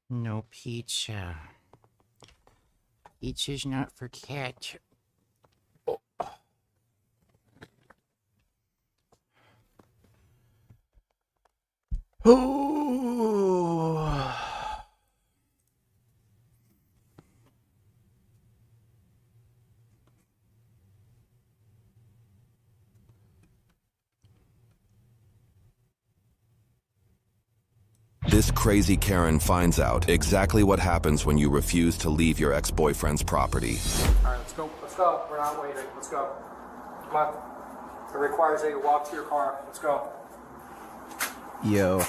No pizza. Pizza's not for cat. Oh. This crazy Karen finds out exactly what happens when you refuse to leave your ex-boyfriend's property. All right, let's go. Let's go. We're not waiting. Let's go. Come on. It requires that you walk to your car. Let's go. Yo.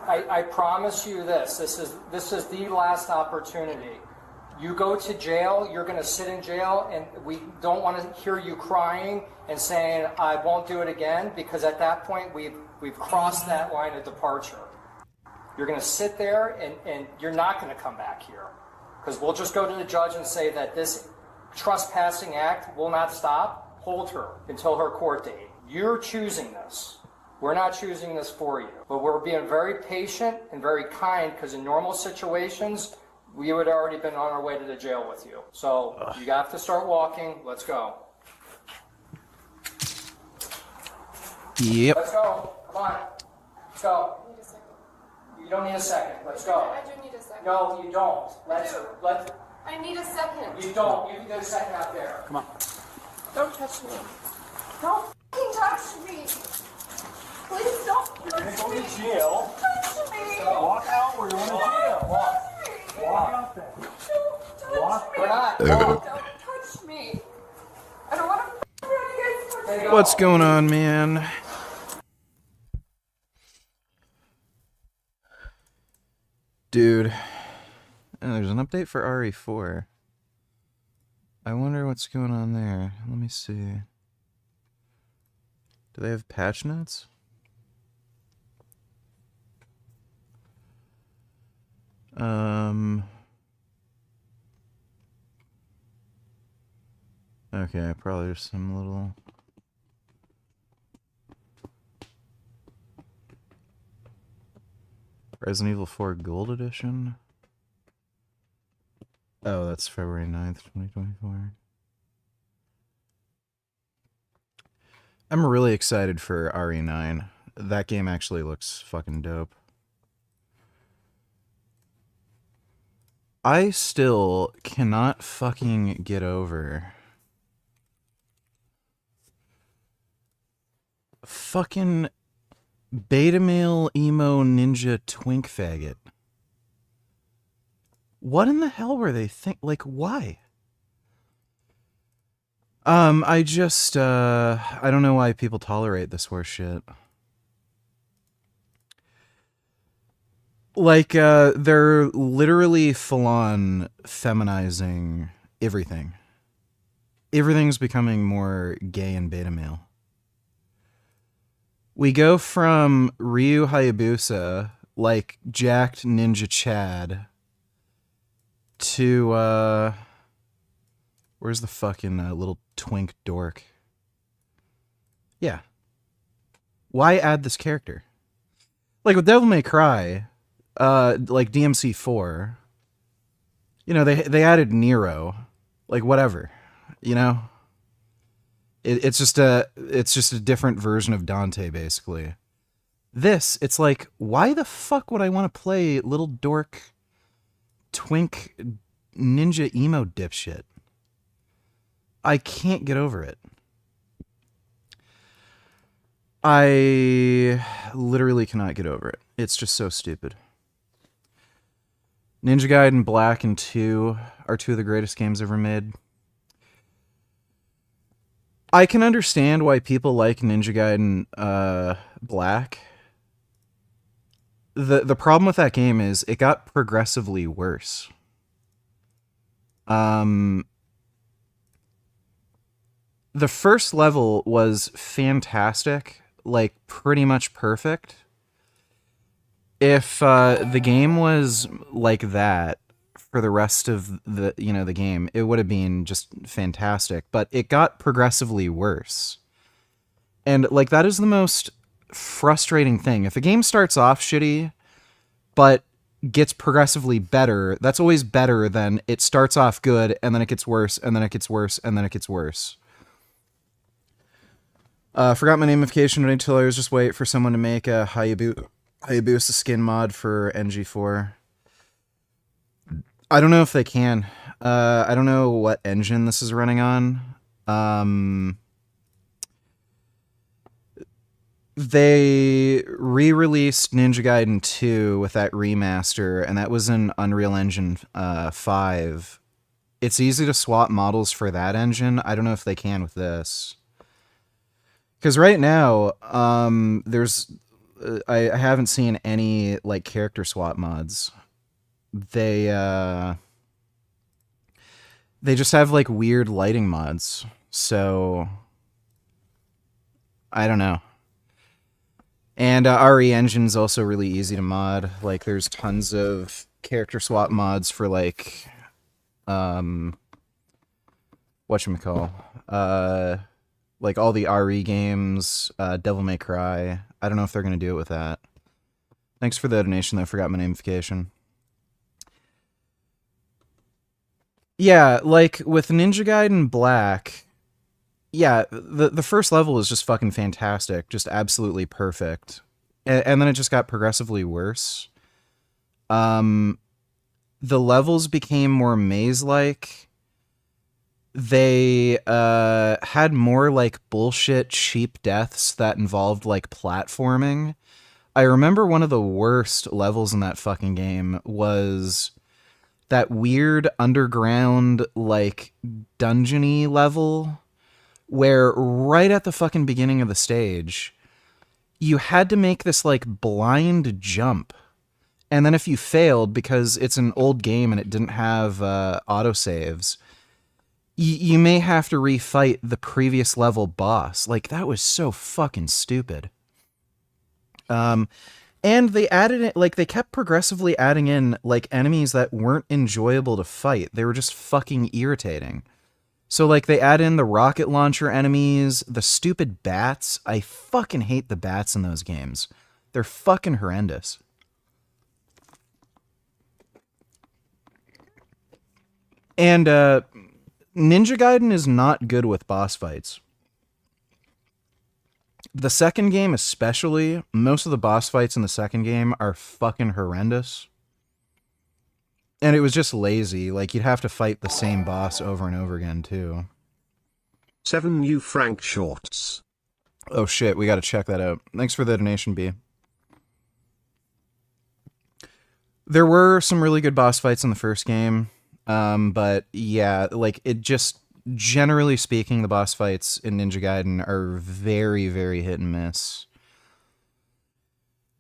I promise you this. This is the last opportunity. You go to jail, you're going to sit in jail, and we don't want to hear you crying and saying, I won't do it again, because at that point we've crossed that line of departure. You're going to sit there and you're not going to come back here. Because we'll just go to the judge and say that this trespassing act will not stop. Hold her until her court date. You're choosing this. We're not choosing this for you. But we're being very patient and very kind, because in normal situations, we would have already been on our way to the jail with you. So you have to start walking. Let's go. Yep. Let's go. Come on. Let's go. I need a second. You don't need a second. Let's go. I do need a second. No, you don't. I need a second. You don't. You can get a second out there. Come on. Don't touch me. Don't f***ing touch me. Please don't touch me. Go to jail. Touch me. Walk out. We're going to jail. Walk. Walk out there. Don't touch me. We're not. Don't touch me. I don't want to f*** you guys touch me. What's going on, man? Dude. There's an update for RE4. I wonder what's going on there. Let me see. Do they have patch notes? Okay, probably just some little... Resident Evil 4 Gold Edition? Oh, that's February 9th, 2024. I'm really excited for RE9. That game actually looks fucking dope. I still cannot fucking get over fucking beta male emo ninja twink faggot. What in the hell were they like, why? I just, I don't know why people tolerate this horse shit. Like, they're literally full-on feminizing everything. Everything's becoming more gay and beta male. We go from Ryu Hayabusa, like jacked ninja Chad, to, where's the fucking little twink dork? Yeah. Why add this character? Like with Devil May Cry, like DMC4, you know, they added Nero, like whatever, you know? It's just a different version of Dante, basically. This, it's like, why the fuck would I want to play little dork twink ninja emo dipshit? I can't get over it. I literally cannot get over it. It's just so stupid. Ninja Gaiden Black and 2 are two of the greatest games ever made. I can understand why people like Ninja Gaiden Black. The problem with that game is it got progressively worse. The first level was fantastic, like pretty much perfect. If the game was like that for the rest of the game, it would have been just fantastic, but it got progressively worse. And like that is the most frustrating thing. If a game starts off shitty but gets progressively better. That's always better than it starts off good and then it gets worse and then it gets worse and then it gets worse. Forgot my namification until I was just wait for someone to make a Hayabusa skin mod for NG4. I don't know if they can. I don't know what engine this is running on. They re-released Ninja Gaiden 2 with that remaster, and that was in Unreal Engine 5. It's easy to swap models for that engine. I don't know if they can with this. Because right now, there's... I haven't seen any, like, character swap mods. They just have, like, weird lighting mods. So... I don't know. And RE Engine's also really easy to mod. Like, there's tons of character swap mods for, like, whatchamacall, like all the RE games, Devil May Cry. I don't know if they're going to do it with that. Thanks for the donation, though. I forgot my namification. Yeah, like, with Ninja Gaiden Black... Yeah, the first level is just fucking fantastic. Just absolutely perfect. And then it just got progressively worse. The levels became more maze-like. They had more, like, bullshit, cheap deaths that involved, like, platforming. I remember one of the worst levels in that fucking game was that weird underground, like, dungeon-y level... where right at the fucking beginning of the stage, you had to make this, like, blind jump. And then if you failed, because it's an old game and it didn't have autosaves, you may have to refight the previous level boss. Like, that was so fucking stupid. And they added it, like, they kept progressively adding in, like, enemies that weren't enjoyable to fight. They were just fucking irritating. So, like, they add in the rocket launcher enemies, the stupid bats. I fucking hate the bats in those games. They're fucking horrendous. And, Ninja Gaiden is not good with boss fights. The second game especially, most of the boss fights in the second game are fucking horrendous. And it was just lazy. Like, you'd have to fight the same boss over and over again, too. 7 new Frank shorts. Oh, shit. We gotta check that out. Thanks for the donation, B. There were some really good boss fights in the first game. But, yeah, like, it just... Generally speaking, the boss fights in Ninja Gaiden are very, very hit and miss.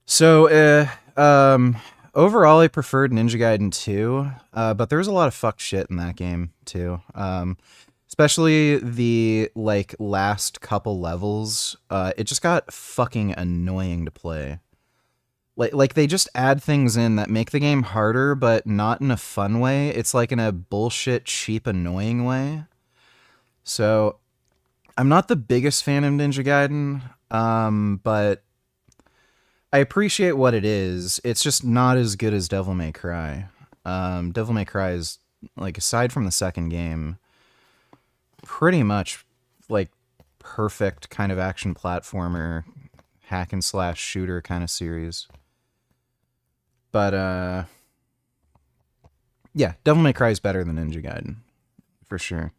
So, overall, I preferred Ninja Gaiden 2, but there was a lot of fucked shit in that game, too. Especially the, like, last couple levels. It just got fucking annoying to play. Like, they just add things in that make the game harder, but not in a fun way. It's, like, in a bullshit, cheap, annoying way. So, I'm not the biggest fan of Ninja Gaiden, but... I appreciate what it is. It's just not as good as Devil May Cry. Devil May Cry is, like, aside from the second game, pretty much, like, perfect kind of action platformer, hack and slash shooter kind of series. But, yeah, Devil May Cry is better than Ninja Gaiden, for sure.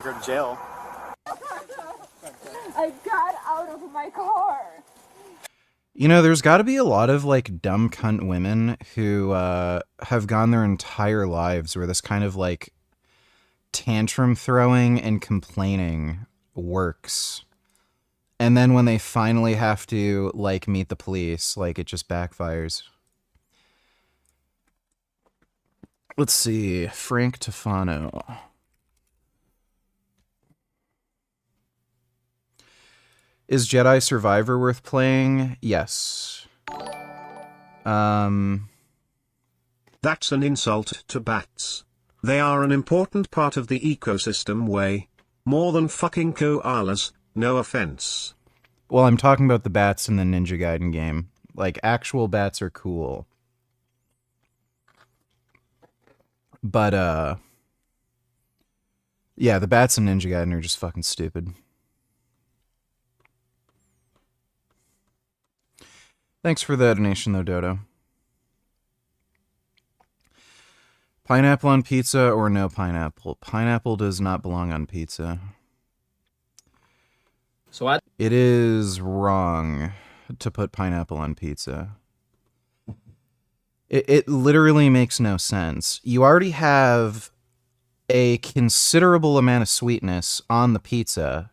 Go to jail. I got out of my car. You know, there's got to be a lot of, like, dumb cunt women who have gone their entire lives where this kind of, like, tantrum throwing and complaining works. And then when they finally have to, like, meet the police, like, it just backfires. Let's see. Frank Tufano. Is Jedi Survivor worth playing? Yes. That's an insult to bats. They are an important part of the ecosystem way more than fucking koalas, no offense. Well, I'm talking about the bats in the Ninja Gaiden game. Like, actual bats are cool. But, yeah, the bats in Ninja Gaiden are just fucking stupid. Thanks for the donation, though, Dodo. Pineapple on pizza or no pineapple? Pineapple does not belong on pizza. So it is wrong to put pineapple on pizza. It literally makes no sense. You already have a considerable amount of sweetness on the pizza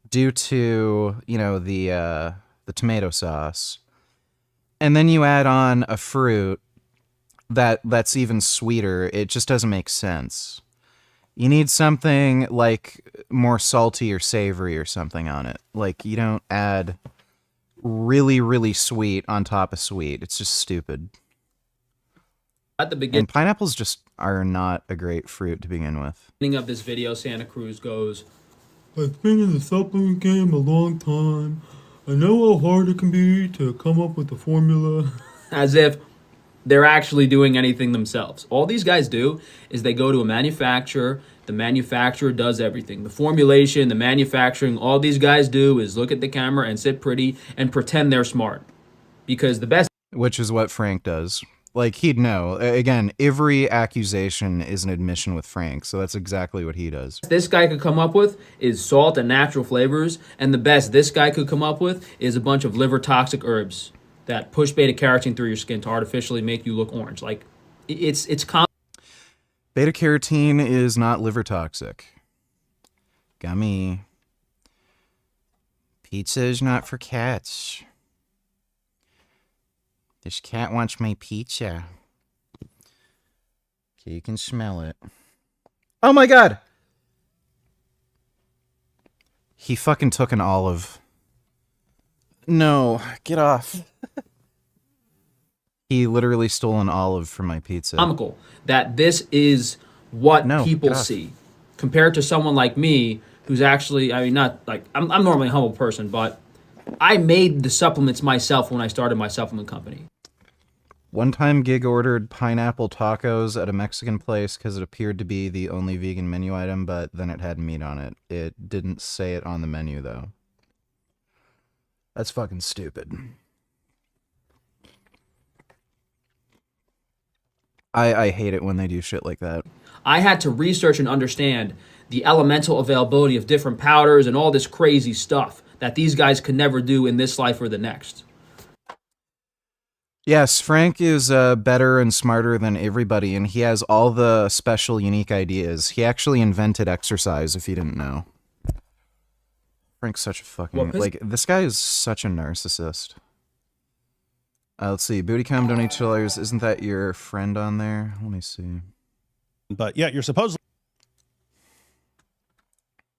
due to, you know, the tomato sauce. And then you add on a fruit that's even sweeter. It just doesn't make sense. You need something like more salty or savory or something on it. Like, you don't add really, really sweet on top of sweet. It's just stupid. At the beginning And pineapples just are not a great fruit to begin with. of this video, Santa Cruz goes, I've been in the supplement game a long time. I know how hard it can be to come up with a formula. as if they're actually doing anything themselves. All these guys do is they go to a manufacturer. The manufacturer does everything. The formulation, the manufacturing, all these guys do is look at the camera and sit pretty and pretend they're smart. Because the best... Which is what Frank does. Like, he'd know. Again, every accusation is an admission with Frank, so that's exactly what he does. this guy could come up with is salt and natural flavors, and the best this guy could come up with is a bunch of liver toxic herbs that push beta-carotene through your skin to artificially make you look orange. Like, it's Beta-carotene is not liver toxic. Gummy. Pizza is not for cats. This cat wants my pizza. Okay, you can smell it. Oh my god! He fucking took an olive. No, get off. He literally stole an olive from my pizza. comical that this is what No, people get off. see compared to someone like me who's actually, I mean, not like, I'm normally a humble person, but I made the supplements myself when I started my supplement company. One time Gig ordered pineapple tacos at a Mexican place because it appeared to be the only vegan menu item, but then it had meat on it. It didn't say it on the menu, though. That's fucking stupid. I hate it when they do shit like that. I had to research and understand the elemental availability of different powders and all this crazy stuff that these guys could never do in this life or the next. Yes, Frank is better and smarter than everybody, and he has all the special, unique ideas. He actually invented exercise, if you didn't know. Frank's such a fucking... like, this guy is such a narcissist. Let's see. Bootycom donates $2. Isn't that your friend on there? Let me see. But yeah, you're supposedly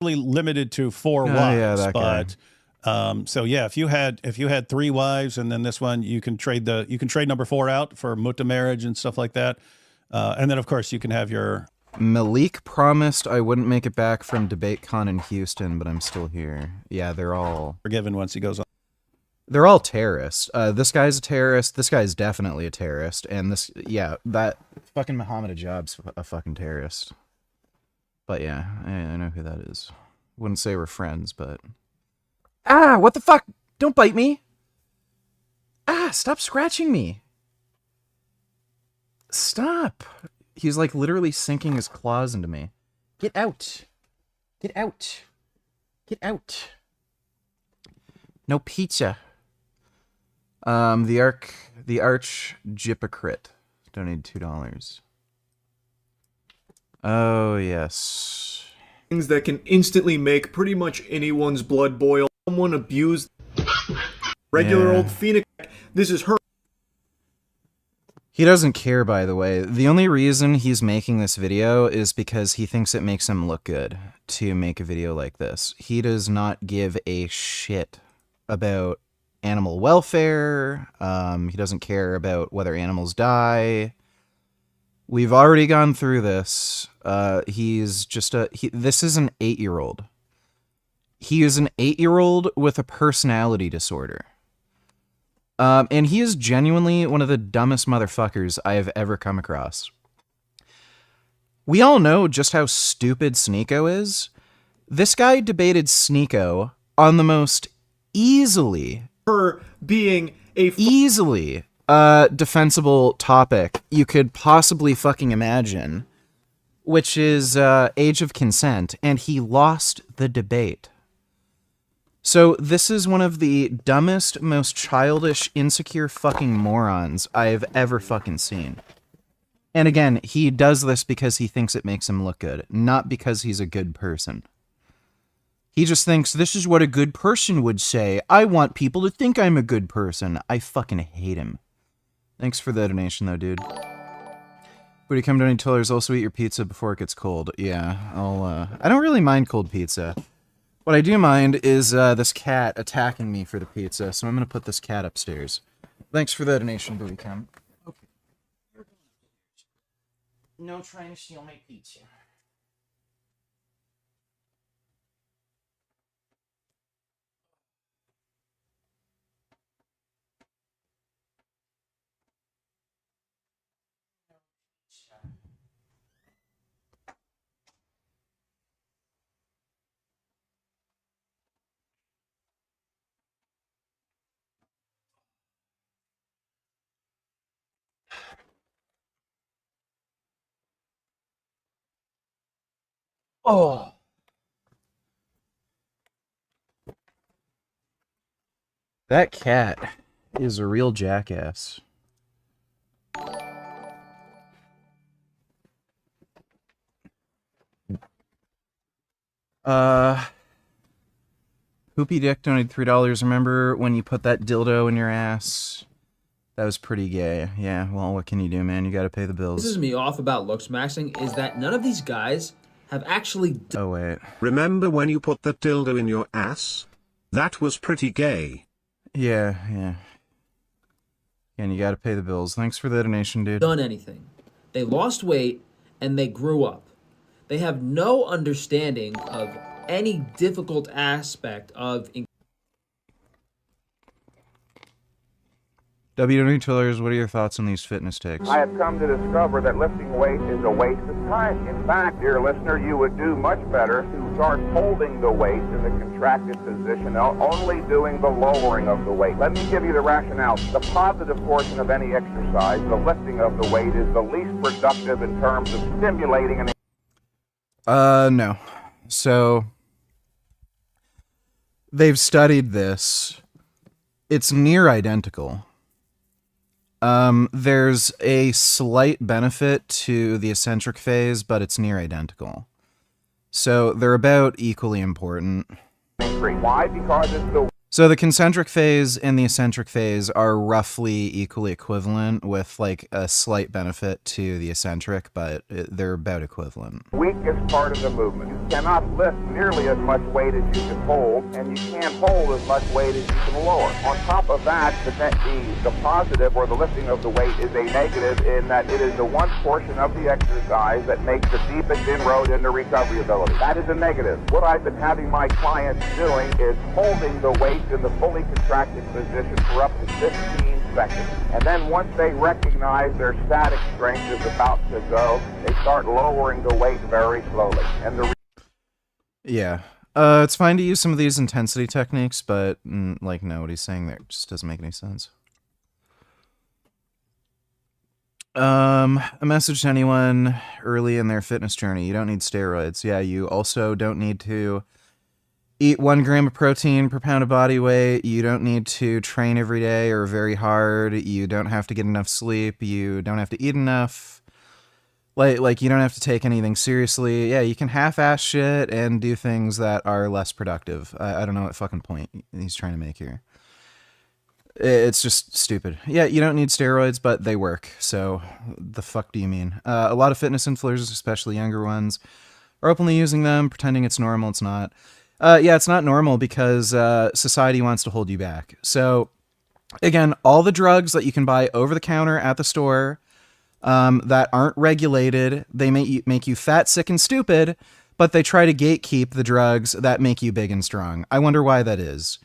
limited to 4 wives. Yeah, that guy. But so yeah, if you had 3 wives and then this one, you can trade number 4 out for mutta marriage and stuff like that. And then of course you can have your... Malik promised I wouldn't make it back from DebateCon in Houston, but I'm still here. Yeah, they're all... forgiven once he goes on. They're all terrorists. This guy's a terrorist. This guy's definitely a terrorist. And this, yeah, that fucking Muhammad Ajab's a fucking terrorist. But yeah, I know who that is. Wouldn't say we're friends, but... Ah, what the fuck? Don't bite me. Ah, stop scratching me. Stop. He's like literally sinking his claws into me. Get out. Get out. Get out. No pizza. The Arch Gypocrite donated $2. Oh, yes. Things that can instantly make pretty much anyone's blood boil. Someone abused regular old Phoenix. This is her. He doesn't care, by the way. The only reason he's making this video is because he thinks it makes him look good to make a video like this. He does not give a shit about animal welfare. He doesn't care about whether animals die. We've already gone through this. He's just this is an 8-year-old. He is an 8-year-old with a personality disorder. And he is genuinely one of the dumbest motherfuckers I have ever come across. We all know just how stupid Sneeko is. This guy debated Sneeko on the most easily defensible topic you could possibly fucking imagine, which is age of consent, and he lost the debate. So this is one of the dumbest, most childish, insecure fucking morons I have ever fucking seen. And again, he does this because he thinks it makes him look good, not because he's a good person. He just thinks, this is what a good person would say. I want people to think I'm a good person. I fucking hate him. Thanks for the donation, though, dude. Would you come to any tellers also eat your pizza before it gets cold? Yeah, I don't really mind cold pizza. What I do mind is this cat attacking me for the pizza, so I'm going to put this cat upstairs. Thanks for the donation, Booty Cam. Okay. No trying to steal my pizza. Oh. That cat is a real jackass. Poopy Dick donated $3. Remember when you put that dildo in your ass? That was pretty gay. Yeah, well, what can you do, man? You gotta pay the bills. What pisses me off about looks maxing is that none of these guys have actually... Oh, wait. Remember when you put that dildo in your ass? That was pretty gay. Yeah. And you gotta pay the bills. Thanks for the donation, dude. ...done anything. They lost weight, and they grew up. They have no understanding of any difficult aspect of... WWE Tillers, what are your thoughts on these fitness takes? I have come to discover that lifting weights is a waste of time. In fact, dear listener, you would do much better to start holding the weight in the contracted position, only doing the lowering of the weight. Let me give you the rationale. The positive portion of any exercise, the lifting of the weight, is the least productive in terms of stimulating an... No. So, they've studied this. It's near identical. There's a slight benefit to the eccentric phase, but it's near identical. So they're about equally important. Why? Because it's the... So the concentric phase and the eccentric phase are roughly equally equivalent, with like a slight benefit to the eccentric, but they're about equivalent. Weakest part of the movement. You cannot lift nearly as much weight as you can hold, and you can't hold as much weight as you can lower. On top of that, the positive, or the lifting of the weight, is a negative in that it is the one portion of the exercise that makes the deepest inroad into recovery ability. That is a negative. What I've been having my clients doing is holding the weight in the fully contracted position for up to 15 seconds. And then once they recognize their static strength is about to go, they start lowering the weight very slowly. And yeah. It's fine to use some of these intensity techniques, but like, no, what he's saying there just doesn't make any sense. A message to anyone early in their fitness journey. You don't need steroids. Yeah, you also don't need to eat 1 gram of protein per pound of body weight. You don't need to train every day or very hard. You don't have to get enough sleep. You don't have to eat enough. Like you don't have to take anything seriously. Yeah, you can half-ass shit and do things that are less productive. I don't know what fucking point he's trying to make here. It's just stupid. Yeah, you don't need steroids, but they work. So the fuck do you mean? A lot of fitness influencers, especially younger ones, are openly using them, pretending it's normal. It's not. Yeah, it's not normal because society wants to hold you back. So, again, all the drugs that you can buy over the counter at the store that aren't regulated, they make you fat, sick, and stupid but they try to gatekeep the drugs that make you big and strong. I wonder why that is.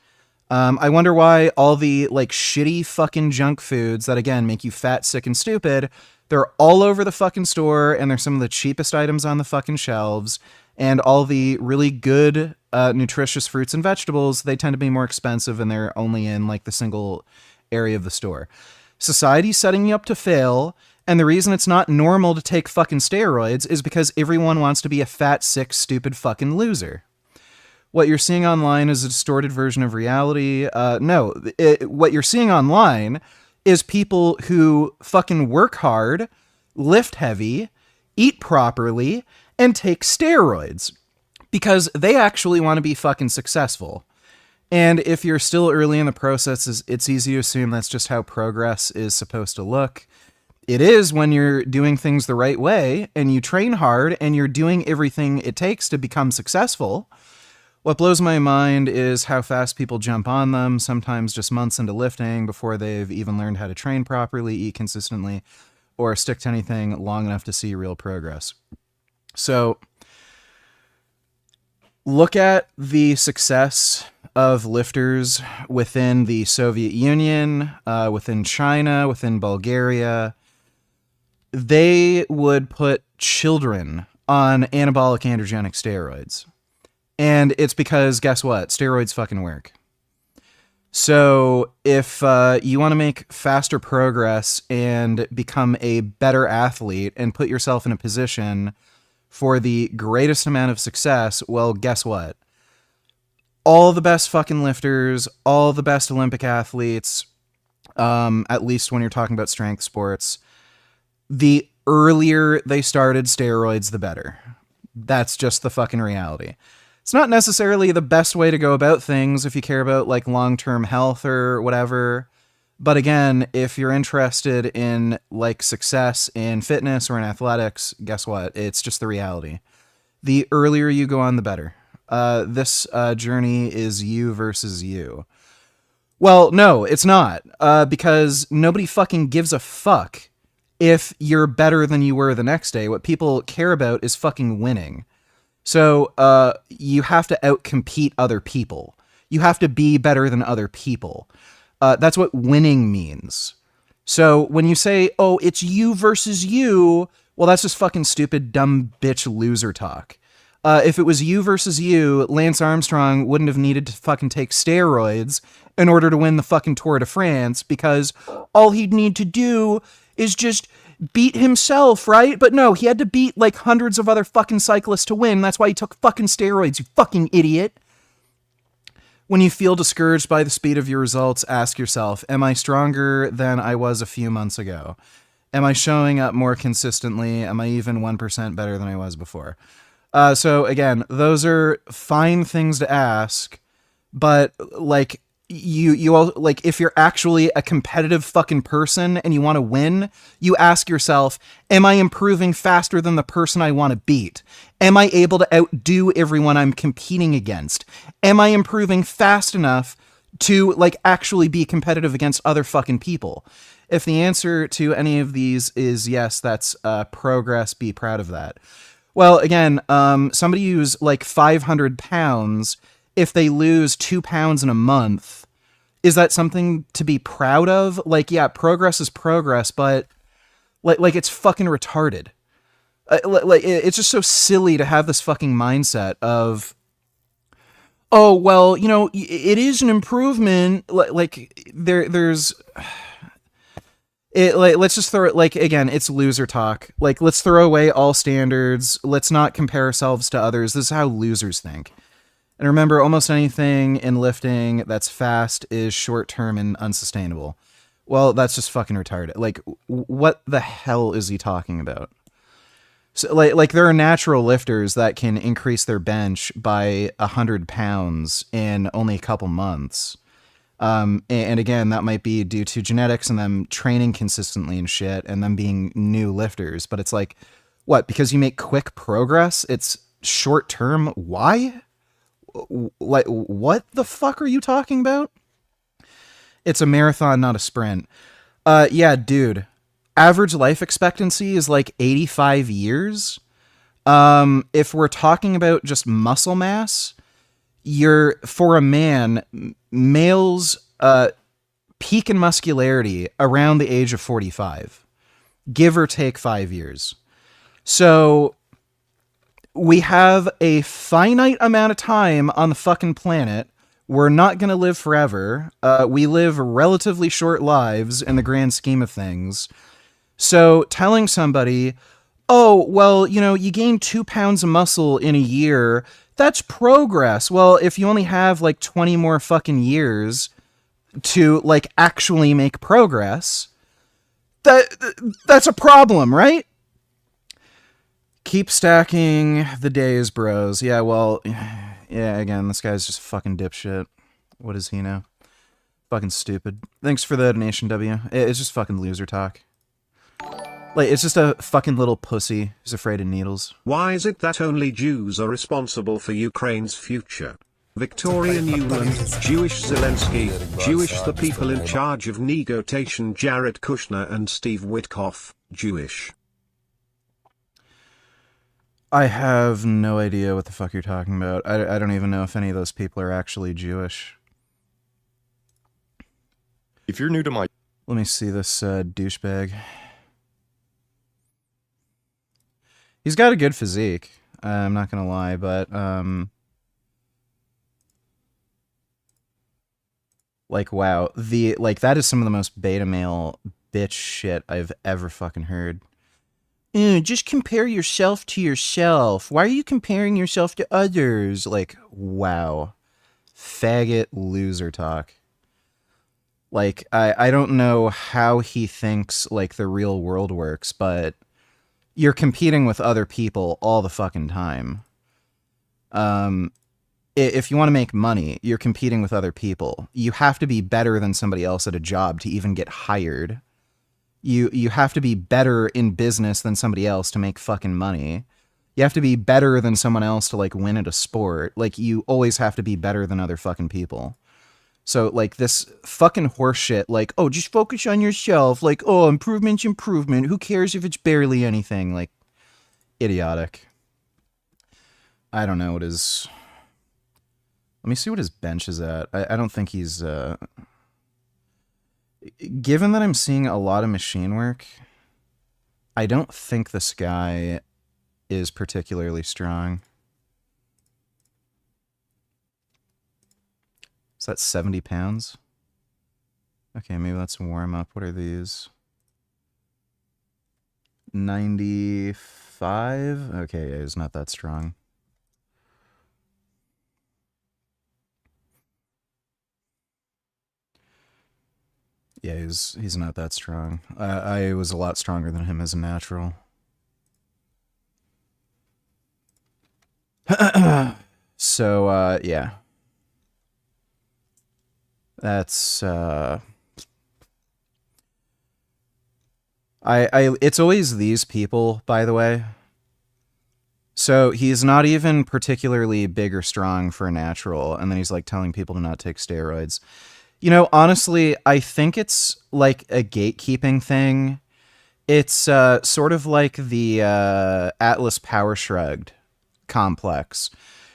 I wonder why all the like shitty fucking junk foods that again make you fat, sick, and stupid, they're all over the fucking store and they're some of the cheapest items on the fucking shelves. And all the really good, nutritious fruits and vegetables, they tend to be more expensive and they're only in like the single area of the store. Society's setting you up to fail. And the reason it's not normal to take fucking steroids is because everyone wants to be a fat, sick, stupid fucking loser. What you're seeing online is a distorted version of reality. No, what you're seeing online is people who fucking work hard, lift heavy, eat properly, and take steroids because they actually want to be fucking successful. And if you're still early in the process, it's easy to assume that's just how progress is supposed to look. It is when you're doing things the right way and you train hard and you're doing everything it takes to become successful. What blows my mind is how fast people jump on them, sometimes just months into lifting before they've even learned how to train properly, eat consistently, or stick to anything long enough to see real progress. So, look at the success of lifters within the Soviet Union, within China, within Bulgaria. They would put children on anabolic androgenic steroids. And it's because, guess what? Steroids fucking work. So if you want to make faster progress and become a better athlete and put yourself in a position for the greatest amount of success, well, guess what? All the best fucking lifters, all the best Olympic athletes, at least when you're talking about strength sports, the earlier they started steroids, the better. That's just the fucking reality. It's not necessarily the best way to go about things if you care about like long-term health or whatever. But again, if you're interested in like success in fitness or in athletics, guess what? It's just the reality. The earlier you go on, the better. This journey is you versus you. Well, no, it's not. Because nobody fucking gives a fuck if you're better than you were the next day. What people care about is fucking winning. So you have to outcompete other people. You have to be better than other people. That's what winning means. So when you say, oh, it's you versus you, well, that's just fucking stupid, dumb bitch loser talk. If it was you versus you, Lance Armstrong wouldn't have needed to fucking take steroids in order to win the fucking Tour de France, because all he'd need to do is just beat himself, right? But no, he had to beat like hundreds of other fucking cyclists to win. That's why he took fucking steroids, you fucking idiot. When you feel discouraged by the speed of your results, ask yourself, am I stronger than I was a few months ago? Am I showing up more consistently? Am I even 1% better than I was before? So again, those are fine things to ask, but like you all, like if you're actually a competitive fucking person and you want to win, you ask yourself, am I improving faster than the person I want to beat? Am I able to outdo everyone I'm competing against? Am I improving fast enough to like actually be competitive against other fucking people? If the answer to any of these is yes, that's progress, be proud of that. Well, again, somebody who's like 500 pounds, if they lose 2 pounds in a month, is that something to be proud of? Like, yeah, progress is progress, but like it's fucking retarded. Like it's just so silly to have this fucking mindset of, oh, well, you know, it is an improvement. Like there's it, like, let's just throw it, like, again, it's loser talk. Like, let's throw away all standards. Let's not compare ourselves to others. This is how losers think. And remember, almost anything in lifting that's fast is short-term and unsustainable. Well, that's just fucking retarded. Like, what the hell is he talking about? So, like there are natural lifters that can increase their bench by 100 pounds in only a couple months. And again, that might be due to genetics and them training consistently and shit and them being new lifters. But it's like, what? Because you make quick progress, it's short-term? Why? Like, what the fuck are you talking about? It's a marathon, not a sprint. Yeah, dude. Average life expectancy is like 85 years. If we're talking about just muscle mass, for a man, males peak in muscularity around the age of 45, give or take 5 years. So we have a finite amount of time on the fucking planet. We're not going to live forever. We live relatively short lives in the grand scheme of things. So telling somebody, oh, well, you gain 2 pounds of muscle in a year, that's progress. Well, if you only have like 20 more fucking years to like actually make progress, that's a problem, right? Keep stacking the days, bros. Yeah, well, yeah, again, this guy's just fucking dipshit. What does he know? Fucking stupid. Thanks for the donation, W. It's just fucking loser talk. Like, it's just a fucking little pussy who's afraid of needles. Why is it that only Jews are responsible for Ukraine's future? Victoria Newland, Jewish Zelensky, Jewish the people in charge of negotiation Jared Kushner and Steve Witkoff, Jewish. I have no idea what the fuck you're talking about. I don't even know if any of those people are actually Jewish. If you're new to my... Let me see this douchebag. He's got a good physique. I'm not gonna lie, but like, wow, that is some of the most beta male bitch shit I've ever fucking heard. Just compare yourself to yourself. Why are you comparing yourself to others? Like, wow. Faggot loser talk. Like, I don't know how he thinks, like, the real world works, but you're competing with other people all the fucking time. If you want to make money, you're competing with other people. You have to be better than somebody else at a job to even get hired. You have to be better in business than somebody else to make fucking money. You have to be better than someone else to, like, win at a sport. Like, you always have to be better than other fucking people. So, like, this fucking horseshit, like, oh, just focus on yourself. Like, oh, improvement's improvement. Who cares if it's barely anything? Like, idiotic. I don't know what his... Let me see what his bench is at. I don't think he's... Given that I'm seeing a lot of machine work, I don't think this guy is particularly strong. Is that 70 pounds? Okay, maybe that's a warm-up. What are these? 95? Okay, yeah, he's not that strong. Yeah, he's not that strong. I was a lot stronger than him as a natural. So, yeah. That's, it's always these people, by the way. So he's not even particularly big or strong for a natural, and then he's like telling people to not take steroids. You know, honestly, I think it's like a gatekeeping thing. It's sort of like the Atlas Power Shrugged complex,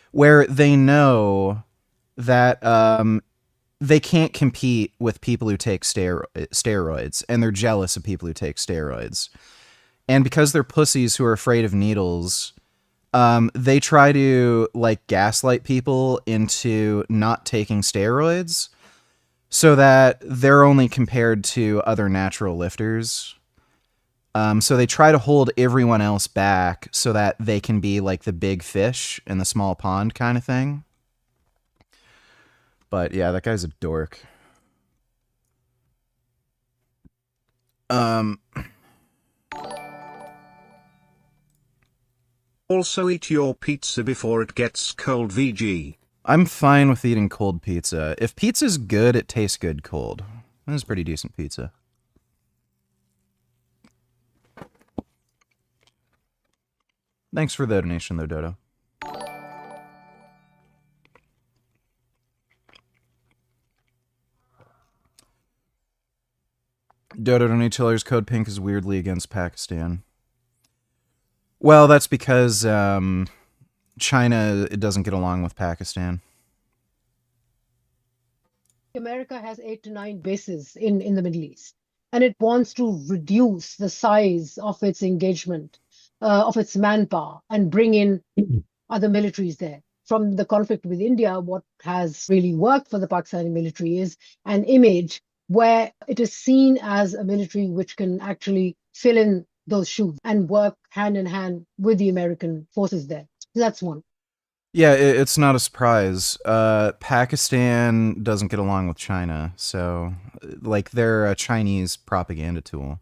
where they know that they can't compete with people who take steroids, and they're jealous of people who take steroids. And because they're pussies who are afraid of needles, they try to, like, gaslight people into not taking steroids so that they're only compared to other natural lifters. So they try to hold everyone else back so that they can be like the big fish in the small pond kind of thing. But yeah, that guy's a dork. Also eat your pizza before it gets cold, VG. I'm fine with eating cold pizza. If pizza's good, it tastes good cold. This is pretty decent pizza. Thanks for the donation, though, Dodo. Dodo Donateller's code pink is weirdly against Pakistan. Well, that's because China, it doesn't get along with Pakistan. America has 8 to 9 bases in the Middle East, and it wants to reduce the size of its engagement, of its manpower, and bring in other militaries there. From the conflict with India, what has really worked for the Pakistani military is an image where it is seen as a military which can actually fill in those shoes and work hand in hand with the American forces there. So that's one. Yeah, it's not a surprise. Pakistan doesn't get along with China, so like they're a Chinese propaganda tool.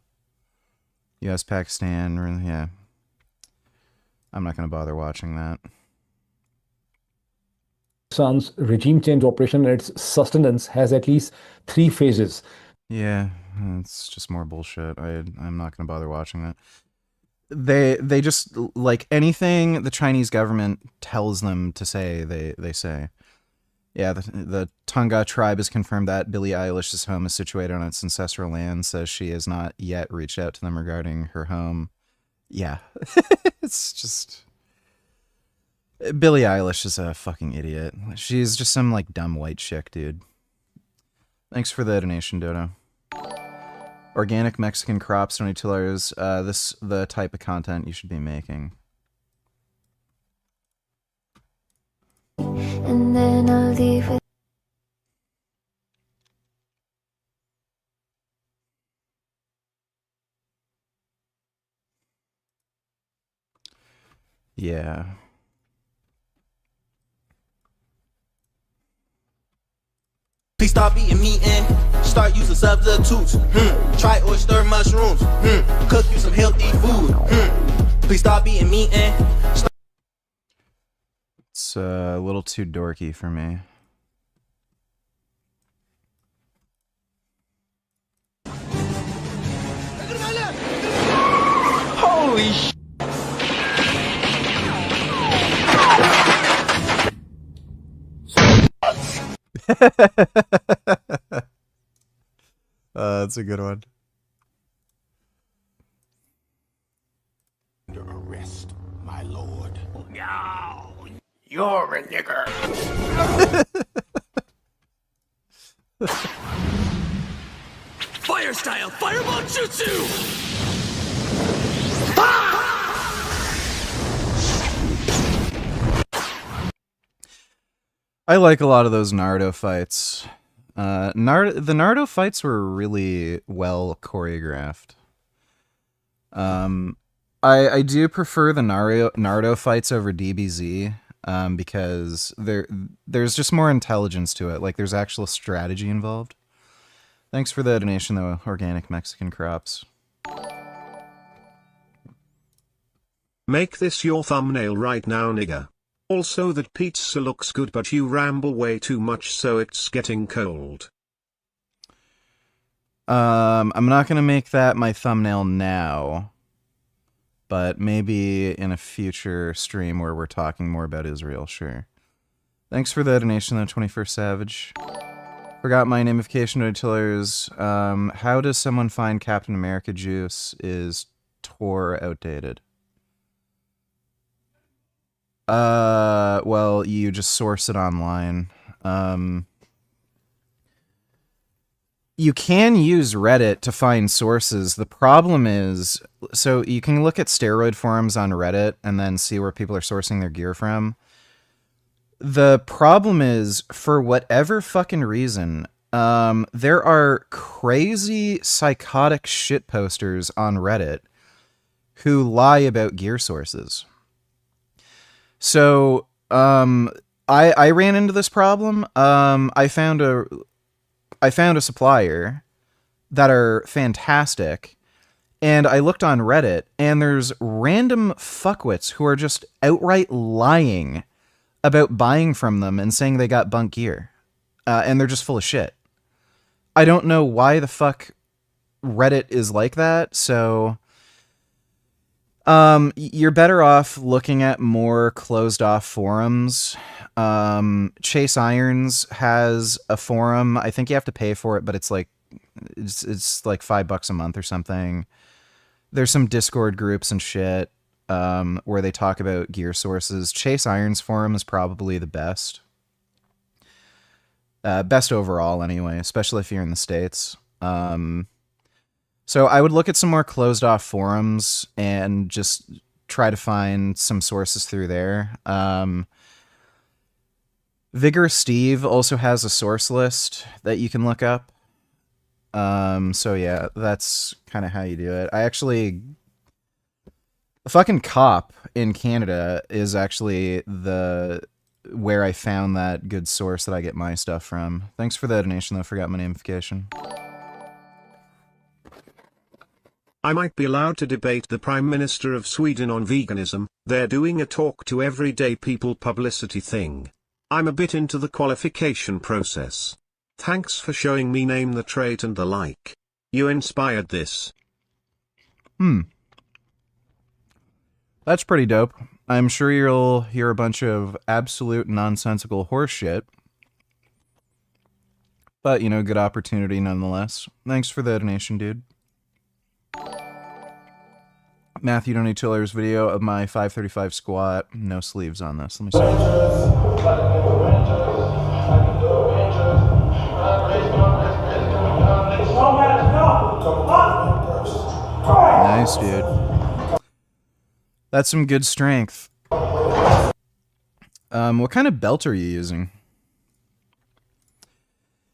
U.S. Pakistan, yeah. I'm not gonna bother watching that. Pakistan's regime change operation and its sustenance has at least 3 phases. Yeah, it's just more bullshit. I'm not gonna bother watching that. They just, like, anything the Chinese government tells them to say, they say. Yeah, the Tonga tribe has confirmed that Billie Eilish's home is situated on its ancestral land, says she has not yet reached out to them regarding her home. Yeah. It's just... Billie Eilish is a fucking idiot. She's just some, like, dumb white chick, dude. Thanks for the donation, Dodo. Organic Mexican crops, $22. This the type of content you should be making. And then I'll leave with Yeah. Please stop eating meat and start using substitutes. Try oyster mushrooms. Cook you some healthy food. Please stop eating meat and It's a little too dorky for me. Holy sh! That's a good one. Under arrest, my lord. No, you're a nigger. Fire style fireball jutsu. I like a lot of those Naruto fights. The Naruto fights were really well choreographed. I do prefer the Naruto fights over DBZ, because there's just more intelligence to it. Like, there's actual strategy involved. Thanks for the donation, though, Organic Mexican Crops. Make this your thumbnail right now, nigga. Also, that pizza looks good, but you ramble way too much, so it's getting cold. I'm not gonna make that my thumbnail now, but maybe in a future stream where we're talking more about Israel, sure. Thanks for the donation, though, 21st Savage. Forgot my namification to tillers. How does someone find Captain America juice? Is Tor outdated? Well, you just source it online. You can use Reddit to find sources. The problem is, so you can look at steroid forums on Reddit and then see where people are sourcing their gear from. The problem is, for whatever fucking reason, there are crazy psychotic shit posters on Reddit who lie about gear sources. So, I ran into this problem. I found a supplier that are fantastic, and I looked on Reddit, and there's random fuckwits who are just outright lying about buying from them and saying they got bunk gear, and they're just full of shit. I don't know why the fuck Reddit is like that, so... you're better off looking at more closed off forums. Chase Irons has a forum. I think you have to pay for it, but it's like $5 a month or something. There's some Discord groups and shit. where they talk about gear sources. Chase Irons forum is probably the best. Best overall, anyway, especially if you're in the States. So I would look at some more closed-off forums and just try to find some sources through there. Vigor Steve also has a source list that you can look up. So yeah, that's kind of how you do it. The fucking cop in Canada is actually where I found that good source that I get my stuff from. Thanks for the donation, though. Forgot my namification. I might be allowed to debate the Prime Minister of Sweden on veganism. They're doing a talk to everyday people publicity thing. I'm a bit into the qualification process. Thanks for showing me name the trait and the like. You inspired this. That's pretty dope. I'm sure you'll hear a bunch of absolute nonsensical horseshit. But, you know, good opportunity nonetheless. Thanks for the donation, dude. Matthew Donny Tiller's video of my 535 squat. No sleeves on this. Let me see. Nice, dude. That's some good strength. What kind of belt are you using?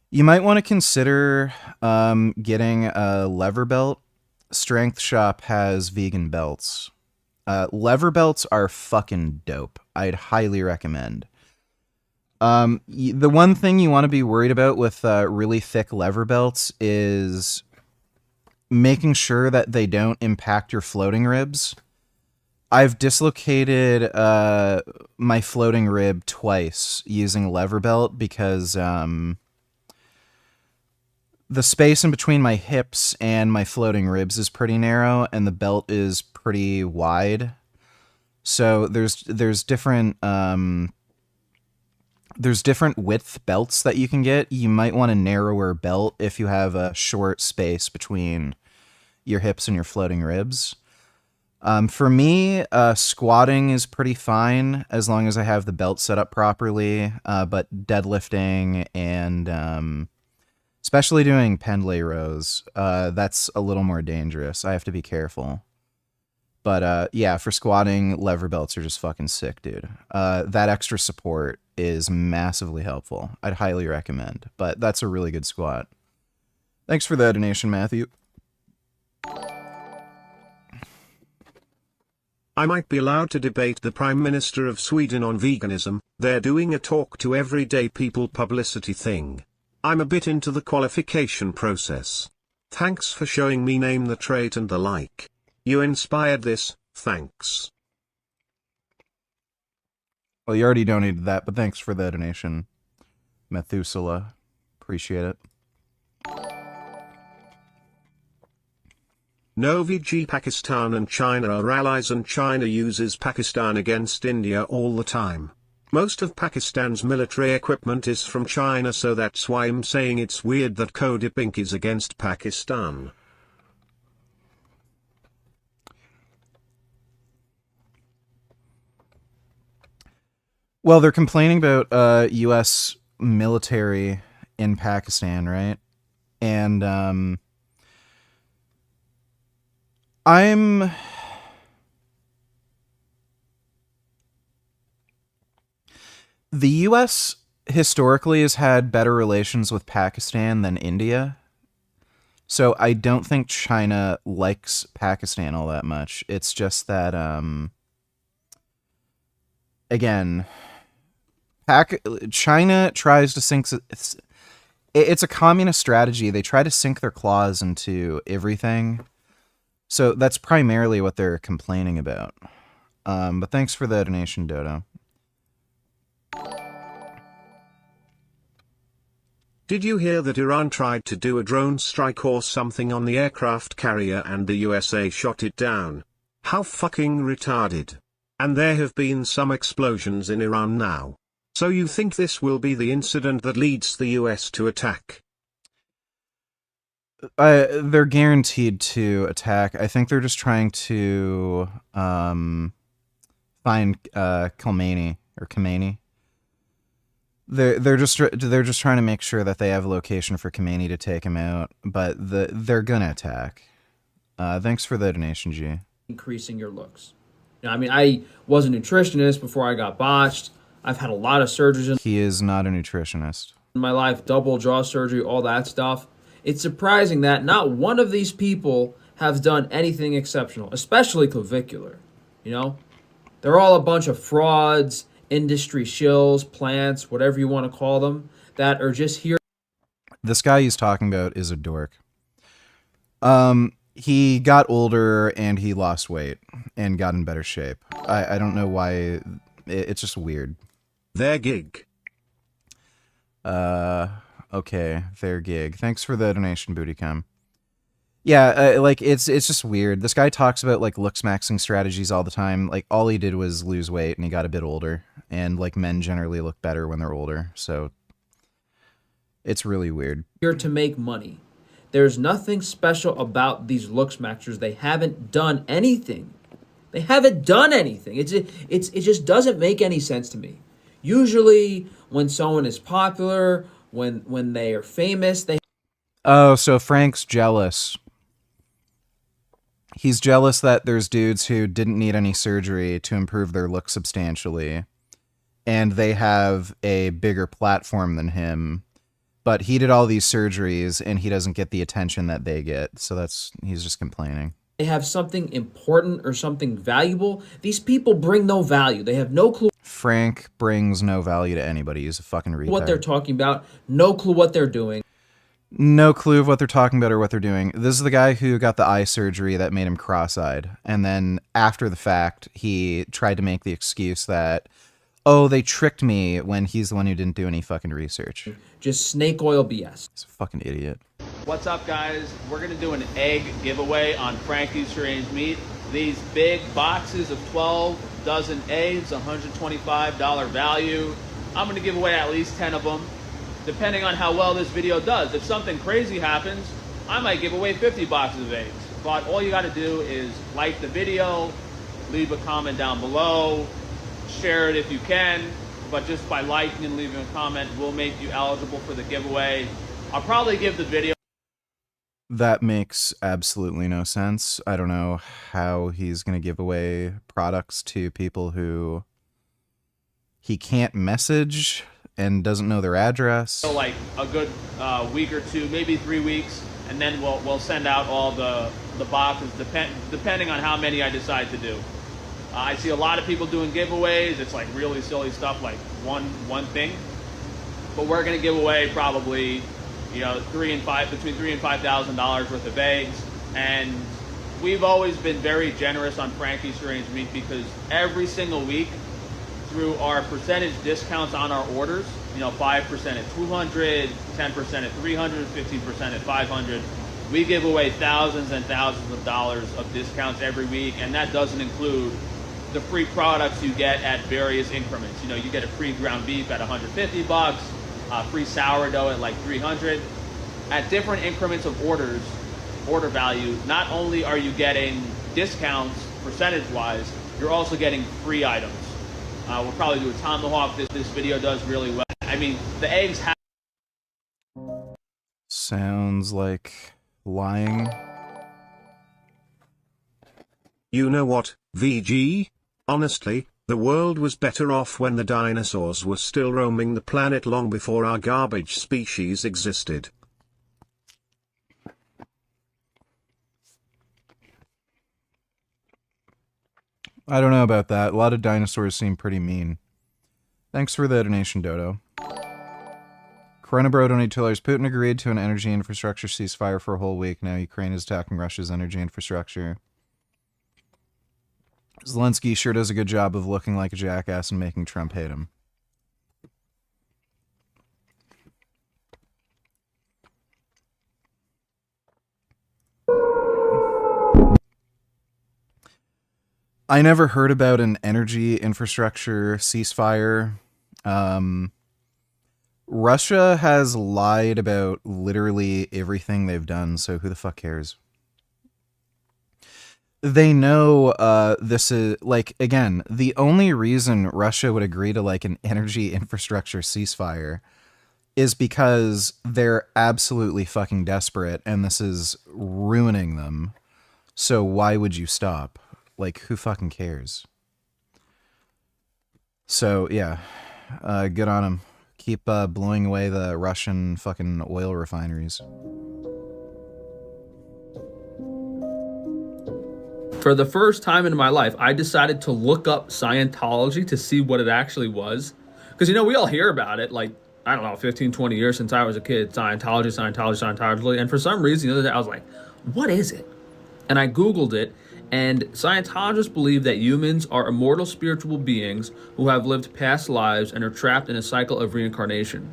You might want to consider getting a lever belt. Strength Shop has vegan belts. Lever belts are fucking dope. I'd highly recommend. The one thing you want to be worried about with really thick lever belts is making sure that they don't impact your floating ribs. I've dislocated my floating rib twice using a lever belt because the space in between my hips and my floating ribs is pretty narrow, and the belt is pretty wide. So there's different width belts that you can get. You might want a narrower belt if you have a short space between your hips and your floating ribs. For me, squatting is pretty fine as long as I have the belt set up properly, but deadlifting and especially doing pendlay rows, that's a little more dangerous. I have to be careful. But yeah, for squatting, lever belts are just fucking sick, dude. That extra support is massively helpful. I'd highly recommend. But that's a really good squat. Thanks for the donation, Matthew. I might be allowed to debate the Prime Minister of Sweden on veganism. They're doing a talk to everyday people publicity thing. I'm a bit into the qualification process. Thanks for showing me name the trait and the like. You inspired this, thanks. Well, you already donated that, but thanks for the donation, Methuselah. Appreciate it. No VG Pakistan and China are allies, and China uses Pakistan against India all the time. Most of Pakistan's military equipment is from China, so that's why I'm saying it's weird that Cody Pink is against Pakistan. Well, they're complaining about U.S. military in Pakistan, right? And the U.S. historically has had better relations with Pakistan than India. So I don't think China likes Pakistan all that much. It's just that, again, China tries to sink... It's a communist strategy. They try to sink their claws into everything. So that's primarily what they're complaining about. But thanks for the donation, Dodo. Did you hear that Iran tried to do a drone strike or something on the aircraft carrier and the USA shot it down? How fucking retarded. And there have been some explosions in Iran now. So you think this will be the incident that leads the US to attack? They're guaranteed to attack. I think they're just trying to find Kilmany or Kamani. They're just trying to make sure that they have a location for Kamani to take him out, but they're gonna attack. Thanks for the donation, G. Increasing your looks. Now, I mean, I was a nutritionist before I got botched. I've had a lot of surgeries He is not a nutritionist. in my life, double jaw surgery, all that stuff. It's surprising that not one of these people has done anything exceptional, especially clavicular. You know, they're all a bunch of frauds, industry shills, plants, whatever you want to call them, that are just here. This guy he's talking about is a dork. He got older and he lost weight and got in better shape. I don't know why. It's just weird. Their gig. Okay, their gig. Thanks for the donation, Bootycam. Yeah, like it's just weird. This guy talks about like looks maxing strategies all the time. Like all he did was lose weight and he got a bit older. And like men generally look better when they're older. So it's really weird. Here to make money. There's nothing special about these looks maxers. They haven't done anything. They haven't done anything. It just doesn't make any sense to me. Usually when someone is popular, when they are famous, they... Oh, so Frank's jealous. He's jealous that there's dudes who didn't need any surgery to improve their look substantially, and they have a bigger platform than him, but he did all these surgeries and he doesn't get the attention that they get, so he's just complaining. They have something important or something valuable. These people bring no value. They have no clue Frank brings no value to anybody. He's a fucking retard. what they're talking about, no clue what they're doing. No clue of what they're talking about or what they're doing. This is the guy who got the eye surgery that made him cross-eyed. And then after the fact, he tried to make the excuse that, oh, they tricked me, when he's the one who didn't do any fucking research. Just snake oil BS. He's a fucking idiot. What's up, guys? We're going to do an egg giveaway on Frankie's Strange Meat. These big boxes of 12 dozen eggs, $125 value. I'm going to give away at least 10 of them, depending on how well this video does. If something crazy happens, I might give away 50 boxes of eggs. But all you got to do is like the video, leave a comment down below, share it if you can, but just by liking and leaving a comment will make you eligible for the giveaway. I'll probably give the video... That makes absolutely no sense. I don't know how he's going to give away products to people who he can't message and doesn't know their address. So like a good week or two, maybe 3 weeks, and then we'll send out all the boxes depending on how many I decide to do. I see a lot of people doing giveaways. It's like really silly stuff, like one thing. But we're gonna give away probably, you know, between $3,000 and $5,000 worth of eggs. And we've always been very generous on Frankie's Strange Meat because every single week, through our percentage discounts on our orders, you know, 5% at 200, 10% at 300, 15% at 500. We give away thousands and thousands of dollars of discounts every week, and that doesn't include the free products you get at various increments. You know, you get a free ground beef at 150 bucks, free sourdough at like 300. At different increments of order value, not only are you getting discounts percentage-wise, you're also getting free items. We'll probably do a tomahawk. This video does really well. I mean, the eggs have... Sounds like lying. You know what, VG? Honestly, the world was better off when the dinosaurs were still roaming the planet long before our garbage species existed. I don't know about that. A lot of dinosaurs seem pretty mean. Thanks for the donation, Dodo. Coronabro donated $2. Putin agreed to an energy infrastructure ceasefire for a whole week. Now Ukraine is attacking Russia's energy infrastructure. Zelensky sure does a good job of looking like a jackass and making Trump hate him. I never heard about an energy infrastructure ceasefire. Russia has lied about literally everything they've done, so who the fuck cares? They know this is, like, again, the only reason Russia would agree to, like, an energy infrastructure ceasefire is because they're absolutely fucking desperate, and this is ruining them. So why would you stop? Like, who fucking cares? So, yeah, good on them. Keep blowing away the Russian fucking oil refineries. For the first time in my life, I decided to look up Scientology to see what it actually was. Because, you know, we all hear about it, like, I don't know, 15, 20 years since I was a kid. Scientology. And for some reason, the other day, I was like, what is it? And I Googled it. And Scientologists believe that humans are immortal spiritual beings who have lived past lives and are trapped in a cycle of reincarnation.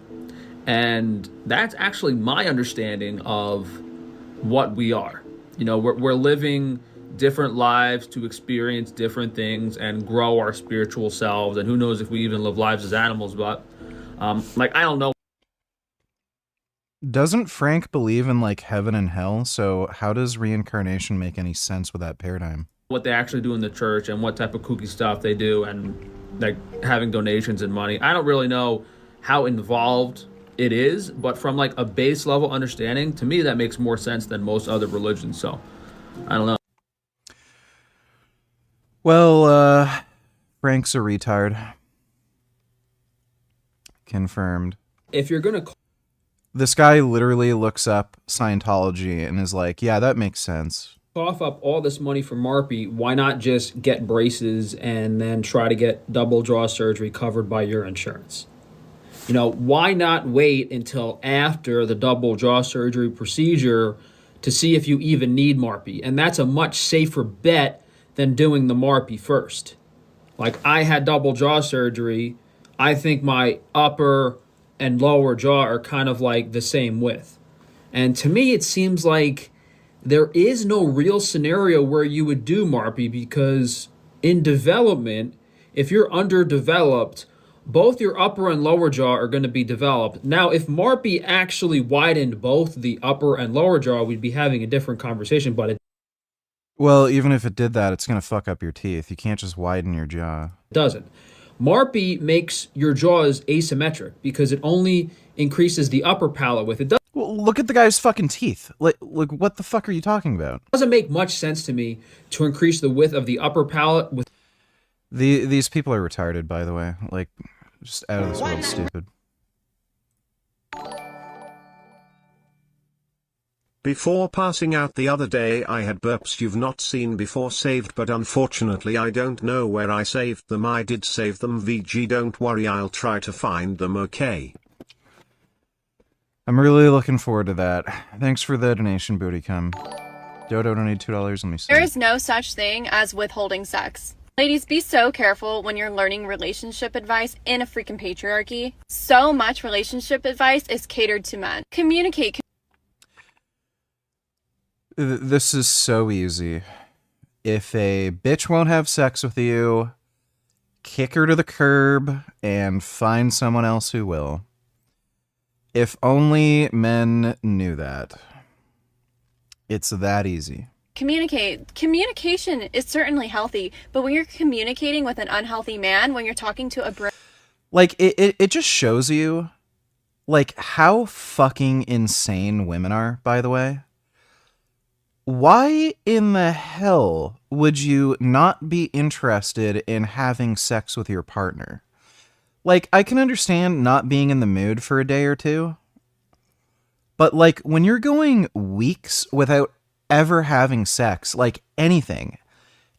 And that's actually my understanding of what we are. You know, we're living different lives to experience different things and grow our spiritual selves. And who knows if we even live lives as animals, but like, I don't know. Doesn't Frank believe in, like, heaven and hell? So how does reincarnation make any sense with that paradigm? What they actually do in the church and what type of kooky stuff they do and, like, having donations and money. I don't really know how involved it is, but from, like, a base level understanding, to me, that makes more sense than most other religions. So I don't know. Well, Frank's a retard. Confirmed. If you're going to... This guy literally looks up Scientology and is like, yeah, that makes sense. Cough up all this money for Marpy, why not just get braces and then try to get double jaw surgery covered by your insurance? You know, why not wait until after the double jaw surgery procedure to see if you even need Marpy? And that's a much safer bet than doing the Marpy first. Like, I had double jaw surgery. I think my upper and lower jaw are kind of like the same width. And to me, it seems like there is no real scenario where you would do Marpy, because in development, if you're underdeveloped, both your upper and lower jaw are going to be developed. Now, if Marpy actually widened both the upper and lower jaw, we'd be having a different conversation, but it Well, even if it did that, it's going to fuck up your teeth. You can't just widen your jaw. doesn't. Marpy makes your jaws asymmetric because it only increases the upper palate width. It Well, look at the guy's fucking teeth. Like, what the fuck are you talking about? doesn't make much sense to me to increase the width of the upper palate with... These people are retarded, by the way. Like, just out of this world stupid. Before passing out the other day, I had burps you've not seen before saved, but unfortunately I don't know where I saved them. I did save them, VG, don't worry, I'll try to find them, okay? I'm really looking forward to that. Thanks for the donation, Booty Cum. Dodo donated $2, let me see. There is no such thing as withholding sex. Ladies, be so careful when you're learning relationship advice in a freaking patriarchy. So much relationship advice is catered to men. Communicate. This is so easy. If a bitch won't have sex with you, kick her to the curb and find someone else who will. If only men knew that. It's that easy. Communicate. Communication is certainly healthy, but when you're communicating with an unhealthy man, when you're talking to a Like, it just shows you, like, how fucking insane women are, by the way. Why in the hell would you not be interested in having sex with your partner? Like, I can understand not being in the mood for a day or two, but, like, when you're going weeks without ever having sex, like, anything,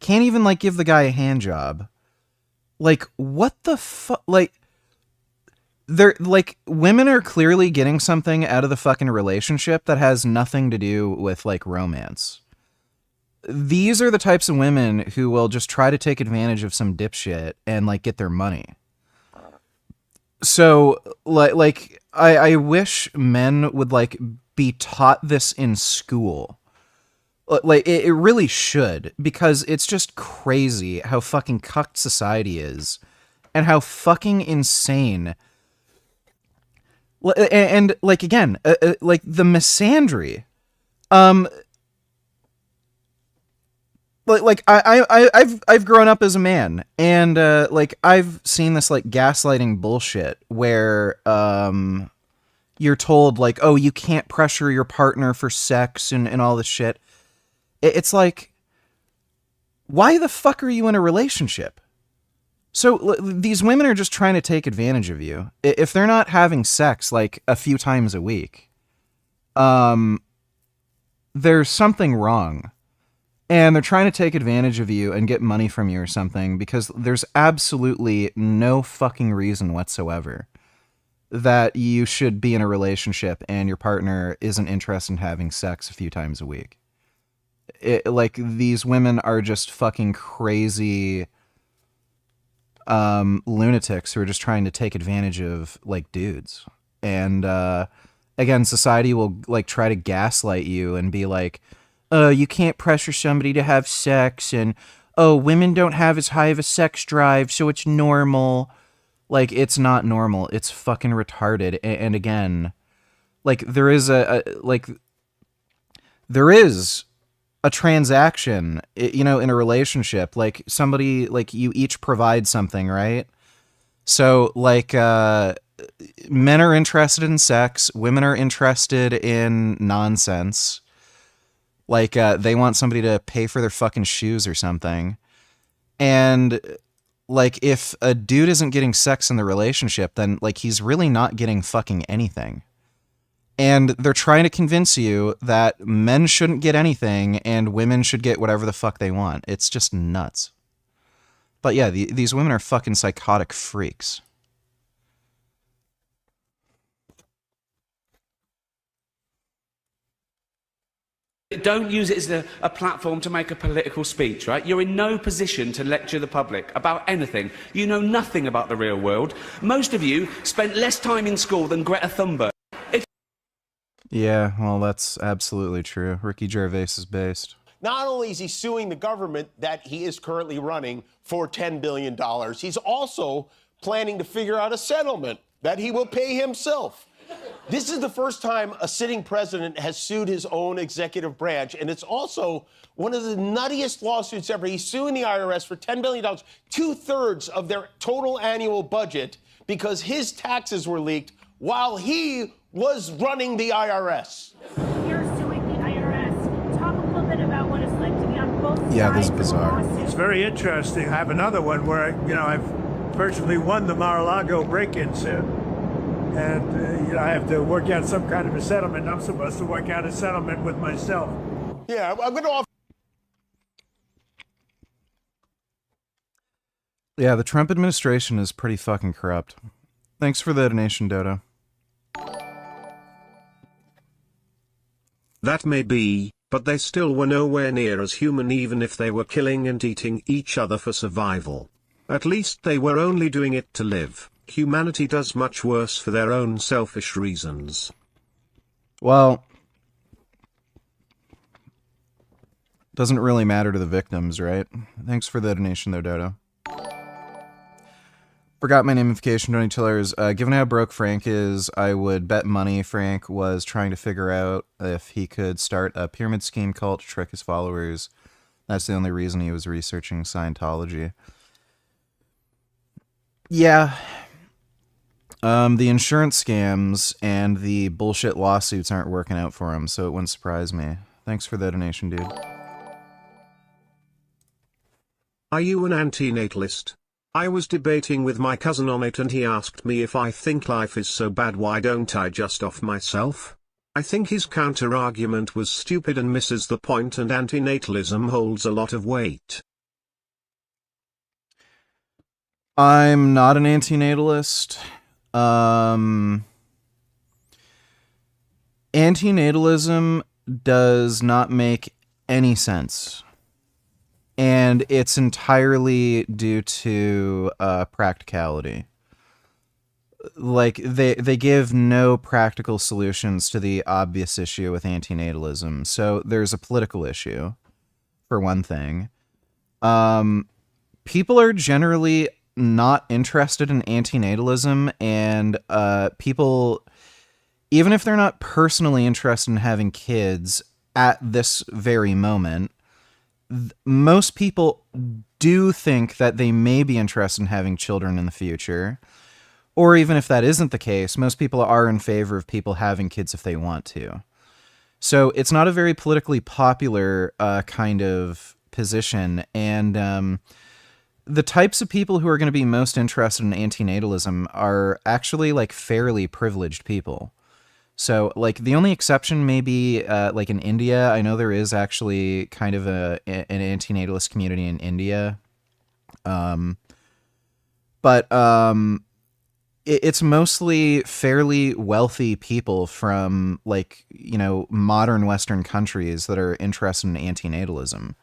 can't even, like, give the guy a hand job, like, what the fuck, like, they're, like, women are clearly getting something out of the fucking relationship that has nothing to do with, like, romance. These are the types of women who will just try to take advantage of some dipshit and, like, get their money. So, like, I wish men would, like, be taught this in school. Like, it really should, because it's just crazy how fucking cucked society is, and how fucking insane And like again, like the misandry, um, like I've grown up as a man, and like I've seen this like gaslighting bullshit where you're told like, oh, you can't pressure your partner for sex and all this shit. It's like, why the fuck are you in a relationship? So these women are just trying to take advantage of you. If they're not having sex like a few times a week, there's something wrong. And they're trying to take advantage of you and get money from you or something, because there's absolutely no fucking reason whatsoever that you should be in a relationship and your partner isn't interested in having sex a few times a week. Like, these women are just fucking crazy lunatics who are just trying to take advantage of like dudes. And again, society will like try to gaslight you and be like, you can't pressure somebody to have sex, and oh, women don't have as high of a sex drive, so it's normal. Like, it's not normal. It's fucking retarded. And again, like, there is there is a transaction, you know, in a relationship. Like, somebody, like, you each provide something, right? So, like, men are interested in sex, women are interested in nonsense. Like, they want somebody to pay for their fucking shoes or something. And, like, if a dude isn't getting sex in the relationship, then, like, he's really not getting fucking anything. And they're trying to convince you that men shouldn't get anything and women should get whatever the fuck they want. It's just nuts. But yeah, these women are fucking psychotic freaks. Don't use it as a platform to make a political speech, right? You're in no position to lecture the public about anything. You know nothing about the real world. Most of you spent less time in school than Greta Thunberg. Yeah, well, that's absolutely true. Ricky Gervais is based. Not only is he suing the government that he is currently running for $10 billion, he's also planning to figure out a settlement that he will pay himself. This is the first time a sitting president has sued his own executive branch, and it's also one of the nuttiest lawsuits ever. He's suing the IRS for $10 billion, 2/3 of their total annual budget, because his taxes were leaked while he was running the IRS. You're suing the IRS. Talk a little bit about what it's like to be on both sides. Yeah, this is bizarre. It's very interesting. I have another one where, I've virtually won the Mar-a-Lago break-in suit. And, I have to work out some kind of a settlement. I'm supposed to work out a settlement with myself. Yeah, I'm going to offer. Yeah, the Trump administration is pretty fucking corrupt. Thanks for the donation, Dodo. That may be, but they still were nowhere near as human even if they were killing and eating each other for survival. At least they were only doing it to live. Humanity does much worse for their own selfish reasons. Well, doesn't really matter to the victims, right? Thanks for the donation, though, Dodo. Forgot my namification, Donny Tillers. Given how broke Frank is, I would bet money Frank was trying to figure out if he could start a pyramid scheme cult to trick his followers. That's the only reason he was researching Scientology. Yeah. The insurance scams and the bullshit lawsuits aren't working out for him, so it wouldn't surprise me. Thanks for the donation, dude. Are you an anti-natalist? I was debating with my cousin on it and he asked me if I think life is so bad, why don't I just off myself? I think his counter-argument was stupid and misses the point, and antinatalism holds a lot of weight. I'm not an antinatalist. Antinatalism does not make any sense. And it's entirely due to practicality. Like, they give no practical solutions to the obvious issue with antinatalism. So there's a political issue, for one thing. People are generally not interested in antinatalism, and people even if they're not personally interested in having kids at this very moment, most people do think that they may be interested in having children in the future. Or even if that isn't the case, most people are in favor of people having kids if they want to. So it's not a very politically popular kind of position. And the types of people who are going to be most interested in antinatalism are actually like fairly privileged people. So like the only exception may be like in India. I know there is actually kind of an antinatalist community in India. But it's mostly fairly wealthy people from like, you know, modern Western countries that are interested in antinatalism.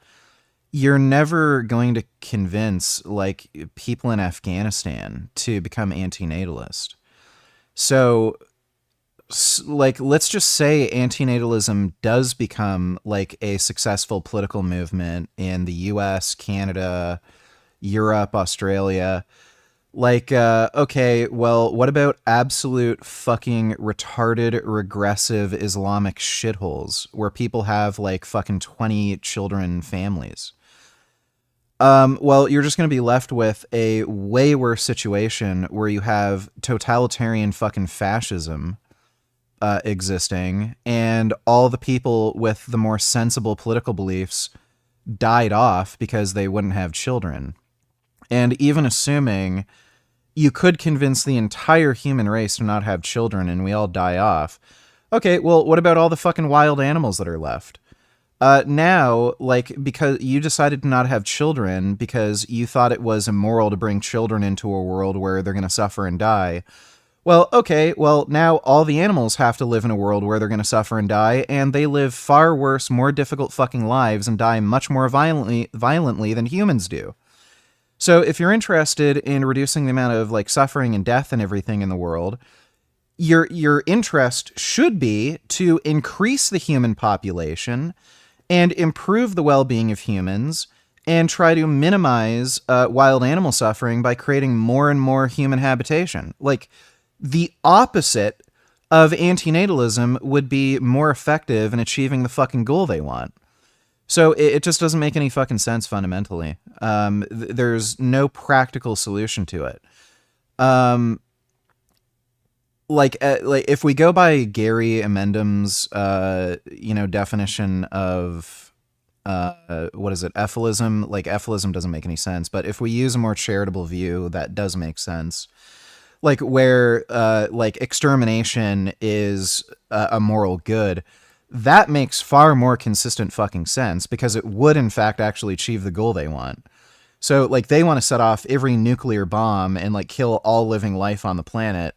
You're never going to convince like people in Afghanistan to become antinatalist. So like, let's just say antinatalism does become like a successful political movement in the US, Canada, Europe, Australia. Like, okay, well, what about absolute fucking retarded, regressive Islamic shitholes where people have like fucking 20 children families? Well, you're just going to be left with a way worse situation where you have totalitarian fucking fascism existing, and all the people with the more sensible political beliefs died off because they wouldn't have children. And even assuming you could convince the entire human race to not have children and we all die off. Okay, well, what about all the fucking wild animals that are left? Now, like, because you decided to not have children because you thought it was immoral to bring children into a world where they're going to suffer and die. Well, okay, well, now all the animals have to live in a world where they're going to suffer and die, and they live far worse, more difficult fucking lives and die much more violently than humans do. So if you're interested in reducing the amount of like suffering and death and everything in the world, your interest should be to increase the human population and improve the well-being of humans and try to minimize wild animal suffering by creating more and more human habitation. Like, the opposite of antinatalism would be more effective in achieving the fucking goal they want. So it just doesn't make any fucking sense fundamentally. There's no practical solution to it. Like if we go by Gary Amendam's, definition of, what is it, ephilism? Like, ephilism doesn't make any sense, but if we use a more charitable view, that does make sense. Like, where, like, extermination is a moral good, that makes far more consistent fucking sense because it would, in fact, actually achieve the goal they want. So, like, they want to set off every nuclear bomb and, like, kill all living life on the planet.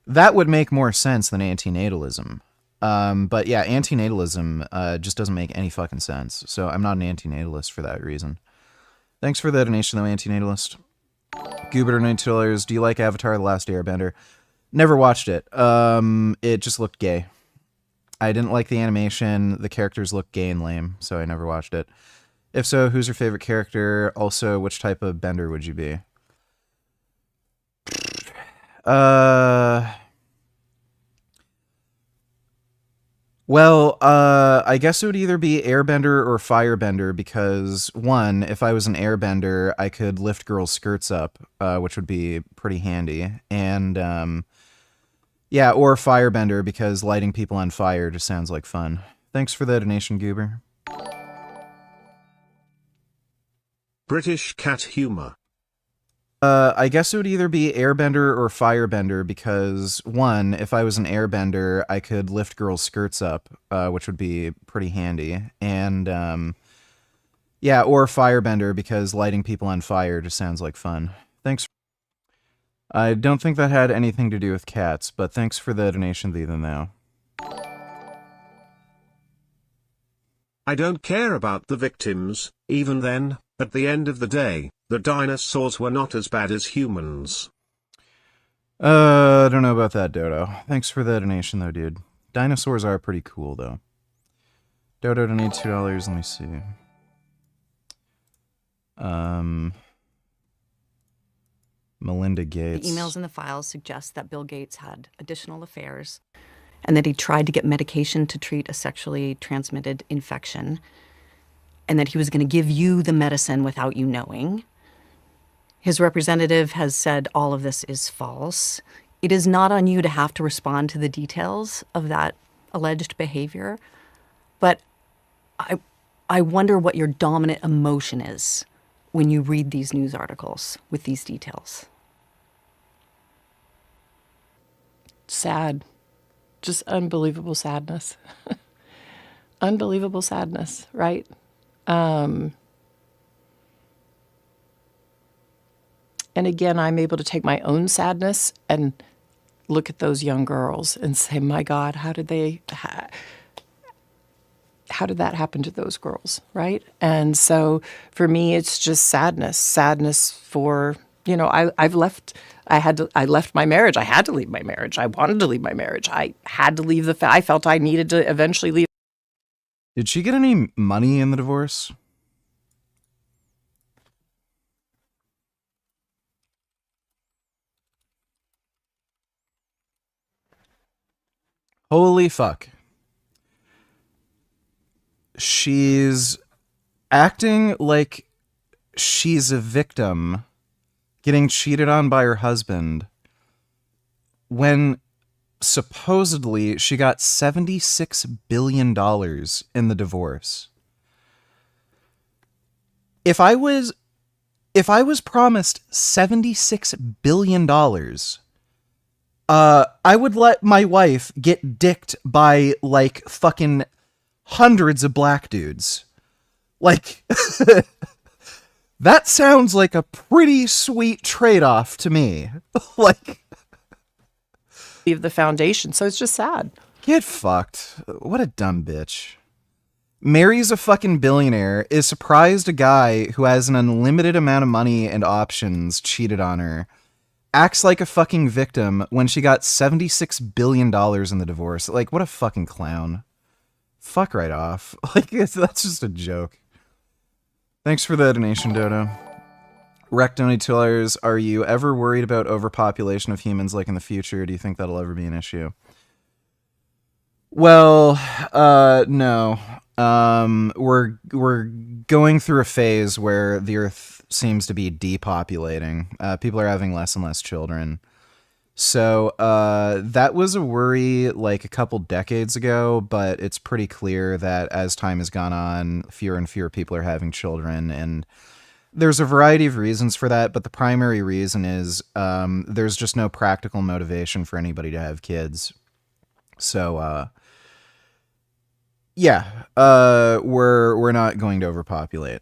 That would make more sense than antinatalism. But yeah, antinatalism just doesn't make any fucking sense. So I'm not an antinatalist for that reason. Thanks for the donation, though, antinatalist. Goober, $92. Do you like Avatar: The Last Airbender? Never watched it. It just looked gay. I didn't like the animation. The characters looked gay and lame, so I never watched it. If so, who's your favorite character? Also, which type of bender would you be? Well, I guess it would either be airbender or firebender because, one, if I was an airbender, I could lift girls' skirts up, which would be pretty handy. And, yeah, or firebender because lighting people on fire just sounds like fun. Thanks for the donation, Goober. British cat humor. I guess it would either be airbender or firebender because, one, if I was an airbender, I could lift girls' skirts up, which would be pretty handy. And, yeah, or firebender because lighting people on fire just sounds like fun. Thanks. I don't think that had anything to do with cats, but thanks for the donation, even though. I don't care about the victims, even then. At the end of the day, the dinosaurs were not as bad as humans. I don't know about that, Dodo. Thanks for the donation, though, dude. Dinosaurs are pretty cool, though. Dodo donated $2. Let me see. Melinda Gates. The emails in the files suggest that Bill Gates had additional affairs and that he tried to get medication to treat a sexually transmitted infection, and that he was going to give you the medicine without you knowing. His representative has said all of this is false. It is not on you to have to respond to the details of that alleged behavior, but I wonder what your dominant emotion is when you read these news articles with these details. Sad. Just unbelievable sadness. Unbelievable sadness, right? And again, I'm able to take my own sadness and look at those young girls and say, my God, how did that happen to those girls, right? And so for me, it's just sadness for, I left my marriage. I had to leave my marriage. I wanted to leave my marriage. I had to leave I felt I needed to eventually leave. Did she get any money in the divorce? Holy fuck. She's acting like she's a victim getting cheated on by her husband when supposedly she got $76 billion in the divorce. If I was promised $76 billion, I would let my wife get dicked by, like, fucking hundreds of black dudes. Like, that sounds like a pretty sweet trade-off to me. Like, Leave the foundation. So it's just sad. Get fucked. What a dumb bitch. Marries a fucking billionaire, is surprised a guy who has an unlimited amount of money and options cheated on her, acts like a fucking victim when she got $76 billion in the divorce. Like, what a fucking clown. Fuck right off. Like, that's just a joke. Thanks for the donation, Dodo. Rec donators, are you ever worried about overpopulation of humans, like in the future? Do you think that'll ever be an issue? Well, no. We're going through a phase where the Earth seems to be depopulating. People are having less and less children. So that was a worry like a couple decades ago, but it's pretty clear that as time has gone on, fewer and fewer people are having children, and there's a variety of reasons for that, but the primary reason is there's just no practical motivation for anybody to have kids. So we're not going to overpopulate.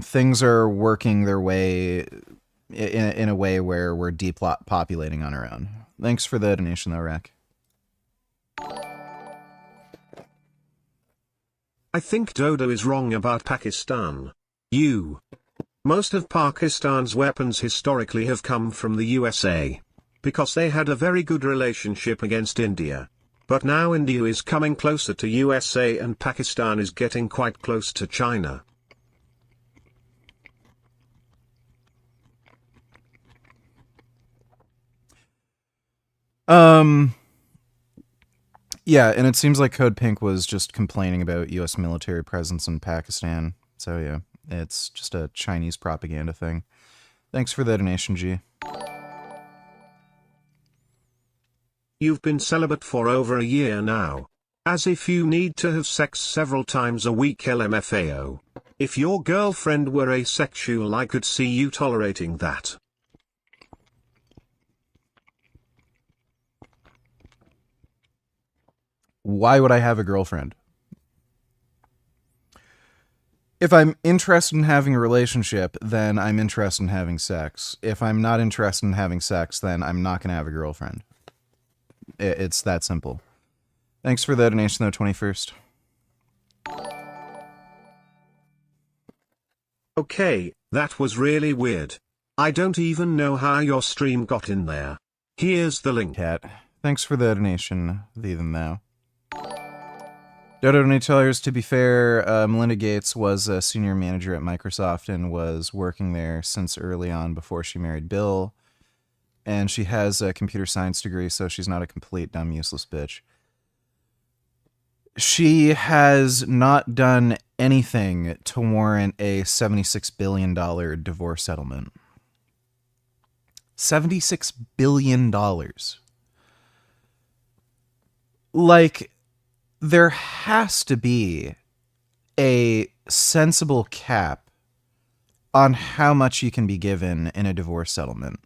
Things are working their way in a way where we're depopulating on our own. Thanks for the donation, though, Rack. I think Dodo is wrong about Pakistan. Most of Pakistan's weapons historically have come from the USA, because they had a very good relationship against India. But now India is coming closer to USA and Pakistan is getting quite close to China. Yeah, and it seems like Code Pink was just complaining about US military presence in Pakistan. So yeah, it's just a Chinese propaganda thing. Thanks for the donation, G. You've been celibate for over a year now. As if you need to have sex several times a week, LMFAO. If your girlfriend were asexual, I could see you tolerating that. Why would I have a girlfriend? If I'm interested in having a relationship, then I'm interested in having sex. If I'm not interested in having sex, then I'm not going to have a girlfriend. It's that simple. Thanks for the donation, though, 21st. Okay, that was really weird. I don't even know how your stream got in there. Here's the link. Cat. Thanks for the donation, thee than thou. Dodo donators, to be fair, Melinda Gates was a senior manager at Microsoft and was working there since early on before she married Bill. and she has a computer science degree, so she's not a complete dumb, useless bitch. She has not done anything to warrant a $76 billion divorce settlement. $76 billion. Like, there has to be a sensible cap on how much you can be given in a divorce settlement.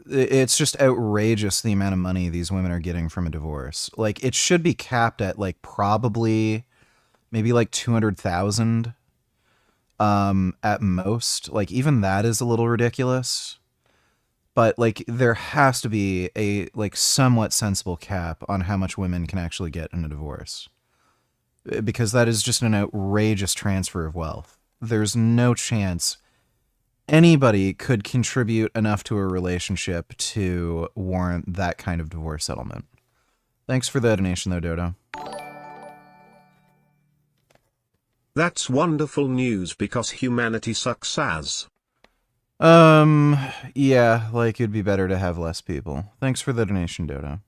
It's just outrageous the amount of money these women are getting from a divorce. Like, it should be capped at like probably maybe like 200,000 at most. Like, even that is a little ridiculous. But like, there has to be a like somewhat sensible cap on how much women can actually get in a divorce, because that is just an outrageous transfer of wealth. There's no chance anybody could contribute enough to a relationship to warrant that kind of divorce settlement. Thanks for the donation though, Dodo. That's wonderful news because humanity sucks ass. Yeah, like, it'd be better to have less people. Thanks for the donation, Dodo.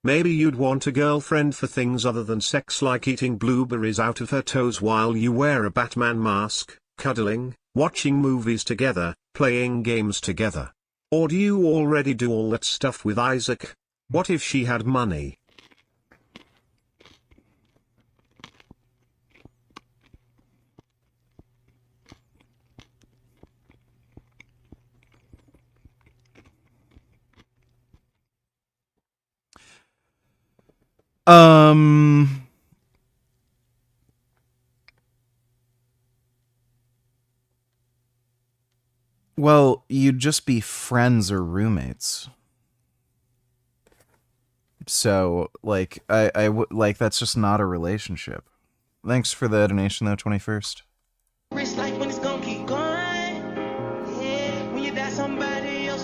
Maybe you'd want a girlfriend for things other than sex, like eating blueberries out of her toes while you wear a Batman mask, cuddling, watching movies together, playing games together. Or do you already do all that stuff with Isaac? What if she had money? Well, you'd just be friends or roommates. So, like, like, that's just not a relationship. Thanks for the donation, though, 21st.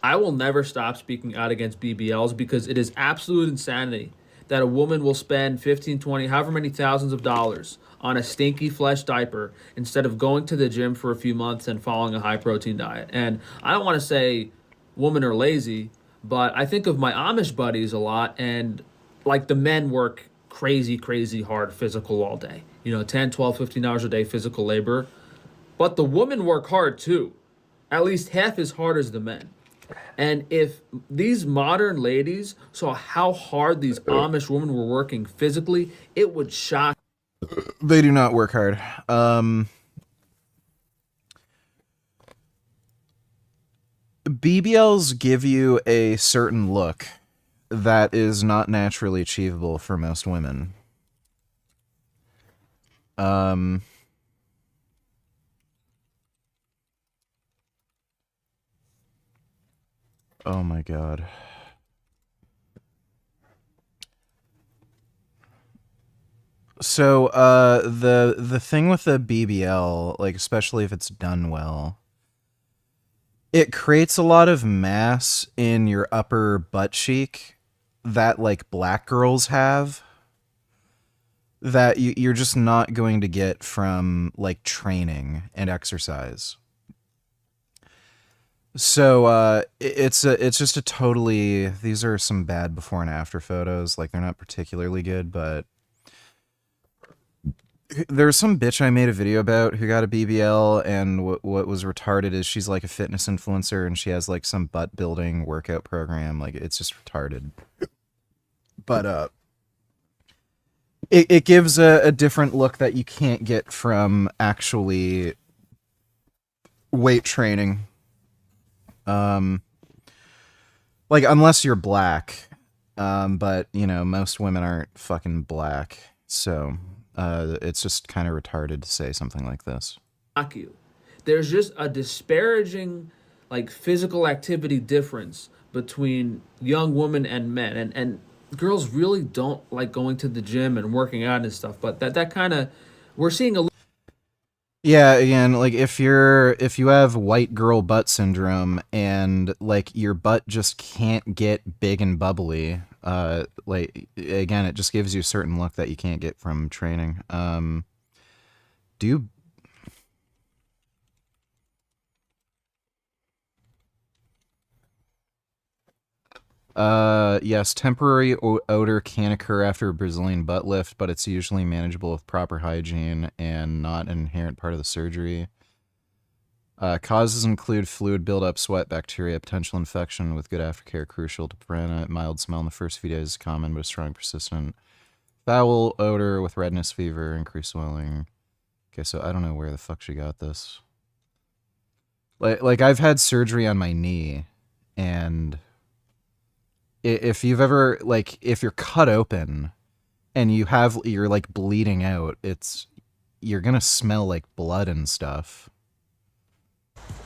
I will never stop speaking out against BBLs because it is absolute insanity that a woman will spend 15, 20, however many thousands of dollars on a stinky flesh diaper instead of going to the gym for a few months and following a high protein diet. And I don't want to say women are lazy, but I think of my Amish buddies a lot, and like, the men work crazy, crazy hard physical all day. 10, 12, 15 hours a day physical labor. But the women work hard too, at least half as hard as the men. And if these modern ladies saw how hard these Amish women were working physically, it would shock. They do not work hard. BBLs give you a certain look that is not naturally achievable for most women. Oh my god. So, the thing with the BBL, like, especially if it's done well, it creates a lot of mass in your upper butt cheek that, like, black girls have, that you're just not going to get from, like, training and exercise. So, it's just a totally, these are some bad before and after photos. Like, they're not particularly good, but there's some bitch I made a video about who got a BBL, and what was retarded is she's like a fitness influencer, and she has like some butt building workout program. Like, it's just retarded. But it gives a different look that you can't get from actually weight training. Like, unless you're black, but most women aren't fucking black, so it's just kind of retarded to say something like this. You. There's just a disparaging, like, physical activity difference between young women and men, and girls really don't like going to the gym and working out and stuff. But that kind of, we're seeing a. Yeah, again, like if you have white girl butt syndrome and like your butt just can't get big and bubbly, like again, it just gives you a certain look that you can't get from training. Do you yes, temporary odor can occur after a Brazilian butt lift, but it's usually manageable with proper hygiene and not an inherent part of the surgery. Causes include fluid buildup, sweat, bacteria, potential infection with good aftercare crucial to prevent a mild smell in the first few days is common, but a strong persistent foul odor with redness, fever, increased swelling. Okay, so I don't know where the fuck she got this. Like I've had surgery on my knee, and if you've ever, like, if you're cut open and you're like bleeding out, you're gonna smell like blood and stuff.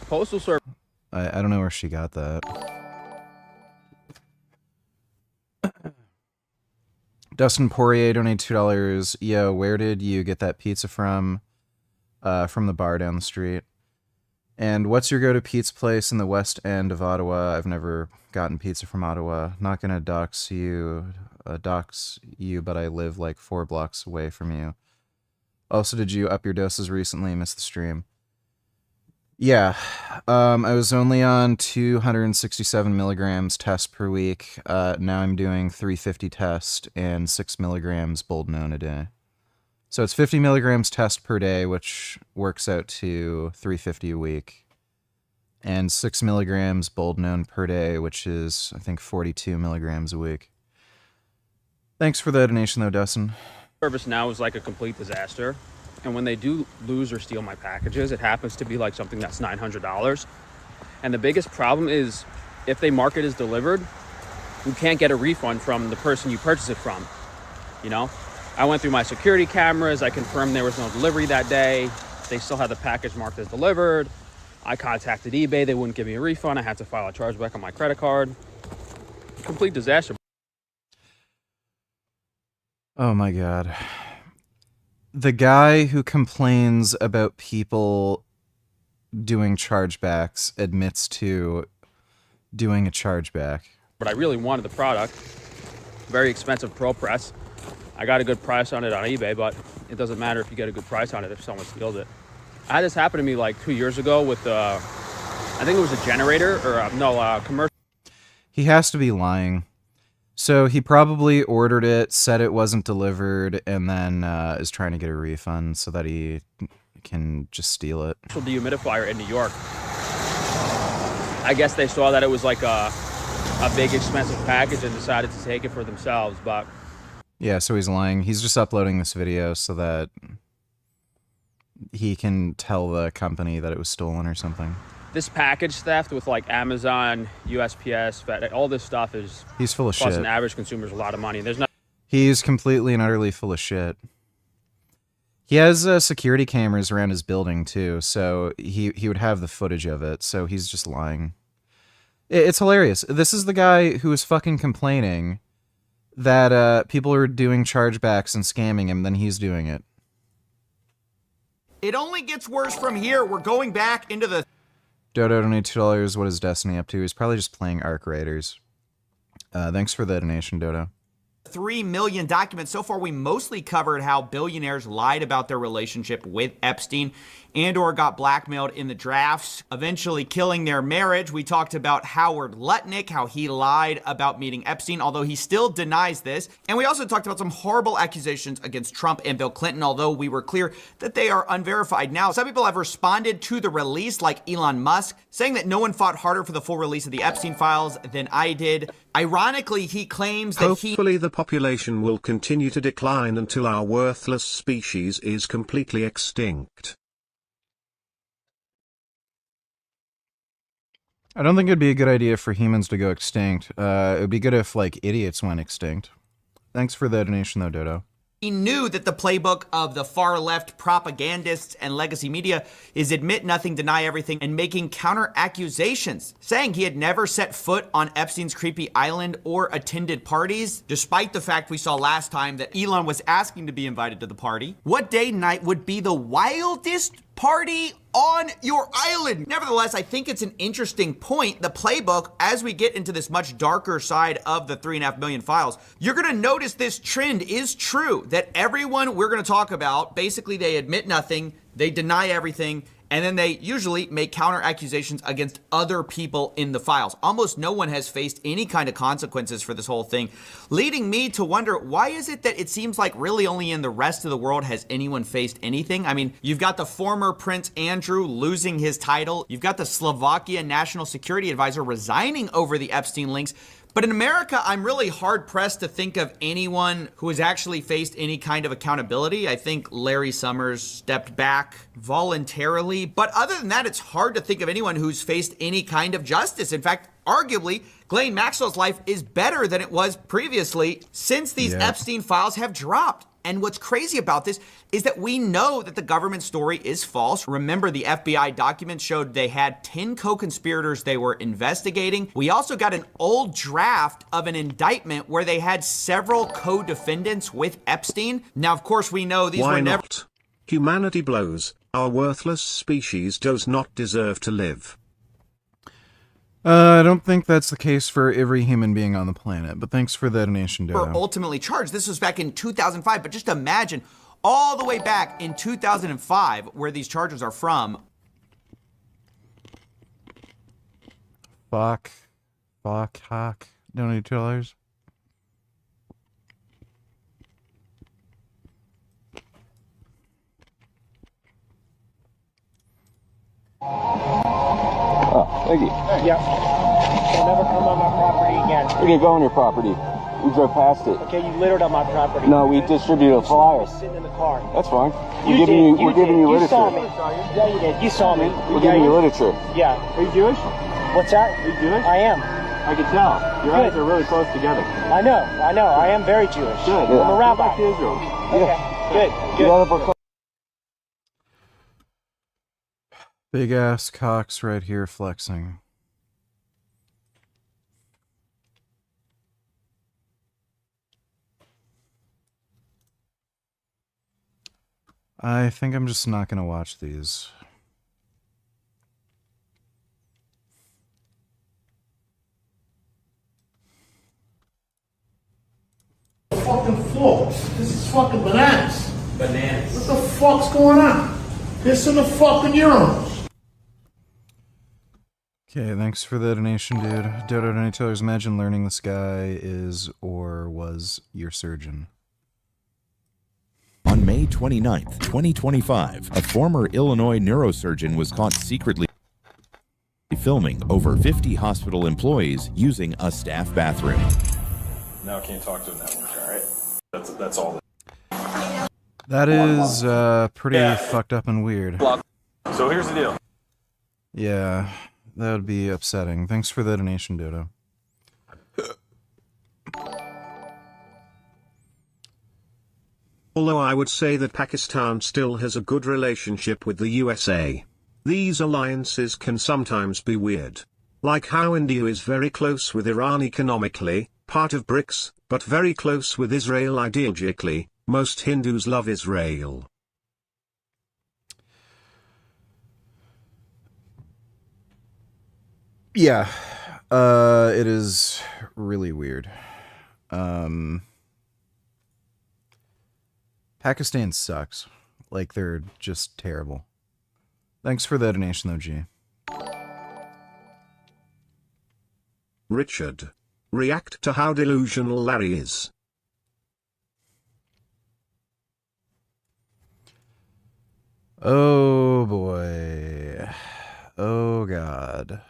Postal Service. I don't know where she got that. Dustin Poirier donated $2. Yo, where did you get that pizza from? From the bar down the street. And what's your go-to pizza place in the West End of Ottawa? I've never gotten pizza from Ottawa. Not gonna dox you, but I live like 4 blocks away from you. Also, did you up your doses recently? Missed the stream. Yeah, I was only on 267 milligrams test per week. Now I'm doing 350 test and 6 milligrams Boldenone a day. So it's 50 milligrams test per day, which works out to 350 a week. And 6 milligrams Boldenone per day, which is, I think, 42 milligrams a week. Thanks for the donation, though, Dustin. Service now is like a complete disaster. And when they do lose or steal my packages, it happens to be like something that's $900. And the biggest problem is if they mark it as delivered, you can't get a refund from the person you purchased it from. You know, I went through my security cameras. I confirmed there was no delivery that day. They still had the package marked as delivered. I contacted eBay. They wouldn't give me a refund. I had to file a chargeback on my credit card. Complete disaster. Oh my God. The guy who complains about people doing chargebacks admits to doing a chargeback. But I really wanted the product. Very expensive Pro Press. I got a good price on it on eBay, but it doesn't matter if you get a good price on it if someone steals it. I had this happen to me like 2 years ago with, I think it was a generator or a commercial. He has to be lying. So he probably ordered it, said it wasn't delivered, and then is trying to get a refund so that he can just steal it. Dehumidifier in New York. I guess they saw that it was like a big expensive package and decided to take it for themselves, but... Yeah, so he's lying. He's just uploading this video so that he can tell the company that it was stolen or something. This package theft with like Amazon, USPS, FedEx, all this stuff is... He's full of costing shit. average consumers a lot of money. There's not... He's completely and utterly full of shit. He has security cameras around his building too, so he would have the footage of it, so he's just lying. It's hilarious. This is the guy who is fucking complaining that people are doing chargebacks and scamming him, then he's doing it. It only gets worse from here. We're going back into the... Dodo donated $2. What is Destiny up to? He's probably just playing Arc Raiders. Thanks for the donation, Dodo. 3 million documents. So far, we mostly covered how billionaires lied about their relationship with Epstein and or got blackmailed in the drafts, eventually killing their marriage. We talked about Howard Lutnick, how he lied about meeting Epstein, although he still denies this. And we also talked about some horrible accusations against Trump and Bill Clinton, although we were clear that they are unverified. Now, some people have responded to the release, like Elon Musk, saying that no one fought harder for the full release of the Epstein files than I did. Ironically, he claims that Hopefully the population will continue to decline until our worthless species is completely extinct. I don't think it'd be a good idea for humans to go extinct. It would be good if, like, idiots went extinct. Thanks for the donation, though, Dodo. he knew that the playbook of the far left propagandists and legacy media is admit nothing, deny everything, and making counter accusations, saying he had never set foot on Epstein's creepy island or attended parties, despite the fact we saw last time that Elon was asking to be invited to the party. What day and night would be the wildest party on your island. Nevertheless, I think it's an interesting point. The playbook, as we get into this much darker side of the 3.5 million files, you're going to notice this trend is true, that everyone we're going to talk about, basically they admit nothing, they deny everything, and then they usually make counter accusations against other people in the files. Almost no one has faced any kind of consequences for this whole thing, leading me to wonder, why is it that it seems like really only in the rest of the world has anyone faced anything? I mean, you've got the former Prince Andrew losing his title. You've got the Slovakia National Security Advisor resigning over the Epstein links. But in America, I'm really hard-pressed to think of anyone who has actually faced any kind of accountability. I think Larry Summers stepped back voluntarily. But other than that, it's hard to think of anyone who's faced any kind of justice. In fact, arguably, Ghislaine Maxwell's life is better than it was previously since these Epstein files have dropped. And what's crazy about this is that we know that the government story is false. Remember, the FBI documents showed they had 10 co-conspirators they were investigating. We also got an old draft of an indictment where they had several co-defendants with Epstein. Now, of course, we know these Why were never... not? Humanity blows. Our worthless species does not deserve to live. I don't think that's the case for every human being on the planet, but thanks for the donation, Dodo. ultimately charged. This was back in 2005, but just imagine all the way back in 2005 where these charges are from. Fuck. Hawk. Donate $2. Oh, thank you. Yep. Don't ever come on my property again. We didn't go on your property. We drove past it. Okay, you littered on my property. No, we distributed a flyer. Sitting in the car. That's fine. You We're giving did. you, we're giving you literature. Saw me. Yeah, you did. You saw me. We're giving you literature. Yeah. Are you Jewish? What's that? Are you Jewish? I am. I can tell. Your eyes are really close together. I know. I am very Jewish. Good. I'm a rabbi. Go back to Israel. Okay. Good. Get out of our car. Big ass cocks right here flexing. I think I'm just not gonna watch these. Fucking floor. This is fucking bananas. Bananas. What the fuck's going on? This in the fucking urinals. Okay, thanks for the donation, dude. Dodo Donatellers, imagine learning this guy is or was your surgeon. On May 29th, 2025, a former Illinois neurosurgeon was caught secretly filming over 50 hospital employees using a staff bathroom. Now I can't talk to a network, all right? That's all. That is pretty fucked up and weird. So here's the deal. Yeah, that would be upsetting. Thanks for the donation, Dodo. Although I would say that Pakistan still has a good relationship with the USA. These alliances can sometimes be weird. Like how India is very close with Iran economically, part of BRICS, but very close with Israel ideologically. Most Hindus love Israel. Yeah, it is really weird. Pakistan sucks. Like, they're just terrible. Thanks for the donation, though, G. Richard. React to how delusional Larry is. Oh, boy. Oh, God.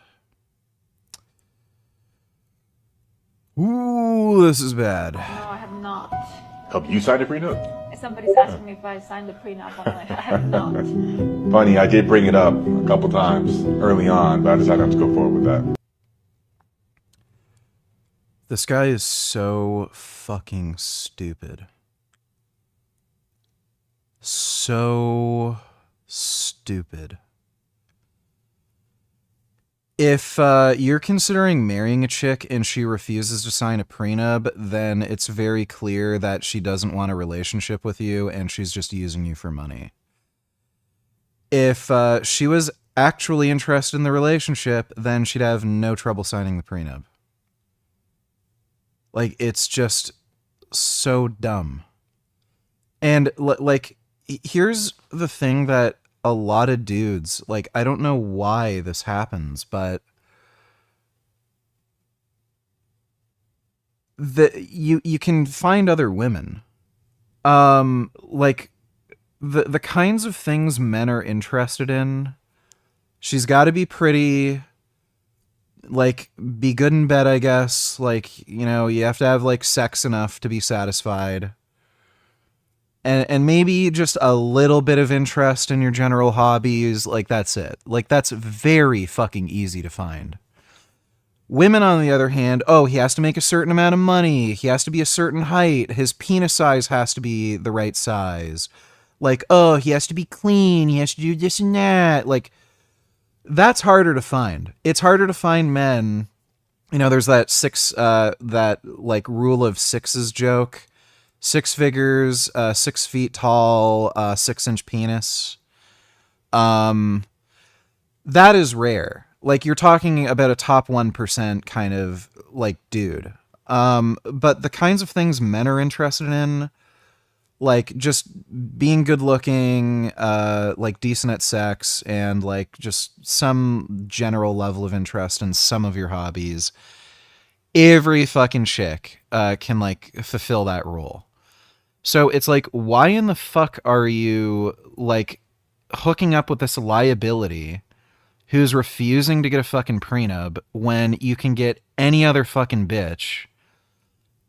Ooh, this is bad. No, I have not. Help you sign a prenup? Somebody's asking me if I signed the prenup. I'm like, I have not. Funny, I did bring it up a couple times early on, but I decided not to go forward with that. This guy is so fucking stupid. So stupid. If you're considering marrying a chick and she refuses to sign a prenup, then it's very clear that she doesn't want a relationship with you and she's just using you for money. If she was actually interested in the relationship, then she'd have no trouble signing the prenup. Like, it's just so dumb. And like, here's the thing that a lot of dudes, like, I don't know why this happens, but you can find other women. Like, the kinds of things men are interested in. She's got to be pretty, like, be good in bed, I guess. Like, you know, you have to have, like, sex enough to be satisfied. And maybe just a little bit of interest in your general hobbies. Like, that's it. Like, that's very fucking easy to find. Women, on the other hand, oh, he has to make a certain amount of money. He has to be a certain height. His penis size has to be the right size. Like, oh, he has to be clean. He has to do this and that. Like, that's harder to find. It's harder to find men. You know, there's that like rule of sixes joke. 6 figures, 6 feet tall, 6-inch penis. That is rare. Like, you're talking about a top 1% kind of, like, dude. But the kinds of things men are interested in, like, just being good looking, like, decent at sex, and, like, just some general level of interest in some of your hobbies, every fucking chick can, like, fulfill that role. So it's like, why in the fuck are you, like, hooking up with this liability who's refusing to get a fucking prenup when you can get any other fucking bitch?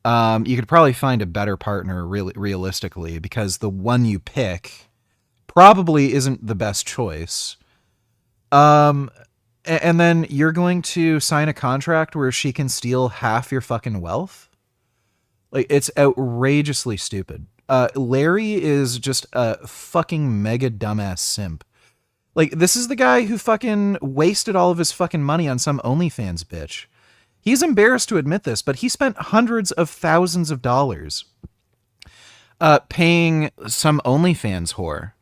You could probably find a better partner, really, realistically, because the one you pick probably isn't the best choice. And then you're going to sign a contract where she can steal half your fucking wealth? Like, it's outrageously stupid. Larry is just a fucking mega dumbass simp. Like, this is the guy who fucking wasted all of his fucking money on some OnlyFans bitch. He's embarrassed to admit this, but he spent hundreds of thousands of dollars paying some OnlyFans whore.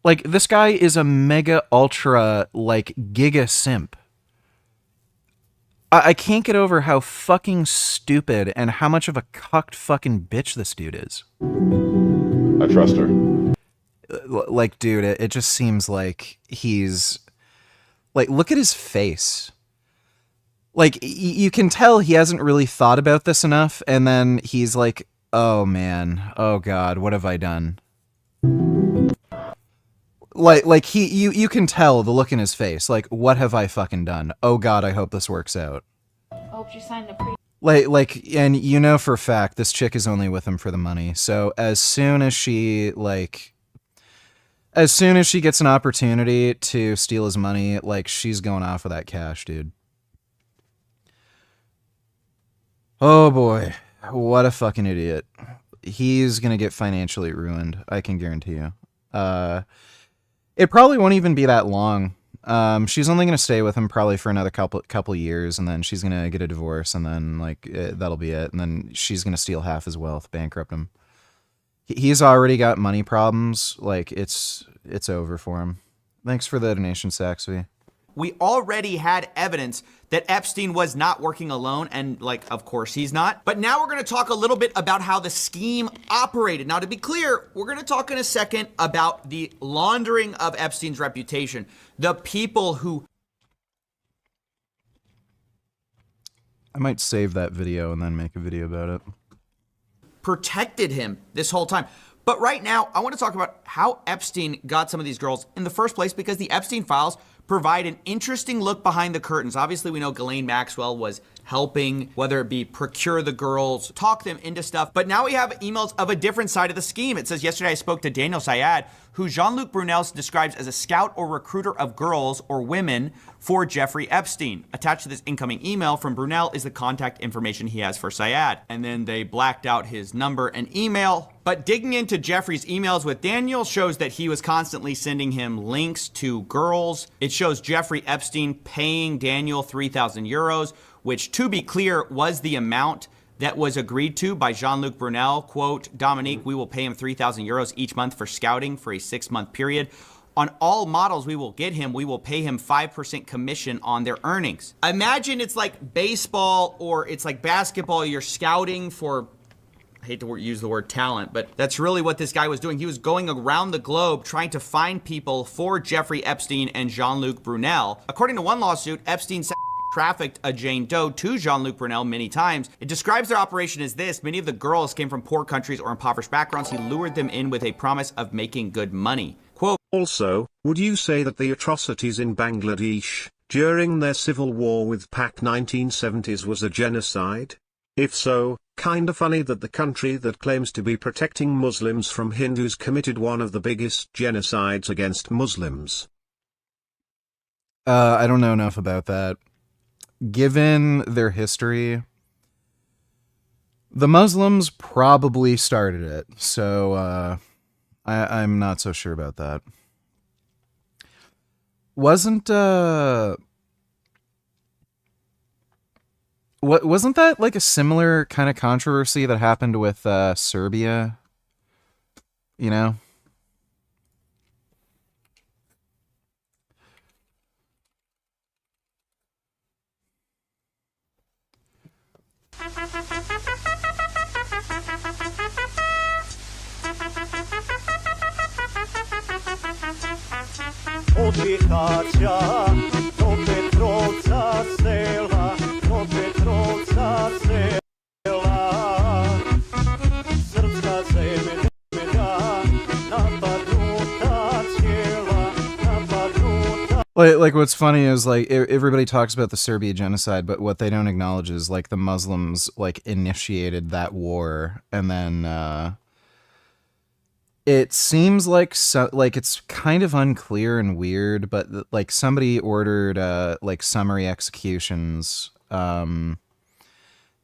Like, this guy is a mega ultra, like, giga simp. I can't get over how fucking stupid and how much of a cucked fucking bitch this dude is. I trust her. Like, dude, it just seems like he's... Like, look at his face. Like, you can tell he hasn't really thought about this enough, and then he's like, oh man, oh god, what have I done? Like you can tell the look in his face. Like, what have I fucking done? Oh god, I hope this works out. Hope you signed the pre. Like, and you know for a fact this chick is only with him for the money. So as soon as she gets an opportunity to steal his money, like, she's going off with that cash, dude. Oh boy, what a fucking idiot. He's gonna get financially ruined, I can guarantee you. It probably won't even be that long. She's only gonna stay with him probably for another couple years, and then she's gonna get a divorce, and then, like, that'll be it. And then she's gonna steal half his wealth, bankrupt him. He's already got money problems. Like, it's over for him. Thanks for the donation, Saxby. We already had evidence that Epstein was not working alone, and, like, of course he's not. But now we're going to talk a little bit about how the scheme operated. Now, to be clear, we're going to talk in a second about the laundering of Epstein's reputation. The people who... I might save that video and then make a video about it. ...protected him this whole time. But right now, I want to talk about how Epstein got some of these girls in the first place, because the Epstein files provide an interesting look behind the curtains. Obviously, we know Ghislaine Maxwell was helping, whether it be procure the girls, talk them into stuff. But now we have emails of a different side of the scheme. It says, yesterday I spoke to Daniel Syed, who Jean-Luc Brunel describes as a scout or recruiter of girls or women for Jeffrey Epstein. Attached to this incoming email from Brunel is the contact information he has for Syed. And then they blacked out his number and email. But digging into Jeffrey's emails with Daniel shows that he was constantly sending him links to girls. It shows Jeffrey Epstein paying Daniel 3,000 euros, which, to be clear, was the amount that was agreed to by Jean-Luc Brunel. Quote, Dominique, we will pay him 3,000 euros each month for scouting for a 6-month period. On all models we will get him, we will pay him 5% commission on their earnings. Imagine it's like baseball or it's like basketball. You're scouting for, I hate to use the word talent, but that's really what this guy was doing. He was going around the globe trying to find people for Jeffrey Epstein and Jean-Luc Brunel. According to one lawsuit, Epstein trafficked a Jane Doe to Jean-Luc Brunel many times. It describes their operation as this: many of the girls came from poor countries or impoverished backgrounds. He lured them in with a promise of making good money. Quote, also, would you say that the atrocities in Bangladesh during their civil war with Pak 1970s was a genocide? If so, kinda funny that the country that claims to be protecting Muslims from Hindus committed one of the biggest genocides against Muslims. I don't know enough about that. Given their history, the Muslims probably started it, so I'm not so sure about that. Wasn't wasn't that like a similar kind of controversy that happened with Serbia? You know? Od Bihaća do Petrovca sela, do Petrovca sela, srpska zemlja, napadnuta cijela, napadnuta. Like what's funny is like everybody talks about the Serbia genocide, but what they don't acknowledge is like the Muslims like initiated that war, and then it seems like it's kind of unclear and weird, but like somebody ordered like summary executions, and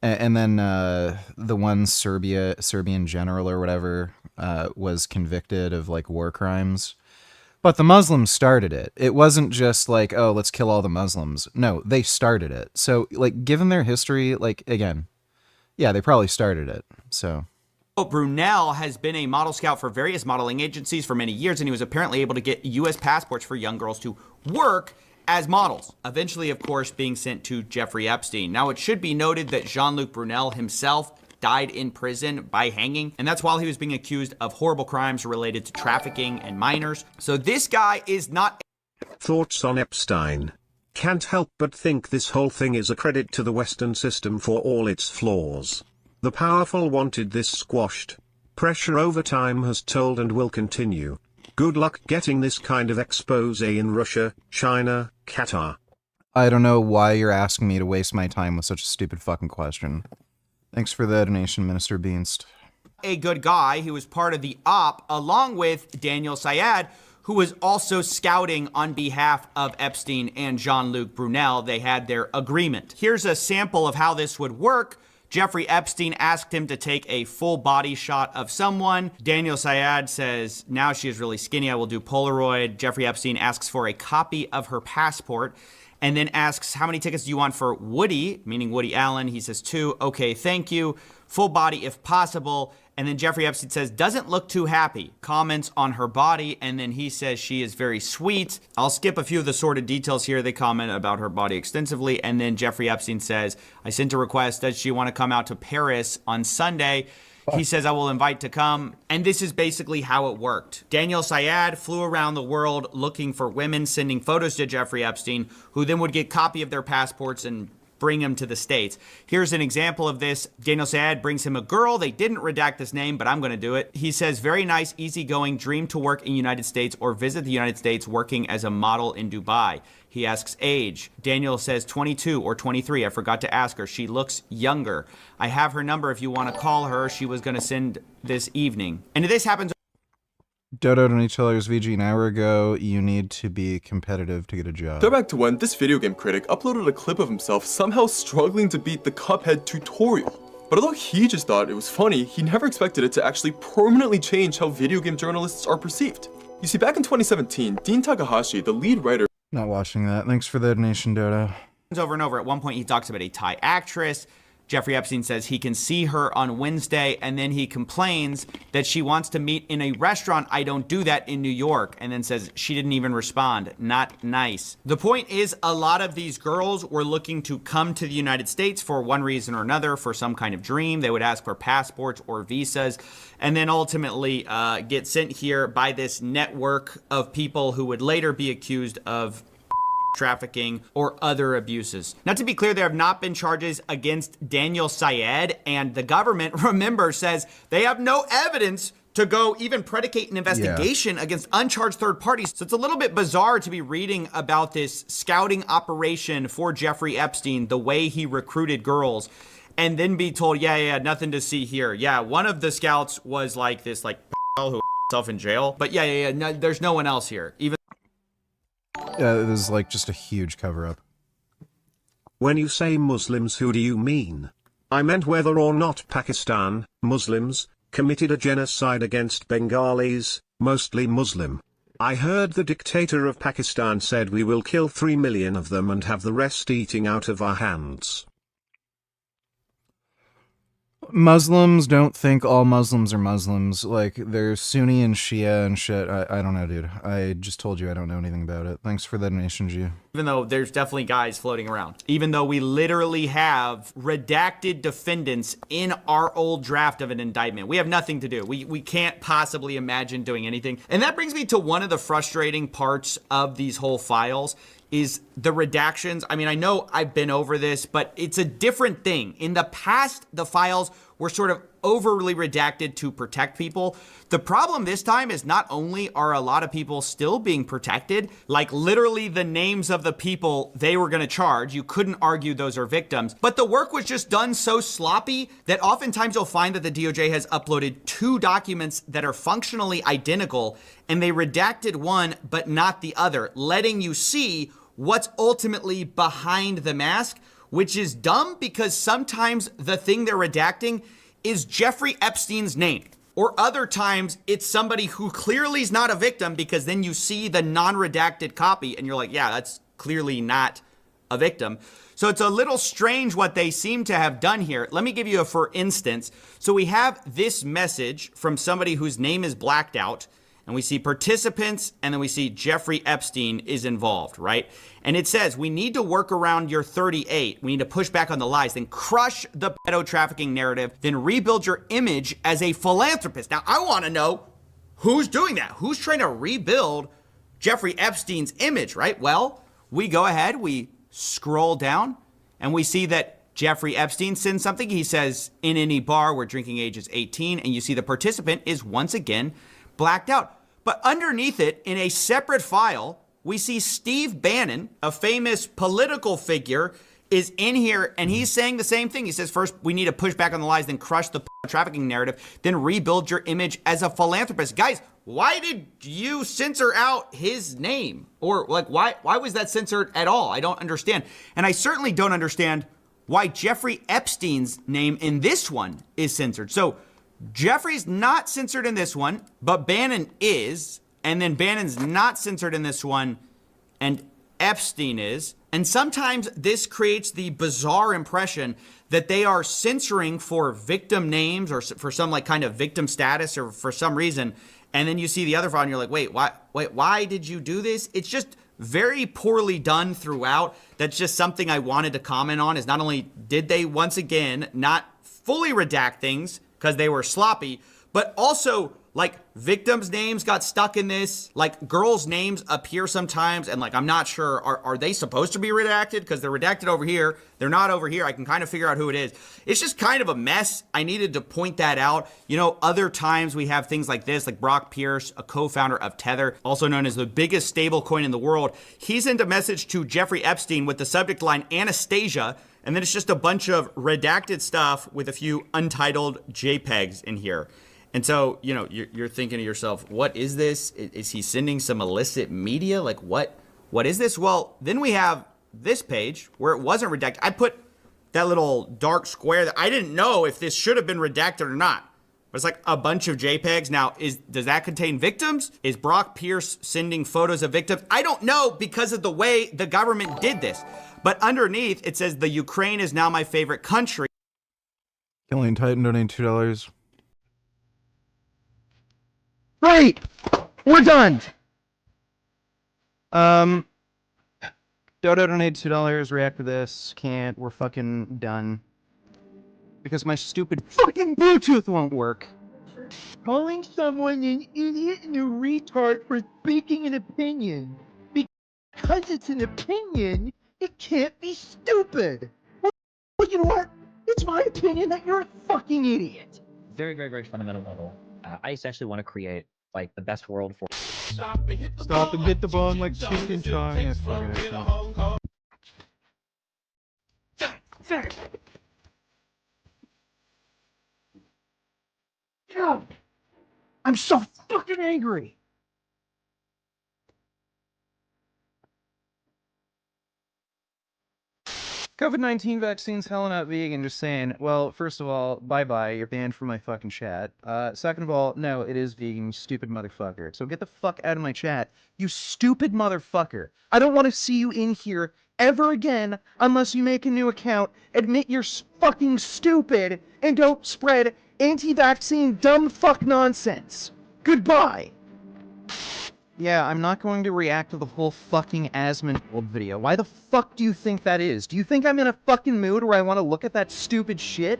then the one Serbian general or whatever was convicted of like war crimes. But the Muslims started it. It wasn't just like, oh, let's kill all the Muslims. No, they started it. So like given their history, like again, yeah, they probably started it. So Brunel has been a model scout for various modeling agencies for many years, and he was apparently able to get U.S. passports for young girls to work as models, eventually, of course, being sent to Jeffrey Epstein. Now, it should be noted that Jean-Luc Brunel himself died in prison by hanging, and that's while he was being accused of horrible crimes related to trafficking and minors. So this guy is not... Thoughts on Epstein? Can't help but think this whole thing is a credit to the Western system for all its flaws. The powerful wanted this squashed. Pressure over time has told and will continue. Good luck getting this kind of expose in Russia, China, Qatar. I don't know why you're asking me to waste my time with such a stupid fucking question. Thanks for the donation, Minister Beanst. A good guy who was part of the op, along with Daniel Syed, who was also scouting on behalf of Epstein and Jean-Luc Brunel. They had their agreement. Here's a sample of how this would work. Jeffrey Epstein asked him to take a full body shot of someone. Daniel Syed says, now she is really skinny, I will do Polaroid. Jeffrey Epstein asks for a copy of her passport and then asks, how many tickets do you want for Woody, meaning Woody Allen? He says 2. Okay, thank you. Full body if possible. And then Jeffrey Epstein says, doesn't look too happy. Comments on her body, and then he says she is very sweet. I'll skip a few of the sordid details here. They comment about her body extensively. And then Jeffrey Epstein says, I sent a request. Does she want to come out to Paris on Sunday? He says, I will invite to come. And this is basically how it worked. Daniel Syed flew around the world looking for women, sending photos to Jeffrey Epstein, who then would get a copy of their passports and bring him to the States. Here's an example of this. Daniel Syed brings him a girl. They didn't redact this name, but I'm going to do it. He says, very nice, easygoing, dream to work in United States or visit the United States working as a model in Dubai. He asks age. Daniel says 22 or 23. I forgot to ask her. She looks younger. I have her number if you want to call her. She was going to send this evening. And this happens. Dodo and $8 VG an hour ago. You need to be competitive to get a job. Go back to when this video game critic uploaded a clip of himself somehow struggling to beat the Cuphead tutorial. But although he just thought it was funny, he never expected it to actually permanently change how video game journalists are perceived. You see, back in 2017, Dean Takahashi, the lead writer... Not watching that. Thanks for the donation, Dodo. Over and over. At one point, he talks about a Thai actress. Jeffrey Epstein says he can see her on Wednesday, and then he complains that she wants to meet in a restaurant. I don't do that in New York, and then says she didn't even respond. Not nice. The point is, a lot of these girls were looking to come to the United States for one reason or another, for some kind of dream. They would ask for passports or visas, and then ultimately get sent here by this network of people who would later be accused of trafficking or other abuses. Now, to be clear, there have not been charges against Daniel Syed, and the government, remember, says they have no evidence to go even predicate an investigation against uncharged third parties. So it's a little bit bizarre to be reading about this scouting operation for Jeffrey Epstein, the way he recruited girls, and then be told, yeah, nothing to see here. Yeah, one of the scouts was like this, like, who himself in jail. But no, there's no one else here. Even it was like just a huge cover-up. When you say Muslims, who do you mean? I meant whether or not Pakistan, Muslims, committed a genocide against Bengalis, mostly Muslim. I heard the dictator of Pakistan said we will kill 3 million of them and have the rest eating out of our hands. Muslims don't think all Muslims are Muslims. Like, there's Sunni and Shia and shit. I don't know, dude. I just told you I don't know anything about it. Thanks for the donation, G. Even though there's definitely guys floating around. Even though we literally have redacted defendants in our old draft of an indictment. We have nothing to do. We can't possibly imagine doing anything. And that brings me to one of the frustrating parts of these whole files is the redactions. I mean, I know I've been over this, but it's a different thing. In the past, the files were sort of overly redacted to protect people. The problem this time is not only are a lot of people still being protected, like literally the names of the people they were going to charge, you couldn't argue those are victims, but the work was just done so sloppy that oftentimes you'll find that the DOJ has uploaded 2 documents that are functionally identical, and they redacted one but not the other, letting you see what's ultimately behind the mask, which is dumb because sometimes the thing they're redacting is Jeffrey Epstein's name. Or other times it's somebody who clearly is not a victim, because then you see the non-redacted copy and you're like, yeah, that's clearly not a victim. So it's a little strange what they seem to have done here. Let me give you a for instance. So we have this message from somebody whose name is blacked out, and we see participants, and then we see Jeffrey Epstein is involved, right? And it says, we need to work around your 38. We need to push back on the lies, then crush the pedo trafficking narrative, then rebuild your image as a philanthropist. Now, I want to know who's doing that. Who's trying to rebuild Jeffrey Epstein's image, right? Well, we go ahead, we scroll down, and we see that Jeffrey Epstein sends something. He says, in any bar where drinking age is 18, and you see the participant is once again blacked out. But underneath it, in a separate file, we see Steve Bannon, a famous political figure, is in here, and he's saying the same thing. He says, first, we need to push back on the lies, then crush the trafficking narrative, then rebuild your image as a philanthropist. Guys, why did you censor out his name? Or like, why was that censored at all? I don't understand. And I certainly don't understand why Jeffrey Epstein's name in this one is censored. So Jeffrey's not censored in this one, but Bannon is, and then Bannon's not censored in this one, and Epstein is. And sometimes this creates the bizarre impression that they are censoring for victim names or for some like kind of victim status or for some reason. And then you see the other file and you're like, why did you do this? It's just very poorly done throughout. That's just something I wanted to comment on, is not only did they once again not fully redact things because they were sloppy, but also like victims' names got stuck in this. Like girls' names appear sometimes, and like I'm not sure, are they supposed to be redacted? Because they're redacted over here, they're not over here. I can kind of figure out who it is. It's just kind of a mess. I needed to point that out. You know, other times we have things like this, like Brock Pierce, a co-founder of Tether, also known as the biggest stable coin in the world. He sent a message to Jeffrey Epstein with the subject line Anastasia, and then it's just a bunch of redacted stuff with a few untitled JPEGs in here. And so, you know, you're thinking to yourself, what is this? Is he sending some illicit media? Like, what is this? Well, then we have this page where it wasn't redacted. I put that little dark square that I didn't know if this should have been redacted or not. But it's like a bunch of JPEGs. Now, does that contain victims? Is Brock Pierce sending photos of victims? I don't know because of the way the government did this. But underneath, it says, the Ukraine is now my favorite country. Killing Titan donating $2. Great! We're done! Dodo donated $2. React to this. Can't. We're fucking done. Because my stupid fucking Bluetooth won't work. Calling someone an idiot and a retard for speaking an opinion. Because it's an opinion, it can't be stupid. Well, you know what? It's my opinion that you're a fucking idiot. Very, very, very fundamental level. I essentially want to create like the best world for. Stop and hit the bong like chicken chong. Yes, God, I'm so fucking angry. COVID-19 vaccine's hella not vegan, just saying. Well, first of all, bye-bye, you're banned from my fucking chat. Second of all, no, it is vegan, you stupid motherfucker. So get the fuck out of my chat, you stupid motherfucker. I don't want to see you in here ever again unless you make a new account, admit you're fucking stupid, and don't spread anti-vaccine dumb fuck nonsense. Goodbye! Yeah, I'm not going to react to the whole fucking Asmund old video. Why the fuck do you think that is? Do you think I'm in a fucking mood where I want to look at that stupid shit?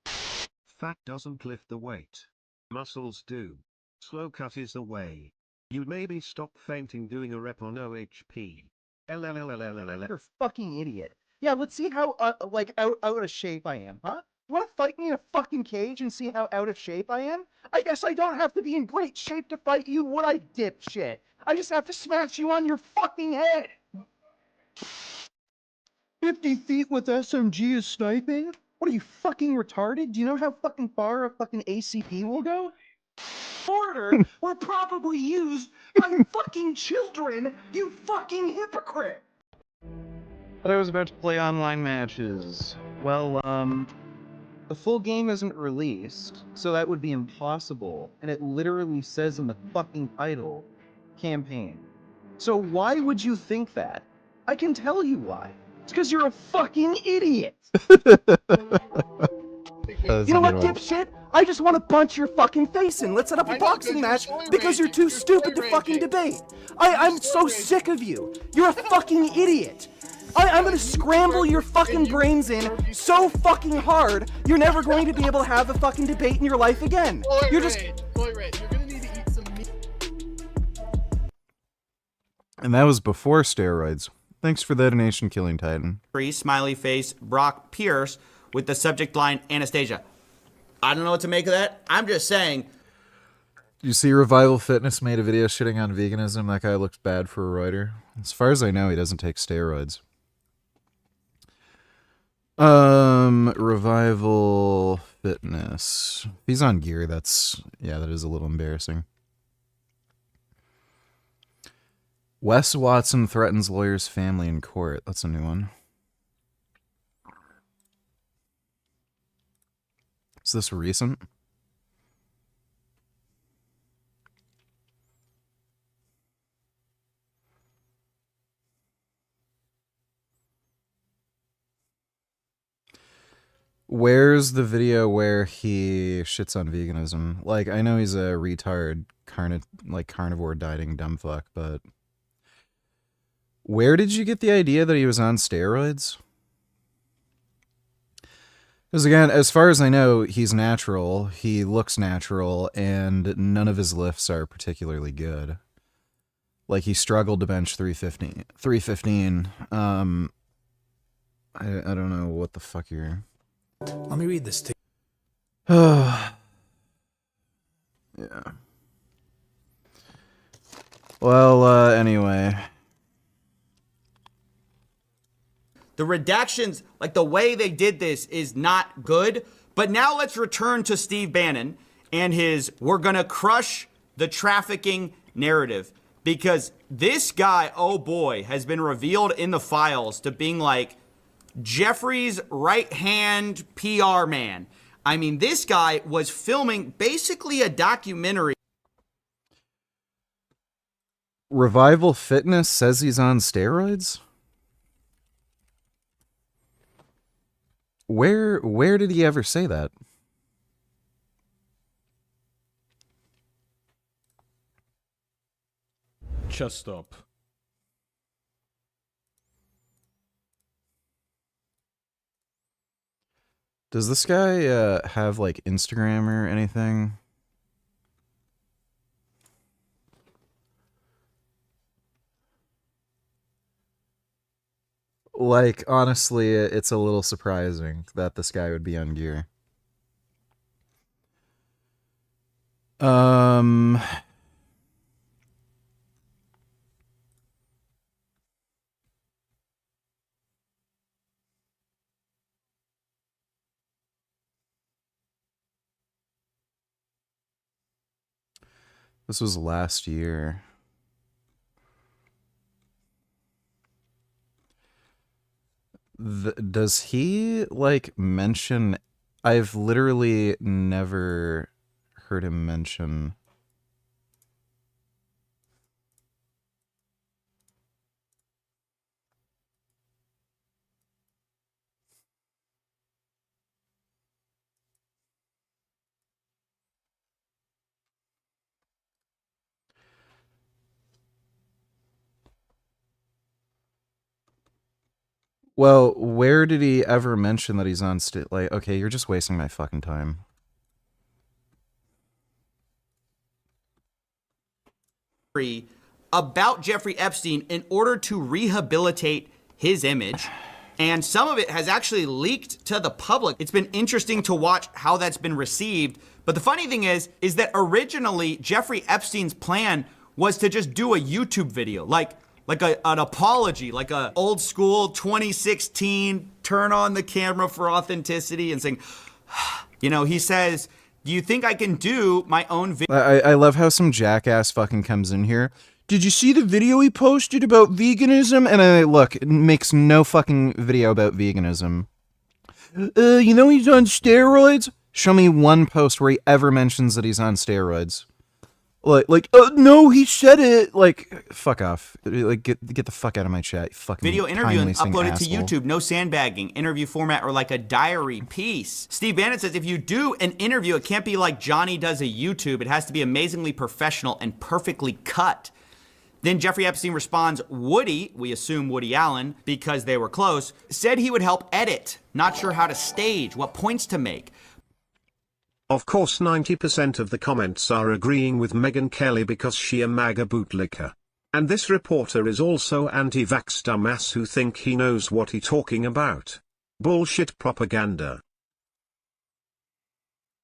Fat doesn't lift the weight. Muscles do. Slow cut is the way. You maybe stop fainting doing a rep on OHP. LLLLLL. You're a fucking idiot. Yeah, let's see how, out of shape I am, huh? You wanna fight me in a fucking cage and see how out of shape I am? I guess I don't have to be in great shape to fight you, would I, dipshit? I just have to smash you on your fucking head! 50 feet with SMG is sniping? What are you, fucking retarded? Do you know how fucking far a fucking ACP will go? Order were probably used by fucking children, you fucking hypocrite! But I was about to play online matches. Well, the full game isn't released, so that would be impossible, and it literally says in the fucking title, campaign. So why would you think that? I can tell you why. It's because you're a fucking idiot! You know what, dipshit? I just want to punch your fucking face in. Let's set up a boxing match because you're too stupid to fucking debate. I'm so sick of you. You're a fucking idiot. I'm gonna scramble your fucking brains in so fucking hard, you're never going to be able to have a fucking debate in your life again. You're just... You're gonna need to eat some meat. And that was before steroids. Thanks for the donation, Killing Titan. Smiley face Brock Pierce with the subject line Anastasia. I don't know what to make of that. I'm just saying. You see Revival Fitness made a video shitting on veganism. That guy looks bad for a writer. As far as I know, he doesn't take steroids. Revival Fitness. If he's on gear, that is a little embarrassing. Wes Watson threatens lawyer's family in court. That's a new one. Is this recent? Where's the video where he shits on veganism? Like, I know he's a retard, carnivore dieting dumb fuck, but where did you get the idea that he was on steroids? Because again, as far as I know, he's natural, he looks natural, and none of his lifts are particularly good. Like, he struggled to bench 315. I don't know what the fuck you're... Let me read this to you. Yeah. Well, anyway. The redactions, like the way they did this is not good. But now let's return to Steve Bannon and his "we're gonna crush the trafficking" narrative. Because this guy, oh boy, has been revealed in the files to being like Jeffrey's right-hand PR man. I mean, this guy was filming basically a documentary. Revival Fitness says he's on steroids? Where did he ever say that? Chest up. Does this guy have like Instagram or anything? Like, honestly, it's a little surprising that this guy would be on gear. This was last year. Does he, like, mention... I've literally never heard him mention... Well, where did he ever mention that he's on like, okay, you're just wasting my fucking time. About Jeffrey Epstein in order to rehabilitate his image. And some of it has actually leaked to the public. It's been interesting to watch how that's been received. But the funny thing is that originally Jeffrey Epstein's plan was to just do a YouTube video, like an apology, like a old school 2016, turn on the camera for authenticity and saying, you know, he says, do you think I can do my own video? I love how some jackass fucking comes in here. Did you see the video he posted about veganism? And I look, it makes no fucking video about veganism. You know he's on steroids? Show me one post where he ever mentions that he's on steroids. No, he said it. Like, fuck off. Like, get the fuck out of my chat. You fucking Video interview and time-wasting upload it asshole. to YouTube. No sandbagging. Interview format or like a diary piece. Steve Bannon says if you do an interview, it can't be like Johnny does a YouTube. It has to be amazingly professional and perfectly cut. Then Jeffrey Epstein responds, Woody, we assume Woody Allen, because they were close, said he would help edit. Not sure how to stage, what points to make. Of course 90% of the comments are agreeing with Megyn Kelly because she a MAGA bootlicker. And this reporter is also anti-vax dumbass who think he knows what he talking about. Bullshit propaganda.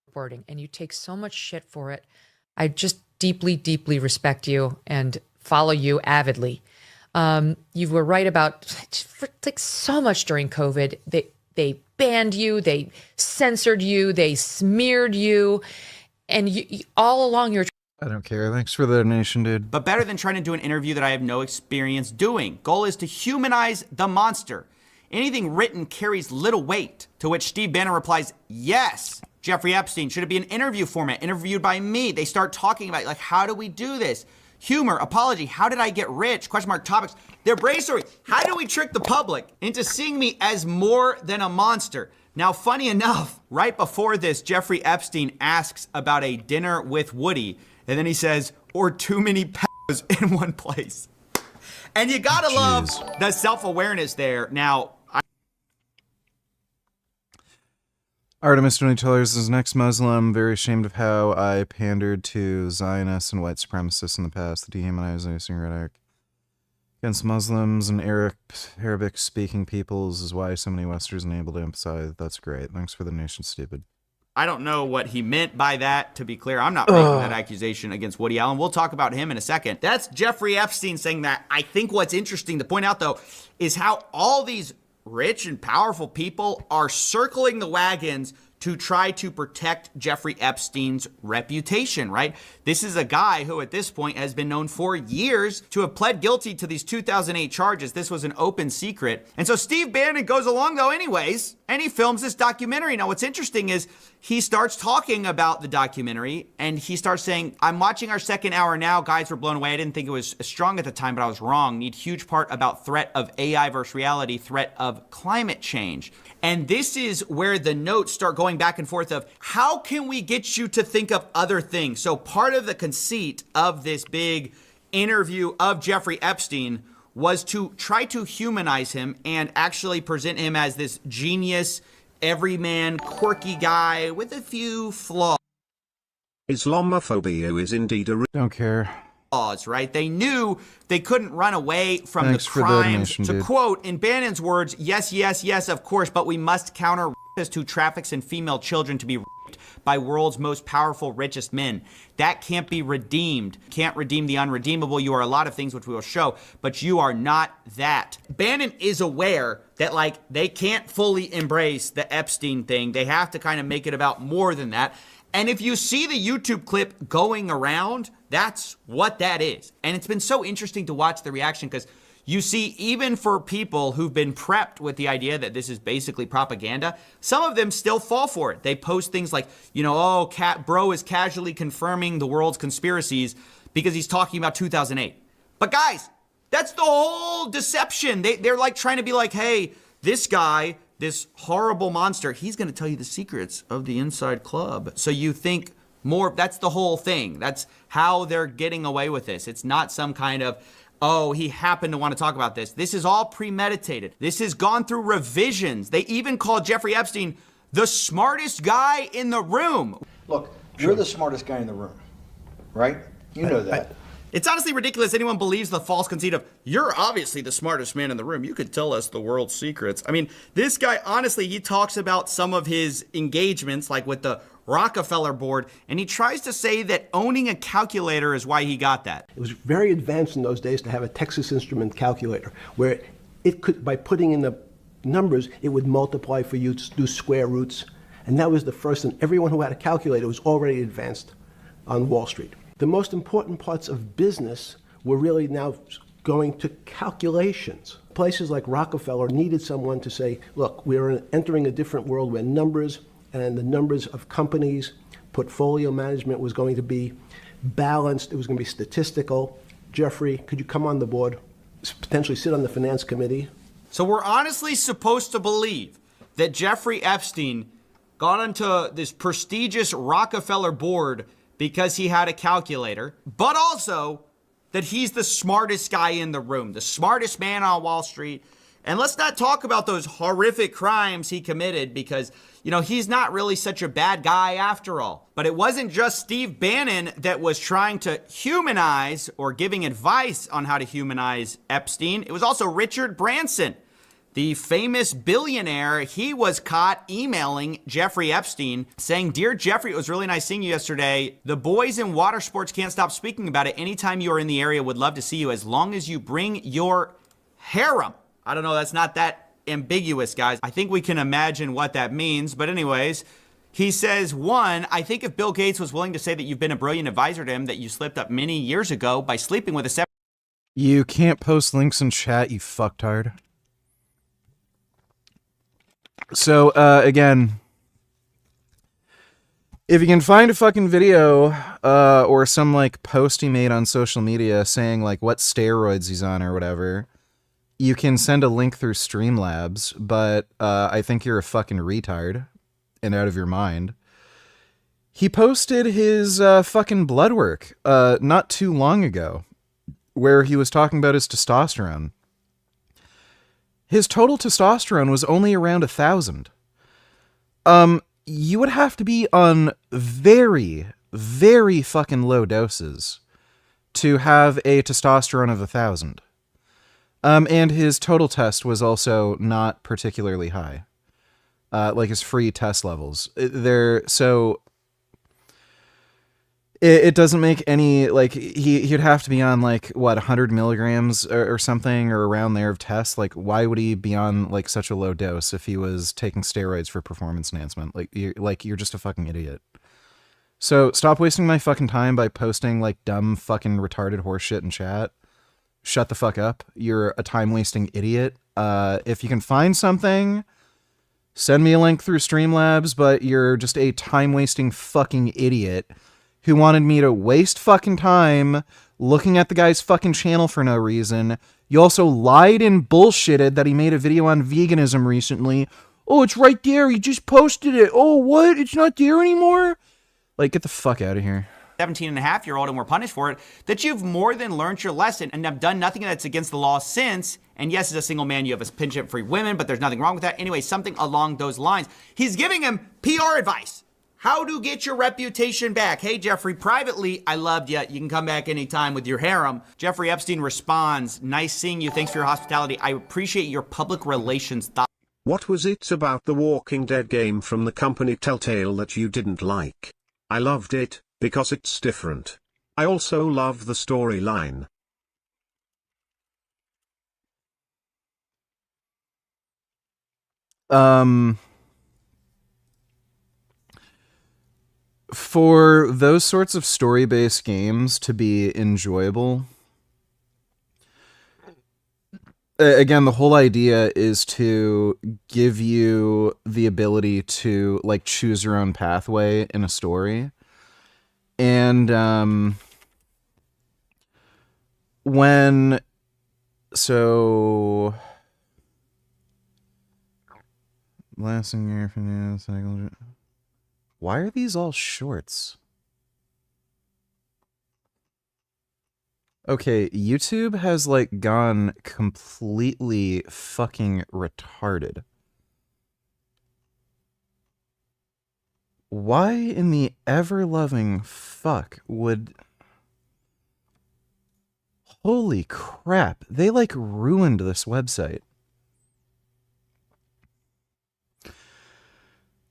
Reporting, and you take so much shit for it. I just deeply, deeply respect you and follow you avidly. You were right about like so much during COVID. They banned you, they censored you, they smeared you, and you all along you're. I don't care. Thanks for the donation, dude. But better than trying to do an interview that I have no experience doing. Goal is to humanize the monster. Anything written carries little weight. To which Steve Bannon replies, yes, Jeffrey Epstein. Should it be an interview format, interviewed by me? They start talking about, like, how do we do this? Humor, apology, how did I get rich? Question mark topics. They're brainstorming. How do we trick the public into seeing me as more than a monster? Now, funny enough, right before this, Jeffrey Epstein asks about a dinner with Woody, and then he says, or too many pedos in one place. And you gotta love the self-awareness there. Now, Artemis 20 Tellers is next Muslim. Very ashamed of how I pandered to Zionists and white supremacists in the past. The dehumanizing rhetoric against Muslims and Arabic-speaking peoples is why so many Westerners are able to emphasize. That's great. Thanks for the nation, stupid. I don't know what he meant by that. To be clear, I'm not making that accusation against Woody Allen. We'll talk about him in a second. That's Jeffrey Epstein saying that. I think what's interesting to point out, though, is how all these rich and powerful people are circling the wagons to try to protect Jeffrey Epstein's reputation, right? This is a guy who at this point has been known for years to have pled guilty to these 2008 charges. This was an open secret. And so Steve Bannon goes along though anyways, and he films this documentary. Now what's interesting is he starts talking about the documentary and he starts saying, I'm watching our second hour now. Guys were blown away. I didn't think it was as strong at the time, but I was wrong. Need huge part about threat of AI versus reality, threat of climate change. And this is where the notes start going back and forth of how can we get you to think of other things? So part of the conceit of this big interview of Jeffrey Epstein was to try to humanize him and actually present him as this genius, everyman, quirky guy with a few flaws. Islamophobia is indeed a... Don't care. Right? They knew they couldn't run away from Thanks the for the crimes. donation, To dude. quote, in Bannon's words, yes, yes, yes, of course, but we must counter rapists who traffics in female children to be raped by world's most powerful, richest men. That can't be redeemed. Can't redeem the unredeemable. You are a lot of things which we will show, but you are not that. Bannon is aware that, like, they can't fully embrace the Epstein thing. They have to kind of make it about more than that. And if you see the YouTube clip going around, that's what that is. And it's been so interesting to watch the reaction because you see, even for people who've been prepped with the idea that this is basically propaganda, some of them still fall for it. They post things like, you know, oh, bro is casually confirming the world's conspiracies because he's talking about 2008. But guys, that's the whole deception. They're like trying to be like, hey, this guy, this horrible monster, he's going to tell you the secrets of the inside club. So you think more, that's the whole thing. That's how they're getting away with this. It's not some kind of, oh, he happened to want to talk about this. This is all premeditated. This has gone through revisions. They even called Jeffrey Epstein the smartest guy in the room. Look, you're the smartest guy in the room, right? You know that. It's honestly ridiculous anyone believes the false conceit of, you're obviously the smartest man in the room. You could tell us the world's secrets. I mean, this guy, honestly, he talks about some of his engagements, like with the Rockefeller board, and he tries to say that owning a calculator is why he got that. It was very advanced in those days to have a Texas Instrument calculator, where it could, by putting in the numbers, it would multiply for you to do square roots. And that was the first, and everyone who had a calculator was already advanced on Wall Street. The most important parts of business were really now going to calculations. Places like Rockefeller needed someone to say, look, we're entering a different world where numbers and the numbers of companies, portfolio management was going to be balanced. It was going to be statistical. Jeffrey, could you come on the board, potentially sit on the finance committee? So we're honestly supposed to believe that Jeffrey Epstein got onto this prestigious Rockefeller board because he had a calculator, but also that he's the smartest guy in the room, the smartest man on Wall Street. And let's not talk about those horrific crimes he committed because, you know, he's not really such a bad guy after all. But it wasn't just Steve Bannon that was trying to humanize or giving advice on how to humanize Epstein. It was also Richard Branson, the famous billionaire. He was caught emailing Jeffrey Epstein saying, "Dear Jeffrey, it was really nice seeing you yesterday. The boys in water sports can't stop speaking about it. Anytime you are in the area, would love to see you as long as you bring your harem." I don't know, that's not that ambiguous, guys. I think we can imagine what that means. But anyways, he says, one, I think if Bill Gates was willing to say that you've been a brilliant advisor to him, that you slipped up many years ago by sleeping with a You can't post links in chat, you fucktard. So, again, if you can find a fucking video, or some, like, post he made on social media saying, like, what steroids he's on or whatever, you can send a link through Streamlabs, but, I think you're a fucking retard and out of your mind. He posted his, fucking blood work, not too long ago, where he was talking about his testosterone. His total testosterone was only around 1,000. You would have to be on very, very fucking low doses to have a testosterone of 1,000. And his total test was also not particularly high. Like his free test levels. So It doesn't make any, like, he'd have to be on, like, what, 100 milligrams or something, or around there of tests. Like, why would he be on, like, such a low dose if he was taking steroids for performance enhancement? You're just a fucking idiot. So stop wasting my fucking time by posting, like, dumb fucking retarded horseshit in chat. Shut the fuck up. You're a time-wasting idiot. If you can find something, send me a link through Streamlabs, but you're just a time-wasting fucking idiot who wanted me to waste fucking time looking at the guy's fucking channel for no reason. You also lied and bullshitted that he made a video on veganism recently. Oh, it's right there. He just posted it. Oh, what? It's not there anymore? Like, get the fuck out of here. 17-and-a-half-year-old and were punished for it, that you've more than learned your lesson and have done nothing that's against the law since. And yes, as a single man, you have a penchant for women, but there's nothing wrong with that. Anyway, something along those lines. He's giving him PR advice. How to get your reputation back. Hey, Jeffrey, privately, I loved you. You can come back anytime with your harem. Jeffrey Epstein responds, nice seeing you. Thanks for your hospitality. I appreciate your public relations thoughts. What was it about the Walking Dead game from the company Telltale that you didn't like? I loved it, because it's different. I also love the storyline. For those sorts of story-based games to be enjoyable, again, the whole idea is to give you the ability to, like, choose your own pathway in a story. And lasting year for new cycle. Why are these all shorts? Okay, YouTube has, like, gone completely fucking retarded. Why in the ever-loving fuck would... Holy crap, they, like, ruined this website.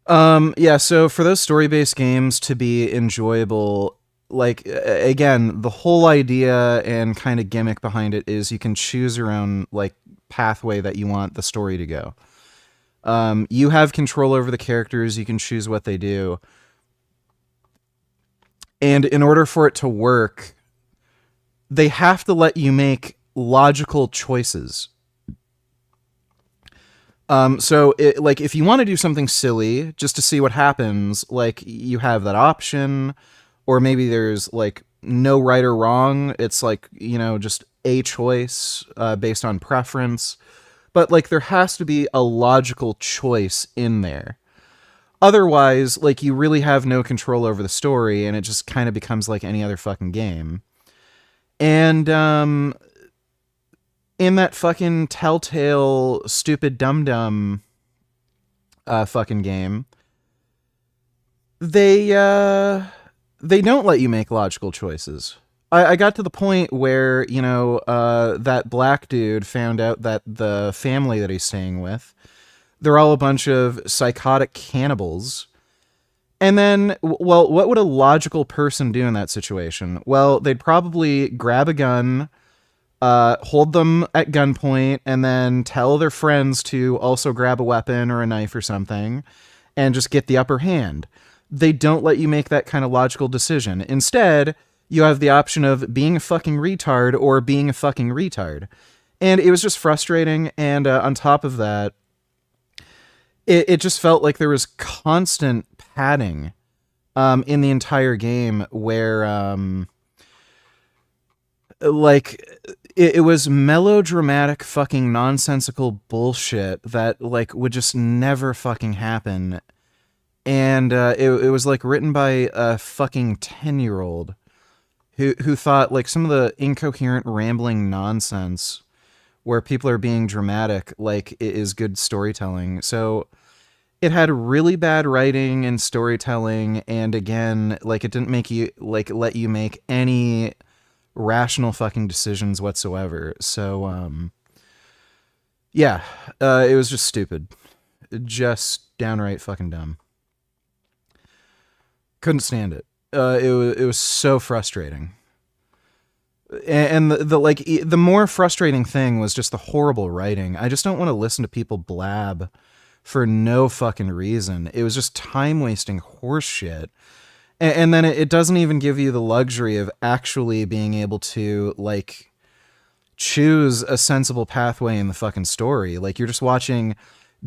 Yeah, so for those story-based games to be enjoyable, like, again, the whole idea and kind of gimmick behind it is you can choose your own, like, pathway that you want the story to go. You have control over the characters, you can choose what they do. And in order for it to work, they have to let you make logical choices. So, like, if you want to do something silly just to see what happens, like, you have that option, or maybe there's, like, no right or wrong. It's, like, you know, just a choice based on preference. But, like, there has to be a logical choice in there. Otherwise, like, you really have no control over the story, and it just kind of becomes like any other fucking game. And, in that fucking Telltale stupid dum-dum fucking game, they don't let you make logical choices. I got to the point where, you know, that black dude found out that the family that he's staying with, they're all a bunch of psychotic cannibals. And then, well, what would a logical person do in that situation? Well, they'd probably grab a gun, hold them at gunpoint, and then tell their friends to also grab a weapon or a knife or something, and just get the upper hand. They don't let you make that kind of logical decision. Instead, you have the option of being a fucking retard or being a fucking retard. And it was just frustrating, and on top of that, it just felt like there was constant padding in the entire game where, like, it was melodramatic fucking nonsensical bullshit that, like, would just never fucking happen. And it was, like, written by a fucking 10-year-old who thought, like, some of the incoherent rambling nonsense where people are being dramatic, like, is good storytelling. So it had really bad writing and storytelling, and again, like, it didn't make you, like, let you make any rational fucking decisions whatsoever. So, yeah, it was just stupid. Just downright fucking dumb. Couldn't stand it. it was so frustrating. And the more frustrating thing was just the horrible writing. I just don't want to listen to people blab for no fucking reason. It was just time wasting horse shit. And then it doesn't even give you the luxury of actually being able to like choose a sensible pathway in the fucking story. Like you're just watching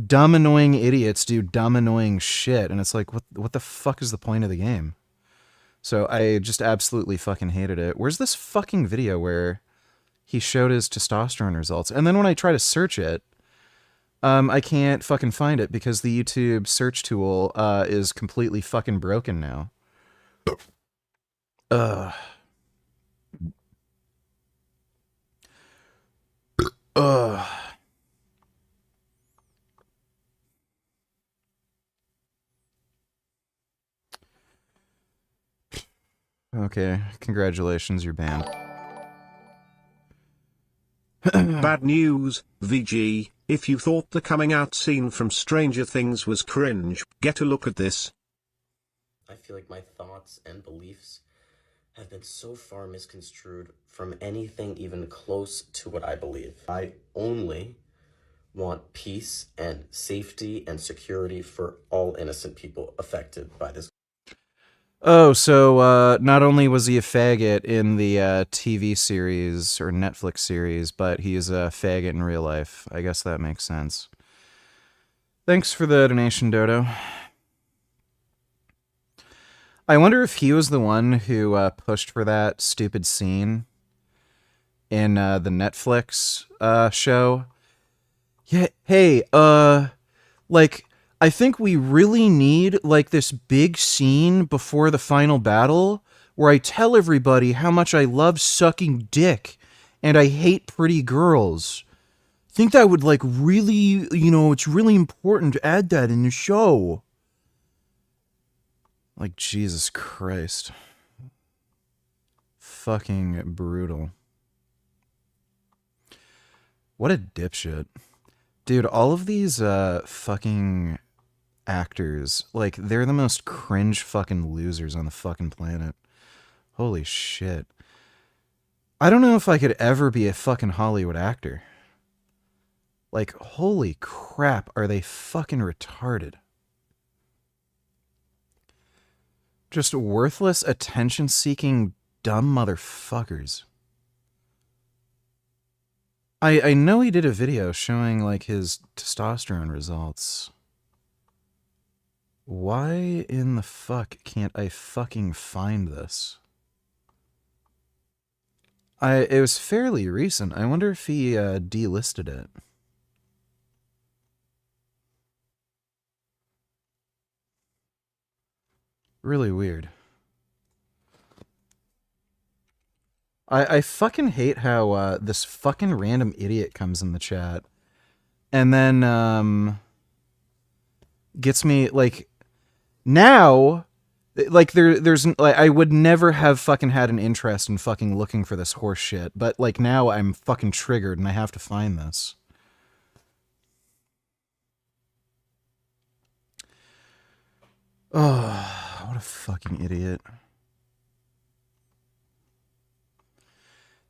dumb annoying idiots do dumb annoying shit, and it's like what the fuck is the point of the game? So I just absolutely fucking hated it. Where's this fucking video where he showed his testosterone results? And then when I try to search it, I can't fucking find it because the YouTube search tool is completely fucking broken now. Ugh. Ugh. Okay, congratulations, you're banned. Bad news, VG, if you thought the coming out scene from Stranger Things was cringe, get a look at this. I feel like my thoughts and beliefs have been so far misconstrued from anything even close to what I believe. I only want peace and safety and security for all innocent people affected by this. Oh, so not only was he a faggot in the TV series or Netflix series, but he's a faggot in real life. I guess that makes sense. Thanks for the donation, Dodo. I wonder if he was the one who pushed for that stupid scene in the Netflix show. Yeah, hey, like, I think we really need, like, this big scene before the final battle where I tell everybody how much I love sucking dick and I hate pretty girls. I think that would, like, really, you know, it's really important to add that in the show. Like, Jesus Christ. Fucking brutal. What a dipshit. Dude, all of these fucking actors, like, they're the most cringe fucking losers on the fucking planet. Holy shit. I don't know if I could ever be a fucking Hollywood actor. Like, holy crap, are they fucking retarded? Just worthless, attention-seeking, dumb motherfuckers. I know he did a video showing, like, his testosterone results. Why in the fuck can't I fucking find this? It was fairly recent. I wonder if he delisted it. Really weird. I fucking hate how this fucking random idiot comes in the chat and then gets me, like, now, like, there's like, I would never have fucking had an interest in fucking looking for this horse shit, but, like, now I'm fucking triggered and I have to find this. Oh, what a fucking idiot.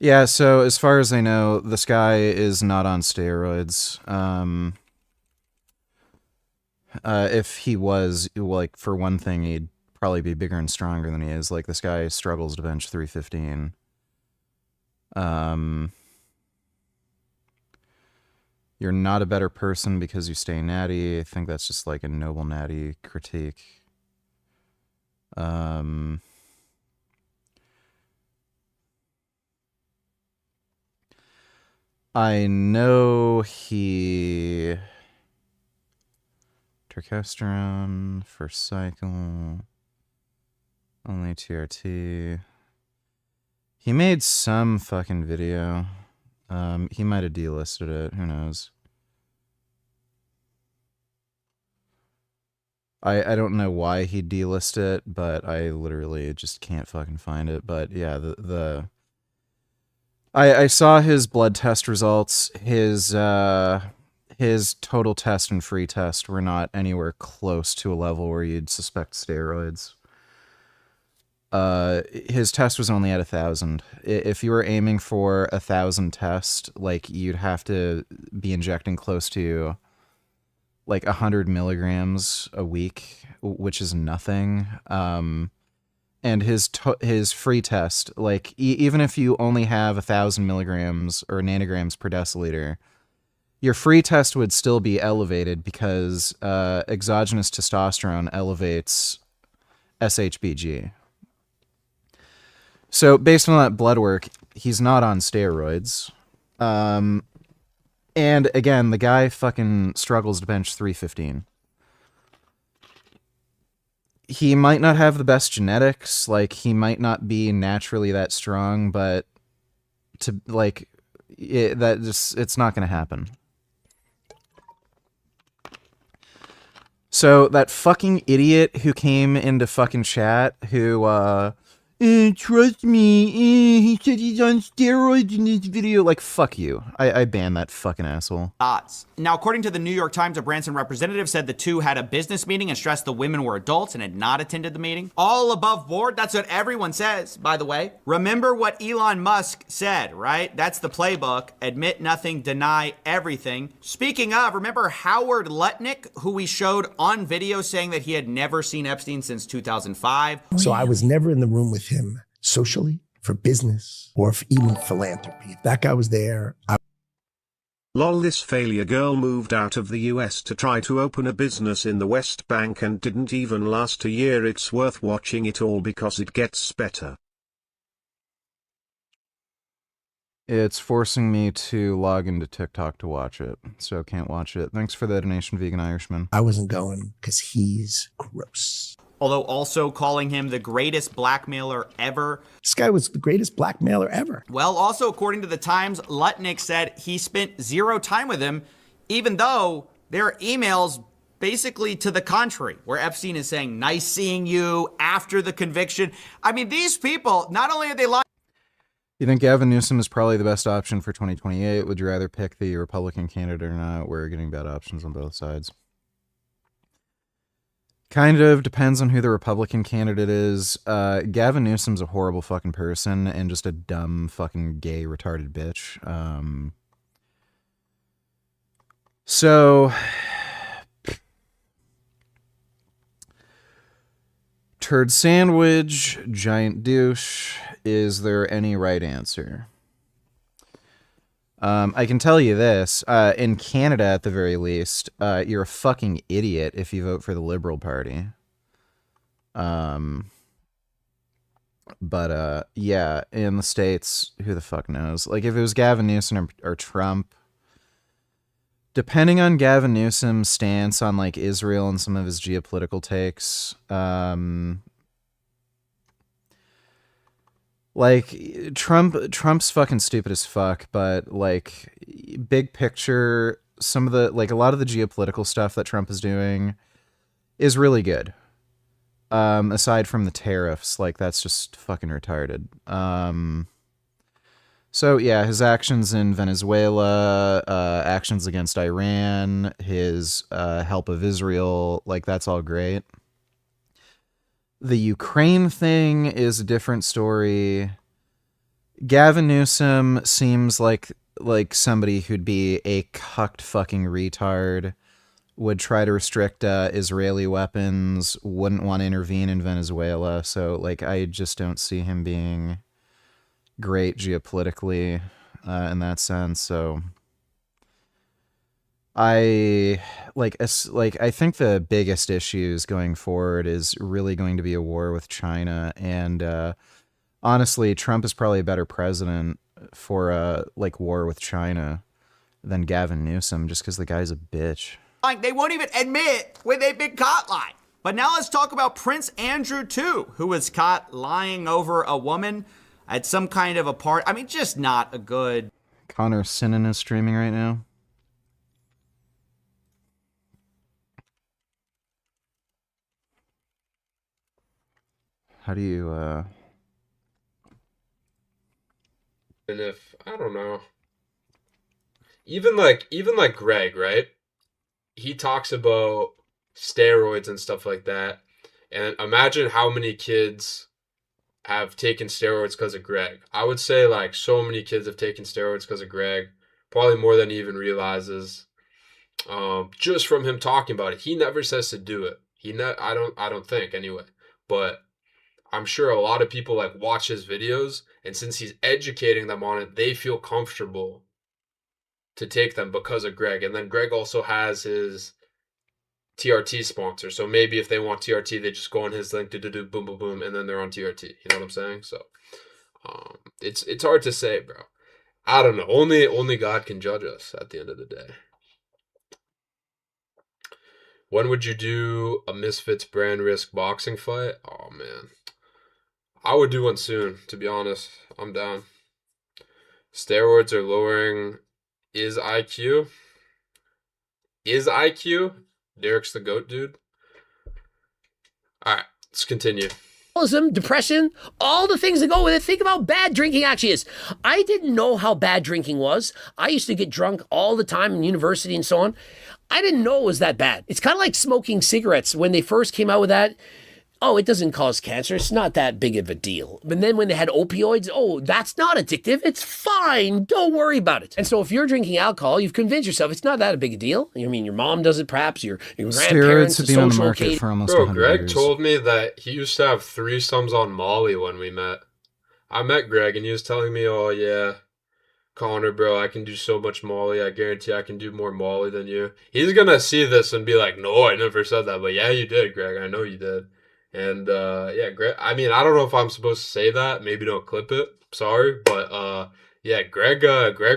Yeah, so as far as I know, this guy is not on steroids. If he was, like, for one thing, he'd probably be bigger and stronger than he is. Like, this guy struggles to bench 315. You're not a better person because you stay natty. I think that's just, like, a noble natty critique. I know he... Testosterone, first cycle, only TRT. He made some fucking video. He might have delisted it, who knows. I don't know why he delisted it, but I literally just can't fucking find it. But yeah, I saw his blood test results. His total test and free test were not anywhere close to a level where you'd suspect steroids. his test was only at 1,000. If you were aiming for 1,000 tests, like you'd have to be injecting close to like 100 milligrams a week, which is nothing. And his free test, like even if you only have 1,000 milligrams or nanograms per deciliter, your free test would still be elevated because exogenous testosterone elevates SHBG. So based on that blood work, he's not on steroids. And again, the guy fucking struggles to bench 315. He might not have the best genetics, like he might not be naturally that strong, but to like it's not going to happen. So that fucking idiot who came into fucking chat who trust me, he said he's on steroids in this video. Like, fuck you. I ban that fucking asshole. Now, according to the New York Times, a Branson representative said the two had a business meeting and stressed the women were adults and had not attended the meeting. All above board. That's what everyone says, by the way. Remember what Elon Musk said, right? That's the playbook. Admit nothing, deny everything. Speaking of, remember Howard Lutnick, who we showed on video saying that he had never seen Epstein since 2005? So I was never in the room with him socially, for business, or for even philanthropy. If that guy was there, Lol, this failure girl moved out of the US to try to open a business in the West Bank and didn't even last a year. It's worth watching it all because it gets better. It's forcing me to log into TikTok to watch it, so can't watch it. Thanks for the donation, Vegan Irishman. I wasn't going because he's gross. Although also calling him the greatest blackmailer ever. This guy was the greatest blackmailer ever. Well, also according to the Times, Lutnick said he spent zero time with him, even though there are emails basically to the contrary, where Epstein is saying, nice seeing you after the conviction. I mean, these people, not only are they lying. You think Gavin Newsom is probably the best option for 2028? Would you rather pick the Republican candidate or not? We're getting bad options on both sides. Kind of depends on who the Republican candidate is. Gavin Newsom's a horrible fucking person and just a dumb fucking gay retarded bitch. So turd sandwich, giant douche. Is there any right answer? I can tell you this, in Canada at the very least, you're a fucking idiot if you vote for the Liberal Party. But yeah, in the States, who the fuck knows? Like, if it was Gavin Newsom or Trump, depending on Gavin Newsom's stance on, like, Israel and some of his geopolitical takes, like, Trump's fucking stupid as fuck, but, like, big picture, some of the, like, a lot of the geopolitical stuff that Trump is doing is really good. Aside from the tariffs, like, that's just fucking retarded. So, yeah, his actions in Venezuela, actions against Iran, his help of Israel, like, that's all great. The Ukraine thing is a different story. Gavin Newsom seems like somebody who'd be a cucked fucking retard, would try to restrict Israeli weapons, wouldn't want to intervene in Venezuela. So, like, I just don't see him being great geopolitically in that sense. So I think the biggest issues going forward is really going to be a war with China, and honestly, Trump is probably a better president for a war with China than Gavin Newsom, just because the guy's a bitch. Like, they won't even admit when they've been caught lying. But now let's talk about Prince Andrew too, who was caught lying over a woman at some kind of a party. I mean, just not a good. Connor Sinan is streaming right now. How do you, And if, I don't know, even like Greg, right? He talks about steroids and stuff like that. And imagine how many kids have taken steroids because of Greg. I would say like so many kids have taken steroids because of Greg, probably more than he even realizes. Just from him talking about it, he never says to do it. I don't think anyway, but I'm sure a lot of people like watch his videos, and since he's educating them on it, they feel comfortable to take them because of Greg. And then Greg also has his TRT sponsor, so maybe if they want TRT, they just go on his link, do boom boom boom, and then they're on TRT. You know what I'm saying? So, it's hard to say, bro. I don't know. Only God can judge us at the end of the day. When would you do a Misfits brand risk boxing fight? Oh man, I would do one soon. To be honest, I'm down. Steroids are lowering. Is IQ? Derek's the GOAT, dude. All right, let's continue. Depression, all the things that go with it. Think of how bad drinking actually is. I didn't know how bad drinking was. I used to get drunk all the time in university and so on. I didn't know it was that bad. It's kind of like smoking cigarettes. When they first came out with that, oh, it doesn't cause cancer. It's not that big of a deal. But then when they had opioids, oh, that's not addictive. It's fine. Don't worry about it. And so if you're drinking alcohol, you've convinced yourself it's not that big a deal. I mean, your mom does it perhaps, your grandparents, Steroids have been on the market for almost 100 Greg years. told me that he used to have threesomes on Molly when we met. I met Greg and he was telling me, oh yeah, Connor, bro, I can do so much Molly. I guarantee I can do more Molly than you. He's gonna see this and be like, no, I never said that. But yeah, you did, Greg. I know you did. And yeah, Greg, I mean, I don't know if I'm supposed to say that. Maybe don't clip it. Sorry. But yeah, Greg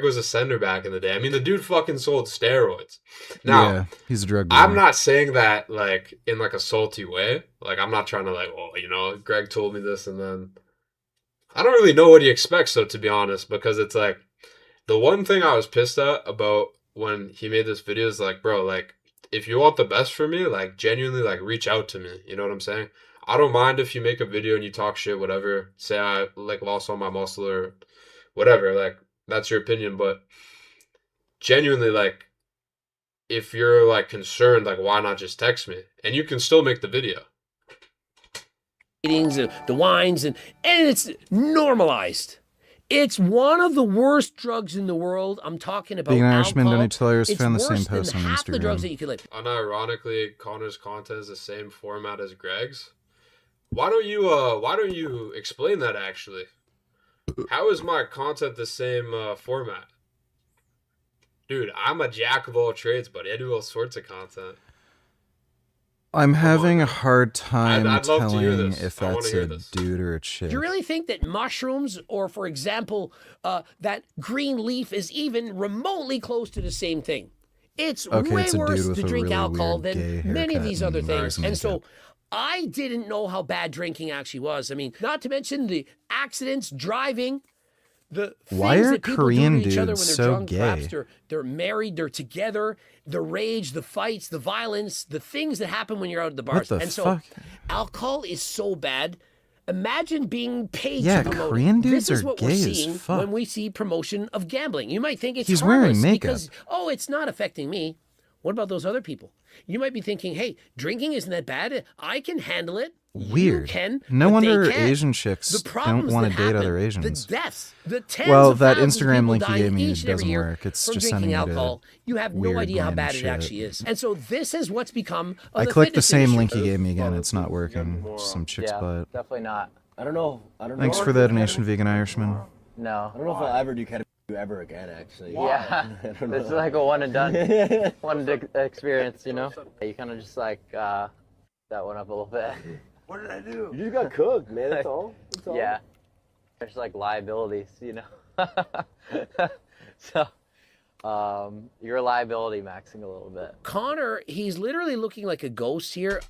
was a sender back in the day. I mean, the dude fucking sold steroids. Now, yeah, he's a drug dealer. I'm not saying that like in like a salty way. Like I'm not trying to like, oh, you know, Greg told me this and then I don't really know what he expects though, to be honest, because it's like the one thing I was pissed at about when he made this video is like, bro, like if you want the best for me, like genuinely like reach out to me. You know what I'm saying? I don't mind if you make a video and you talk shit, whatever. Say I like lost all my muscle or whatever. Like that's your opinion, but genuinely like if you're like concerned, like why not just text me? And you can still make the video. The wines, and it's normalized. It's one of the worst drugs in the world. I'm talking about Being an Irishman, alcohol. Donny Tillers It's found the worse same post than on half the drugs that Instagram. you could live. Unironically, Connor's content is the same format as Greg's. Why don't you explain that actually? How is my content the same format? Dude, I'm a jack of all trades, buddy. I do all sorts of content. I'm having a hard time I'd love to hear telling this. if I wanna that's hear a this. dude or a chick. Do you really think that mushrooms, or for example, that green leaf is even remotely close to the same thing? It's Okay, way it's a dude worse with to a drink really alcohol weird gay than many of haircut these other and things. wears And so makeup. I didn't know how bad drinking actually was. I mean, not to mention the accidents, driving, the Why things are that people Korean do to each other when dudes they're so drunk. gay? Perhaps they're married, they're together, the rage, the fights, the violence, the things that happen when you're out at the bars. What the and so fuck? alcohol is so bad. Imagine being paid Yeah, to promote Korean it. dudes This is are what we're gay as seeing fuck. when we see promotion of gambling. You might think it's He's wearing harmless makeup. because, oh, it's not affecting me. What about those other people? You might be thinking, hey, drinking isn't that bad. I can handle it. Weird. You can, No but they wonder can't. Asian chicks The don't problems want that to date happen, other Asians. The deaths, the tens Well, of that thousands of Instagram people link you dying gave me each and every doesn't year work. It's from just drinking sending me to alcohol. You have no weird idea how bland bad shit. it actually is. And so this is what's become of I the clicked the fitness same industry. link you gave me again. It's not working. Some chick's butt. Definitely not. I don't know. Thanks for the donation, Vegan Irishman. No. I don't know if I'll ever do ketamine ever again, actually. Yeah. I don't This is know. like a one and done experience, you know? You kind of just like that one up a little bit. What did I do? You just got cooked, man. That's all. That's all. Yeah. There's like liabilities, you know? So, you're liability maxing a little bit. Connor, he's literally looking like a ghost here.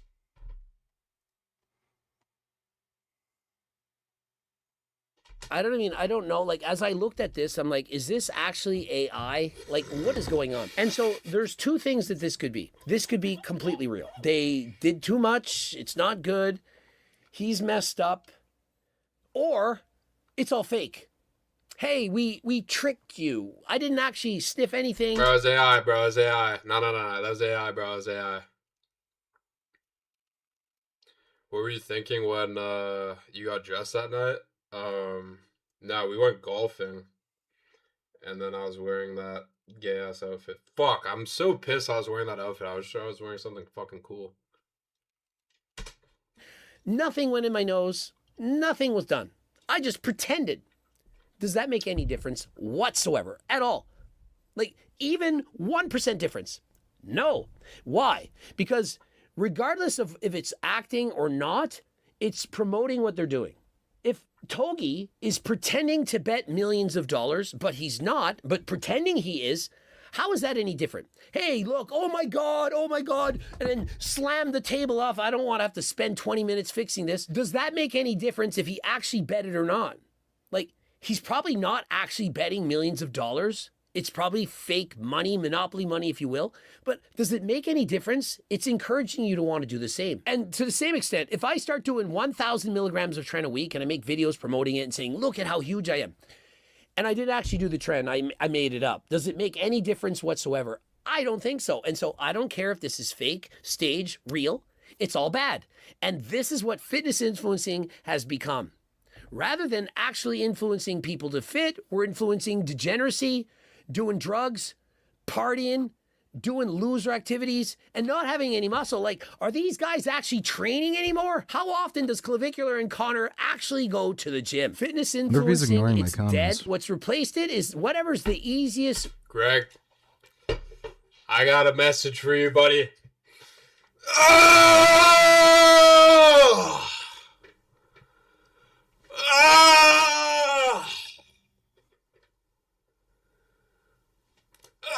I don't know. Like, as I looked at this, I'm like, is this actually AI? Like, what is going on? And so there's two things that this could be. This could be completely real. They did too much. It's not good. He's messed up. Or it's all fake. Hey, we tricked you. I didn't actually sniff anything. Bro, it's AI, bro. It's AI. No. That was AI, bro. It's AI. What were you thinking when you got dressed that night? No, we went golfing, and then I was wearing that gay ass outfit. Fuck, I'm so pissed I was wearing that outfit. I was sure I was wearing something fucking cool. Nothing went in my nose. Nothing was done. I just pretended. Does that make any difference whatsoever at all? Like, even 1% difference? No. Why? Because regardless of if it's acting or not, it's promoting what they're doing. If Togi is pretending to bet millions of dollars, but he's not, but pretending he is, how is that any different? Hey, look, oh my God, and then slam the table off. I don't want to have to spend 20 minutes fixing this. Does that make any difference if he actually bet it or not? Like, he's probably not actually betting millions of dollars. It's probably fake money, monopoly money, if you will. But does it make any difference? It's encouraging you to want to do the same. And to the same extent, if I start doing 1,000 milligrams of tren a week and I make videos promoting it and saying, look at how huge I am, and I did actually do the trend. I made it up. Does it make any difference whatsoever? I don't think so. And so I don't care if this is fake, stage, real. It's all bad. And this is what fitness influencing has become. Rather than actually influencing people to fit, we're influencing degeneracy, doing drugs, partying, doing loser activities, and not having any muscle. Like, are these guys actually training anymore? How often does Clavicular and Connor actually go to the gym? Fitness influencing, ignoring my it's comments. dead. What's replaced it is whatever's the easiest. Greg, I got a message for you, buddy. Oh! Oh!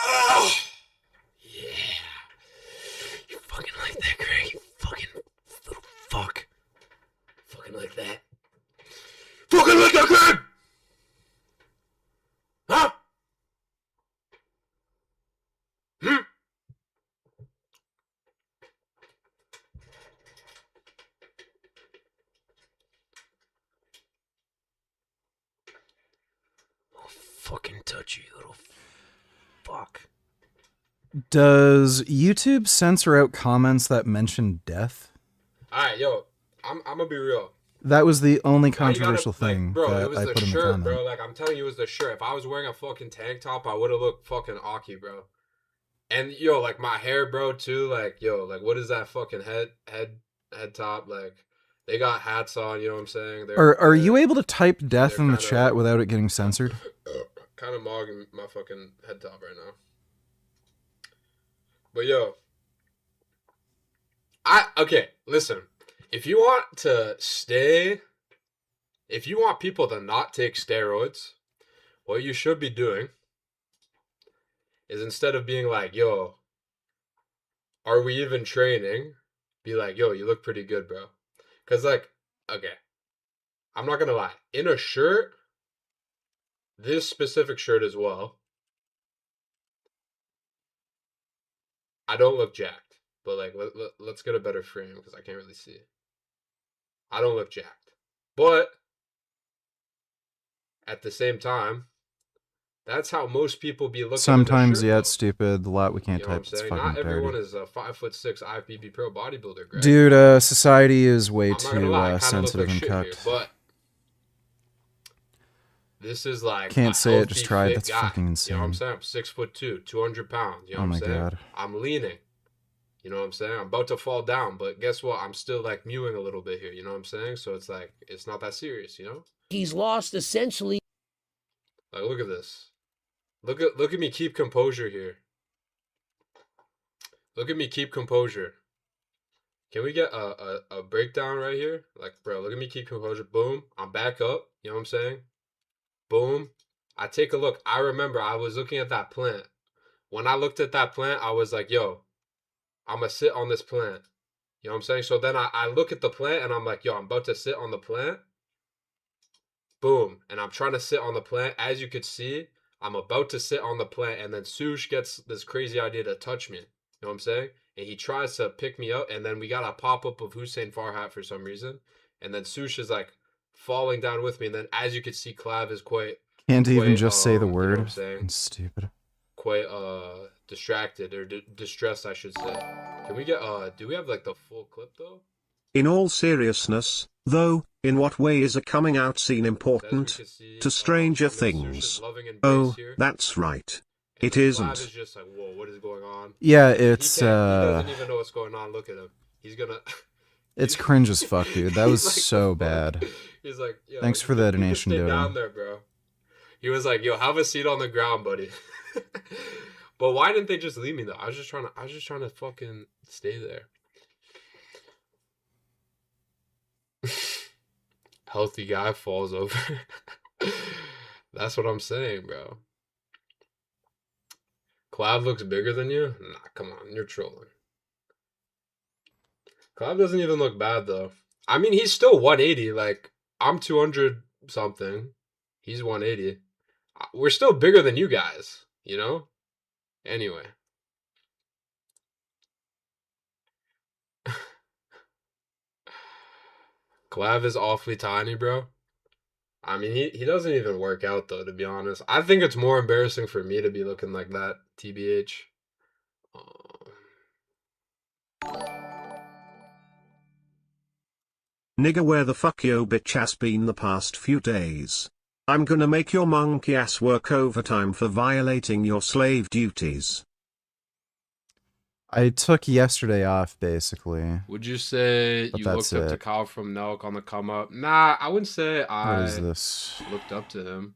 Oh! Yeah. You fucking like that, Greg. You fucking little fuck. Fucking like that. Fucking like that, Greg! Huh? Hmm? I'll fucking touch you, little fuck. Does YouTube censor out comments that mention death? Alright, yo, I'm gonna be real. That was the only Now you gotta, controversial thing bro, that it was I the put in the shirt, comment. bro. Like, I'm telling you, it was the shirt. If I was wearing a fucking tank top, I would have looked fucking awky, bro. And yo, like my hair, bro, too. Like, yo, like what is that fucking head top? Like, they got hats on. You know what I'm saying? Are you able to type death in the chat without it getting censored? Kind of mogging my fucking head top right now. But yo, okay, listen. If you want people to not take steroids, what you should be doing is instead of being like, yo, are we even training? Be like, yo, you look pretty good, bro. Because, like, okay, I'm not going to lie. In a shirt, this specific shirt as well, I don't look jacked. But, like, let's get a better frame because I can't really see. I don't look jacked. But at the same time, that's how most people be looking. Sometimes, at yeah, it's stupid. The lot we can't you know type. what I'm It's saying? fucking Not everyone dirty. is a 5'6" IFBB pro bodybuilder, Greg. Dude, society is way I'm not gonna too lie, I kinda look sensitive like and shit here, cucked. but this is like Can't a say it, just healthy, tried. fit That's guy. fucking You know what I'm insane. saying? I'm 6'2", 200 pounds. You know Oh what my I'm saying? God. I'm leaning. You know what I'm saying? I'm about to fall down, but guess what? I'm still like mewing a little bit here. You know what I'm saying? So it's like it's not that serious. You know? He's lost essentially. Like look at this. Look at me keep composure here. Look at me keep composure. Can we get a breakdown right here? Like, bro, look at me keep composure. Boom. I'm back up. You know what I'm saying? Boom. I take a look. I remember I was looking at that plant. When I looked at that plant, I was like, yo, I'm going to sit on this plant. You know what I'm saying? So then I look at the plant and I'm like, yo, I'm about to sit on the plant. Boom. And I'm trying to sit on the plant. As you could see, I'm about to sit on the plant. And then Sush gets this crazy idea to touch me. You know what I'm saying? And he tries to pick me up. And then we got a pop-up of Hussein Farhat for some reason. And then Sush is like falling down with me. And then as you could see, Clav is quite... Can't even just say the you know word. what I'm saying? Fucking stupid. Quite distracted or distressed, I should say. Can we get do we have like the full clip though? In all seriousness, though, in what way is a coming out scene important? To Stranger Things. Oh, that's right. It Clav is isn't. just like, whoa, what is going on? Yeah, He it's doesn't even know what's going on. Look at him. He's gonna. it's cringe as fuck, dude. That was He's like, so "What the fuck?" bad. He's like, yo, Thanks for the you can donation, stay Dodo. down there, bro. He was like, yo, have a seat on the ground, buddy. But why didn't they just leave me though? I was just trying to fucking stay there. Healthy guy falls over. That's what I'm saying, bro. Clav looks bigger than you? Nah, come on, you're trolling. Clav doesn't even look bad though. I mean, he's still 180. Like, I'm 200 something. He's 180. We're still bigger than you guys, you know? Anyway. Clav is awfully tiny, bro. I mean, he doesn't even work out, though, to be honest. I think it's more embarrassing for me to be looking like that, TBH. Nigga, where the fuck yo bitch has been the past few days? I'm gonna make your monkey ass work overtime for violating your slave duties. I took yesterday off, basically. Would you say But you that's looked up to it. Kyle from Nelk on the come up? Nah, I wouldn't say I is this? looked up to him.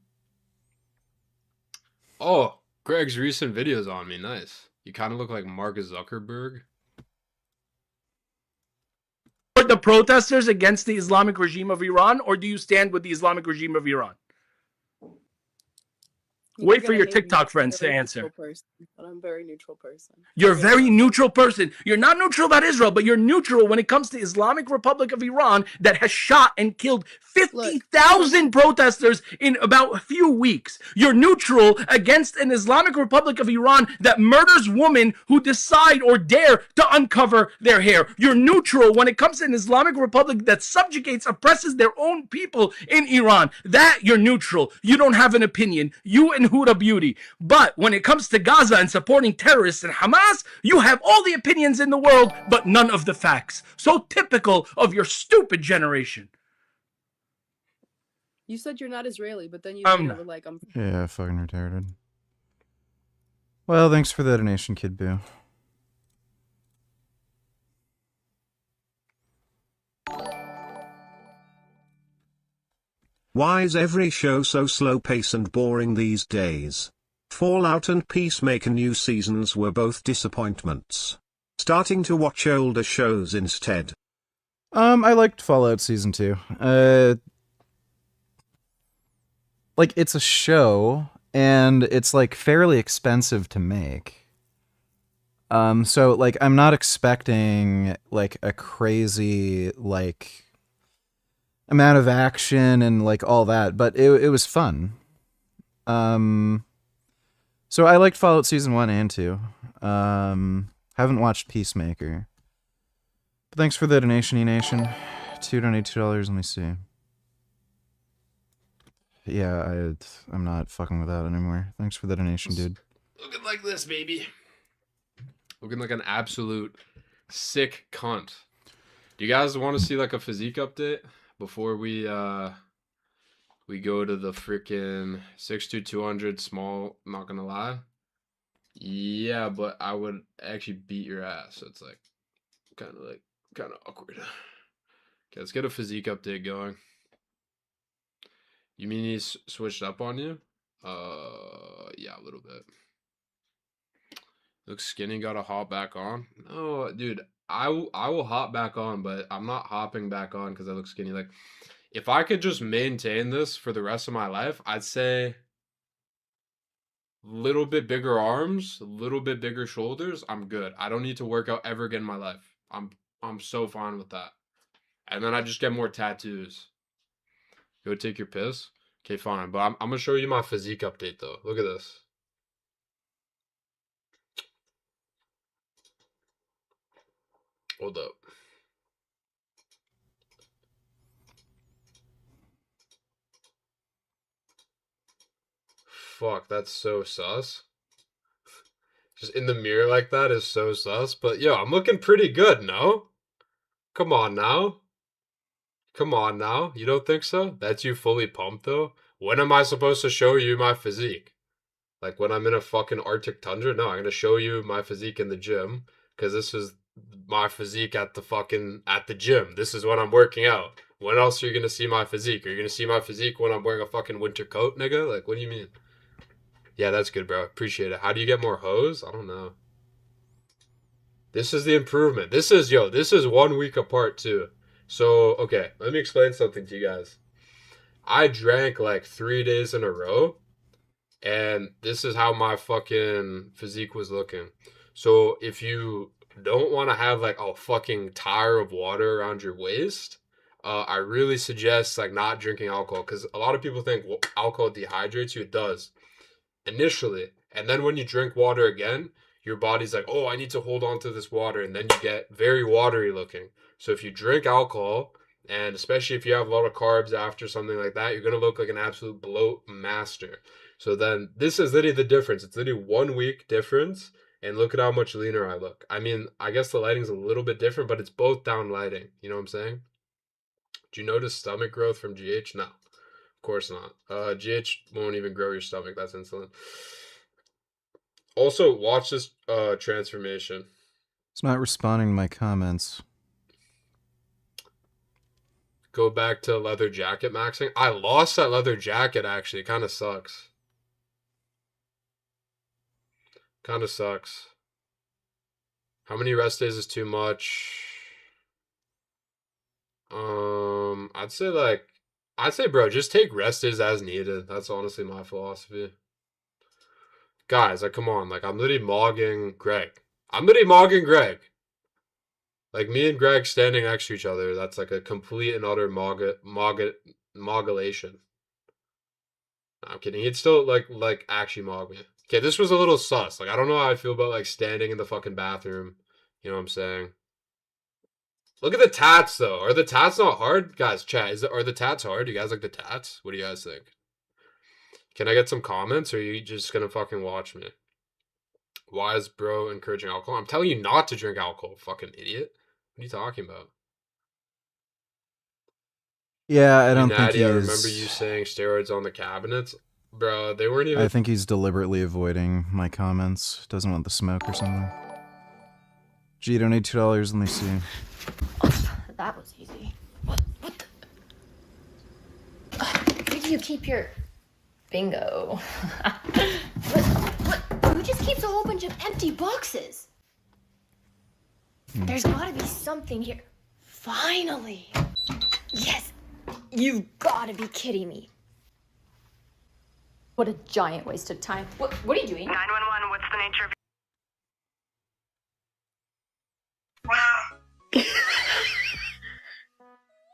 Oh, Greg's recent videos on me. Nice. You kind of look like Mark Zuckerberg. The protesters against the Islamic regime of Iran, or do you stand with the Islamic regime of Iran? Wait for your TikTok friends to answer. But I'm a very neutral person. You're a very neutral person. You're not neutral about Israel, but you're neutral when it comes to Islamic Republic of Iran that has shot and killed 50,000 protesters in about a few weeks. You're neutral against an Islamic Republic of Iran that murders women who decide or dare to uncover their hair. You're neutral when it comes to an Islamic Republic that subjugates, oppresses their own people in Iran. That you're neutral. You don't have an opinion. You and Huda Beauty. But when it comes to Gaza and supporting terrorists and Hamas, you have all the opinions in the world, but none of the facts. So typical of your stupid generation. You said you're not Israeli, but then you I'm later not. were like, I'm. Yeah, fucking retarded. Well, thanks for the donation, Kid Boo. Why is every show so slow paced and boring these days? Fallout and Peacemaker new seasons were both disappointments. Starting to watch older shows instead. I liked Fallout Season 2. Like, it's a show, and it's, like, fairly expensive to make. So, like, I'm not expecting, like, a crazy, like, amount of action and, like, all that, but it was fun. So I liked Fallout Season 1 and 2. Haven't watched Peacemaker. But thanks for the donation, E-Nation. $2 let me see. Yeah, I'm not fucking with that anymore. Thanks for the donation, dude. Looking like this, baby. Looking like an absolute sick cunt. Do you guys want to see like a physique update before we go to the freaking 6'2", 200 small? I'm not gonna lie. Yeah, but I would actually beat your ass. So it's like kind of awkward. Okay, let's get a physique update going. You mean he's switched up on you? Yeah, a little bit. Looks skinny, gotta hop back on. No, dude, I will hop back on, but I'm not hopping back on because I look skinny. Like, if I could just maintain this for the rest of my life, I'd say little bit bigger arms, a little bit bigger shoulders. I'm good. I don't need to work out ever again in my life. I'm so fine with that. And then I just get more tattoos. Go take your piss. Okay, fine. But I'm gonna show you my physique update though. Look at this. Hold up. Fuck, that's so sus. Just in the mirror like that is so sus. But yo, I'm looking pretty good, no? Come on now. Come on now. You don't think so? That's you fully pumped though? When am I supposed to show you my physique? Like when I'm in a fucking Arctic tundra? No, I'm gonna show you my physique in the gym because this is my physique at the gym. This is when I'm working out. When else are you gonna see my physique? Are you gonna see my physique when I'm wearing a fucking winter coat, nigga? Like, what do you mean? Yeah, that's good, bro. Appreciate it. How do you get more hoes? I don't know. This is the improvement. This is 1 week apart too. So, okay, let me explain something to you guys. I drank like 3 days in a row, and this is how my fucking physique was looking. So, if you don't want to have like a fucking tire of water around your waist, I really suggest like not drinking alcohol, because a lot of people think, well, alcohol dehydrates you. It does initially, and then when you drink water again, your body's like, oh, I need to hold on to this water, and then you get very watery looking. So if you drink alcohol, and especially if you have a lot of carbs after something like that, you're gonna look like an absolute bloat master. So then this is literally the difference. It's literally 1 week difference, and look at how much leaner I look. I mean, I guess the lighting's a little bit different, but it's both down lighting. You know what I'm saying? Do you notice stomach growth from GH? No, of course not. GH won't even grow your stomach. That's insulin. Also, watch this transformation. It's not responding to my comments. Go back to leather jacket maxing. I lost that leather jacket, actually. It kind of sucks. Kind of sucks. How many rest days is too much? I'd say, bro, just take rest days as needed. That's honestly my philosophy. Guys, like, come on. Like, I'm literally mogging Greg. Like, me and Greg standing next to each other, that's like a complete and utter moggulation. I'm kidding. He'd still, like actually mog me. Okay, this was a little sus. Like, I don't know how I feel about, like, standing in the fucking bathroom. You know what I'm saying? Look at the tats, though. Are the tats not hard? Guys, chat, are the tats hard? Do you guys like the tats? What do you guys think? Can I get some comments, or are you just gonna fucking watch me? Why is bro encouraging alcohol? I'm telling you not to drink alcohol, fucking idiot. What are you talking about? Yeah, I don't think Natty, he I is. remember you saying steroids on the cabinets. Bro, they weren't even... I think he's deliberately avoiding my comments. Doesn't want the smoke or something. Gee, donate $2. Let me see. That was easy. What the? Where do you keep your bingo? Who just keeps a whole bunch of empty boxes? There's gotta be something here. Finally! Yes! You've gotta be kidding me. What a giant waste of time. What are you doing? 911, what's the nature of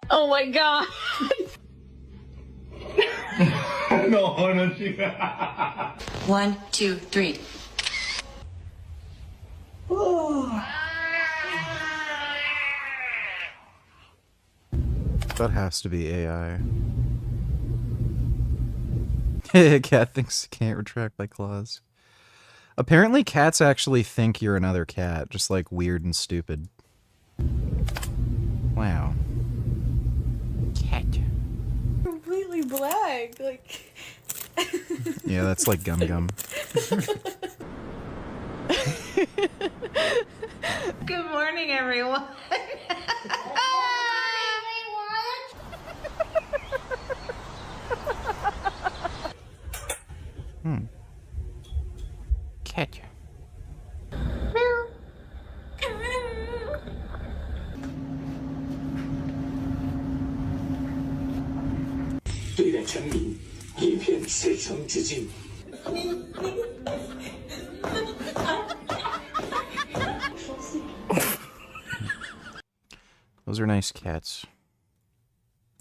Oh my god! No, she... 1, 2, 3. That has to be AI. Cat thinks it can't retract my claws. Apparently cats actually think you're another cat, just like weird and stupid. Wow. Cat. Completely black, like. Yeah, that's like Gum Gum. Good morning, everyone. Cat. Those are nice cats.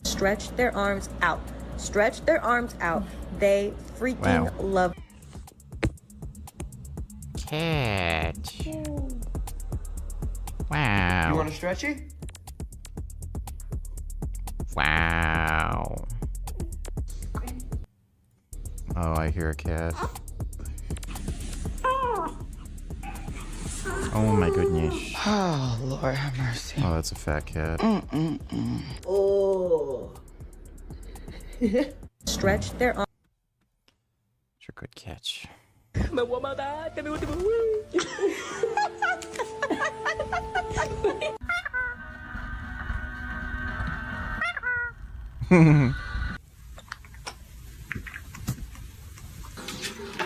Stretch their arms out. Stretch their arms out. They freaking Wow. love. Cat. Wow. You want a stretchy? Wow. Oh, I hear a cat. Oh my goodness. Oh, Lord have mercy. Oh, that's a fat cat. Oh. Stretch their arms. It's a good catch.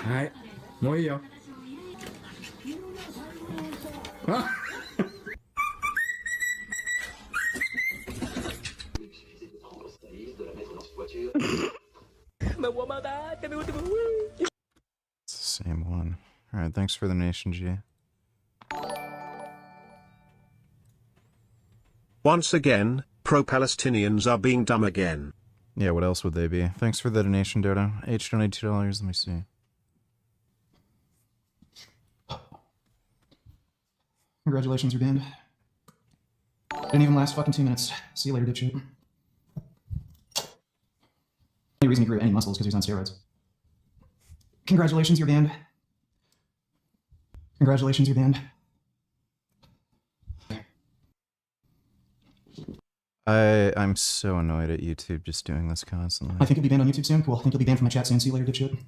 Alright, muy yo. It's the same one. Alright, thanks for the donation, G. Once again, pro-Palestinians are being dumb again. Yeah, what else would they be? Thanks for the donation, Dodo. H donated $2. Let me see. Congratulations, you're banned. Didn't even last fucking 2 minutes. See you later, dipshit. The only reason he grew any muscle is because he was on steroids. Congratulations, you're banned. Congratulations, you're banned. I'm so annoyed at YouTube just doing this constantly. I think you'll be banned on YouTube soon. Cool. I think you'll be banned from my chat soon. See you later, dipshit.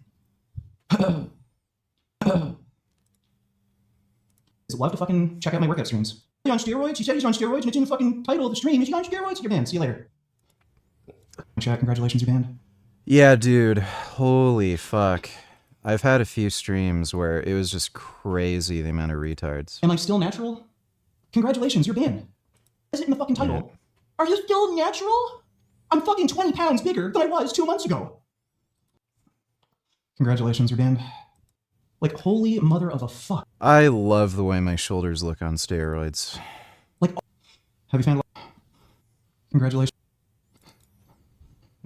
Love to fucking check out my workout streams. Is he on steroids? He said he's on steroids, and it's in the fucking title of the stream. Is he on steroids? You're banned. See you later. Chat, congratulations, you're banned. Yeah, dude. Holy fuck. I've had a few streams where it was just crazy the amount of retards. Am I still natural? Congratulations, you're banned. Is it in the fucking title? Yeah. Are you still natural? I'm fucking 20 pounds bigger than I was 2 months ago. Congratulations, you're banned. Like, holy mother of a fuck. I love the way my shoulders look on steroids. Like, have you found... Congratulations.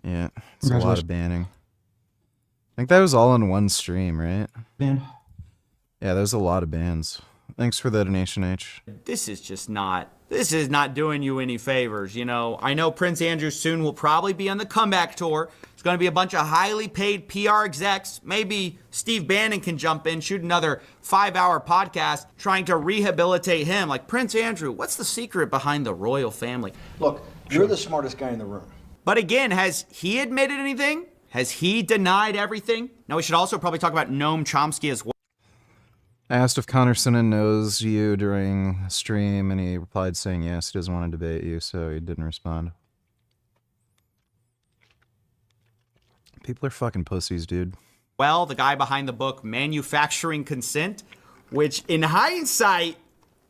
Yeah, it's a lot of banning. I think that was all in one stream, right? Banned. Yeah, there's a lot of bans. Thanks for the donation, H. This is not doing you any favors, you know. I know Prince Andrew soon will probably be on the comeback tour. It's going to be a bunch of highly paid PR execs. Maybe Steve Bannon can jump in, shoot another 5-hour podcast trying to rehabilitate him. Like, Prince Andrew, what's the secret behind the royal family? Look, you're the smartest guy in the room. But again, has he admitted anything? Has he denied everything? Now, we should also probably talk about Noam Chomsky as well. I asked if Connor Sinan knows you during a stream, and he replied saying yes, he doesn't want to debate you, so he didn't respond. People are fucking pussies, dude. Well, the guy behind the book Manufacturing Consent, which in hindsight,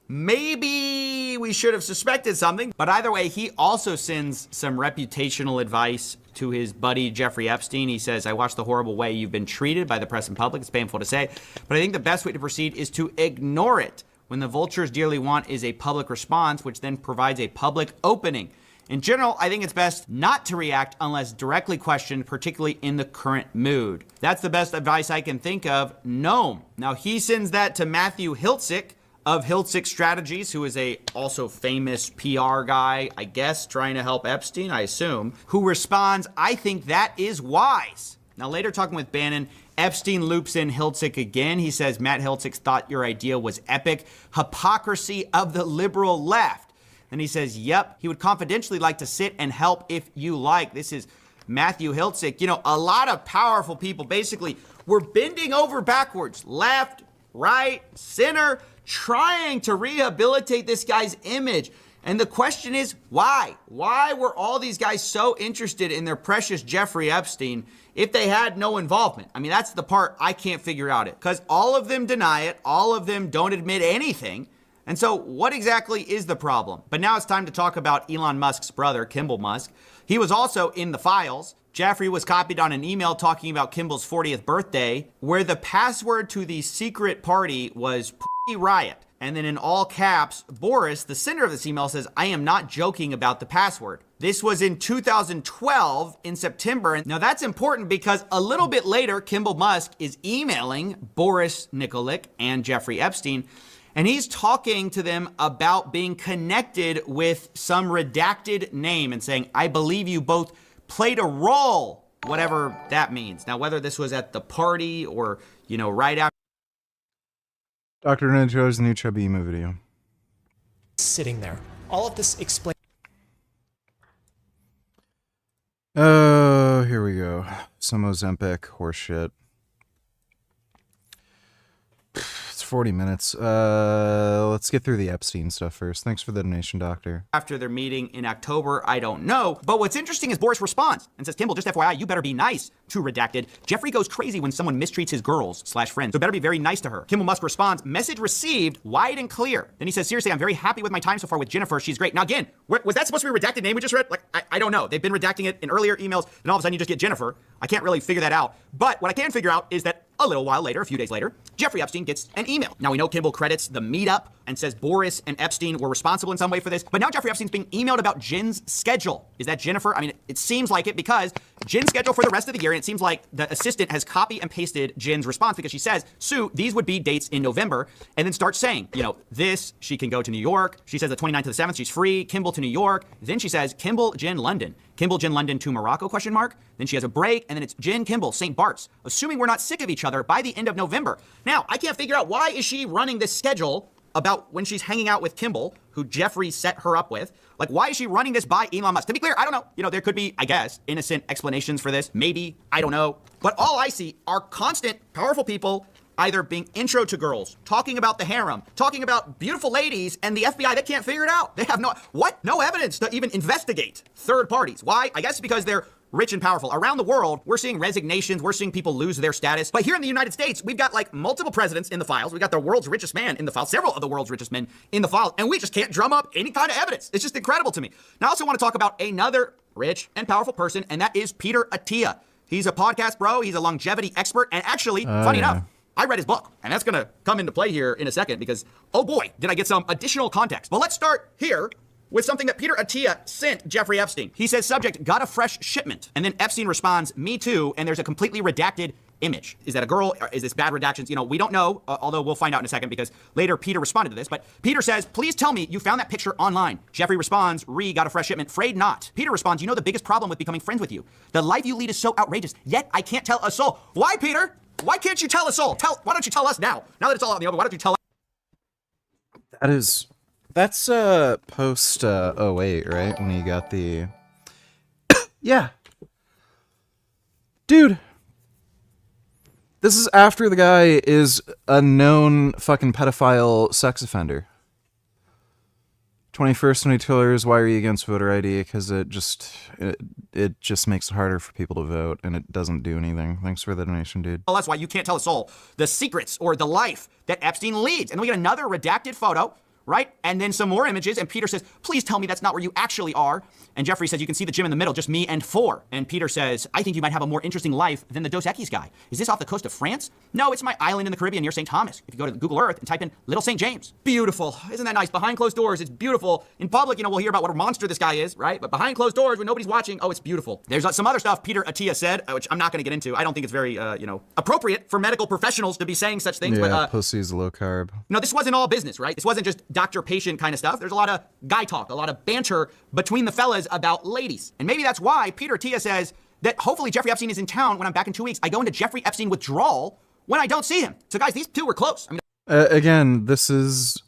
maybe we should have suspected something. But either way, he also sends some reputational advice to his buddy Jeffrey Epstein. He says, I watched the horrible way you've been treated by the press and public. It's painful to say, but I think the best way to proceed is to ignore it. When the vultures dearly want is a public response, which then provides a public opening. In general, I think it's best not to react unless directly questioned, particularly in the current mood. That's the best advice I can think of. Noam. Now, he sends that to Matthew Hiltzik of Hiltzik Strategies, who is a also famous PR guy, I guess, trying to help Epstein, I assume, who responds, I think that is wise. Now, later talking with Bannon, Epstein loops in Hiltzik again. He says, Matt Hiltzik thought your idea was epic. Hypocrisy of the liberal left. And he says, yep, he would confidentially like to sit and help if you like. This is Matthew Hiltzik. You know, a lot of powerful people basically were bending over backwards, left, right, center, trying to rehabilitate this guy's image. And the question is, why? Why were all these guys so interested in their precious Jeffrey Epstein if they had no involvement? I mean, that's the part I can't figure out it. Because all of them deny it. All of them don't admit anything. And so what exactly is the problem? But now it's time to talk about Elon Musk's brother, Kimball Musk. He was also in the files. Jeffrey was copied on an email talking about Kimball's 40th birthday, where the password to the secret party was P Riot. And then in all caps, Boris, the sender of this email, says, I am not joking about the password. This was in 2012 in September. Now that's important because a little bit later, Kimball Musk is emailing Boris Nikolic and Jeffrey Epstein, and he's talking to them about being connected with some redacted name and saying, I believe you both played a role, whatever that means. Now, whether this was at the party or, right after Dr. Ninja's new chubby emo video. Sitting there. All of this explains. Oh, here we go. Some Ozempic horseshit. It's 40 minutes. Let's get through the Epstein stuff first. Thanks for the donation, doctor. After their meeting in October, I don't know. But what's interesting is Boris responds and says, Kimball, just FYI, you better be nice to redacted. Jeffrey goes crazy when someone mistreats his girls/friends, so better be very nice to her. Kimball Musk responds, message received, wide and clear. Then he says, seriously, I'm very happy with my time so far with Jennifer. She's great. Now again, was that supposed to be a redacted name we just read? Like, I don't know. They've been redacting it in earlier emails, and all of a sudden you just get Jennifer. I can't really figure that out. But what I can figure out is that a little while later, a few days later, Jeffrey Epstein gets an email. Now we know Kimball credits the meetup and says Boris and Epstein were responsible in some way for this, but now Jeffrey Epstein's being emailed about Jen's schedule. Is that Jennifer? I mean, it seems like it because Jen's schedule for the rest of the year, and it seems like the assistant has copy and pasted Jen's response because she says, Sue, these would be dates in November, and then starts saying, you know, this, she can go to New York. She says the 29th to the 7th, she's free. Kimball to New York. Then she says, Kimball, Jen, London. Kimball, Jen, London to Morocco, ? Then she has a break, and then it's Jen, Kimball, St. Bart's, assuming we're not sick of each other by the end of November. Now, I can't figure out why is she running this schedule about when she's hanging out with Kimball, who Jeffrey set her up with. Like, why is she running this by Elon Musk? To be clear, I don't know. You know, there could be, I guess, innocent explanations for this. Maybe, I don't know. But all I see are constant, powerful people either being intro to girls, talking about the harem, talking about beautiful ladies, and the FBI, they can't figure it out. They have no evidence to even investigate third parties. Why? I guess because they're rich and powerful. Around the world, we're seeing resignations, we're seeing people lose their status. But here in the United States, we've got like multiple presidents in the files. We've got the world's richest man in the files, several of the world's richest men in the files, and we just can't drum up any kind of evidence. It's just incredible to me. Now, I also want to talk about another rich and powerful person, and that is Peter Attia. He's a podcast bro, he's a longevity expert, and actually, funny enough, I read his book, and that's gonna come into play here in a second because, oh boy, did I get some additional context. But let's start here with something that Peter Attia sent Jeffrey Epstein. He says, subject, got a fresh shipment. And then Epstein responds, me too, and there's a completely redacted image. Is that a girl? Or is this bad redactions? You know, we don't know, although we'll find out in a second because later Peter responded to this. But Peter says, please tell me you found that picture online. Jeffrey responds, got a fresh shipment, afraid not. Peter responds, you know the biggest problem with becoming friends with you. The life you lead is so outrageous, yet I can't tell a soul. Why, Peter? Why can't you tell a soul? Why don't you tell us now? Now that it's all out in the open, why don't you tell us? That's post 08, right? When you got the yeah. Dude. This is after the guy is a known fucking pedophile sex offender. 21st century killers, why are you against voter ID? Because it just makes it harder for people to vote, and it doesn't do anything. Thanks for the donation, dude. Well, that's why you can't tell a soul the secrets or the life that Epstein leads. And then we get another redacted photo, right? And then some more images, and Peter says, please tell me that's not where you actually are. And Jeffrey says, you can see the gym in the middle, just me and 4. And Peter says, I think you might have a more interesting life than the Dos Equis guy. Is this off the coast of France? No, it's my island in the Caribbean near St. Thomas. If you go to Google Earth and type in Little St. James. Beautiful. Isn't that nice? Behind closed doors, it's beautiful. In public, you know, we'll hear about what a monster this guy is, right? But behind closed doors, when nobody's watching, oh, it's beautiful. There's some other stuff Peter Attia said, which I'm not going to get into. I don't think it's very, appropriate for medical professionals to be saying such things. Yeah, but, pussy's low carb. No, this wasn't all business, right? This wasn't just doctor-patient kind of stuff. There's a lot of guy talk, a lot of banter between the fellas about ladies. And maybe that's why Peter Attia says that hopefully Jeffrey Epstein is in town when I'm back in 2 weeks. I go into Jeffrey Epstein withdrawal when I don't see him. So guys, these two were close. I mean, again, this is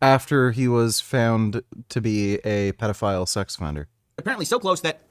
after he was found to be a pedophile sex offender. Apparently so close that,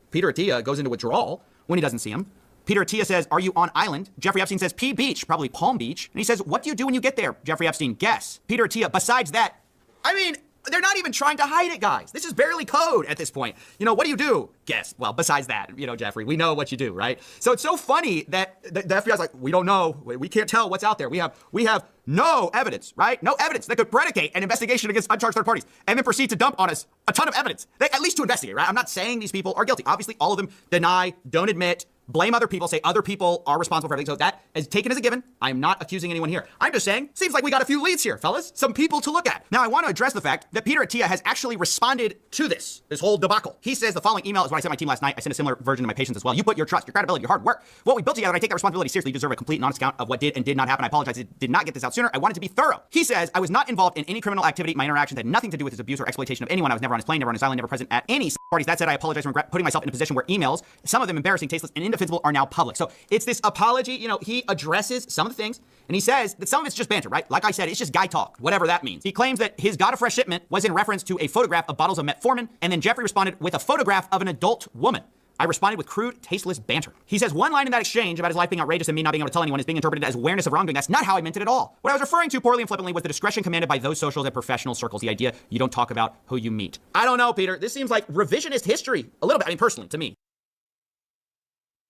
Peter Attia goes into withdrawal when he doesn't see him. Peter Attia says, are you on island? Jeffrey Epstein says, P Beach, probably Palm Beach. And he says, what do you do when you get there? Jeffrey Epstein, guess. Peter Attia, besides that, I mean, they're not even trying to hide it, guys. This is barely code at this point. What do you do? Guess. Well, besides that, Jeffrey, we know what you do, right? So it's so funny that the FBI's like, we don't know. We can't tell what's out there. We have no evidence, right? No evidence that could predicate an investigation against uncharged third parties and then proceed to dump on us a ton of evidence, at least to investigate, right? I'm not saying these people are guilty. Obviously, all of them deny, don't admit, blame other people, say other people are responsible for everything. So that is taken as a given. I am not accusing anyone here. I'm just saying, seems like we got a few leads here, fellas. Some people to look at. Now, I want to address the fact that Peter Attia has actually responded to this whole debacle. He says the following email is what I sent my team last night. I sent a similar version to my patients as well. You put your trust, your credibility, your hard work, what we built together, and I take that responsibility seriously. You deserve a complete and honest account of what did and did not happen. I apologize. I did not get this out sooner. I wanted to be thorough. He says, I was not involved in any criminal activity. My interactions had nothing to do with his abuse or exploitation of anyone. I was never on his plane, never on his island, never present at any parties. That said, I apologize for regret putting myself in a position where emails, some of them embarrassing, tasteless, and indefensible, are now public. So it's this apology. You know, he addresses some of the things, and he says that some of it's just banter, right? Like I said, it's just guy talk, whatever that means. He claims that his got a fresh shipment was in reference to a photograph of bottles of metformin, and then Jeffrey responded with a photograph of an adult woman. I responded with crude, tasteless banter. He says one line in that exchange about his life being outrageous and me not being able to tell anyone is being interpreted as awareness of wrongdoing. That's not how I meant it at all. What I was referring to poorly and flippantly was the discretion commanded by those social and professional circles. The idea you don't talk about who you meet. I don't know, Peter. This seems like revisionist history. A little bit. I mean, personally, to me.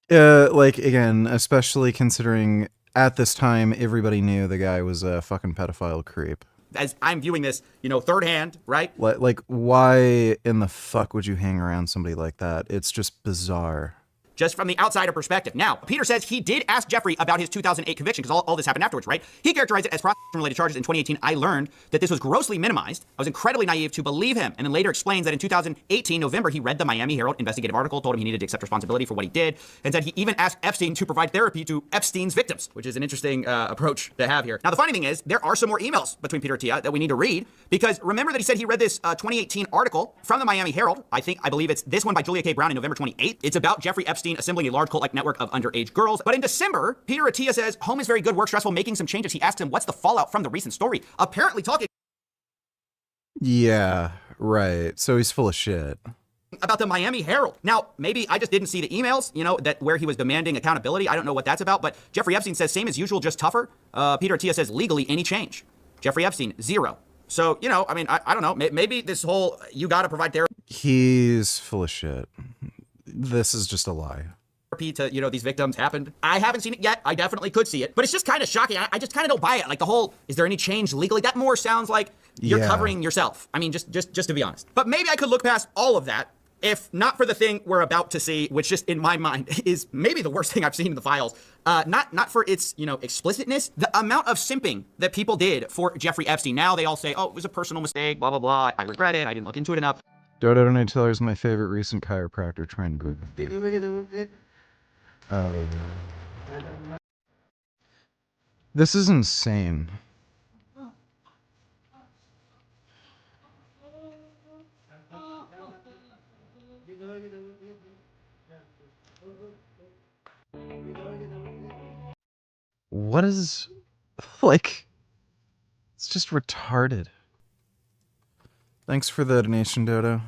Like, again, especially considering at this time, everybody knew the guy was a fucking pedophile creep. As I'm viewing this, you know, third hand, right? Like, why in the fuck would you hang around somebody like that? It's just bizarre. Just from the outsider perspective. Now, Peter says he did ask Jeffrey about his 2008 conviction, because all this happened afterwards, right? He characterized it as prostitution-related charges. In 2018, I learned that this was grossly minimized. I was incredibly naive to believe him, and then later explains that in 2018, November, he read the Miami Herald investigative article, told him he needed to accept responsibility for what he did, and said he even asked Epstein to provide therapy to Epstein's victims, which is an interesting approach to have here. Now, the funny thing is, there are some more emails between Peter and Tia that we need to read, because remember that he said he read this 2018 article from the Miami Herald. I believe it's this one by Julia K. Brown in November 28th. It's about Jeffrey Epstein assembling a large cult-like network of underage girls. But in December, Peter Attia says, home is very good, work stressful, making some changes. He asks him, what's the fallout from the recent story? Apparently talking Yeah, right. So he's full of shit. About the Miami Herald. Now, maybe I just didn't see the emails, you know, that where he was demanding accountability. I don't know what that's about, but Jeffrey Epstein says, same as usual, just tougher. Peter Attia says, legally, any change. Jeffrey Epstein, 0. So, you know, I mean, I don't know. Maybe this whole, you got to provide therapy. He's full of shit. This is just a lie. To, you know, these victims happened. I haven't seen it yet. I definitely could see it, but it's just kind of shocking. I just kind of don't buy it. Like the whole, is there any change legally? That more sounds like you're covering yourself. I mean, just to be honest. But maybe I could look past all of that if not for the thing we're about to see, which just in my mind is maybe the worst thing I've seen in the files. Not for its, you know, explicitness, the amount of simping that people did for Jeffrey Epstein. Now they all say, oh, it was a personal mistake, blah, blah, blah. I regret it. I didn't look into it enough. Dodo Donatello is my favorite recent chiropractor trend group. This is insane. What is, like, it's just retarded. Thanks for the donation, Dodo.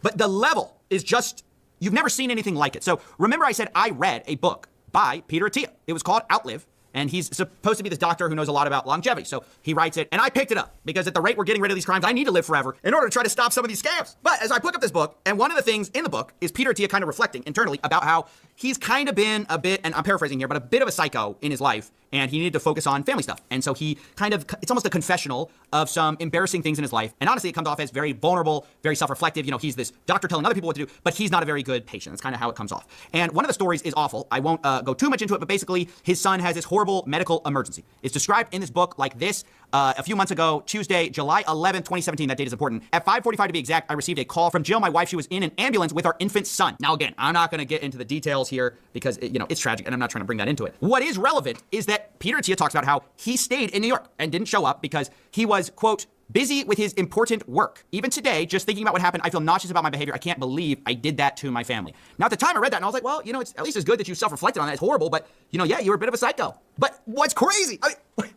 But the level is just, you've never seen anything like it. So remember I said I read a book by Peter Attia. It was called Outlive. And he's supposed to be this doctor who knows a lot about longevity. So he writes it, and I picked it up because at the rate we're getting rid of these crimes, I need to live forever in order to try to stop some of these scams. But as I pick up this book, and one of the things in the book is Peter Attia kind of reflecting internally about how he's kind of been a bit, and I'm paraphrasing here, but a bit of a psycho in his life, and he needed to focus on family stuff. And so he kind of, it's almost a confessional of some embarrassing things in his life. And honestly, it comes off as very vulnerable, very self-reflective. You know, he's this doctor telling other people what to do, but he's not a very good patient. That's kind of how it comes off. And one of the stories is awful. I won't go too much into it, but basically his son has this horrible medical emergency. It's described in this book like this. A few months ago, Tuesday, July 11th, 2017, that date is important. At 5:45 to be exact, I received a call from Jill, my wife. She was in an ambulance with our infant son. Now, again, I'm not going to get into the details here because, you know, it's tragic and I'm not trying to bring that into it. What is relevant is that Peter Attia talks about how he stayed in New York and didn't show up because he was, quote, busy with his important work. Even today, just thinking about what happened, I feel nauseous about my behavior. I can't believe I did that to my family. Now, at the time I read that and I was like, well, you know, it's at least as good that you self-reflected on that. It's horrible, but, you know, yeah, you were a bit of a psycho. But what's crazy, I mean,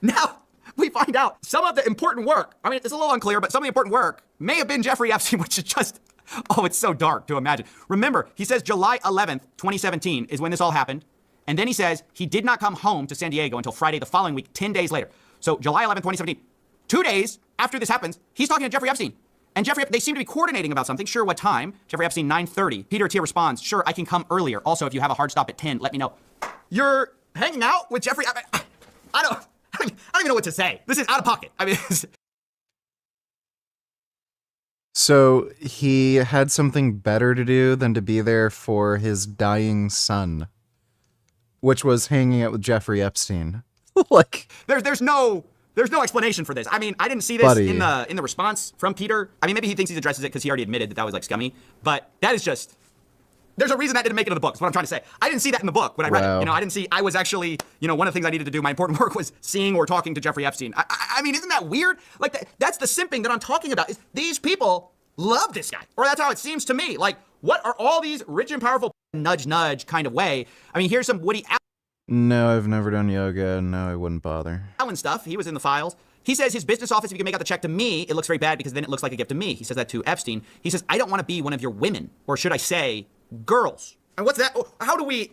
now we find out some of the important work, I mean, it's a little unclear, but some of the important work may have been Jeffrey Epstein, which is just, oh, it's so dark to imagine. Remember, he says July 11th, 2017 is when this all happened. And then he says he did not come home to San Diego until Friday the following week, 10 days later. So July 11th, 2017, 2 days after this happens, he's talking to Jeffrey Epstein. And Jeffrey, they seem to be coordinating about something. Sure, what time? Jeffrey Epstein, 9:30. Peter Attia responds, sure, I can come earlier. Also, if you have a hard stop at 10, let me know. You're hanging out with Jeffrey? I don't even know what to say. This is out of pocket. I mean, So he had something better to do than to be there for his dying son, which was hanging out with Jeffrey Epstein. Like, there's no explanation for this. I mean, I didn't see this in the response from Peter. I mean, maybe he thinks he addresses it because he already admitted that was like scummy. But that is just, there's a reason that didn't make it in the book. That's what I'm trying to say. I didn't see that in the book when I read it. You know, I was actually, you know, one of the things I needed to do, my important work was seeing or talking to Jeffrey Epstein. I mean, isn't that weird? Like, that's the simping that I'm talking about. Is these people love this guy. Or that's how it seems to me. Like, what are all these rich and powerful nudge nudge kind of way? I mean, here's some Woody No, I've never done yoga. No, I wouldn't bother. Allen stuff. He was in the files. He says his business office, if you can make out the check to me, it looks very bad because then it looks like a gift to me. He says that to Epstein. He says, I don't want to be one of your women, or should I say, girls. And what's that? How do we...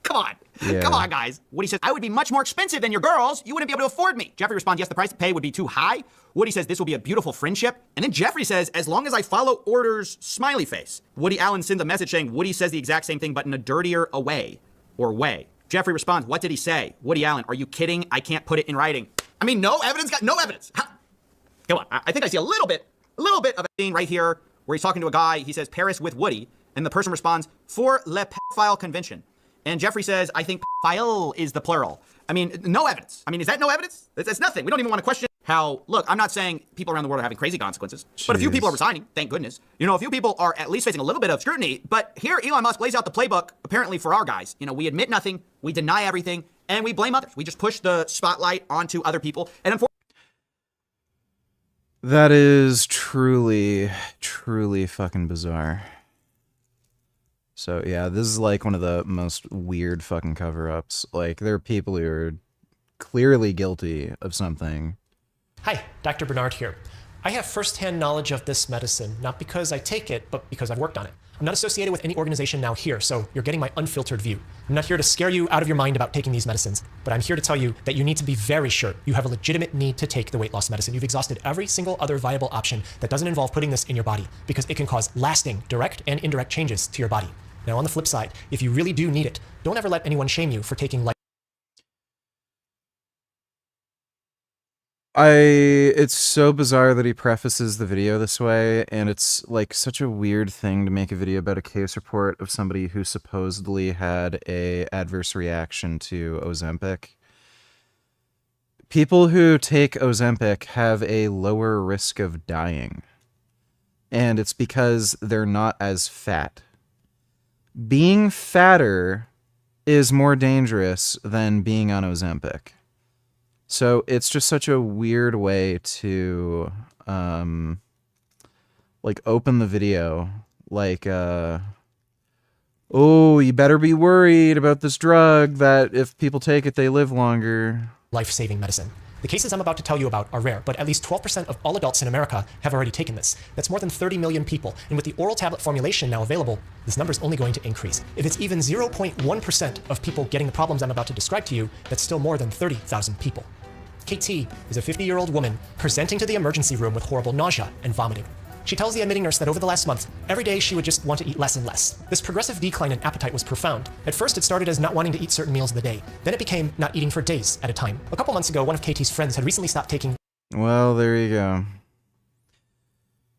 Come on. Yeah. Come on, guys. Woody says, I would be much more expensive than your girls. You wouldn't be able to afford me. Jeffrey responds, yes, the price to pay would be too high. Woody says, this will be a beautiful friendship. And then Jeffrey says, as long as I follow orders, smiley face. Woody Allen sends a message saying, Woody says the exact same thing, but in a dirtier way. Jeffrey responds, what did he say? Woody Allen, are you kidding? I can't put it in writing. I mean, no evidence? Got no evidence. Come on. I think I see a little bit of a scene right here where he's talking to a guy. He says, Paris with Woody. And the person responds, for le pedophile convention. And Jeffrey says, I think pedophile is the plural. I mean, no evidence. I mean, is that no evidence? That's nothing. We don't even want to question how, look, I'm not saying people around the world are having crazy consequences, but a few people are resigning, thank goodness. You know, a few people are at least facing a little bit of scrutiny, but here Elon Musk lays out the playbook, apparently for our guys. You know, we admit nothing, we deny everything, and we blame others. We just push the spotlight onto other people. And unfortunately, that is truly, truly fucking bizarre. So yeah, this is like one of the most weird fucking cover-ups. Like, there are people who are clearly guilty of something. Hi, Dr. Bernard here. I have firsthand knowledge of this medicine, not because I take it, but because I've worked on it. I'm not associated with any organization now here, so you're getting my unfiltered view. I'm not here to scare you out of your mind about taking these medicines, but I'm here to tell you that you need to be very sure you have a legitimate need to take the weight loss medicine. You've exhausted every single other viable option that doesn't involve putting this in your body, because it can cause lasting, direct and indirect changes to your body. Now, on the flip side, if you really do need it, don't ever let anyone shame you for taking life. It's so bizarre that he prefaces the video this way, and it's like such a weird thing to make a video about a case report of somebody who supposedly had a adverse reaction to Ozempic. People who take Ozempic have a lower risk of dying, and it's because they're not as fat. Being fatter is more dangerous than being on Ozempic. So it's just such a weird way to, like, open the video. Like, oh, you better be worried about this drug that if people take it, they live longer. Life-saving medicine. The cases I'm about to tell you about are rare, but at least 12% of all adults in America have already taken this. That's more than 30 million people, and with the oral tablet formulation now available, this number is only going to increase. If it's even 0.1% of people getting the problems I'm about to describe to you, that's still more than 30,000 people. KT is a 50-year-old woman presenting to the emergency room with horrible nausea and vomiting. She tells the admitting nurse that over the last month, every day she would just want to eat less and less. This progressive decline in appetite was profound. At first, it started as not wanting to eat certain meals of the day. Then it became not eating for days at a time. A couple months ago, one of KT's friends had recently stopped taking... Well, there you go.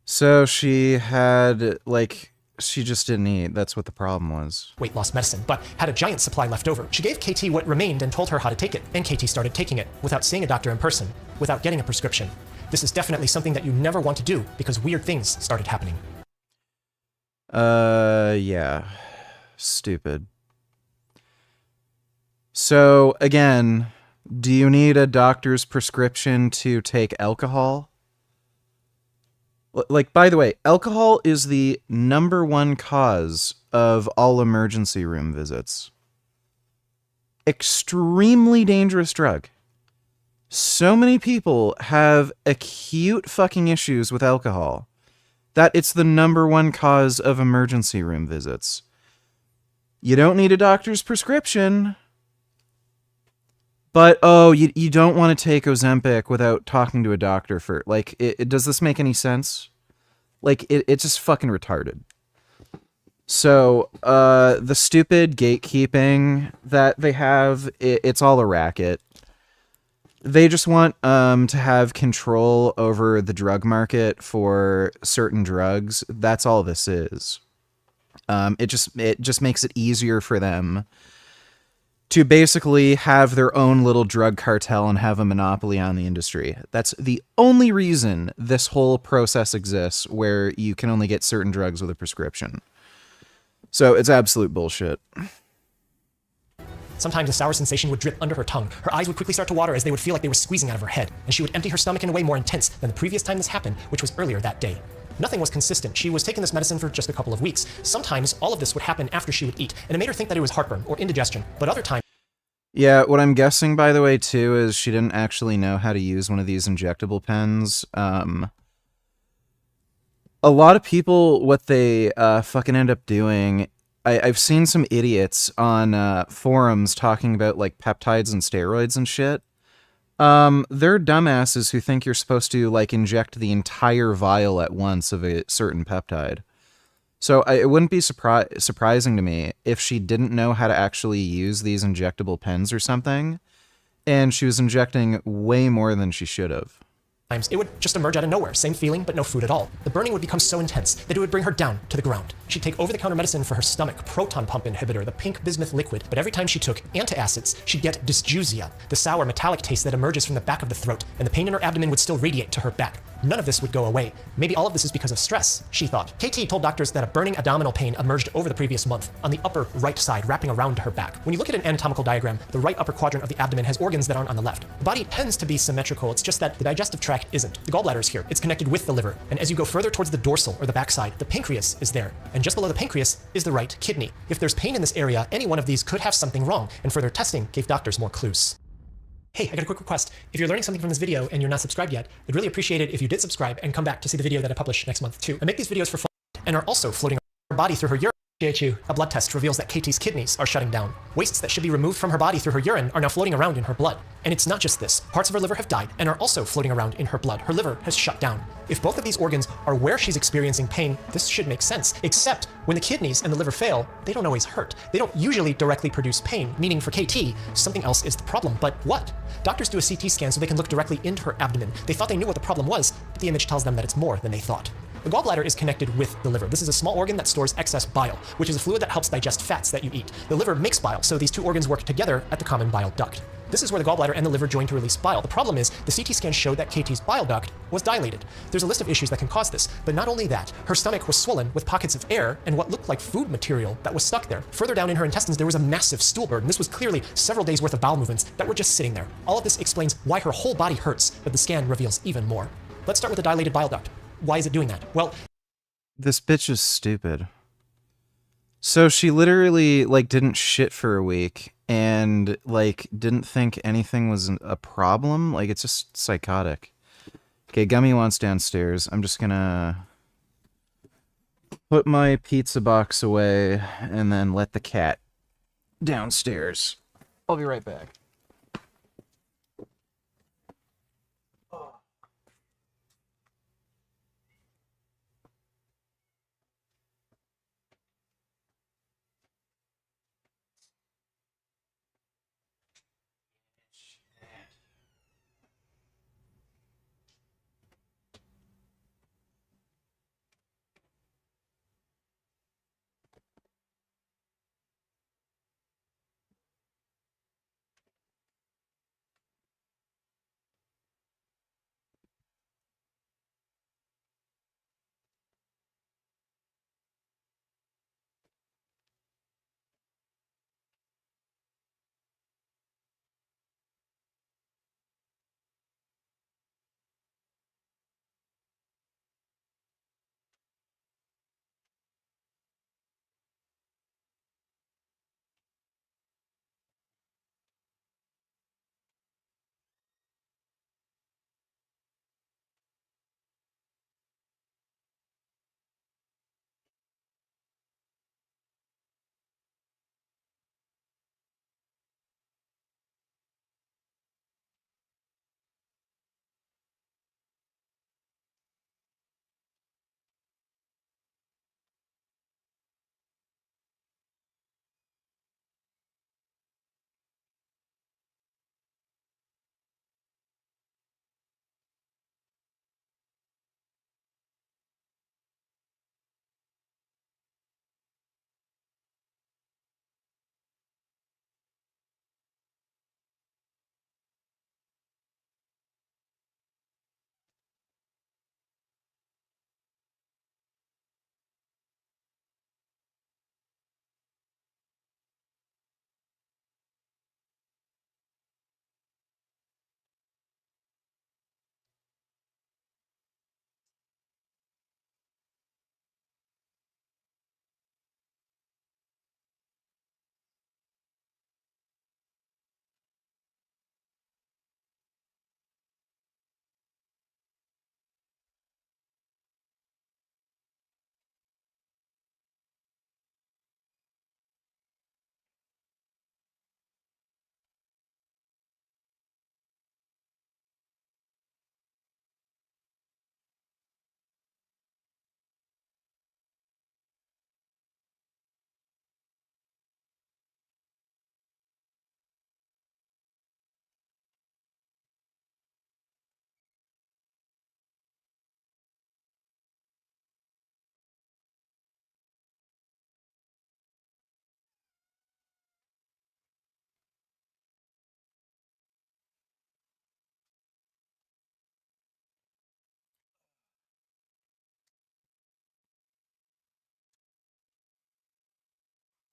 So she had, like, she just didn't eat. That's what the problem was. Weight loss medicine, but had a giant supply left over. She gave KT what remained and told her how to take it, and KT started taking it without seeing a doctor in person, without getting a prescription. This is definitely something that you never want to do because weird things started happening. Yeah. Stupid. So, again, do you need a doctor's prescription to take alcohol? Like, by the way, alcohol is the #1 cause of all emergency room visits. Extremely dangerous drug. So many people have acute fucking issues with alcohol that it's the #1 cause of emergency room visits. You don't need a doctor's prescription, but, oh, you don't want to take Ozempic without talking to a doctor for, like, does this make any sense? Like, it's just fucking retarded. So, the stupid gatekeeping that they have, it's all a racket. They just want to have control over the drug market for certain drugs. That's all this is. It just makes it easier for them to basically have their own little drug cartel and have a monopoly on the industry. That's the only reason this whole process exists, where you can only get certain drugs with a prescription. So it's absolute bullshit. Sometimes a sour sensation would drip under her tongue. Her eyes would quickly start to water as they would feel like they were squeezing out of her head, and she would empty her stomach in a way more intense than the previous time this happened, which was earlier that day. Nothing was consistent. She was taking this medicine for just a couple of weeks. Sometimes all of this would happen after she would eat, and it made her think that it was heartburn or indigestion, but other times... Yeah, what I'm guessing, by the way, too, is she didn't actually know how to use one of these injectable pens. A lot of people, what they fucking end up doing, I've seen some idiots on forums talking about, like, peptides and steroids and shit. They're dumbasses who think you're supposed to, like, inject the entire vial at once of a certain peptide. So it wouldn't be surprising to me if she didn't know how to actually use these injectable pens or something, and she was injecting way more than she should have. It would just emerge out of nowhere, same feeling, but no food at all. The burning would become so intense that it would bring her down to the ground. She'd take over-the-counter medicine for her stomach, proton pump inhibitor, the pink bismuth liquid, but every time she took antacids, she'd get dysgeusia, the sour metallic taste that emerges from the back of the throat, and the pain in her abdomen would still radiate to her back. None of this would go away. Maybe all of this is because of stress, she thought. KT told doctors that a burning abdominal pain emerged over the previous month, on the upper right side, wrapping around to her back. When you look at an anatomical diagram, the right upper quadrant of the abdomen has organs that aren't on the left. The body tends to be symmetrical, it's just that the digestive tract isn't. The gallbladder is here, it's connected with the liver, and as you go further towards the dorsal or the backside, the pancreas is there, and just below the pancreas is the right kidney. If there's pain in this area, any one of these could have something wrong, and further testing gave doctors more clues. Hey, I got a quick request. If you're learning something from this video and you're not subscribed yet, I'd really appreciate it if you did subscribe and come back to see the video that I publish next month too. I make these videos for fun and are also floating around her body through her urine. A blood test reveals that KT's kidneys are shutting down. Wastes that should be removed from her body through her urine are now floating around in her blood. And it's not just this. Parts of her liver have died and are also floating around in her blood. Her liver has shut down. If both of these organs are where she's experiencing pain, this should make sense. Except when the kidneys and the liver fail, they don't always hurt. They don't usually directly produce pain, meaning for KT, something else is the problem. But what? Doctors do a CT scan so they can look directly into her abdomen. They thought they knew what the problem was, but the image tells them that it's more than they thought. The gallbladder is connected with the liver. This is a small organ that stores excess bile, which is a fluid that helps digest fats that you eat. The liver makes bile, so these two organs work together at the common bile duct. This is where the gallbladder and the liver join to release bile. The problem is, the CT scan showed that KT's bile duct was dilated. There's a list of issues that can cause this, but not only that, her stomach was swollen with pockets of air and what looked like food material that was stuck there. Further down in her intestines, there was a massive stool burden. This was clearly several days worth of bowel movements that were just sitting there. All of this explains why her whole body hurts, but the scan reveals even more. Let's start with the dilated bile duct. Why is it doing that? Well, this bitch is stupid. So she literally, like, didn't shit for a week and, like, didn't think anything was a problem. Like, it's just psychotic. Okay, Gummy wants downstairs. I'm just gonna put my pizza box away and then let the cat downstairs. I'll be right back.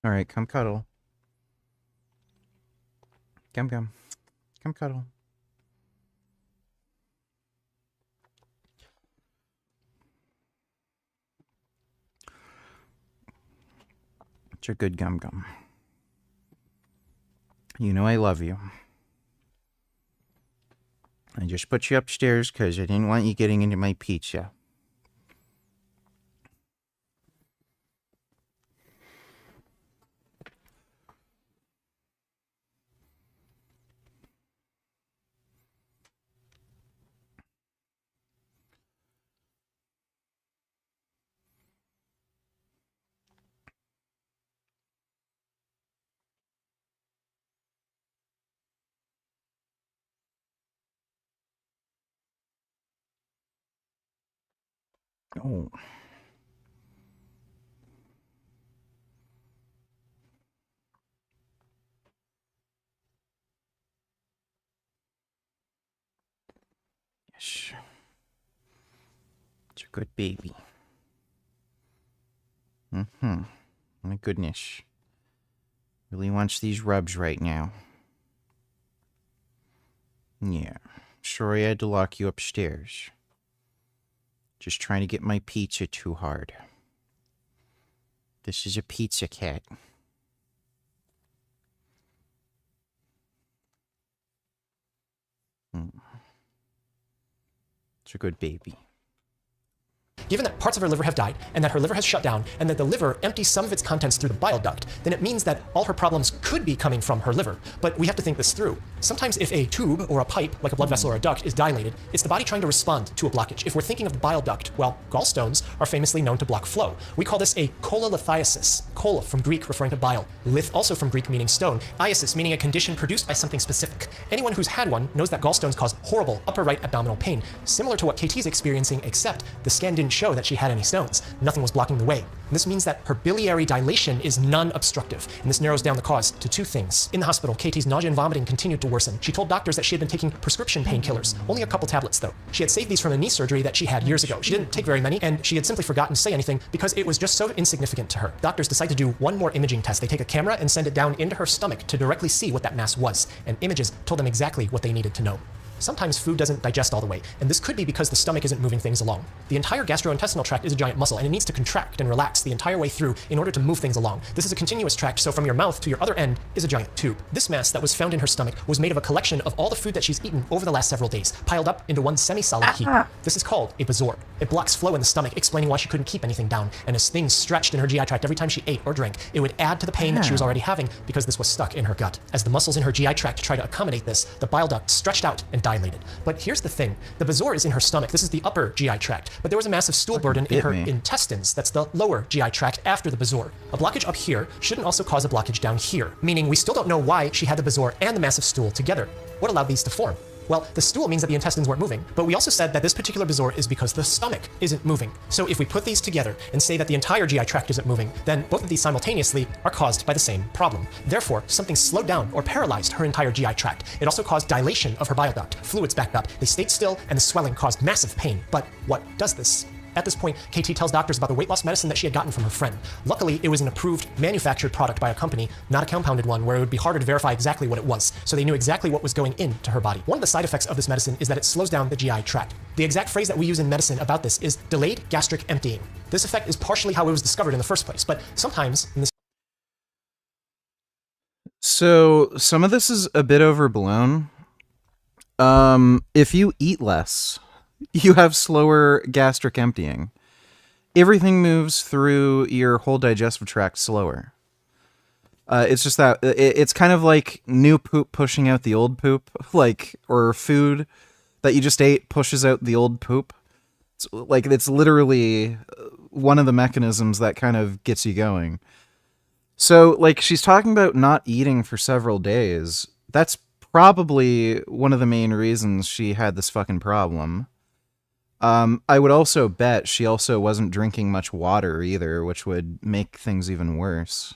All right, come cuddle. Come cuddle. It's a good gum. You know I love you. I just put you upstairs because I didn't want you getting into my pizza. Oh. Yes. It's a good baby. My goodness. Really wants these rubs right now. Yeah. Sorry I had to lock you upstairs. Just trying to get my pizza too hard. This is a pizza cat. It's a good baby. Given that parts of her liver have died, and that her liver has shut down, and that the liver empties some of its contents through the bile duct, then it means that all her problems could be coming from her liver. But we have to think this through. Sometimes if a tube or a pipe, like a blood vessel or a duct, is dilated, it's the body trying to respond to a blockage. If we're thinking of the bile duct, well, gallstones are famously known to block flow. We call this a cholelithiasis. Chola from Greek referring to bile. Lith also from Greek meaning stone. Iasis meaning a condition produced by something specific. Anyone who's had one knows that gallstones cause horrible upper right abdominal pain, similar to what KT's experiencing, except the scan didn't show that she had any stones. Nothing was blocking the way. And this means that her biliary dilation is non-obstructive, and this narrows down the cause to two things. In the hospital, KT's nausea and vomiting continued to worsen. She told doctors that she had been taking prescription painkillers, only a couple tablets though. She had saved these from a knee surgery that she had years ago. She didn't take very many, and she had simply forgotten to say anything because it was just so insignificant to her. Doctors decide to do one more imaging test. They take a camera and send it down into her stomach to directly see what that mass was, and images told them exactly what they needed to know. Sometimes food doesn't digest all the way, and this could be because the stomach isn't moving things along. The entire gastrointestinal tract is a giant muscle, and it needs to contract and relax the entire way through in order to move things along. This is a continuous tract, so from your mouth to your other end is a giant tube. This mass that was found in her stomach was made of a collection of all the food that she's eaten over the last several days, piled up into one semi-solid heap. This is called a bezoar. It blocks flow in the stomach, explaining why she couldn't keep anything down, and as things stretched in her GI tract every time she ate or drank, it would add to the pain that she was already having because this was stuck in her gut. As the muscles in her GI tract try to accommodate this, the bile duct stretched out and dilated. But here's the thing. The bezoar is in her stomach. This is the upper GI tract. But there was a massive stool burden in her intestines. That's the lower GI tract after the bezoar. A blockage up here shouldn't also cause a blockage down here, meaning we still don't know why she had the bezoar and the massive stool together. What allowed these to form? Well, the stool means that the intestines weren't moving, but we also said that this particular bezoar is because the stomach isn't moving. So if we put these together and say that the entire GI tract isn't moving, then both of these simultaneously are caused by the same problem. Therefore, something slowed down or paralyzed her entire GI tract. It also caused dilation of her bile duct. Fluids backed up, they stayed still, and the swelling caused massive pain. But what does this? At this point, KT tells doctors about the weight loss medicine that she had gotten from her friend. Luckily, it was an approved, manufactured product by a company, not a compounded one, where it would be harder to verify exactly what it was, so they knew exactly what was going into her body. One of the side effects of this medicine is that it slows down the GI tract. The exact phrase that we use in medicine about this is delayed gastric emptying. This effect is partially how it was discovered in the first place, but sometimes in this... So, some of this is a bit overblown. If you eat less, you have slower gastric emptying. Everything moves through your whole digestive tract slower. It's just that it's kind of like new poop pushing out the old poop, or food that you just ate pushes out the old poop. It's literally one of the mechanisms that kind of gets you going. So, she's talking about not eating for several days. That's probably one of the main reasons she had this fucking problem. I would also bet she also wasn't drinking much water either, which would make things even worse.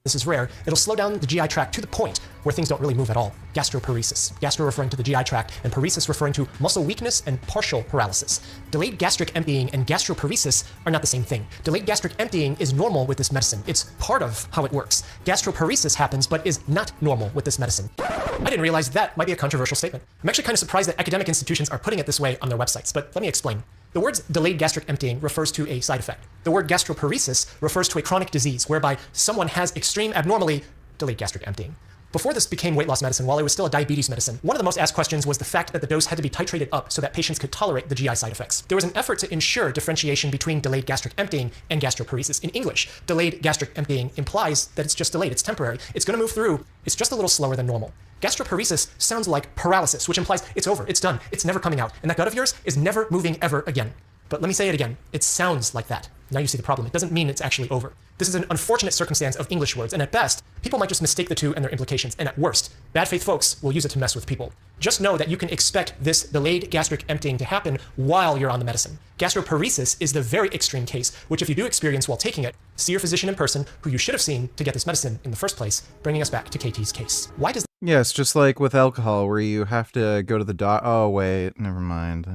this is rare, it'll slow down the GI tract to the point where things don't really move at all. Gastroparesis. Gastro referring to the GI tract, and paresis referring to muscle weakness and partial paralysis. Delayed gastric emptying and gastroparesis are not the same thing. Delayed gastric emptying is normal with this medicine. It's part of how it works. Gastroparesis happens, but is not normal with this medicine. I didn't realize that might be a controversial statement. I'm actually kind of surprised that academic institutions are putting it this way on their websites, but let me explain. The words delayed gastric emptying refers to a side effect. The word gastroparesis refers to a chronic disease whereby someone has extreme abnormally delayed gastric emptying. Before this became weight loss medicine, while it was still a diabetes medicine, one of the most asked questions was the fact that the dose had to be titrated up so that patients could tolerate the GI side effects. There was an effort to ensure differentiation between delayed gastric emptying and gastroparesis. In English, delayed gastric emptying implies that it's just delayed, it's temporary, it's going to move through, it's just a little slower than normal. Gastroparesis sounds like paralysis, which implies it's over, it's done, it's never coming out, and that gut of yours is never moving ever again. But let me say it again, it sounds like that. Now you see the problem. It doesn't mean it's actually over. This is an unfortunate circumstance of English words, and at best, people might just mistake the two and their implications, and at worst, bad faith folks will use it to mess with people. Just know that you can expect this delayed gastric emptying to happen while you're on the medicine. Gastroparesis is the very extreme case, which if you do experience while taking it, see your physician in person, who you should have seen to get this medicine in the first place, bringing us back to KT's case. Why does Yes, just like with alcohol, where you have to go to the oh, wait, never mind.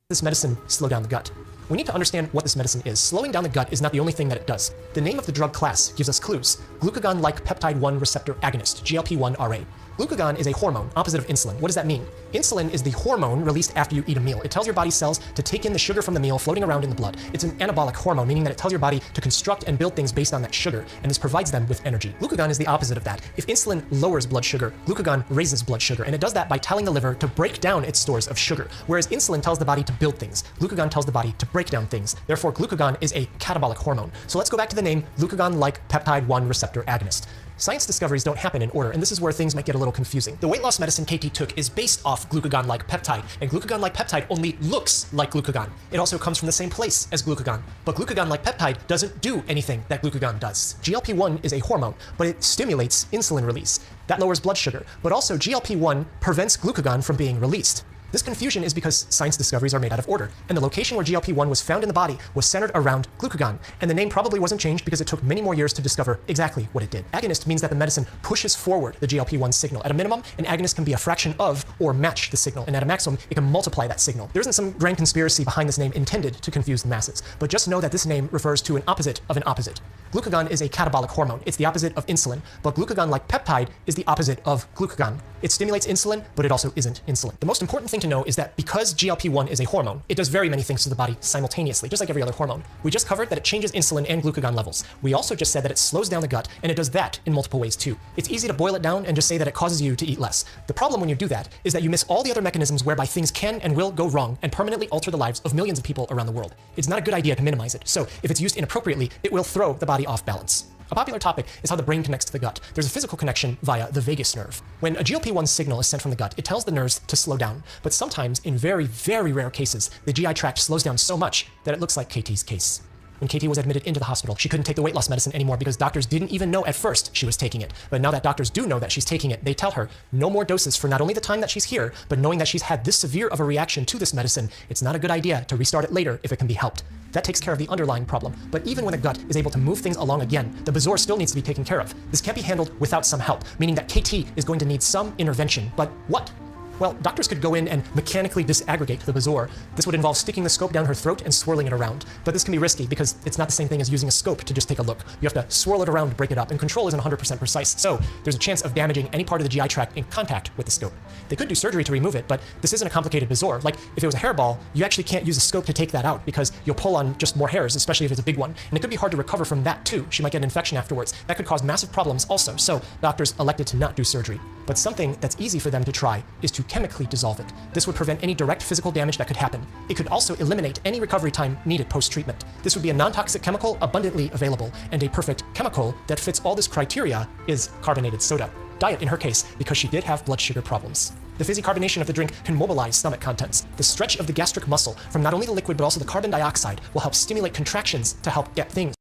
this medicine slow down the gut? We need to understand what this medicine is. Slowing down the gut is not the only thing that it does. The name of the drug class gives us clues. Glucagon-like peptide-1 receptor agonist, GLP-1RA. Glucagon is a hormone, opposite of insulin. What does that mean? Insulin is the hormone released after you eat a meal. It tells your body's cells to take in the sugar from the meal floating around in the blood. It's an anabolic hormone, meaning that it tells your body to construct and build things based on that sugar, and this provides them with energy. Glucagon is the opposite of that. If insulin lowers blood sugar, glucagon raises blood sugar, and it does that by telling the liver to break down its stores of sugar. Whereas insulin tells the body to build things, glucagon tells the body to break down things. Therefore, glucagon is a catabolic hormone. So let's go back to the name glucagon-like peptide-1 receptor agonist. Science discoveries don't happen in order, and this is where things might get a little confusing. The weight loss medicine KT took is based off glucagon-like peptide, and glucagon-like peptide only looks like glucagon. It also comes from the same place as glucagon, but glucagon-like peptide doesn't do anything that glucagon does. GLP-1 is a hormone, but it stimulates insulin release. That lowers blood sugar, but also GLP-1 prevents glucagon from being released. This confusion is because science discoveries are made out of order, and the location where GLP-1 was found in the body was centered around glucagon, and the name probably wasn't changed because it took many more years to discover exactly what it did. Agonist means that the medicine pushes forward the GLP-1 signal. At a minimum, an agonist can be a fraction of or match the signal, and at a maximum, it can multiply that signal. There isn't some grand conspiracy behind this name intended to confuse the masses, but just know that this name refers to an opposite of an opposite. Glucagon is a catabolic hormone. It's the opposite of insulin, but glucagon-like peptide is the opposite of glucagon. It stimulates insulin, but it also isn't insulin. The most important thing to know is that because GLP-1 is a hormone, it does very many things to the body simultaneously, just like every other hormone. We just covered that it changes insulin and glucagon levels. We also just said that it slows down the gut, and it does that in multiple ways too. It's easy to boil it down and just say that it causes you to eat less. The problem when you do that is that you miss all the other mechanisms whereby things can and will go wrong and permanently alter the lives of millions of people around the world. It's not a good idea to minimize it, so if it's used inappropriately, it will throw the body off balance. A popular topic is how the brain connects to the gut. There's a physical connection via the vagus nerve. When a GLP-1 signal is sent from the gut, it tells the nerves to slow down. But sometimes, in very, very rare cases, the GI tract slows down so much that it looks like KT's case. When KT was admitted into the hospital, she couldn't take the weight loss medicine anymore because doctors didn't even know at first she was taking it. But now that doctors do know that she's taking it, they tell her no more doses for not only the time that she's here, but knowing that she's had this severe of a reaction to this medicine, it's not a good idea to restart it later if it can be helped. That takes care of the underlying problem. But even when the gut is able to move things along again, the bezoar still needs to be taken care of. This can't be handled without some help, meaning that KT is going to need some intervention. But what? Well, doctors could go in and mechanically disaggregate the bezoar. This would involve sticking the scope down her throat and swirling it around. But this can be risky because it's not the same thing as using a scope to just take a look. You have to swirl it around to break it up, and control isn't 100% precise, so there's a chance of damaging any part of the GI tract in contact with the scope. They could do surgery to remove it, but this isn't a complicated bezoar. Like, if it was a hairball, you actually can't use a scope to take that out because you'll pull on just more hairs, especially if it's a big one. And it could be hard to recover from that too. She might get an infection afterwards. That could cause massive problems also, so doctors elected to not do surgery. But something that's easy for them to try is to chemically dissolve it. This would prevent any direct physical damage that could happen. It could also eliminate any recovery time needed post-treatment. This would be a non-toxic chemical abundantly available, and a perfect chemical that fits all this criteria is carbonated soda. Diet in her case, because she did have blood sugar problems. The fizzy carbonation of the drink can mobilize stomach contents. The stretch of the gastric muscle from not only the liquid but also the carbon dioxide will help stimulate contractions to help get things.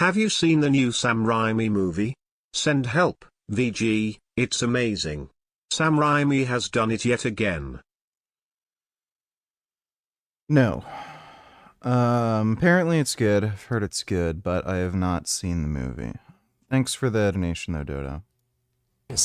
Have you seen the new Sam Raimi movie? Send help, VG, it's amazing. Sam Raimi has done it yet again. No. Apparently it's good. I've heard it's good, but I have not seen the movie. Thanks for the donation, though, Dodo.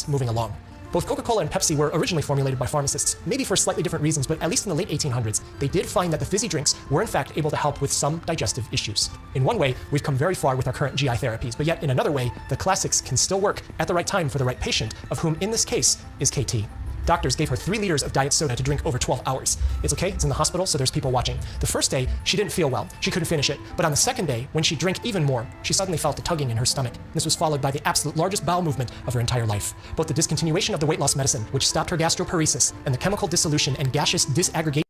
Moving along. Both Coca-Cola and Pepsi were originally formulated by pharmacists, maybe for slightly different reasons, but at least in the late 1800s, they did find that the fizzy drinks were in fact able to help with some digestive issues. In one way, we've come very far with our current GI therapies, but yet in another way, the classics can still work at the right time for the right patient, of whom in this case is KT. Doctors gave her 3 liters of diet soda to drink over 12 hours. It's okay, it's in the hospital, so there's people watching. The first day, she didn't feel well. She couldn't finish it. But on the second day, when she drank even more, she suddenly felt a tugging in her stomach. This was followed by the absolute largest bowel movement of her entire life. Both the discontinuation of the weight loss medicine, which stopped her gastroparesis, and the chemical dissolution and gaseous disaggregation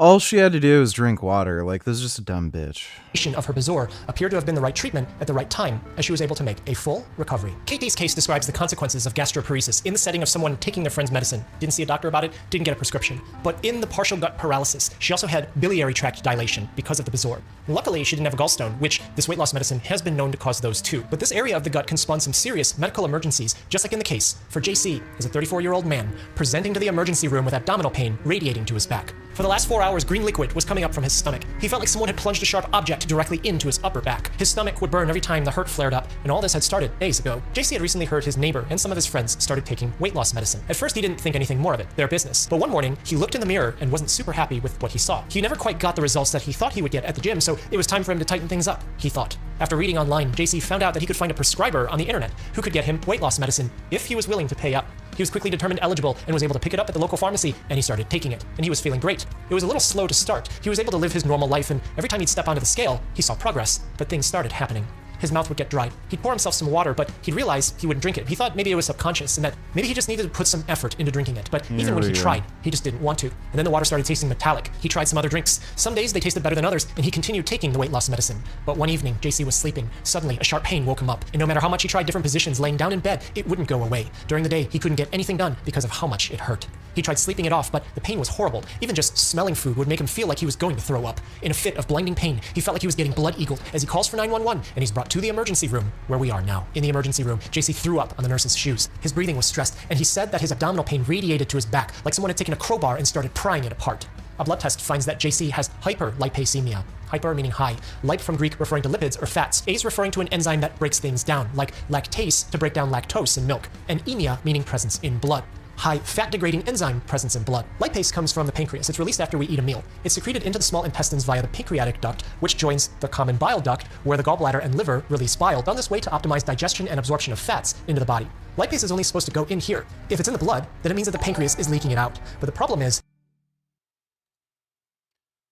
All she had to do was drink water. Like, this is just a dumb bitch. of her bezoar appeared to have been the right treatment at the right time, as she was able to make a full recovery. KT's case describes the consequences of gastroparesis in the setting of someone taking their friend's medicine. Didn't see a doctor about it, didn't get a prescription. But in the partial gut paralysis, she also had biliary tract dilation because of the bezoar. Luckily, she didn't have a gallstone, which this weight loss medicine has been known to cause those too. But this area of the gut can spawn some serious medical emergencies, just like in the case for JC, as a 34-year-old man presenting to the emergency room with abdominal pain radiating to his back. For the last 4 hours, green liquid was coming up from his stomach. He felt like someone had plunged a sharp object directly into his upper back. His stomach would burn every time the hurt flared up, and all this had started days ago. JC had recently heard his neighbor and some of his friends started taking weight loss medicine. At first, he didn't think anything more of it, their business. But one morning, he looked in the mirror and wasn't super happy with what he saw. He never quite got the results that he thought he would get at the gym, so it was time for him to tighten things up, he thought. After reading online, JC found out that he could find a prescriber on the internet who could get him weight loss medicine if he was willing to pay up. He was quickly determined eligible and was able to pick it up at the local pharmacy, and he started taking it, and he was feeling great. It was a little slow to start. He was able to live his normal life, and every time he'd step onto the scale, he saw progress, but things started happening. His mouth would get dry. He'd pour himself some water, but he'd realize he wouldn't drink it. He thought maybe it was subconscious and that maybe he just needed to put some effort into drinking it. But even when he tried, he just didn't want to. And then the water started tasting metallic. He tried some other drinks. Some days they tasted better than others, and he continued taking the weight loss medicine. But one evening, JC was sleeping. Suddenly, a sharp pain woke him up. And no matter how much he tried different positions laying down in bed, it wouldn't go away. During the day, he couldn't get anything done because of how much it hurt. He tried sleeping it off, but the pain was horrible. Even just smelling food would make him feel like he was going to throw up. In a fit of blinding pain, he felt like he was getting blood-eagled as he calls for 911, and he's brought to the emergency room, where we are now. In the emergency room, JC threw up on the nurse's shoes. His breathing was stressed, and he said that his abdominal pain radiated to his back, like someone had taken a crowbar and started prying it apart. A blood test finds that JC has hyperlipasemia. Hyper meaning high, lip from Greek referring to lipids or fats, A's referring to an enzyme that breaks things down, like lactase to break down lactose in milk, and emia meaning presence in blood. High fat-degrading enzyme presence in blood. Lipase comes from the pancreas. It's released after we eat a meal. It's secreted into the small intestines via the pancreatic duct, which joins the common bile duct, where the gallbladder and liver release bile, done this way to optimize digestion and absorption of fats into the body. Lipase is only supposed to go in here. If it's in the blood, then it means that the pancreas is leaking it out. But the problem is...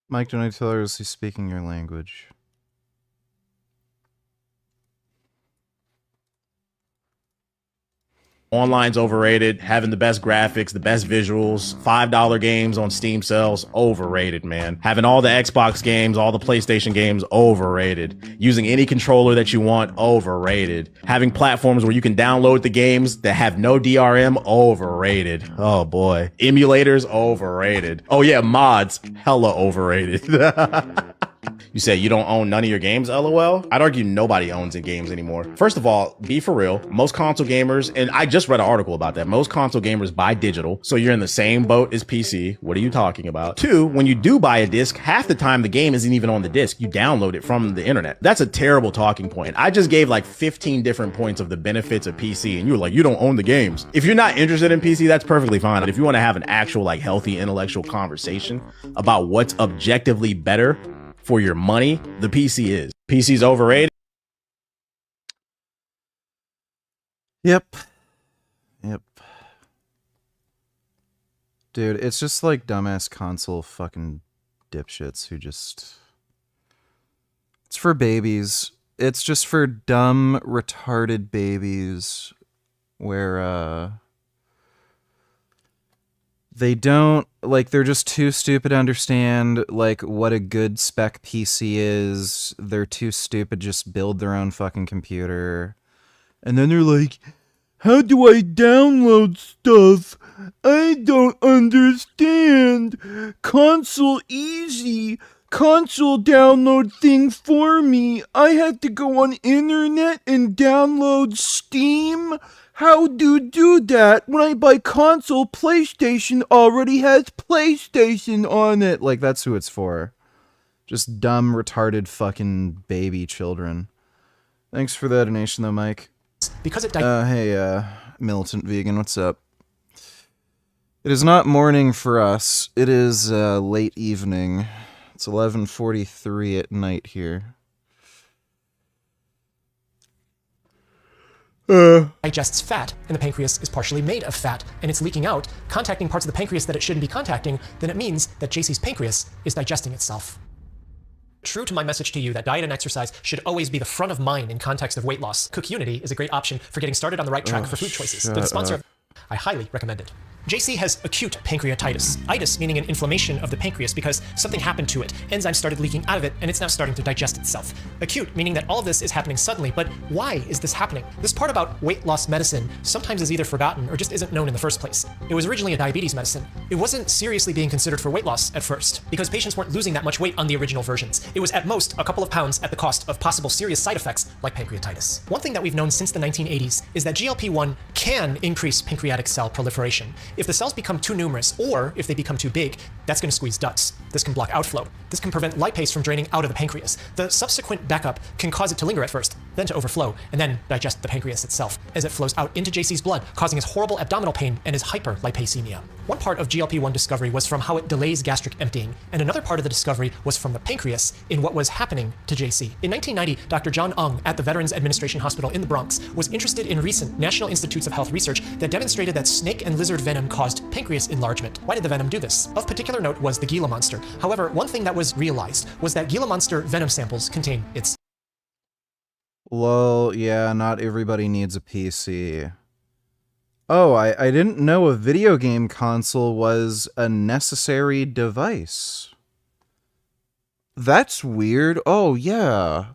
Mike, don't I tell her, is he speaking your language? Online's overrated. Having the best graphics, the best visuals, $5 games on Steam sales, overrated, man. Having all the Xbox games, all the PlayStation games, overrated. Using any controller that you want, overrated. Having platforms where you can download the games that have no DRM, overrated. Oh boy. Emulators, overrated. Oh yeah, mods, hella overrated. You say you don't own none of your games, LOL? I'd argue nobody owns any games anymore. First of all, be for real. Most console gamers, and I just read an article about that, most console gamers buy digital, so you're in the same boat as PC. What are you talking about? Two, when you do buy a disc, half the time the game isn't even on the disc. You download it from the internet. That's a terrible talking point. I just gave like 15 different points of the benefits of PC, and you were like, you don't own the games. If you're not interested in PC, that's perfectly fine. But if you want to have an actual like healthy intellectual conversation about what's objectively better for your money, the PC is. PC's overrated. Yep. Dude, it's just like dumbass console fucking dipshits who just... It's for babies. It's just for dumb, retarded babies where, they don't, like, they're just too stupid to understand, like, what a good spec PC is. They're too stupid to just build their own fucking computer. And then they're like, how do I download stuff? I don't understand. Console easy. console download thing for me. I had to go on internet and download Steam. How do you do that? When I buy console, PlayStation already has PlayStation on it. Like, that's who it's for. Just dumb, retarded fucking baby children. Thanks for the donation though, Mike. Because it hey, militant vegan, what's up? It is not morning for us. It is late evening. It's 11:43 at night here. digests fat, and the pancreas is partially made of fat, and it's leaking out, contacting parts of the pancreas that it shouldn't be contacting, then it means that JC's pancreas is digesting itself. True to my message to you that diet and exercise should always be the front of mind in context of weight loss, Cook Unity is a great option for getting started on the right track for food choices. They're the sponsor of I highly recommend it. JC has acute pancreatitis. Itis meaning an inflammation of the pancreas because something happened to it. Enzymes started leaking out of it and it's now starting to digest itself. Acute meaning that all of this is happening suddenly, but why is this happening? This part about weight loss medicine sometimes is either forgotten or just isn't known in the first place. It was originally a diabetes medicine. It wasn't seriously being considered for weight loss at first because patients weren't losing that much weight on the original versions. It was at most a couple of pounds at the cost of possible serious side effects like pancreatitis. One thing that we've known since the 1980s is that GLP-1 can increase pancreatic cell proliferation. If the cells become too numerous, or if they become too big, that's going to squeeze ducts. This can block outflow. This can prevent lipase from draining out of the pancreas. The subsequent backup can cause it to linger at first, then to overflow, and then digest the pancreas itself as it flows out into JC's blood, causing his horrible abdominal pain and his hyperlipemia. One part of GLP-1 discovery was from how it delays gastric emptying, and another part of the discovery was from the pancreas in what was happening to JC. In 1990, Dr. John Ung at the Veterans Administration Hospital in the Bronx was interested in recent National Institutes of Health research that demonstrated that snake and lizard venom caused pancreas enlargement. Why did the venom do this? Of particular note was the Gila monster. However, one thing that was realized was that Gila monster venom samples contain its Lol, yeah, not everybody needs a PC. Oh, I didn't know a video game console was a necessary device. That's weird. Oh, yeah.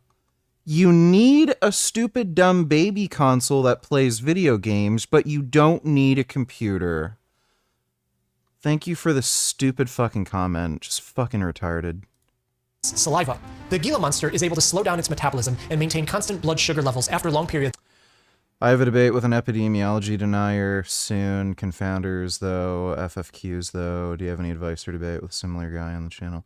You need a stupid dumb baby console that plays video games, but you don't need a computer. Thank you for the stupid fucking comment. Just fucking retarded. Saliva. The Gila monster is able to slow down its metabolism and maintain constant blood sugar levels after long periods. I have a debate with an epidemiology denier soon. Confounders, though. FFQs, though. Do you have any advice or debate with a similar guy on the channel?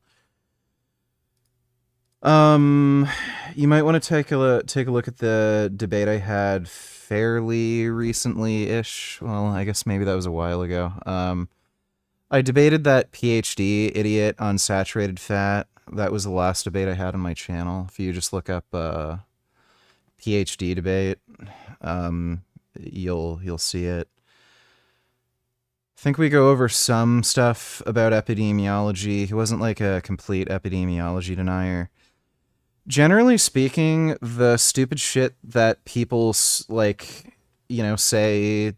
You might want to take a look at the debate I had fairly recently-ish. Well, I guess maybe that was a while ago. I debated that PhD idiot on saturated fat. That was the last debate I had on my channel. If you just look up PhD debate, you'll see it. I think we go over some stuff about epidemiology. He wasn't like a complete epidemiology denier. Generally speaking, the stupid shit that people like, say,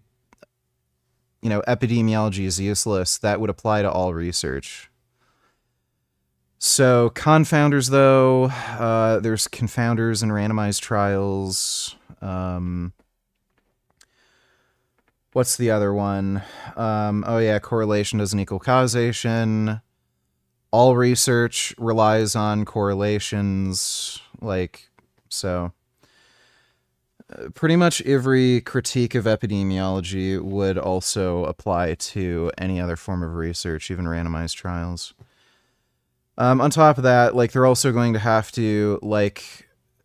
epidemiology is useless, that would apply to all research. So confounders, though, there's confounders in randomized trials. What's the other one? Oh yeah, correlation doesn't equal causation. All research relies on correlations, pretty much every critique of epidemiology would also apply to any other form of research, even randomized trials. On top of that, they're also going to have to,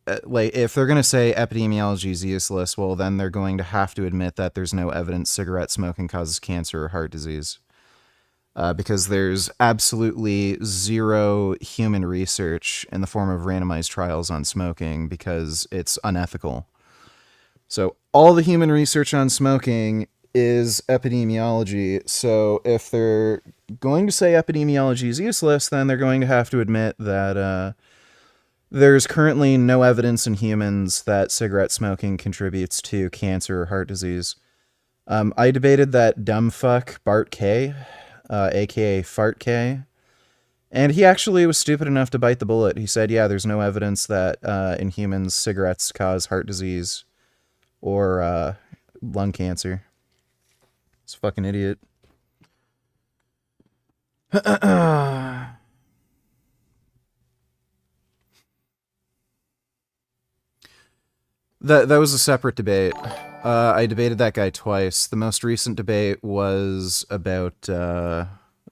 if they're going to say epidemiology is useless, well, then they're going to have to admit that there's no evidence cigarette smoking causes cancer or heart disease. Because there's absolutely zero human research in the form of randomized trials on smoking because it's unethical. So all the human research on smoking is epidemiology. So if they're going to say epidemiology is useless, then they're going to have to admit that there's currently no evidence in humans that cigarette smoking contributes to cancer or heart disease. I debated that dumb fuck Bart K, aka Fart K, and he actually was stupid enough to bite the bullet. He said, yeah, there's no evidence that in humans cigarettes cause heart disease or lung cancer. It's a fucking idiot. That was a separate debate. I debated that guy twice. The most recent debate was about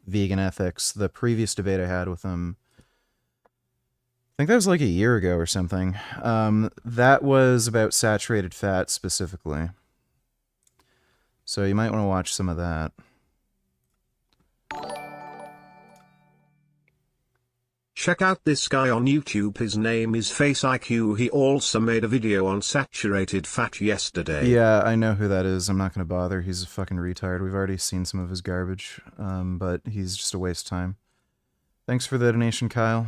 vegan ethics. The previous debate I had with him, I think that was like a year ago or something. That was about saturated fat specifically. So you might want to watch some of that. Check out this guy on YouTube. His name is FaceIQ. He also made a video on saturated fat yesterday. Yeah, I know who that is. I'm not going to bother. He's a fucking retard. We've already seen some of his garbage, but he's just a waste of time. Thanks for the donation, Kyle.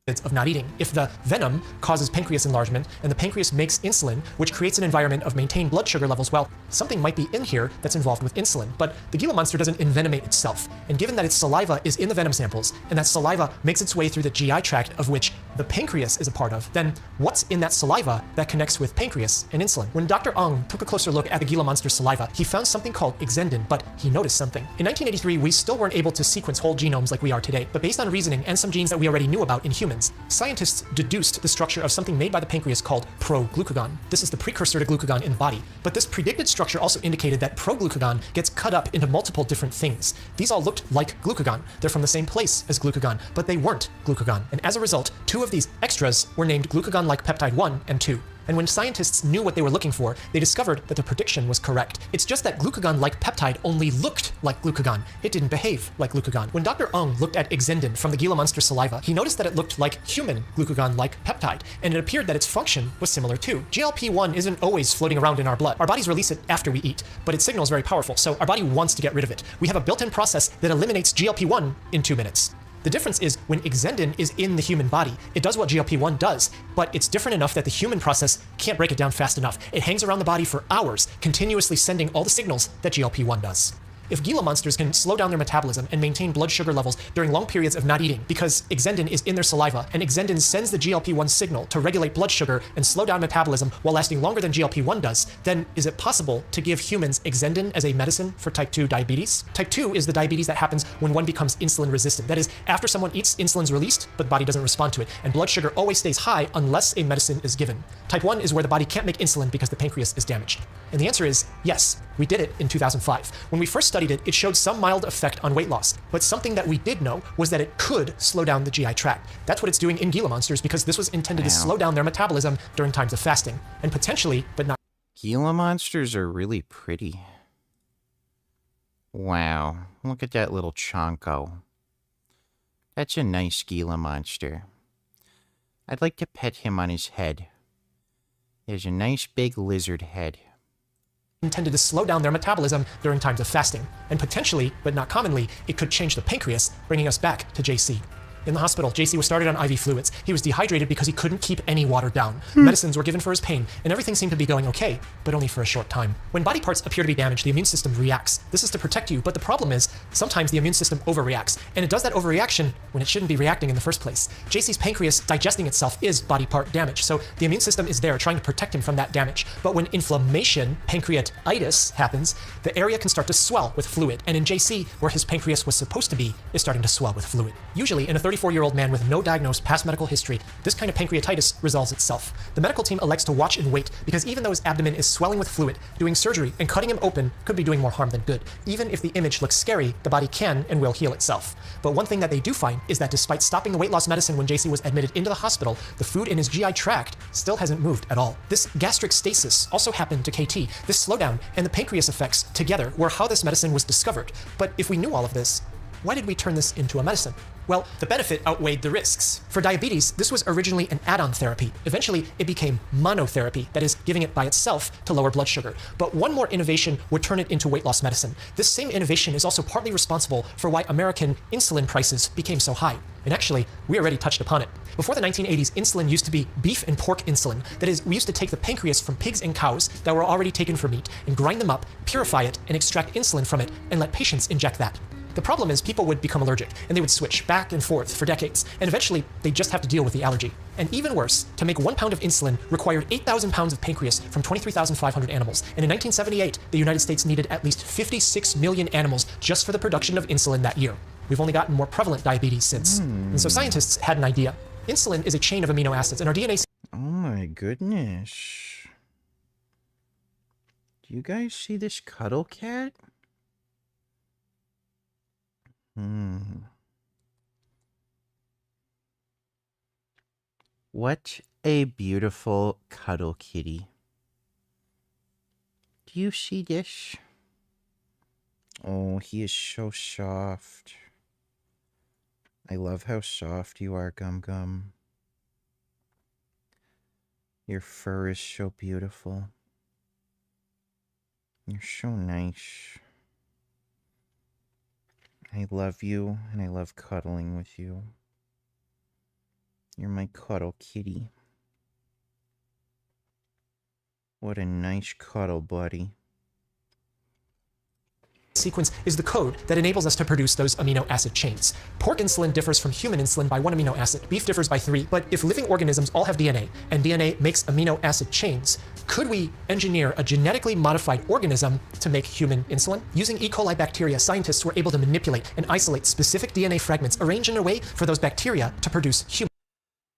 Of not eating. If the venom causes pancreas enlargement and the pancreas makes insulin, which creates an environment of maintained blood sugar levels, well, something might be in here that's involved with insulin. But the Gila monster doesn't envenomate itself. And given that its saliva is in the venom samples and that saliva makes its way through the GI tract of which the pancreas is a part of, then what's in that saliva that connects with pancreas and insulin? When Dr. Ong took a closer look at the Gila monster's saliva, he found something called exendin, but he noticed something. In 1983, we still weren't able to sequence whole genomes like we are today, but based on reasoning and some genes that we already knew about in humans, scientists deduced the structure of something made by the pancreas called proglucagon. This is the precursor to glucagon in the body. But this predicted structure also indicated that proglucagon gets cut up into multiple different things. These all looked like glucagon. They're from the same place as glucagon, but they weren't glucagon. And as a result, two of these extras were named glucagon-like peptide 1 and 2. And when scientists knew what they were looking for, they discovered that the prediction was correct. It's just that glucagon-like peptide only looked like glucagon. It didn't behave like glucagon. When Dr. Ong looked at exendin from the Gila monster saliva, he noticed that it looked like human glucagon-like peptide, and it appeared that its function was similar too. GLP-1 isn't always floating around in our blood. Our bodies release it after we eat, but its signal is very powerful, so our body wants to get rid of it. We have a built-in process that eliminates GLP-1 in 2 minutes. The difference is when exendin is in the human body, it does what GLP-1 does, but it's different enough that the human process can't break it down fast enough. It hangs around the body for hours, continuously sending all the signals that GLP-1 does. If Gila monsters can slow down their metabolism and maintain blood sugar levels during long periods of not eating because exendin is in their saliva and exendin sends the GLP-1 signal to regulate blood sugar and slow down metabolism while lasting longer than GLP-1 does, then is it possible to give humans exendin as a medicine for type 2 diabetes? Type 2 is the diabetes that happens when one becomes insulin resistant. That is, after someone eats, insulin's released, but the body doesn't respond to it, and blood sugar always stays high unless a medicine is given. Type 1 is where the body can't make insulin because the pancreas is damaged. And the answer is yes, we did it in 2005. When we first studied it, it showed some mild effect on weight loss, but something that we did know was that it could slow down the GI tract. That's what it's doing in Gila monsters because this was intended to slow down their metabolism during times of fasting, and potentially, but not. Gila monsters are really pretty. Wow, look at that little chonko. That's a nice Gila monster. I'd like to pet him on his head. There's a nice big lizard head. Intended to slow down their metabolism during times of fasting, and potentially, but not commonly, it could change the pancreas, bringing us back to JC. In the hospital, JC was started on IV fluids. He was dehydrated because he couldn't keep any water down. Medicines were given for his pain, and everything seemed to be going okay, but only for a short time. When body parts appear to be damaged, the immune system reacts. This is to protect you, but the problem is, sometimes the immune system overreacts, and it does that overreaction when it shouldn't be reacting in the first place. JC's pancreas digesting itself is body part damage, so the immune system is there trying to protect him from that damage. But when inflammation, pancreatitis, happens, the area can start to swell with fluid, and in JC, where his pancreas was supposed to be, is starting to swell with fluid. Usually, in a 34-year-old man with no diagnosed past medical history, this kind of pancreatitis resolves itself. The medical team elects to watch and wait because even though his abdomen is swelling with fluid, doing surgery and cutting him open could be doing more harm than good. Even if the image looks scary, the body can and will heal itself. But one thing that they do find is that despite stopping the weight loss medicine when JC was admitted into the hospital, the food in his GI tract still hasn't moved at all. This gastric stasis also happened to KT. This slowdown and the pancreas effects together were how this medicine was discovered. But if we knew all of this, why did we turn this into a medicine? Well, the benefit outweighed the risks. For diabetes, this was originally an add-on therapy. Eventually, it became monotherapy, that is, giving it by itself to lower blood sugar. But one more innovation would turn it into weight loss medicine. This same innovation is also partly responsible for why American insulin prices became so high. And actually, we already touched upon it. Before the 1980s, insulin used to be beef and pork insulin. That is, we used to take the pancreas from pigs and cows that were already taken for meat and grind them up, purify it, and extract insulin from it, and let patients inject that. The problem is people would become allergic, and they would switch back and forth for decades, and eventually they'd just have to deal with the allergy. And even worse, to make 1 pound of insulin required 8,000 pounds of pancreas from 23,500 animals. And in 1978, the United States needed at least 56 million animals just for the production of insulin that year. We've only gotten more prevalent diabetes since. And so scientists had an idea. Insulin is a chain of amino acids, and our DNA... Oh my goodness. Do you guys see this cuddle cat? What a beautiful cuddle kitty. Do you see this? Oh, he is so soft. I love how soft you are, Gum Gum. Your fur is so beautiful. You're so nice. I love you, and I love cuddling with you. You're my cuddle kitty. What a nice cuddle buddy. Sequence is the code that enables us to produce those amino acid chains. Pork insulin differs from human insulin by 1 amino acid. Beef differs by 3. But if living organisms all have DNA, and DNA makes amino acid chains, could we engineer a genetically modified organism to make human insulin? Using E. coli bacteria, scientists were able to manipulate and isolate specific DNA fragments arranged in a way for those bacteria to produce human.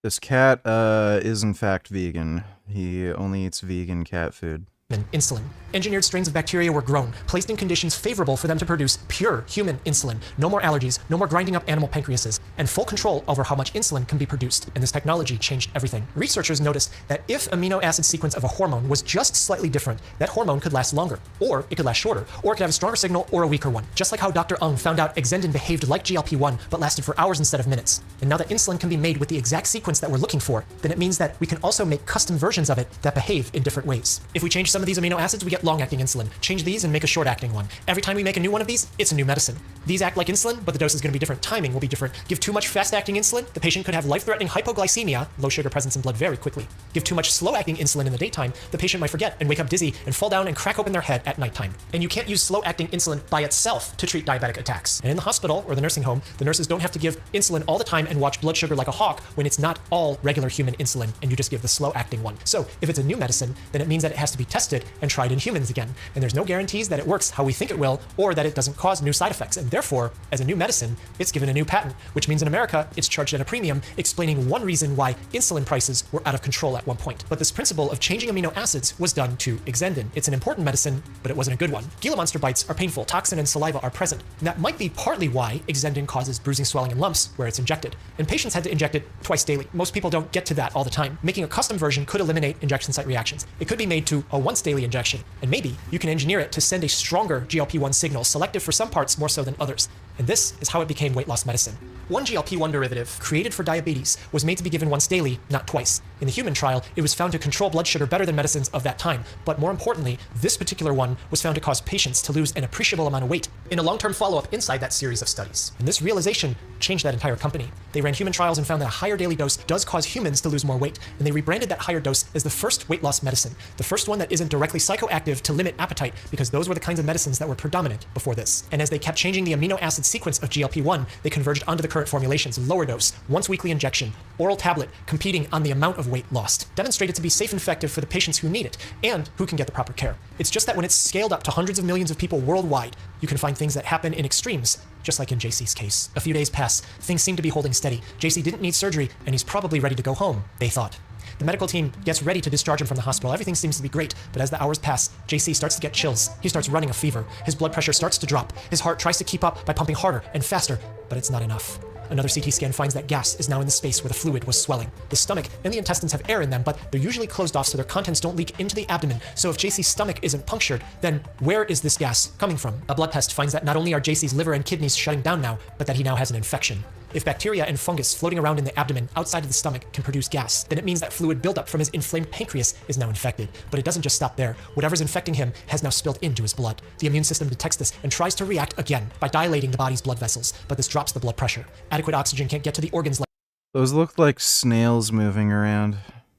This cat is in fact vegan. He only eats vegan cat food. Insulin. Engineered strains of bacteria were grown, placed in conditions favorable for them to produce pure human insulin. No more allergies, no more grinding up animal pancreases, and full control over how much insulin can be produced. And this technology changed everything. Researchers noticed that if amino acid sequence of a hormone was just slightly different, that hormone could last longer, or it could last shorter, or it could have a stronger signal or a weaker one. Just like how Dr. Ung found out Exendin behaved like GLP-1 but lasted for hours instead of minutes. And now that insulin can be made with the exact sequence that we're looking for, then it means that we can also make custom versions of it that behave in different ways. If we change some of these amino acids, we get long-acting insulin. Change these and make a short-acting one. Every time we make a new one of these, it's a new medicine. These act like insulin, but the dose is going to be different. Timing will be different. Give too much fast-acting insulin, the patient could have life-threatening hypoglycemia, low sugar presence in blood very quickly. Give too much slow-acting insulin in the daytime, the patient might forget and wake up dizzy and fall down and crack open their head at nighttime. And you can't use slow-acting insulin by itself to treat diabetic attacks. And in the hospital or the nursing home, the nurses don't have to give insulin all the time and watch blood sugar like a hawk when it's not all regular human insulin and you just give the slow-acting one. So if it's a new medicine, then it means that it has to be tested and tried in humans again. And there's no guarantees that it works how we think it will or that it doesn't cause new side effects. And therefore, as a new medicine, it's given a new patent, which means in America, it's charged at a premium, explaining one reason why insulin prices were out of control at one point. But this principle of changing amino acids was done to Exendin. It's an important medicine, but it wasn't a good one. Gila monster bites are painful, toxin and saliva are present. And that might be partly why Exendin causes bruising, swelling, and lumps where it's injected. And patients had to inject it twice daily. Most people don't get to that all the time. Making a custom version could eliminate injection site reactions. It could be made to a once daily injection, and maybe you can engineer it to send a stronger GLP-1 signal, selective for some parts more so than others. And this is how it became weight loss medicine. One GLP-1 derivative, created for diabetes, was made to be given once daily, not twice. In the human trial, it was found to control blood sugar better than medicines of that time. But more importantly, this particular one was found to cause patients to lose an appreciable amount of weight in a long-term follow-up inside that series of studies. And this realization changed that entire company. They ran human trials and found that a higher daily dose does cause humans to lose more weight. And they rebranded that higher dose as the first weight loss medicine. The first one that isn't directly psychoactive to limit appetite, because those were the kinds of medicines that were predominant before this. And as they kept changing the amino acid sequence of GLP-1, they converged onto the current formulations, lower dose, once weekly injection, oral tablet, competing on the amount of weight lost. Demonstrated to be safe and effective for the patients who need it, and who can get the proper care. It's just that when it's scaled up to hundreds of millions of people worldwide, you can find things that happen in extremes, just like in JC's case. A few days pass, things seem to be holding steady. JC didn't need surgery, and he's probably ready to go home, they thought. The medical team gets ready to discharge him from the hospital. Everything seems to be great, but as the hours pass, JC starts to get chills. He starts running a fever. His blood pressure starts to drop. His heart tries to keep up by pumping harder and faster, but it's not enough. Another CT scan finds that gas is now in the space where the fluid was swelling. The stomach and the intestines have air in them, but they're usually closed off so their contents don't leak into the abdomen. So if JC's stomach isn't punctured, then where is this gas coming from? A blood test finds that not only are JC's liver and kidneys shutting down now, but that he now has an infection. If bacteria and fungus floating around in the abdomen outside of the stomach can produce gas, then it means that fluid buildup from his inflamed pancreas is now infected. But it doesn't just stop there. Whatever's infecting him has now spilled into his blood. The immune system detects this and tries to react again by dilating the body's blood vessels, but this drops the blood pressure. Adequate oxygen can't get to the organs like Those look like snails moving around.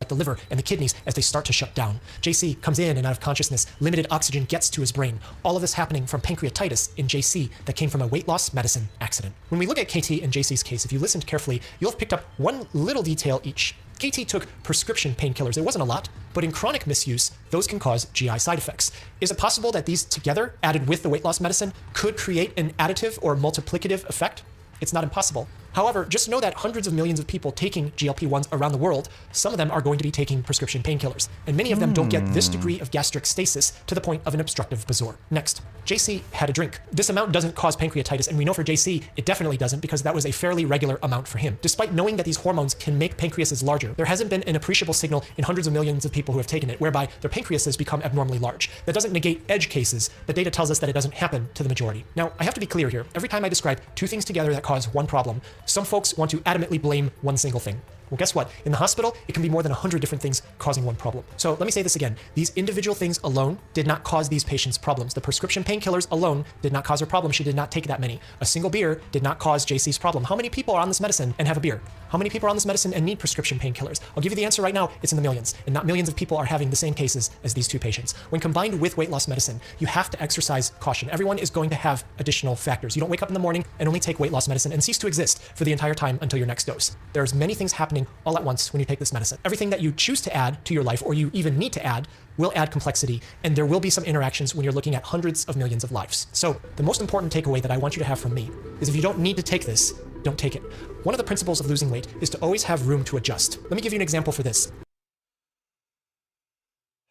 the liver and the kidneys as they start to shut down. JC comes in and out of consciousness. Limited oxygen gets to his brain. All of this happening from pancreatitis in JC that came from a weight loss medicine accident. When we look at KT and JC's case, if you listened carefully, you'll have picked up one little detail each. KT took prescription painkillers. It wasn't a lot, but in chronic misuse, those can cause GI side effects. Is it possible that these together, added with the weight loss medicine, could create an additive or multiplicative effect? It's not impossible. However, just know that hundreds of millions of people taking GLP-1s around the world, some of them are going to be taking prescription painkillers, and many of them don't get this degree of gastric stasis to the point of an obstructive bezoar. Next, JC had a drink. This amount doesn't cause pancreatitis, and we know for JC, it definitely doesn't because that was a fairly regular amount for him. Despite knowing that these hormones can make pancreases larger, there hasn't been an appreciable signal in hundreds of millions of people who have taken it, whereby their pancreases become abnormally large. That doesn't negate edge cases, but data tells us that it doesn't happen to the majority. Now, I have to be clear here. Every time I describe two things together that cause one problem, some folks want to adamantly blame one single thing. Well, guess what? In the hospital, it can be more than 100 different things causing one problem. So let me say this again. These individual things alone did not cause these patients problems. The prescription painkillers alone did not cause her problem. She did not take that many. A single beer did not cause JC's problem. How many people are on this medicine and have a beer? How many people are on this medicine and need prescription painkillers? I'll give you the answer right now. It's in the millions. And not millions of people are having the same cases as these two patients. When combined with weight loss medicine, you have to exercise caution. Everyone is going to have additional factors. You don't wake up in the morning and only take weight loss medicine and cease to exist for the entire time until your next dose. There's many things happening all at once when you take this medicine. Everything that you choose to add to your life or you even need to add will add complexity, and there will be some interactions when you're looking at hundreds of millions of lives. So the most important takeaway that I want you to have from me is if you don't need to take this, don't take it. One of the principles of losing weight is to always have room to adjust. Let me give you an example for this.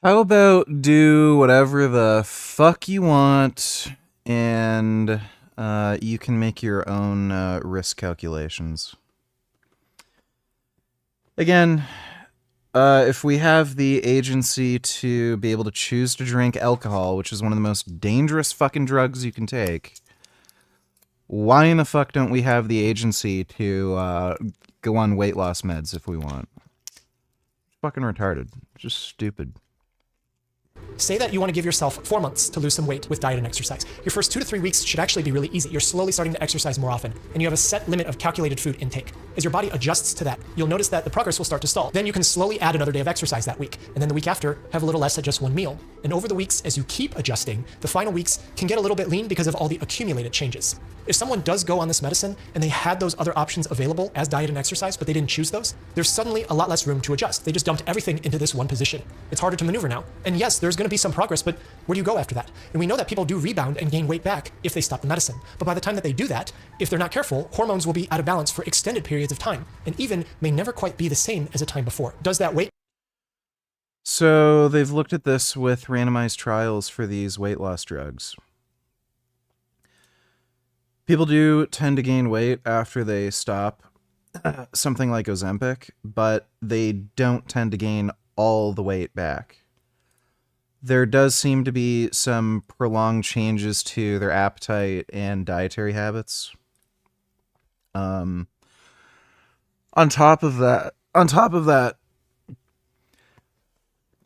How about do whatever the fuck you want, and you can make your own risk calculations. Again, if we have the agency to be able to choose to drink alcohol, which is one of the most dangerous fucking drugs you can take, why in the fuck don't we have the agency to go on weight loss meds if we want? Fucking retarded. Just stupid. Say that you want to give yourself 4 months to lose some weight with diet and exercise. Your first 2 to 3 weeks should actually be really easy. You're slowly starting to exercise more often, and you have a set limit of calculated food intake. As your body adjusts to that, you'll notice that the progress will start to stall. Then you can slowly add another day of exercise that week, and then the week after, have a little less at just one meal. And over the weeks, as you keep adjusting, the final weeks can get a little bit lean because of all the accumulated changes. If someone does go on this medicine, and they had those other options available as diet and exercise, but they didn't choose those, there's suddenly a lot less room to adjust. They just dumped everything into this one position. It's harder to maneuver now. And yes, there's going to be some progress, but where do you go after that? And we know that people do rebound and gain weight back if they stop the medicine. But by the time that they do that, if they're not careful, hormones will be out of balance for extended periods of time, and even may never quite be the same as a time before. Does that weight? So they've looked at this with randomized trials for these weight loss drugs. People do tend to gain weight after they stop something like Ozempic, but they don't tend to gain all the weight back. There does seem to be some prolonged changes to their appetite and dietary habits. On top of that,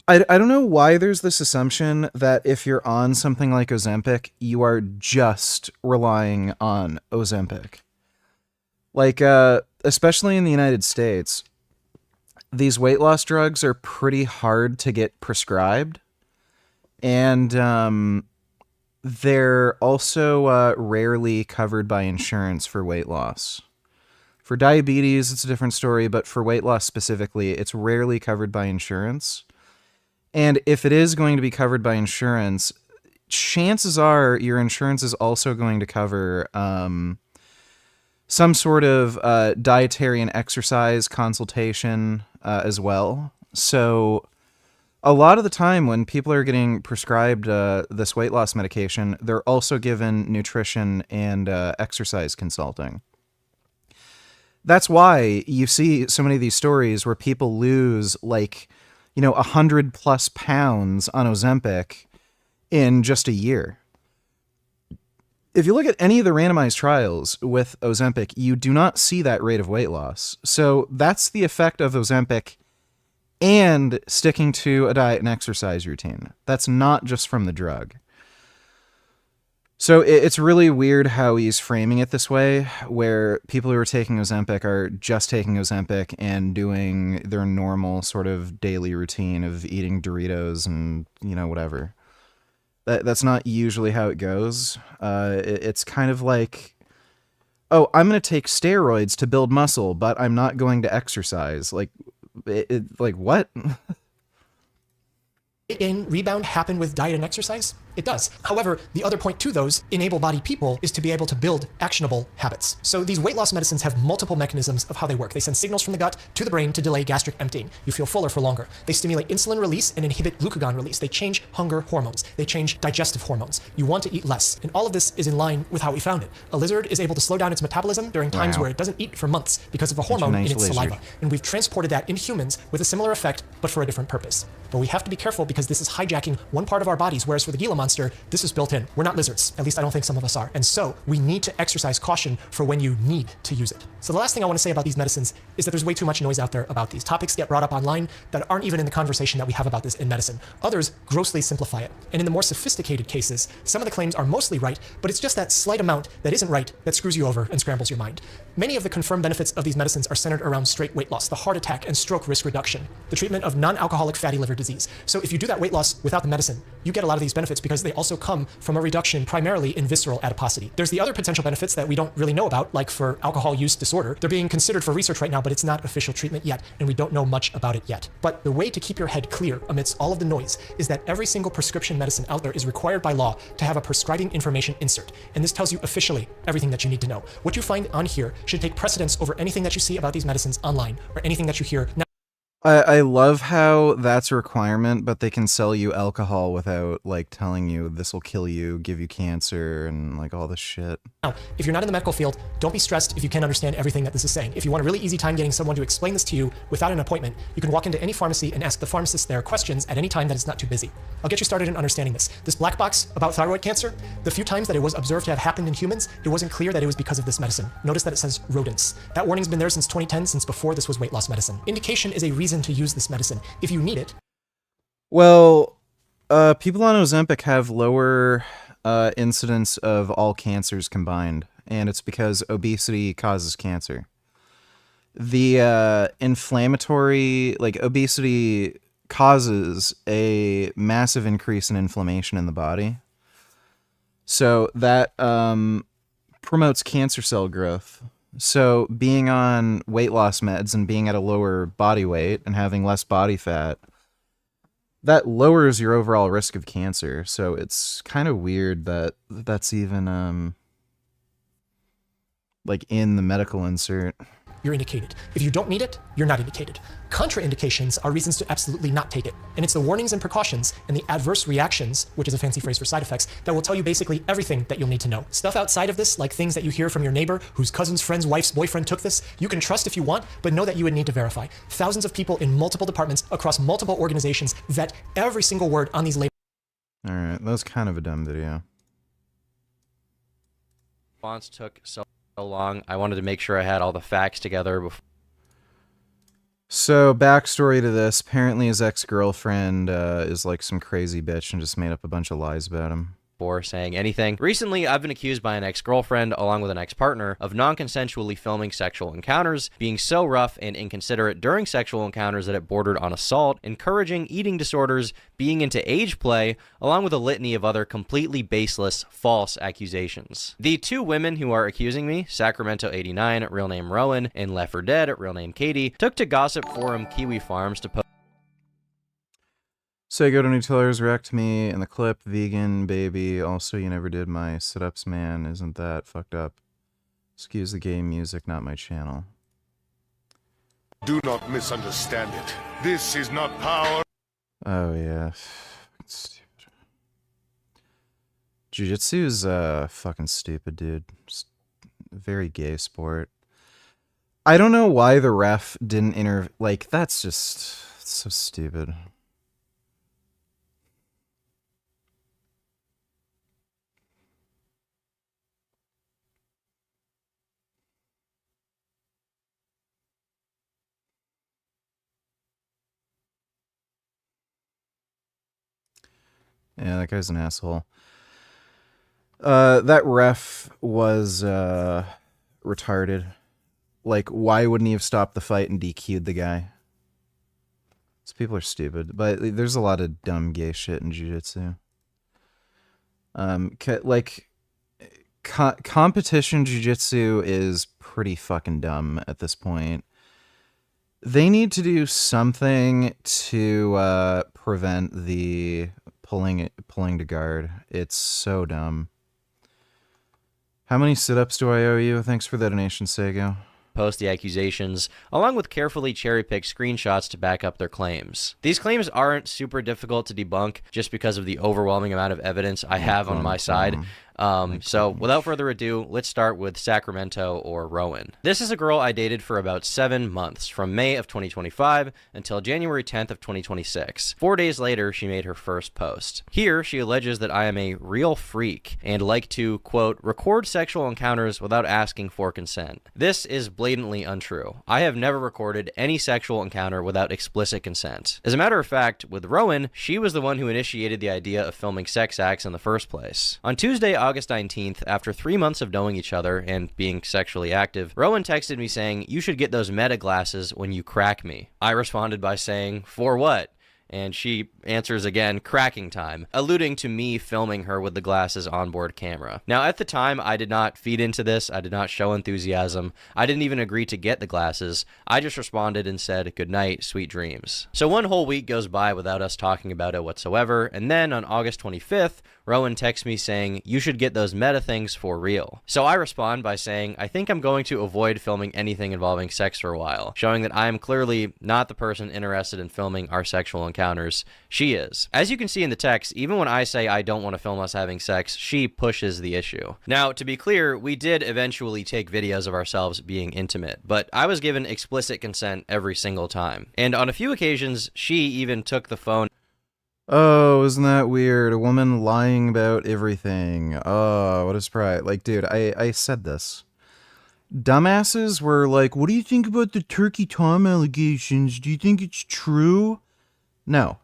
I don't know why there's this assumption that if you're on something like Ozempic, you are just relying on Ozempic. Like, especially in the United States, these weight loss drugs are pretty hard to get prescribed. And they're also rarely covered by insurance for weight loss. For diabetes, it's a different story, but for weight loss specifically, it's rarely covered by insurance. And if it is going to be covered by insurance, chances are your insurance is also going to cover some sort of dietary and exercise consultation as well. So a lot of the time when people are getting prescribed this weight loss medication, they're also given nutrition and exercise consulting. That's why you see so many of these stories where people lose 100+ pounds on Ozempic in just a year. If you look at any of the randomized trials with Ozempic, you do not see that rate of weight loss. So that's the effect of Ozempic and sticking to a diet and exercise routine. That's not just from the drug. So it's really weird how he's framing it this way, where people who are taking Ozempic are just taking Ozempic and doing their normal sort of daily routine of eating Doritos and, whatever. That's not usually how it goes. It's kind of like, oh, I'm going to take steroids to build muscle, but I'm not going to exercise. Like what? gain rebound happen with diet and exercise? It does. However, the other point to those able-bodied people is to be able to build actionable habits. So these weight loss medicines have multiple mechanisms of how they work. They send signals from the gut to the brain to delay gastric emptying. You feel fuller for longer. They stimulate insulin release and inhibit glucagon release. They change hunger hormones. They change digestive hormones. You want to eat less. And all of this is in line with how we found it. A lizard is able to slow down its metabolism during times where it doesn't eat for months because of a hormone in its saliva. And we've transported that in humans with a similar effect, but for a different purpose. But we have to be careful because this is hijacking one part of our bodies, whereas for the Gila monster, this is built in. We're not lizards. At least I don't think some of us are. And so we need to exercise caution for when you need to use it. So the last thing I want to say about these medicines is that there's way too much noise out there about these. Topics get brought up online that aren't even in the conversation that we have about this in medicine. Others grossly simplify it. And in the more sophisticated cases, some of the claims are mostly right, but it's just that slight amount that isn't right that screws you over and scrambles your mind. Many of the confirmed benefits of these medicines are centered around straight weight loss, the heart attack and stroke risk reduction, the treatment of non-alcoholic fatty liver disease. So if you do that weight loss without the medicine, you get a lot of these benefits because they also come from a reduction primarily in visceral adiposity. There's the other potential benefits that we don't really know about, like for alcohol use disorder. They're being considered for research right now, but it's not official treatment yet, and we don't know much about it yet. But the way to keep your head clear amidst all of the noise is that every single prescription medicine out there is required by law to have a prescribing information insert. And this tells you officially everything that you need to know. What you find on here should take precedence over anything that you see about these medicines online or anything that you hear now. I love how that's a requirement, but they can sell you alcohol without, like, telling you this will kill you, give you cancer, and, like, all this shit. Now, if you're not in the medical field, don't be stressed if you can't understand everything that this is saying. If you want a really easy time getting someone to explain this to you without an appointment, you can walk into any pharmacy and ask the pharmacist there questions at any time that it's not too busy. I'll get you started in understanding this. This black box about thyroid cancer, the few times that it was observed to have happened in humans, it wasn't clear that it was because of this medicine. Notice that it says rodents. That warning's been there since 2010, since before this was weight loss medicine. Indication is a reason to use this medicine. If you need it. Well, people on Ozempic have lower incidence of all cancers combined, and it's because obesity causes cancer. The inflammatory, like, obesity causes a massive increase in inflammation in the body. So that promotes cancer cell growth. So being on weight loss meds and being at a lower body weight and having less body fat, that lowers your overall risk of cancer. So it's kind of weird that that's even like in the medical insert. You're indicated. If you don't need it, you're not indicated. Contraindications are reasons to absolutely not take it. And it's the warnings and precautions and the adverse reactions, which is a fancy phrase for side effects, that will tell you basically everything that you'll need to know. Stuff outside of this, like things that you hear from your neighbor whose cousin's friend's wife's boyfriend took this, you can trust if you want, but know that you would need to verify. Thousands of people in multiple departments across multiple organizations vet every single word on these labels. All right, that was kind of a dumb video. Response took so long. I wanted to make sure I had all the facts together before. So, backstory to this. Apparently his ex-girlfriend is like some crazy bitch and just made up a bunch of lies about him. Before saying anything. Recently, I've been accused by an ex-girlfriend, along with an ex-partner, of non-consensually filming sexual encounters, being so rough and inconsiderate during sexual encounters that it bordered on assault, encouraging eating disorders, being into age play, along with a litany of other completely baseless, false accusations. The two women who are accusing me, Sacramento 89, real name Rowan, and Left 4 Dead, real name Katie, took to gossip forum Kiwi Farms to post. So I go to Nutella's wrecked me in the clip, vegan, baby, also you never did my sit-ups, man, isn't that fucked up? Excuse the game music, not my channel. Do not misunderstand it. This is not power. Oh yeah, stupid. Jiu-Jitsu's fucking stupid, dude. Just very gay sport. I don't know why the ref didn't like, that's just so stupid. Yeah, that guy's an asshole. That ref was retarded. Like, why wouldn't he have stopped the fight and DQ'd the guy? These people are stupid, but there's a lot of dumb gay shit in jiu-jitsu. Like, competition jiu-jitsu is pretty fucking dumb at this point. They need to do something to prevent the pulling to guard. It's so dumb. How many sit-ups do I owe you? Thanks for the donation, Sego. Post the accusations, along with carefully cherry-picked screenshots to back up their claims. These claims aren't super difficult to debunk just because of the overwhelming amount of evidence I have on my side. So without further ado, let's start with Sacramento or Rowan. This is a girl I dated for about 7 months, from May of 2025 until January 10th of 2026. 4 days later, she made her first post. Here, she alleges that I am a real freak and like to, quote, record sexual encounters without asking for consent. This is blatantly untrue. I have never recorded any sexual encounter without explicit consent. As a matter of fact, with Rowan, she was the one who initiated the idea of filming sex acts in the first place. On Tuesday, August 19th, after 3 months of knowing each other and being sexually active, Rowan texted me saying, "You should get those Meta glasses when you crack me." I responded by saying, "For what?" And she answers again, "Cracking time," alluding to me filming her with the glasses onboard camera. Now, at the time, I did not feed into this. I did not show enthusiasm. I didn't even agree to get the glasses. I just responded and said, "Good night, sweet dreams." So 1 whole week goes by without us talking about it whatsoever, and then on August 25th, Rowan texts me saying, "You should get those Meta things for real." So I respond by saying, "I think I'm going to avoid filming anything involving sex for a while," showing that I am clearly not the person interested in filming our sexual encounters. She is. As you can see in the text, even when I say I don't want to film us having sex, she pushes the issue. Now, to be clear, we did eventually take videos of ourselves being intimate, but I was given explicit consent every single time. And on a few occasions, she even took the phone. Oh, isn't that weird? A woman lying about everything. Oh, what a surprise. Like, dude, I said this. Dumbasses were like, "What do you think about the Turkey Tom allegations? Do you think it's true?" No.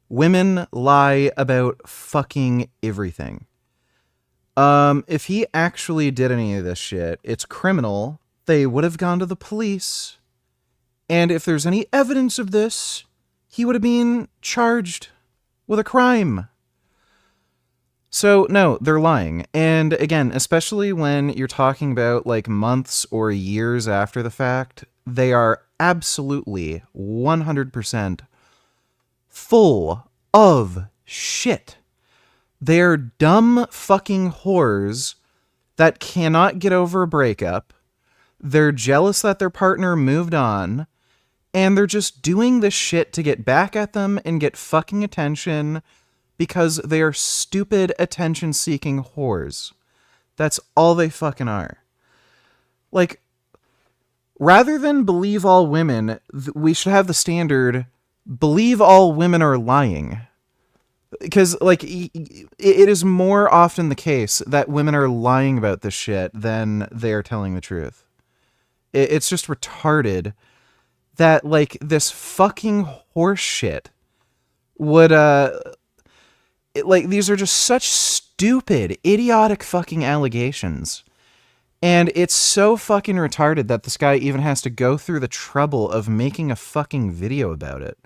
Women lie about fucking everything. If he actually did any of this shit, it's criminal. They would have gone to the police. And if there's any evidence of this, he would have been charged with a crime. So, no, they're lying. And again, especially when you're talking about like months or years after the fact, they are absolutely 100% full of shit. They're dumb fucking whores that cannot get over a breakup. They're jealous that their partner moved on. And they're just doing this shit to get back at them and get fucking attention because they are stupid attention-seeking whores. That's all they fucking are. Like, rather than believe all women, we should have the standard, believe all women are lying. Because, like, it is more often the case that women are lying about this shit than they are telling the truth. It's just retarded that, like, this fucking horse shit would, like, these are just such stupid, idiotic fucking allegations. And it's so fucking retarded that this guy even has to go through the trouble of making a fucking video about it.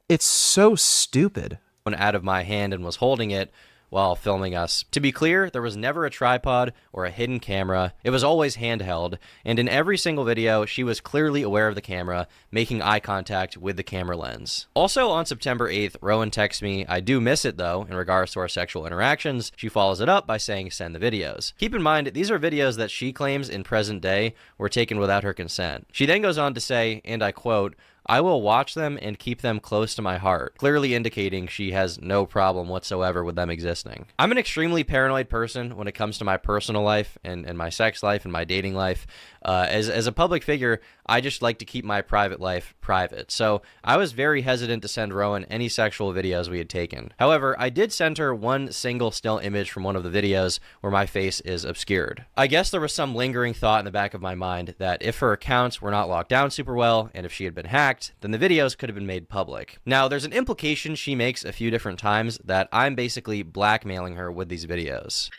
It's so stupid. Out of my hand and was holding it while filming us. To be clear, there was never a tripod or a hidden camera. It was always handheld, and in every single video, she was clearly aware of the camera, making eye contact with the camera lens. Also, on September 8th, Rowan texts me, "I do miss it though," in regards to our sexual interactions. She follows it up by saying, "Send the videos." Keep in mind, these are videos that she claims in present day were taken without her consent. She then goes on to say, and I quote, "I will watch them and keep them close to my heart," clearly indicating she has no problem whatsoever with them existing. I'm an extremely paranoid person when it comes to my personal life and my sex life and my dating life. As a public figure, I just like to keep my private life private. So I was very hesitant to send Rowan any sexual videos we had taken. However, I did send her one single still image from one of the videos where my face is obscured. I guess there was some lingering thought in the back of my mind that if her accounts were not locked down super well and if she had been hacked, then the videos could have been made public. Now, there's an implication she makes a few different times that I'm basically blackmailing her with these videos.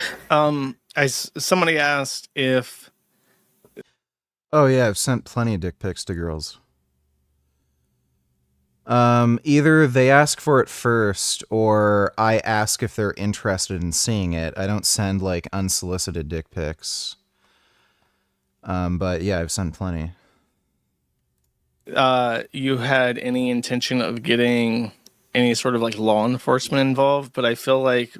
Somebody asked if... Oh yeah, I've sent plenty of dick pics to girls. Either they ask for it first, or I ask if they're interested in seeing it. I don't send, like, unsolicited dick pics. But yeah, I've sent plenty. you had any intention of getting any sort of like law enforcement involved, but I feel like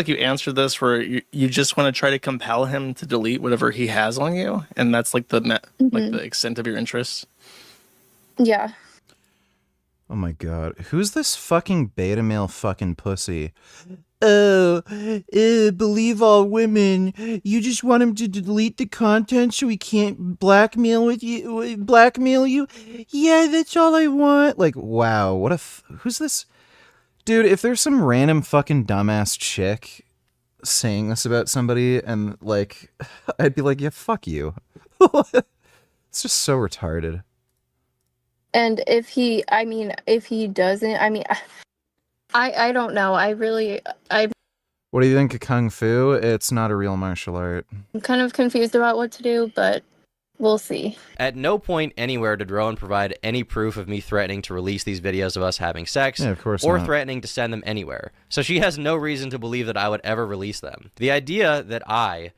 you answered this where you just want to try to compel him to delete whatever he has on you, and that's like the extent of your interest. Yeah. Oh my god. Who's this fucking beta male fucking pussy? Oh, believe all women. You just want him to delete the content so he can't blackmail you? Yeah, that's all I want. Like, wow, what who's this? Dude, if there's some random fucking dumbass chick saying this about somebody and like, I'd be like, yeah, fuck you. It's just so retarded. And if he doesn't, I don't know. What do you think of Kung Fu? It's not a real martial art. I'm kind of confused about what to do, but we'll see. At no point anywhere did Rowan provide any proof of me threatening to release these videos of us having sex, yeah, of course or not. threatening to send them anywhere. So she has no reason to believe that I would ever release them. The idea that I,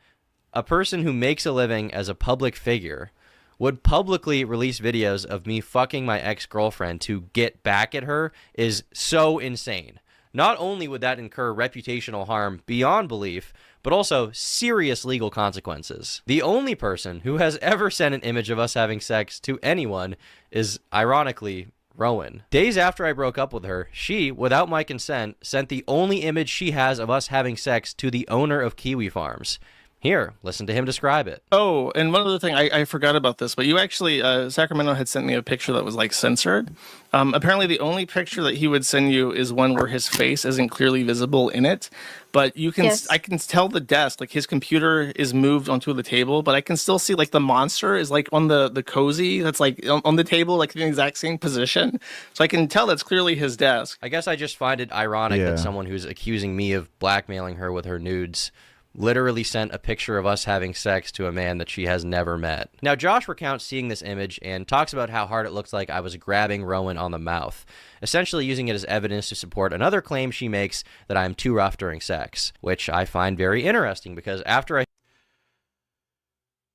a person who makes a living as a public figure, would publicly release videos of me fucking my ex-girlfriend to get back at her is so insane. Not only would that incur reputational harm beyond belief, but also serious legal consequences. The only person who has ever sent an image of us having sex to anyone is, ironically, Rowan. Days after I broke up with her, she, without my consent, sent the only image she has of us having sex to the owner of Kiwi Farms. Here, listen to him describe it. Oh, and one other thing, I forgot about this, but you actually, Sacramento had sent me a picture that was like censored. Apparently the only picture that he would send you is one where his face isn't clearly visible in it, but you can, Yes. I can tell the desk, like his computer is moved onto the table, but I can still see like the monster is like on the cozy that's like on the table, like in the exact same position. So I can tell that's clearly his desk. I guess I just find it ironic Yeah. that someone who's accusing me of blackmailing her with her nudes literally sent a picture of us having sex to a man that she has never met. Now, Josh recounts seeing this image and talks about how hard it looks like I was grabbing Rowan on the mouth, essentially using it as evidence to support another claim she makes that I am too rough during sex, which I find very interesting because after I...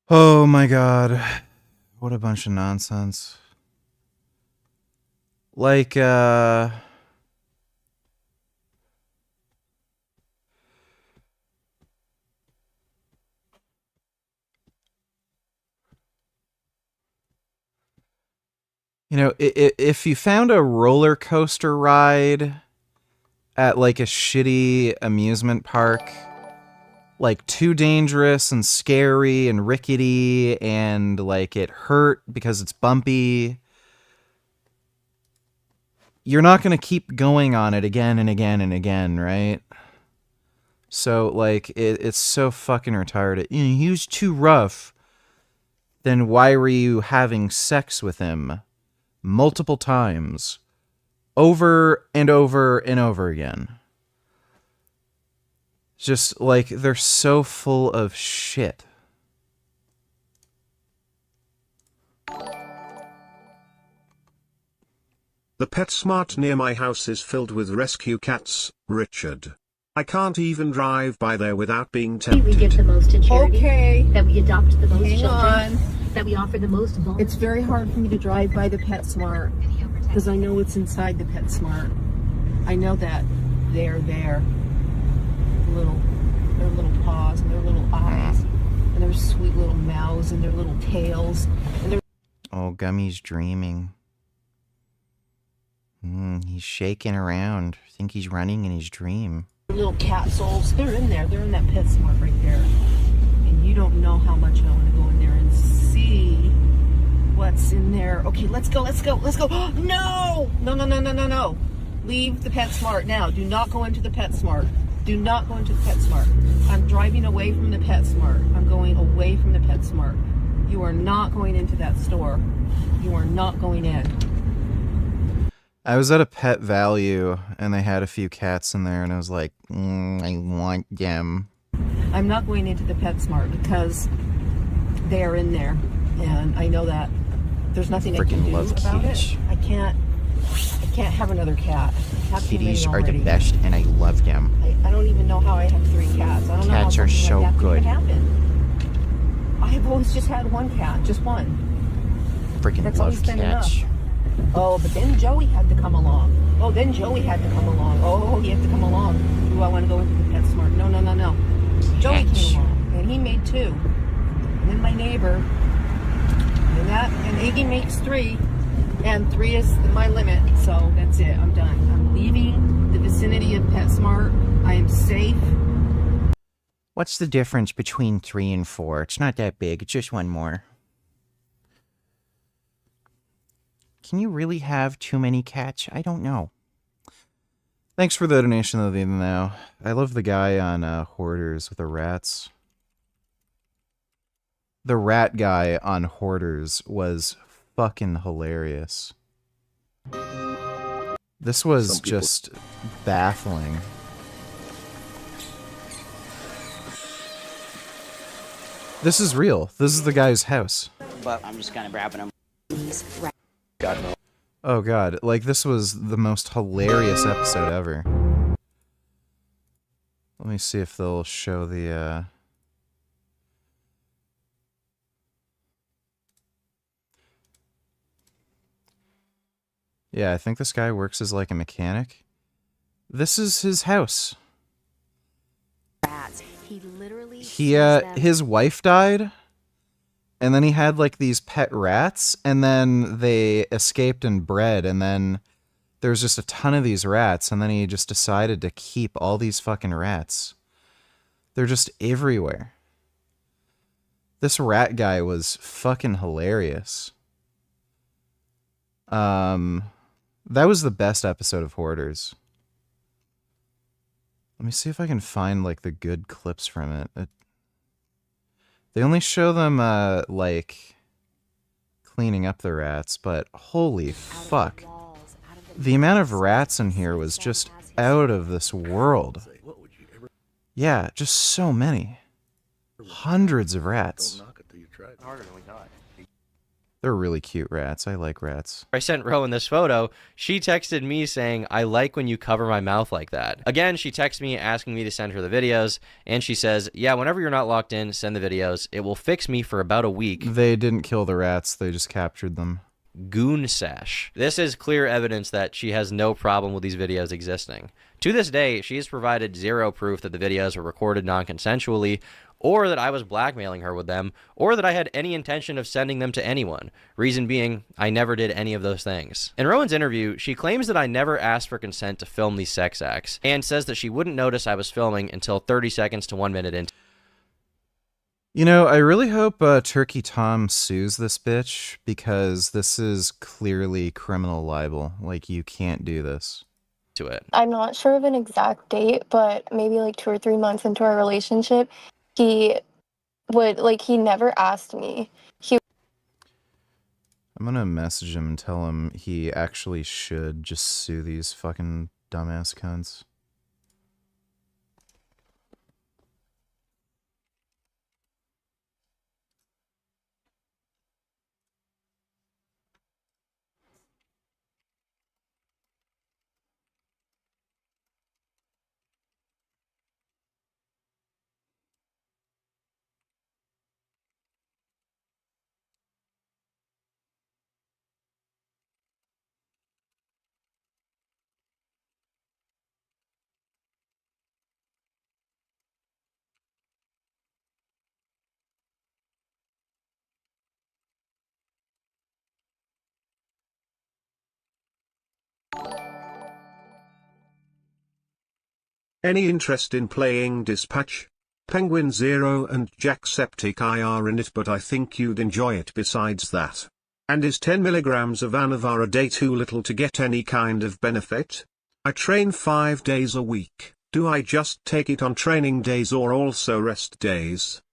Oh my god. What a bunch of nonsense. Like, you know, if you found a roller coaster ride at like a shitty amusement park, like too dangerous and scary and rickety and like it hurt because it's bumpy, you're not going to keep going on it again and again and again, right? So like it's so fucking retarded. You know, he was too rough. Then why were you having sex with him multiple times over and over and over again? Just like they're so full of shit. The PetSmart near my house is filled with rescue cats, Richard. I can't even drive by there without being tempted. We give the most to charity. Okay. That we adopt the most Hang children. on. That we offer the most vulnerable. It's very hard for me to drive by the PetSmart because I know it's inside the PetSmart. I know that they're there. Their little paws and their little eyes and their sweet little mouths and their little tails and their Oh, Gummy's dreaming. He's shaking around. I think he's running in his dream. little cat souls. They're in there. They're in that PetSmart right there. And you don't know how much I want to go in there and see what's in there. Okay, let's go. Let's go. Let's go. No! No. Leave the PetSmart now. Do not go into the PetSmart. Do not go into the PetSmart. I'm driving away from the PetSmart. I'm going away from the PetSmart. You are not going into that store. You are not going in. I was at a Pet Value and they had a few cats in there and I was like, I want them. I'm not going into the PetSmart because they are in there. And I know that there's nothing I can do about it. I can't have another cat. I have too many Kitties are the already. best and I love them. I don't even know how I have 3 cats. I don't know how Cats are something so like that could good. happen. I have always just had one cat, just one. freaking That's love always been cats. enough. Oh, but then Joey had to come along. Oh, then Joey had to come along. Oh, he had to come along. Do I want to go into the PetSmart? No, no, no, no. Joey came along, and he made 2. And then my neighbor, and Iggy makes 3, and 3 is my limit. So that's it. I'm done. I'm leaving the vicinity of PetSmart. I am safe. What's the difference between 3 and 4? It's not that big. It's just one more. Can you really have too many cats? I don't know. Thanks for the donation, though, even now. I love the guy on Hoarders with the rats. The rat guy on Hoarders was fucking hilarious. This was just baffling. This is real. This is the guy's house. But I'm just kind of grabbing him. God, no. Oh god, like this was the most hilarious episode ever. Let me see if they'll show the Yeah, I think this guy works as like a mechanic. This is his house. He literally His wife died, and then he had like these pet rats, and then they escaped and bred, and then there's just a ton of these rats, and then he just decided to keep all these fucking rats. They're just everywhere. This rat guy was fucking hilarious. That was the best episode of Hoarders. Let me see if I can find like the good clips from it. They only show them like cleaning up the rats, but holy fuck. The amount of rats in here was just out of this world. Yeah, just so many. Hundreds of rats. They're really cute rats. I like rats. I sent Rowan this photo. She texted me saying, I like when you cover my mouth like that. Again, she texted me asking me to send her the videos, and she says, yeah, whenever you're not locked in, send the videos. It will fix me for about a week. They didn't kill the rats. They just captured them. Goon Sash. This is clear evidence that she has no problem with these videos existing. To this day, she has provided zero proof that the videos were recorded non-consensually, or that I was blackmailing her with them, or that I had any intention of sending them to anyone. Reason being, I never did any of those things. In Rowan's interview, she claims that I never asked for consent to film these sex acts, and says that she wouldn't notice I was filming until 30 seconds to 1 minute into. You know, I really hope Turkey Tom sues this bitch, because this is clearly criminal libel. Like, you can't do this. To it. I'm not sure of an exact date, but maybe like 2 or 3 months into our relationship, he never asked me. I'm gonna message him and tell him he actually should just sue these fucking dumbass cunts. Any interest in playing Dispatch? Penguin Zero and Jacksepticeye are in it, but I think you'd enjoy it besides that. And is 10 milligrams of Anavar a day too little to get any kind of benefit? I train 5 days a week. Do I just take it on training days or also rest days?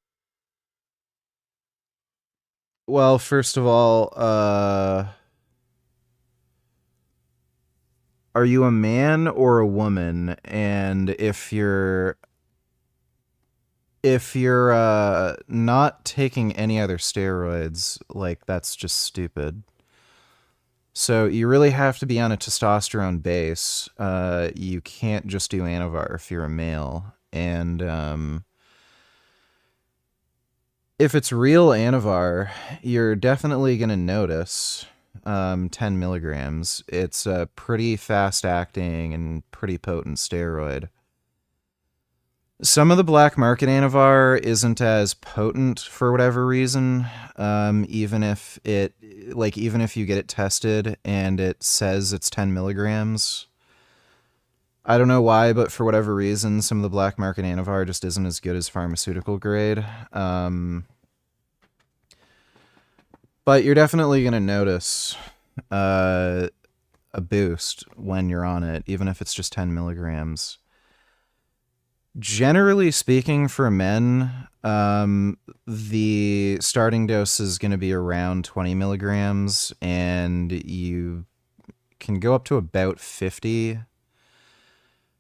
Well, first of all, are you a man or a woman? And if you're not taking any other steroids, like, that's just stupid. So you really have to be on a testosterone base. You can't just do Anavar if you're a male. And If it's real Anavar, you're definitely going to notice 10 milligrams. It's a pretty fast acting and pretty potent steroid. Some of the black market Anavar isn't as potent for whatever reason. Even if you get it tested and it says it's 10 milligrams. I don't know why, but for whatever reason, some of the black market Anavar just isn't as good as pharmaceutical grade. But you're definitely going to notice a boost when you're on it, even if it's just 10 milligrams. Generally speaking, for men, the starting dose is going to be around 20 milligrams, and you can go up to about 50. I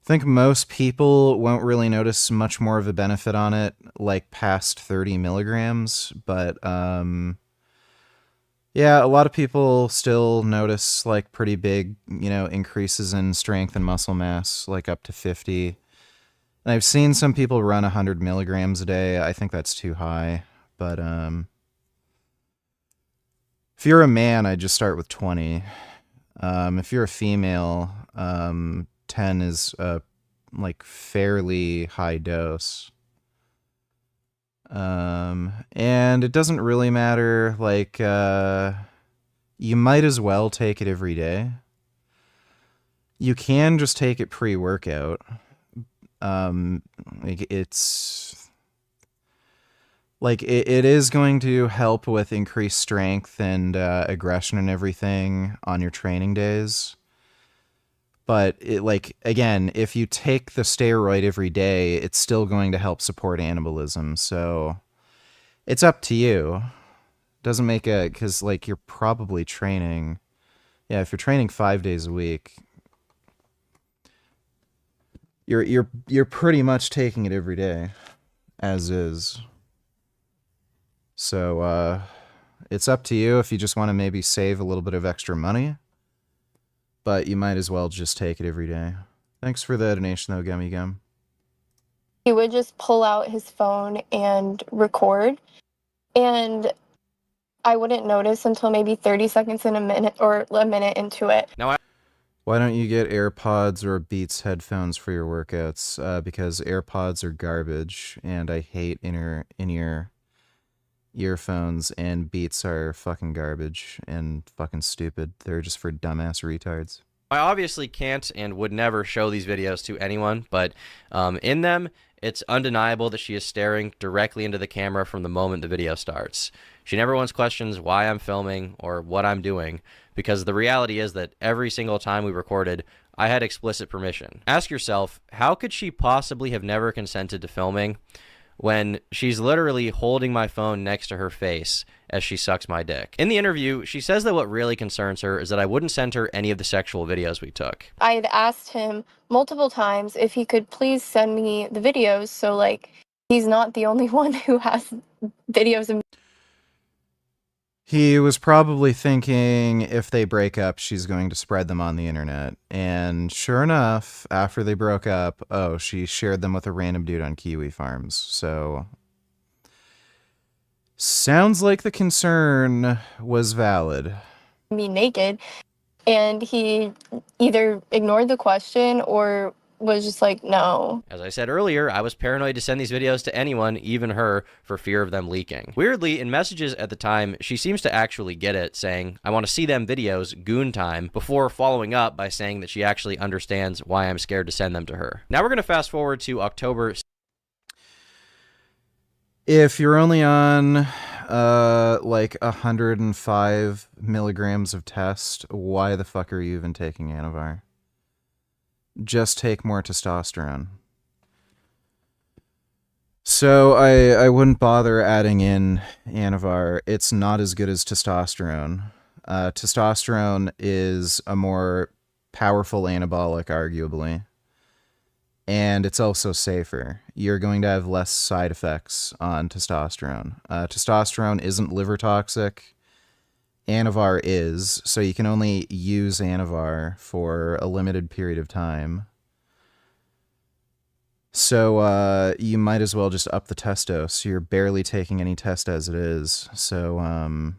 think most people won't really notice much more of a benefit on it, like past 30 milligrams, but yeah, a lot of people still notice like pretty big, increases in strength and muscle mass, like up to 50. And I've seen some people run 100 milligrams a day. I think that's too high, but if you're a man, I'd just start with 20. If you're a female, 10 is a fairly high dose. And it doesn't really matter, you might as well take it every day. You can just take it pre-workout. It is going to help with increased strength and aggression and everything on your training days. But again, if you take the steroid every day, it's still going to help support anabolism. So it's up to you. Doesn't make because you're probably training. Yeah, if you're training 5 days a week, you're pretty much taking it every day, as is. So it's up to you if you just want to maybe save a little bit of extra money. But you might as well just take it every day. Thanks for the donation, though, Gummy Gum. He would just pull out his phone and record, and I wouldn't notice until maybe 30 seconds in a minute or a minute into it. Why don't you get AirPods or Beats headphones for your workouts? Because AirPods are garbage, and I hate in-ear earphones, and Beats are fucking garbage and fucking stupid. They're just for dumbass retards. I obviously can't and would never show these videos to anyone, but in them, it's undeniable that she is staring directly into the camera from the moment the video starts. She never once questions why I'm filming or what I'm doing, because the reality is that every single time we recorded, I had explicit permission. Ask yourself, how could she possibly have never consented to filming when she's literally holding my phone next to her face as she sucks my dick? In the interview, she says that what really concerns her is that I wouldn't send her any of the sexual videos we took. I had asked him multiple times if he could please send me the videos, so he's not the only one who has videos of. He was probably thinking if they break up, she's going to spread them on the internet. And sure enough, after they broke up, she shared them with a random dude on Kiwi Farms. So sounds like the concern was valid. Me naked, and he either ignored the question or was just like, no. As I said earlier, I was paranoid to send these videos to anyone, even her, for fear of them leaking. Weirdly, in messages at the time, she seems to actually get it, saying, I want to see them videos, goon time, before following up by saying that she actually understands why I'm scared to send them to her. Now we're going to fast forward to October. If you're only on 105 milligrams of test, why the fuck are you even taking Anavar? Just take more testosterone. So I wouldn't bother adding in Anavar. It's not as good as testosterone. Testosterone is a more powerful anabolic, arguably. And it's also safer. You're going to have less side effects on testosterone. Testosterone isn't liver toxic. Anavar is, so you can only use Anavar for a limited period of time. So you might as well just up the test dose. You're barely taking any test as it is. So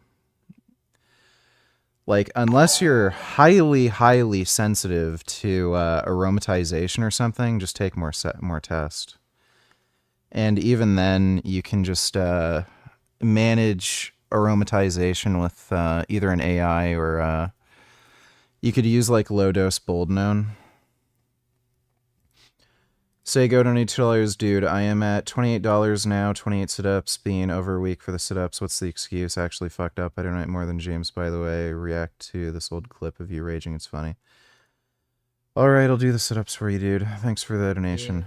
like, unless you're highly sensitive to aromatization or something, just take more test. And even then, you can just manage aromatization with either an AI or you could use like low dose boldenone. Say go donate $2, dude. I am at $28 now, 28 sit-ups, being over a week for the sit-ups. What's the excuse? I actually fucked up. I donate more than James, by the way. React to this old clip of you raging. It's funny. Alright, I'll do the sit-ups for you, dude. Thanks for the donation.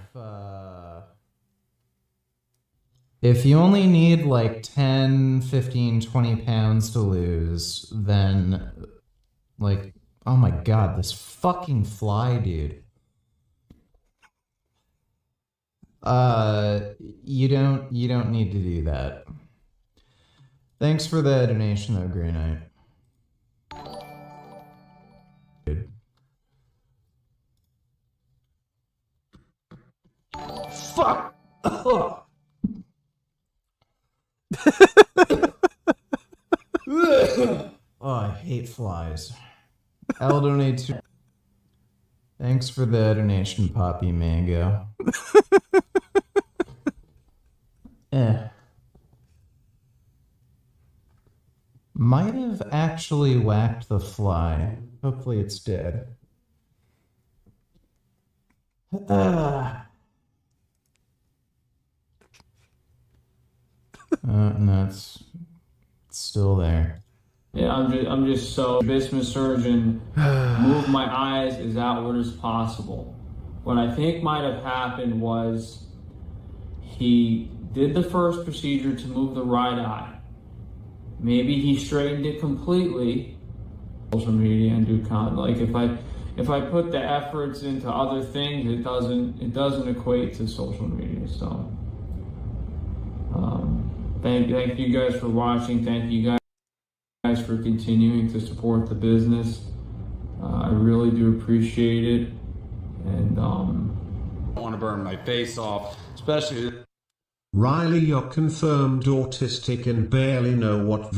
If you only need like 10, 15, 20 pounds to lose, then like, oh my god, this fucking fly, dude. You don't need to do that. Thanks for the donation though, Grey Knight. Dude. Fuck! Oh, I hate flies. I'll donate to... Thanks for the donation, Poppy Mango. Might have actually whacked the fly. Hopefully it's dead. No, it's still there. Yeah, I'm just so business surgeon. Move my eyes as outward as possible. What I think might have happened was he did the first procedure to move the right eye. Maybe he straightened it completely. Social media and do like if I put the efforts into other things, it doesn't equate to social media. So thank you guys for watching. Thank you guys for continuing to support the business. I really do appreciate it, and I don't want to burn my face off, especially. Riley, you're confirmed autistic and barely know what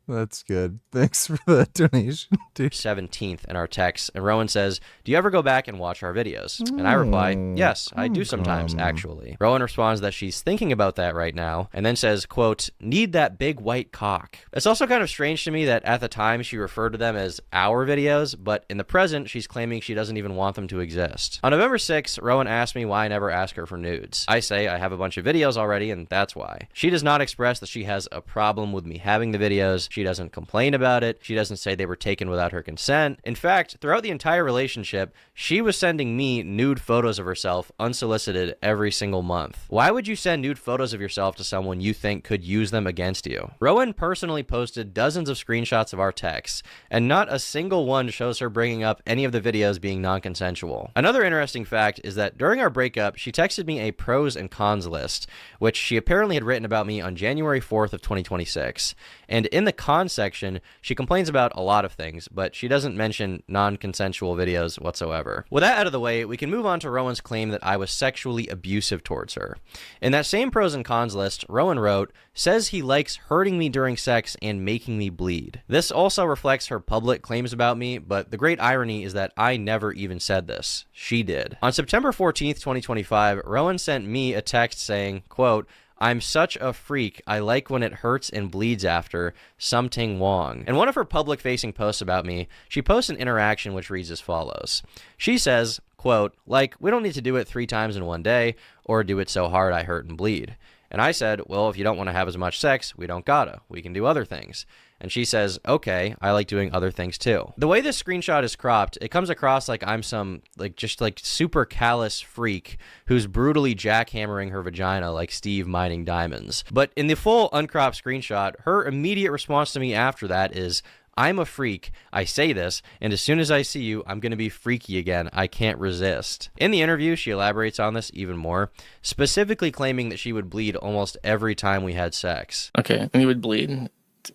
That's good. Thanks for the donation, dude. 17th in our text, and Rowan says, do you ever go back and watch our videos? And I reply, yes, I do sometimes, actually. Rowan responds that she's thinking about that right now, and then says, quote, need that big white cock. It's also kind of strange to me that at the time she referred to them as our videos, but in the present, she's claiming she doesn't even want them to exist. On November 6th, Rowan asked me why I never ask her for nudes. I say I have a bunch of videos already, and that's why. She does not express that she has a problem with me having the videos. She doesn't complain about it. She doesn't say they were taken without her consent. In fact, throughout the entire relationship, she was sending me nude photos of herself unsolicited every single month. Why would you send nude photos of yourself to someone you think could use them against you? Rowan personally posted dozens of screenshots of our texts, and not a single one shows her bringing up any of the videos being non-consensual. Another interesting fact is that during our breakup, she texted me a pros and cons list, which she apparently had written about me on January 4th of 2026. And in the cons section, she complains about a lot of things, but she doesn't mention non-consensual videos whatsoever. With that out of the way, we can move on to Rowan's claim that I was sexually abusive towards her. In that same pros and cons list, Rowan wrote, says he likes hurting me during sex and making me bleed. This also reflects her public claims about me, but the great irony is that I never even said this. She did. On September 14th, 2025, Rowan sent me a text saying, quote, I'm such a freak. I like when it hurts and bleeds after. Something Wong. In one of her public-facing posts about me, she posts an interaction which reads as follows. She says, quote, like, we don't need to do it 3 times in one day, or do it so hard I hurt and bleed. And I said, well, if you don't want to have as much sex, we don't gotta. We can do other things. And she says, okay, I like doing other things too. The way this screenshot is cropped, it comes across like I'm some, just super callous freak who's brutally jackhammering her vagina like Steve mining diamonds. But in the full uncropped screenshot, her immediate response to me after that is, I'm a freak. I say this, and as soon as I see you, I'm going to be freaky again. I can't resist. In the interview, she elaborates on this even more, specifically claiming that she would bleed almost every time we had sex. Okay, and he would bleed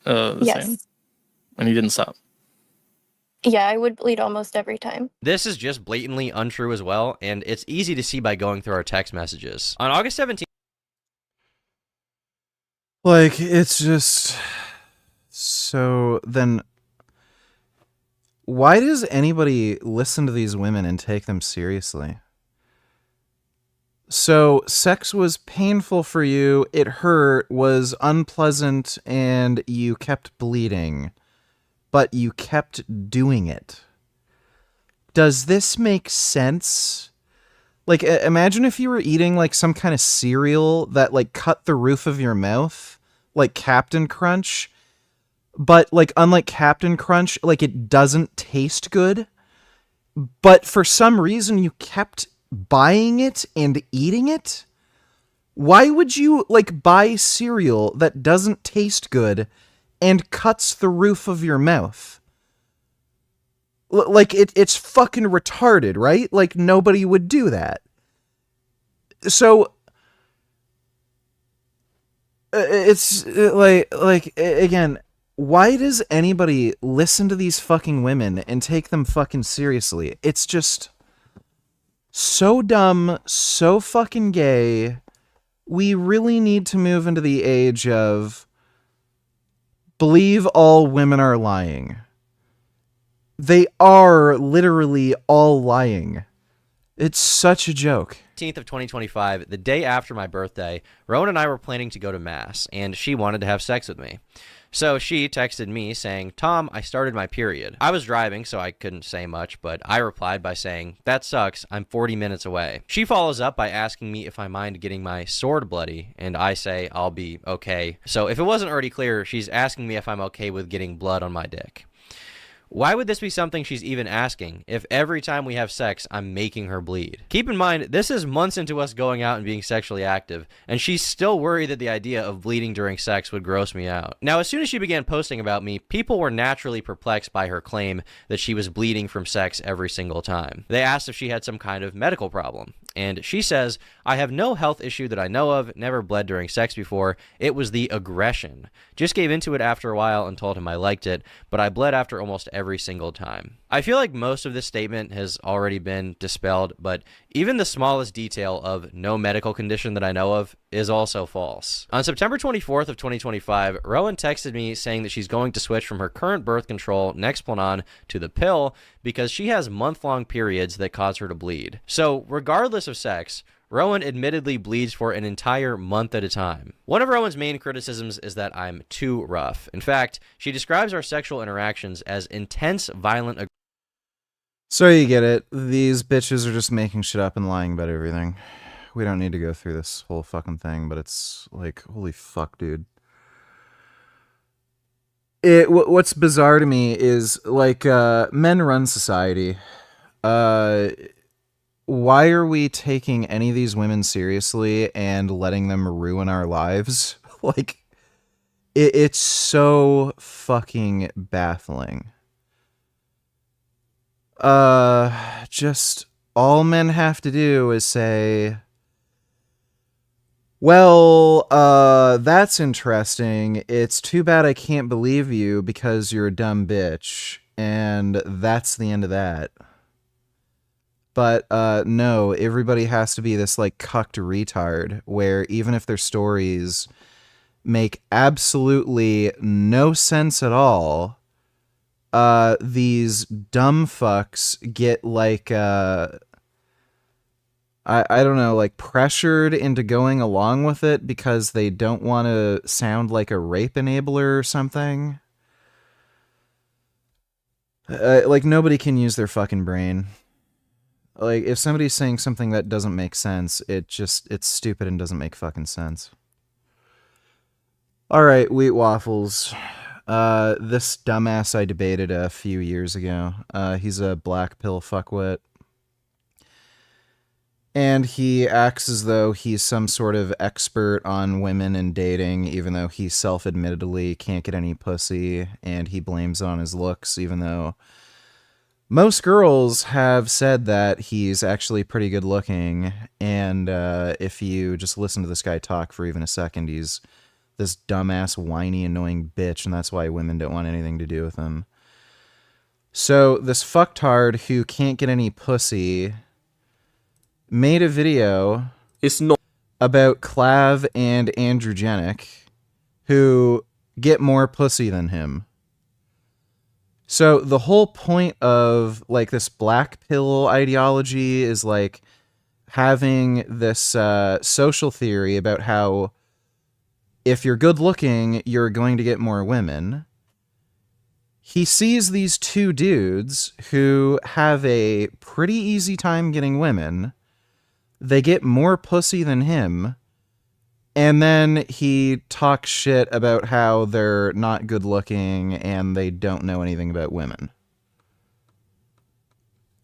the Yes. same? And he didn't stop? Yeah, I would bleed almost every time. This is just blatantly untrue as well, and it's easy to see by going through our text messages. On August 17th, Like, it's just... So, then... Why does anybody listen to these women and take them seriously? So, sex was painful for you, it hurt, was unpleasant, and you kept bleeding. But you kept doing it. Does this make sense? Like, imagine if you were eating, like, some kind of cereal that, like, cut the roof of your mouth, like Captain Crunch, but, like, unlike Captain Crunch, like, it doesn't taste good, but for some reason you kept buying it and eating it? Why would you, like, buy cereal that doesn't taste good and cuts the roof of your mouth? Like, it's fucking retarded, right? Like, nobody would do that. So, it's, again, why does anybody listen to these fucking women and take them fucking seriously? It's just so dumb, so fucking gay. We really need to move into the age of believe all women are lying. They are literally all lying. It's such a joke. 18th of 2025, the day after my birthday, Rowan and I were planning to go to Mass, and she wanted to have sex with me. So she texted me saying, "Tom, I started my period." I was driving, so I couldn't say much, but I replied by saying, "That sucks, I'm 40 minutes away." She follows up by asking me if I mind getting my sword bloody, and I say I'll be okay. So if it wasn't already clear, she's asking me if I'm okay with getting blood on my dick. Why would this be something she's even asking if every time we have sex, I'm making her bleed? Keep in mind, this is months into us going out and being sexually active, and she's still worried that the idea of bleeding during sex would gross me out. Now, as soon as she began posting about me, people were naturally perplexed by her claim that she was bleeding from sex every single time. They asked if she had some kind of medical problem, and she says, "I have no health issue that I know of, never bled during sex before. It was the aggression. Just gave into it after a while and told him I liked it, but I bled after almost every single time." I feel like most of this statement has already been dispelled, but even the smallest detail of no medical condition that I know of is also false. On September 24th of 2025, Rowan texted me saying that she's going to switch from her current birth control, Nexplanon, to the pill because she has month-long periods that cause her to bleed. So regardless of sex, Rowan admittedly bleeds for an entire month at a time. One of Rowan's main criticisms is that I'm too rough. In fact, she describes our sexual interactions as intense, violent. So you get it. These bitches are just making shit up and lying about everything. We don't need to go through this whole fucking thing, but it's like, holy fuck, dude. What's bizarre to me is, like, men run society. Why are we taking any of these women seriously and letting them ruin our lives? Like, it's so fucking baffling. Just all men have to do is say, well, that's interesting. It's too bad I can't believe you because you're a dumb bitch. And that's the end of that. But, no, everybody has to be this, like, cucked retard, where even if their stories make absolutely no sense at all, these dumb fucks get, like, I don't know, like, pressured into going along with it because they don't want to sound like a rape enabler or something. Like, nobody can use their fucking brain. Like, if somebody's saying something that doesn't make sense, it's stupid and doesn't make fucking sense. Alright, Wheat Waffles. This dumbass I debated a few years ago. He's a black pill fuckwit. And he acts as though he's some sort of expert on women and dating, even though he self-admittedly can't get any pussy, and he blames it on his looks, even though most girls have said that he's actually pretty good looking, and if you just listen to this guy talk for even a second, he's this dumbass, whiny, annoying bitch, and that's why women don't want anything to do with him. So this fucktard who can't get any pussy made a video about Clav and Androgenic who get more pussy than him. So the whole point of like this black pill ideology is like having this social theory about how if you're good looking, you're going to get more women. He sees these two dudes who have a pretty easy time getting women. They get more pussy than him. And then he talks shit about how they're not good looking and they don't know anything about women.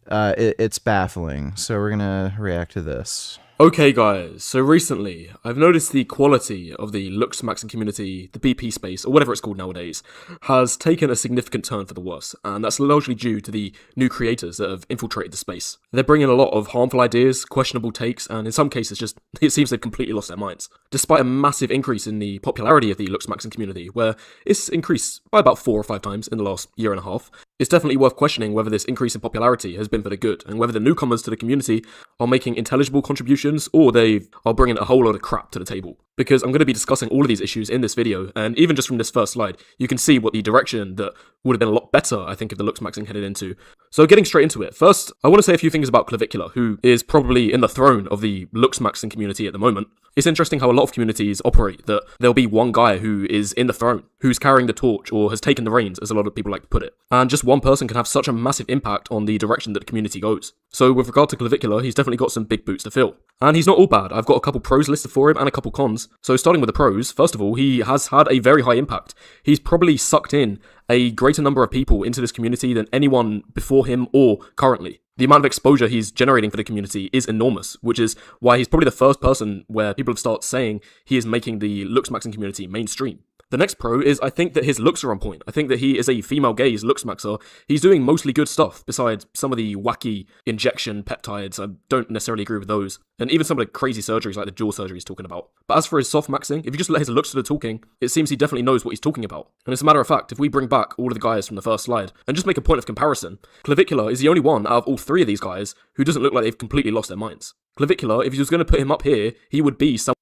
It's baffling. So we're going to react to this. Okay guys, so recently I've noticed the quality of the looks maxing community, the BP space, or whatever it's called nowadays, has taken a significant turn for the worse, and that's largely due to the new creators that have infiltrated the space. They're bringing a lot of harmful ideas, questionable takes, and in some cases just, it seems they've completely lost their minds. Despite a massive increase in the popularity of the looks maxing community, where it's increased by about 4 or 5 times in the last year and a half, it's definitely worth questioning whether this increase in popularity has been for the good, and whether the newcomers to the community are making intelligible contributions, or they are bringing a whole lot of crap to the table. Because I'm going to be discussing all of these issues in this video, and even just from this first slide, you can see what the direction that would have been a lot better, I think, if the looks maxing headed into. So getting straight into it, first, I want to say a few things about Clavicular, who is probably in the throne of the looks maxing community at the moment. It's interesting how a lot of communities operate, that there'll be one guy who is in the throne, who's carrying the torch, or has taken the reins, as a lot of people like to put it. And just one person can have such a massive impact on the direction that the community goes. So with regard to Clavicular, he's definitely got some big boots to fill. And he's not all bad. I've got a couple pros listed for him and a couple cons. So starting with the pros, first of all, he has had a very high impact. He's probably sucked in a greater number of people into this community than anyone before him or currently. The amount of exposure he's generating for the community is enormous, which is why he's probably the first person where people have started saying he is making the looks maxing community mainstream. The next pro is I think that his looks are on point. I think that he is a female gaze looks maxer. He's doing mostly good stuff, besides some of the wacky injection peptides. I don't necessarily agree with those. And even some of the crazy surgeries like the jaw surgery he's talking about. But as for his soft maxing, if you just let his looks do the talking, it seems he definitely knows what he's talking about. And as a matter of fact, if we bring back all of the guys from the first slide, and just make a point of comparison, Clavicular is the only one out of all 3 of these guys who doesn't look like they've completely lost their minds. Clavicular, if you was going to put him up here, he would be some...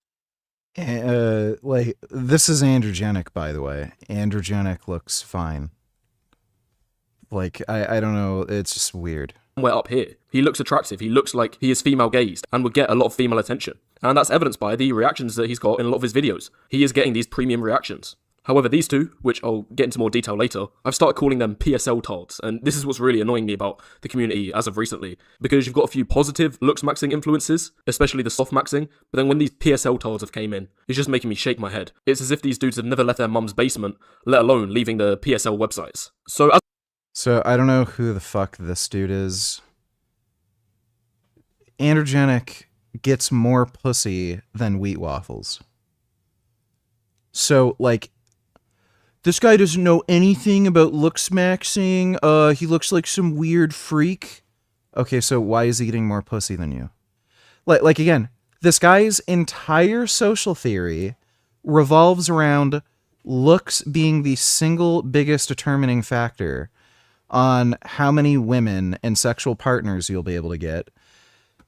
like, this is androgenic, by the way. Androgenic looks fine. Like, I don't know, it's just weird. Somewhere up here. He looks attractive, he looks like he is female gazed, and would get a lot of female attention. And that's evidenced by the reactions that he's got in a lot of his videos. He is getting these premium reactions. However, these two, which I'll get into more detail later, I've started calling them PSL tards, and this is what's really annoying me about the community as of recently, because you've got a few positive looks maxing influences, especially the soft maxing, but then when these PSL tards have came in, it's just making me shake my head. It's as if these dudes have never left their mum's basement, let alone leaving the PSL websites. So I don't know who the fuck this dude is. Androgenic gets more pussy than wheat waffles. So, like, this guy doesn't know anything about looks maxing. He looks like some weird freak. Okay, so why is he getting more pussy than you? Like again, this guy's entire social theory revolves around looks being the single biggest determining factor on how many women and sexual partners you'll be able to get.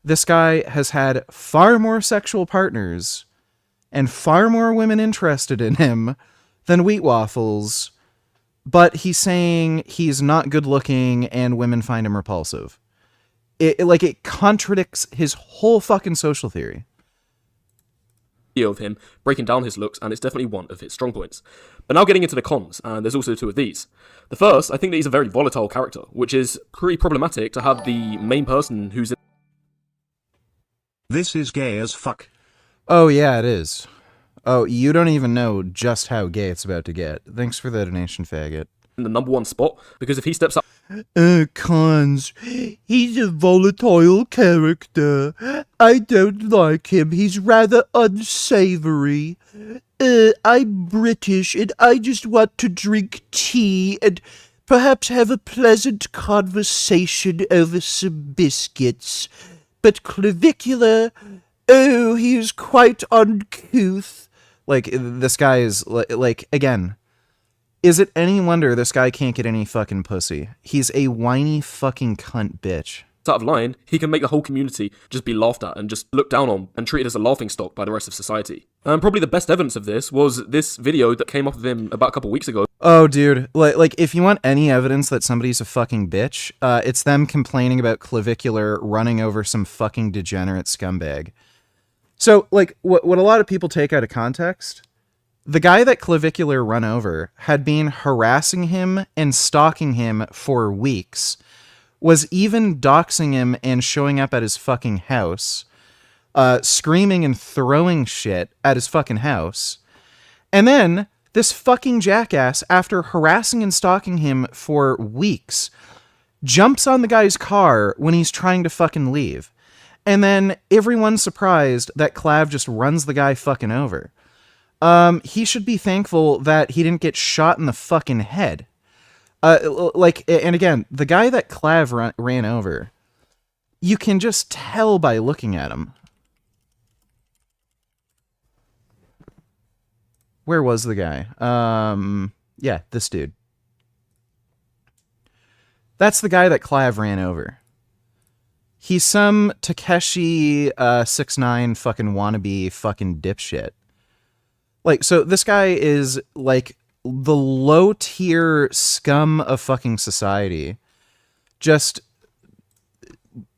This guy has had far more sexual partners and far more women interested in him than wheat waffles, but he's saying he's not good looking and women find him repulsive. It contradicts his whole fucking social theory. Of him breaking down his looks, and it's definitely one of his strong points. But now getting into the cons, and there's also 2 of these. The first, I think that he's a very volatile character, which is pretty problematic to have the main person who's in... This is gay as fuck. Oh yeah, it is. Oh, you don't even know just how gay it's about to get. Thanks for the donation, faggot. In the number 1 spot, because if he steps up... Cons. He's a volatile character. I don't like him. He's rather unsavory. I'm British and I just want to drink tea and perhaps have a pleasant conversation over some biscuits. But Clavicular, oh, he is quite uncouth. Like, this guy is, like, again, Is it any wonder this guy can't get any fucking pussy? He's a whiny fucking cunt bitch. Out of line, he can make the whole community just be laughed at and just looked down on and treated as a laughingstock by the rest of society. And probably the best evidence of this was this video that came off of him about a couple weeks ago. Oh, dude. Like, if you want any evidence that somebody's a fucking bitch, it's them complaining about Clavicular running over some fucking degenerate scumbag. So, like, what a lot of people take out of context, the guy that Clavicular run over had been harassing him and stalking him for weeks, was even doxing him and showing up at his fucking house, screaming and throwing shit at his fucking house. And then this fucking jackass, after harassing and stalking him for weeks, jumps on the guy's car when he's trying to fucking leave. And then everyone's surprised that Clav just runs the guy fucking over. He should be thankful that he didn't get shot in the fucking head. And again, the guy that Clav ran over, you can just tell by looking at him. Where was the guy? Yeah, this dude. That's the guy that Clav ran over. He's some Takeshi 6ix9ine fucking wannabe fucking dipshit. Like, so this guy is like the low tier scum of fucking society. Just,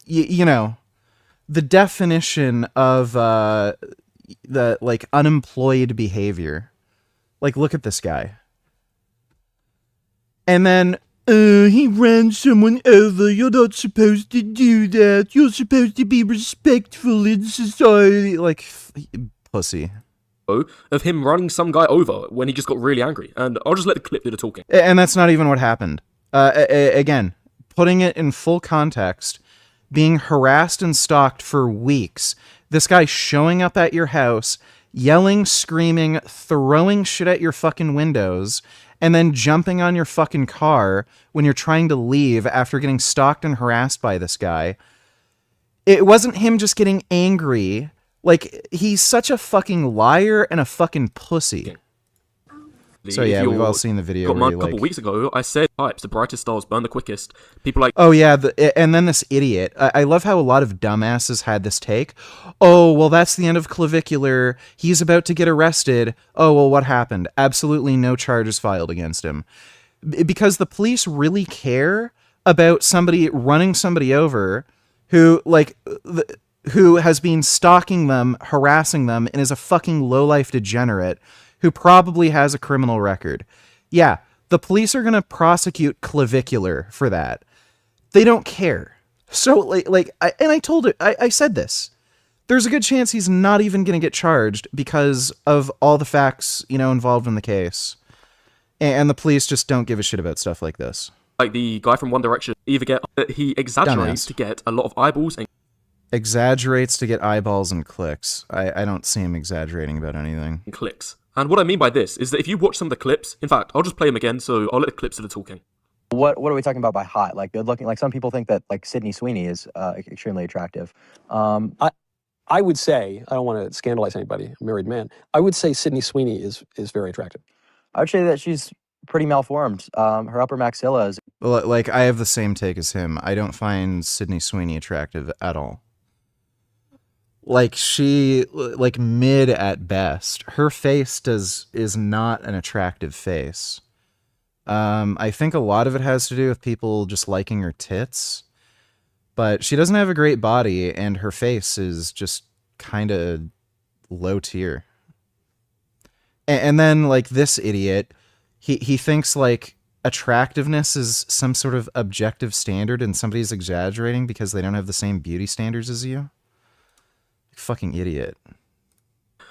you know, the definition of the like unemployed behavior. Like, look at this guy. And then, he ran someone over. You're not supposed to do that. You're supposed to be respectful in society. Like, pussy. Of him running some guy over when he just got really angry. And I'll just let the clip do the talking. And that's not even what happened. Again, putting it in full context, being harassed and stalked for weeks, this guy showing up at your house, yelling, screaming, throwing shit at your fucking windows, and then jumping on your fucking car when you're trying to leave after getting stalked and harassed by this guy. It wasn't him just getting angry. Like, he's such a fucking liar and a fucking pussy. So yeah, we've all seen the video. A couple weeks ago, I said types, the brightest stars burn the quickest. People like, oh yeah, and then this idiot. I love how a lot of dumbasses had this take. Oh, well, that's the end of Clavicular. He's about to get arrested. Oh, well, what happened? Absolutely no charges filed against him. Because the police really care about somebody running somebody over who, like, who has been stalking them, harassing them, and is a fucking lowlife degenerate who probably has a criminal record. Yeah, the police are going to prosecute Clavicular for that. They don't care. So, I told it, I said this. There's a good chance he's not even going to get charged because of all the facts, you know, involved in the case. And the police just don't give a shit about stuff like this. Like the guy from One Direction, he exaggerates to get a lot of eyeballs and exaggerates to get eyeballs and clicks. I don't see him exaggerating about anything. Clicks. And what I mean by this is that if you watch some of the clips, in fact, I'll just play them again, so I'll let the clips do the talking. What are we talking about by hot? Like good looking? Like some people think that like Sydney Sweeney is extremely attractive. I would say, I don't want to scandalize anybody, I'm a married man. I would say Sydney Sweeney is very attractive. I would say that she's pretty malformed. Her upper maxilla is... Well, like, I have the same take as him. I don't find Sydney Sweeney attractive at all. Like, she, like, mid at best. Her face is not an attractive face. I think a lot of it has to do with people just liking her tits. But she doesn't have a great body, and her face is just kind of low tier. And then, like, this idiot, he thinks, like, attractiveness is some sort of objective standard, and somebody's exaggerating because they don't have the same beauty standards as you. Fucking idiot.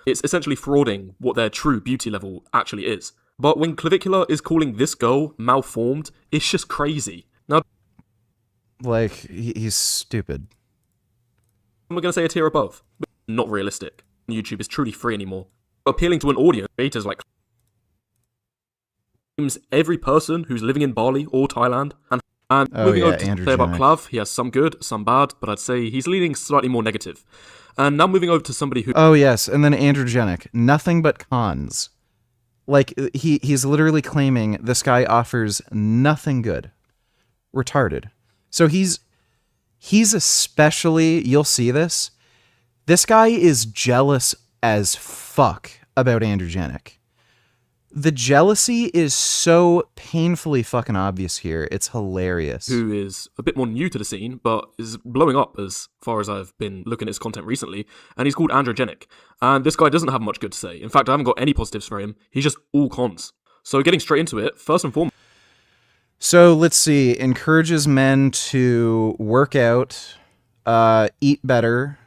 It's essentially frauding what their true beauty level actually is. But when Clavicular is calling this girl malformed, it's just crazy. Now, like, he's stupid. I'm going to say a tier above, but not realistic. YouTube is truly free anymore. Appealing to an audience, creators like every person who's living in Bali or Thailand. And moving over to say about Clav, he has some good, some bad, but I'd say he's leaning slightly more negative. And now moving over to somebody who... Oh, yes, and then androgenic. Nothing but cons. Like, he's literally claiming this guy offers nothing good. Retarded. So he's especially, you'll see this. This guy is jealous as fuck about Androgenic. The jealousy is so painfully fucking obvious here. It's hilarious. Who is a bit more new to the scene, but is blowing up as far as I've been looking at his content recently, and he's called Androgenic. And this guy doesn't have much good to say. In fact, I haven't got any positives for him. He's just all cons. So getting straight into it, first and foremost. So let's see. Encourages men to work out, eat better,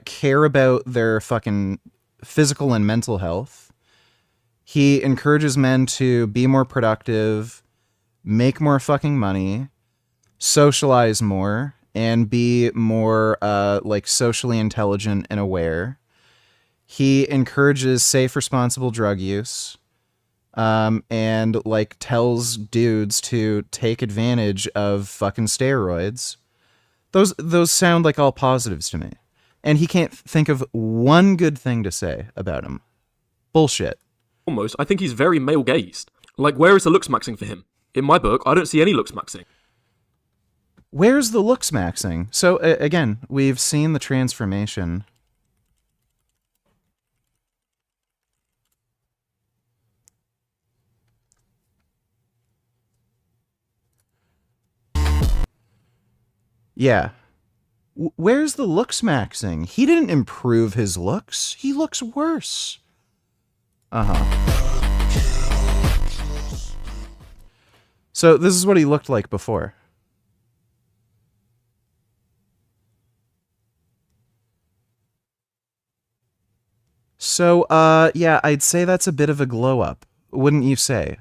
care about their fucking physical and mental health. He encourages men to be more productive, make more fucking money, socialize more, and be more like socially intelligent and aware. He encourages safe, responsible drug use, and like tells dudes to take advantage of fucking steroids. Those sound like all positives to me. And he can't think of one good thing to say about him. Bullshit. Almost, I think he's very male-gazed. Like, where is the looks maxing for him? In my book, I don't see any looks maxing. Where's the looks maxing? So, again, we've seen the transformation. Yeah. Where's the looks maxing? He didn't improve his looks. He looks worse. So this is what he looked like before. So, yeah, I'd say that's a bit of a glow up, wouldn't you say?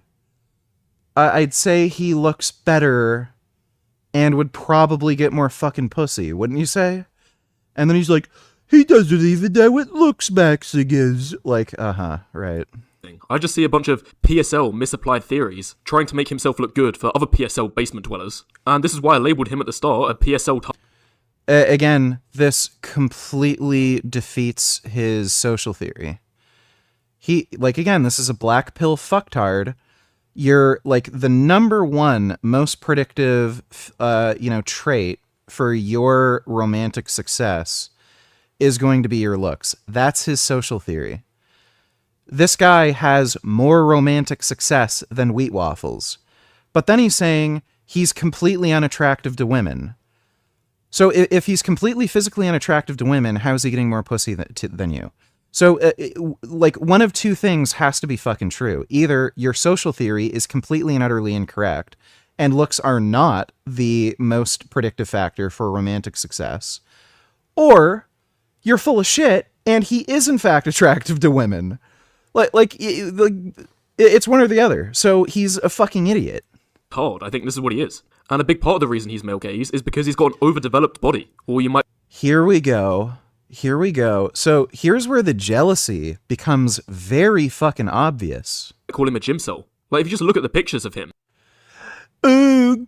I'd say he looks better and would probably get more fucking pussy, wouldn't you say? And then he's like, he doesn't even know what looks maxing is. Like, right. I just see a bunch of PSL misapplied theories trying to make himself look good for other PSL basement dwellers. And this is why I labelled him at the start a PSL type. Again, this completely defeats his social theory. Again, this is a black pill fucktard. You're, like, the number one most predictive, trait for your romantic success is going to be your looks. That's his social theory. This guy has more romantic success than Wheat Waffles. But then he's saying he's completely unattractive to women. So if he's completely physically unattractive to women, how is he getting more pussy than you? So, one of two things has to be fucking true. Either your social theory is completely and utterly incorrect, and looks are not the most predictive factor for romantic success, or you're full of shit, and he is in fact attractive to women. It's one or the other. So he's a fucking idiot. Hard, I think this is what he is. And a big part of the reason he's male gaze is because he's got an overdeveloped body. Or you might... Here we go. So here's where the jealousy becomes very fucking obvious. call him a gym cell. Like, if you just look at the pictures of him.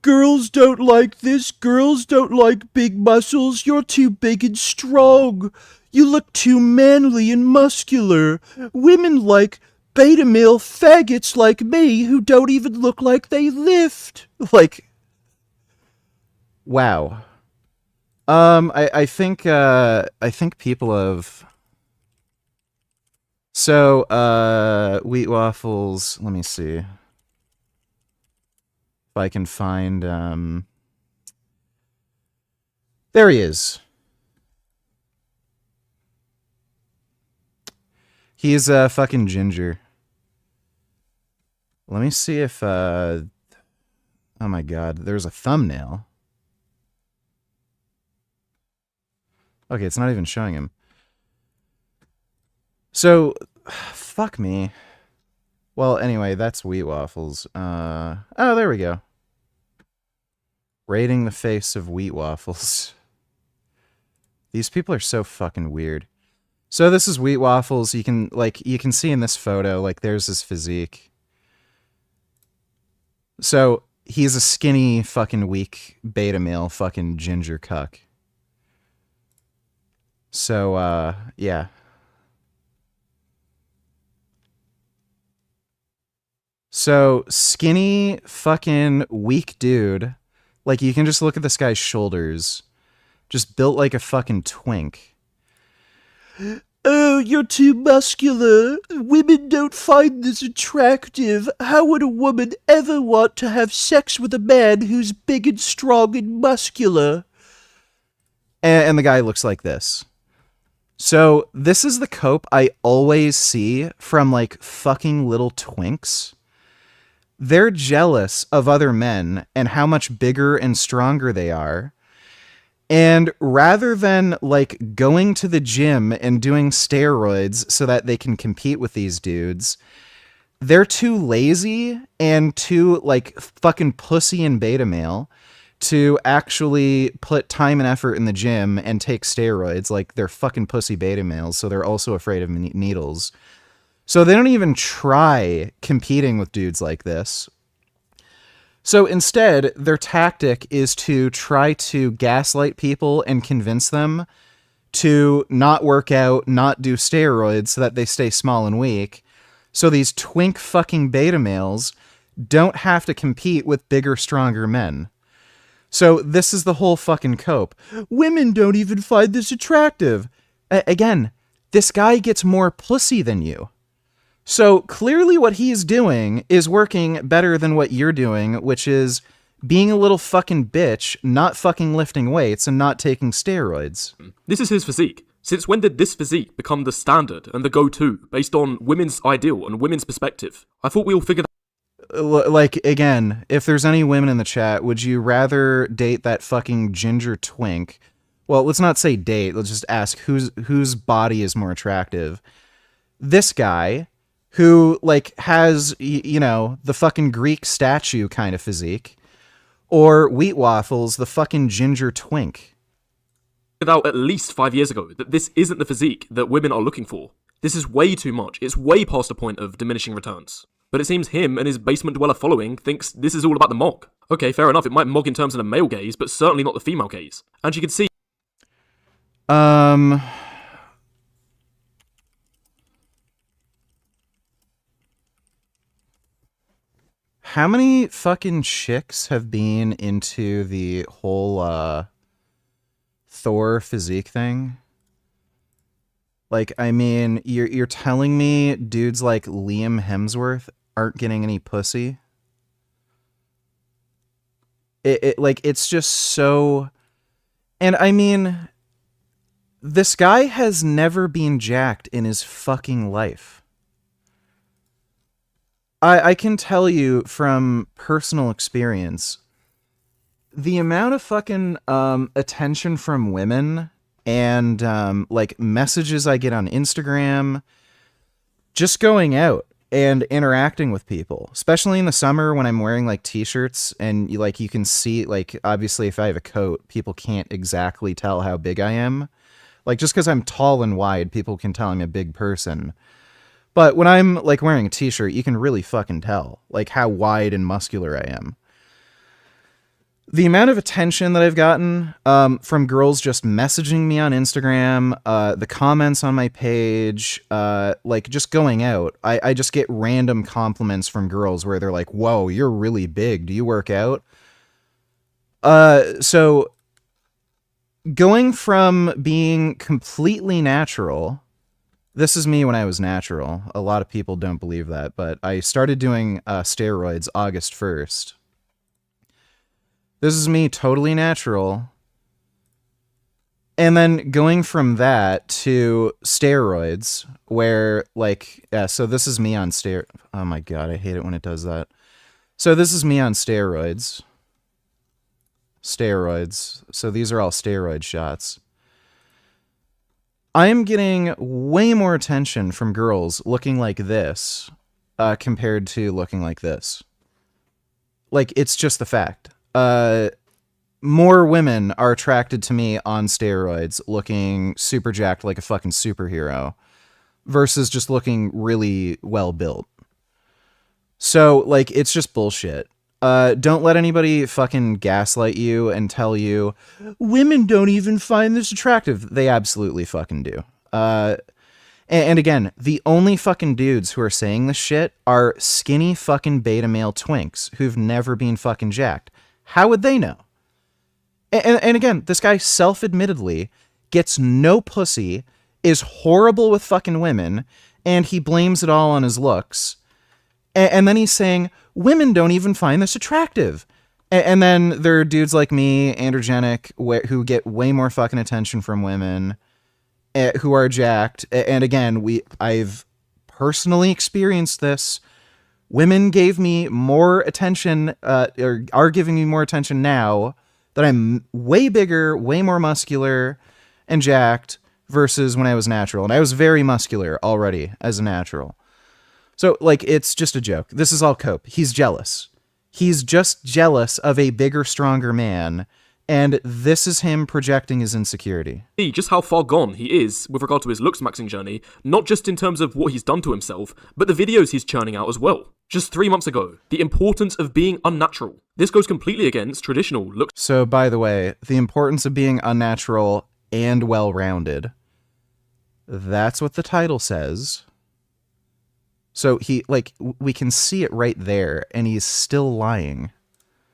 Girls don't like this. Girls don't like big muscles. You're too big and strong. You look too manly and muscular. Women like beta male faggots like me who don't even look like they lift. Like, wow. I think people have. So, Wheat Waffles. Let me see if I can find. There he is. He's fucking ginger. Let me see if oh my god, there's a thumbnail. Okay, it's not even showing him. So, fuck me. Well, anyway, that's Wheat Waffles. Oh, there we go. Rating the face of Wheat Waffles. These people are so fucking weird. So this is Wheat Waffles. You can see in this photo, like, there's his physique. So, he's a skinny, fucking weak beta male fucking ginger cuck. So, yeah. So skinny, fucking weak dude. Like, you can just look at this guy's shoulders. Just built like a fucking twink. Oh, you're too muscular. Women don't find this attractive. How would a woman ever want to have sex with a man who's big and strong and muscular? And the guy looks like this. So this is the cope I always see from like fucking little twinks. They're jealous of other men and how much bigger and stronger they are. And rather than like going to the gym and doing steroids so that they can compete with these dudes, they're too lazy and too like fucking pussy and beta male to actually put time and effort in the gym and take steroids. Like, they're fucking pussy beta males, so they're also afraid of needles. So they don't even try competing with dudes like this. So instead, their tactic is to try to gaslight people and convince them to not work out, not do steroids so that they stay small and weak. So these twink fucking beta males don't have to compete with bigger, stronger men. So this is the whole fucking cope. Women don't even find this attractive. Again, this guy gets more pussy than you. So clearly what he's doing is working better than what you're doing, which is being a little fucking bitch, not fucking lifting weights, and not taking steroids. This is his physique. Since when did this physique become the standard and the go-to based on women's ideal and women's perspective? I thought we all figured Like, again, if there's any women in the chat, would you rather date that fucking ginger twink? Well, let's not say date. Let's just ask whose body is more attractive. This guy, who, like, has, you know, the fucking Greek statue kind of physique, or Wheat Waffles, the fucking ginger twink. out at least 5 years ago that this isn't the physique that women are looking for. This is way too much. It's way past the point of diminishing returns. But it seems him and his basement dweller following thinks this is all about the mog. Okay, fair enough, it might mog in terms of the male gaze, but certainly not the female gaze. And you can see... How many fucking chicks have been into the whole, Thor physique thing? Like, I mean, you're telling me dudes like Liam Hemsworth aren't getting any pussy? It's just so... And I mean, this guy has never been jacked in his fucking life. I can tell you from personal experience, the amount of fucking attention from women and like messages I get on Instagram, just going out and interacting with people, especially in the summer when I'm wearing like t-shirts and you can see, like, obviously if I have a coat, people can't exactly tell how big I am. Like, just because I'm tall and wide, people can tell I'm a big person. But when I'm like wearing a t-shirt, you can really fucking tell like how wide and muscular I am. The amount of attention that I've gotten from girls just messaging me on Instagram, the comments on my page, like just going out, I just get random compliments from girls where they're like, "Whoa, you're really big. Do you work out?" So going from being completely natural... This is me when I was natural. A lot of people don't believe that, but I started doing steroids August 1st. This is me totally natural. And then going from that to steroids, where, like, so this is me on oh my god, I hate it when it does that. So this is me on steroids. Steroids. So these are all steroid shots. I am getting way more attention from girls looking like this compared to looking like this. Like, it's just the fact. More women are attracted to me on steroids looking super jacked like a fucking superhero versus just looking really well built. So, like, it's just bullshit. Don't let anybody fucking gaslight you and tell you women don't even find this attractive. They absolutely fucking do. And again, the only fucking dudes who are saying this shit are skinny fucking beta male twinks who've never been fucking jacked. How would they know? And again, this guy self-admittedly gets no pussy, is horrible with fucking women, and he blames it all on his looks. And then he's saying, women don't even find this attractive. And then there are dudes like me, androgenic, who get way more fucking attention from women, who are jacked. And again, I've personally experienced this. Women gave me more attention, or are giving me more attention now that I'm way bigger, way more muscular and jacked versus when I was natural. And I was very muscular already as a natural. So, like, it's just a joke. This is all cope. He's jealous. He's just jealous of a bigger, stronger man, and this is him projecting his insecurity. See just how far gone he is with regard to his looks maxing journey, not just in terms of what he's done to himself, but the videos he's churning out as well. Just 3 months ago, the importance of being unnatural. This goes completely against traditional looks. So, by the way, the importance of being unnatural and well-rounded. That's what the title says. So he, like, we can see it right there, and he's still lying.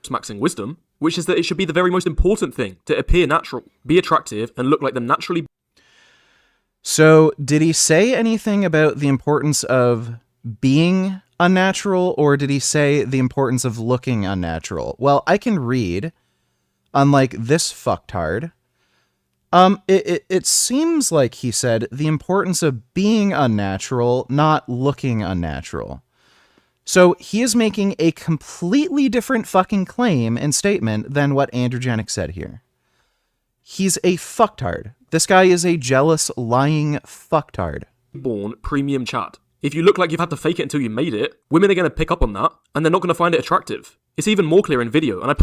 Maxing wisdom, which is that it should be the very most important thing, to appear natural, be attractive, and look like the naturally... So, did he say anything about the importance of being unnatural, or did he say the importance of looking unnatural? Well, I can read, unlike this fucktard. It seems like he said the importance of being unnatural, not looking unnatural. So he is making a completely different fucking claim and statement than what Androgenic said here. He's a fucktard. This guy is a jealous, lying fucktard. Born premium chat. If you look like you've had to fake it until you made it, women are going to pick up on that, and they're not going to find it attractive. It's even more clear in video, and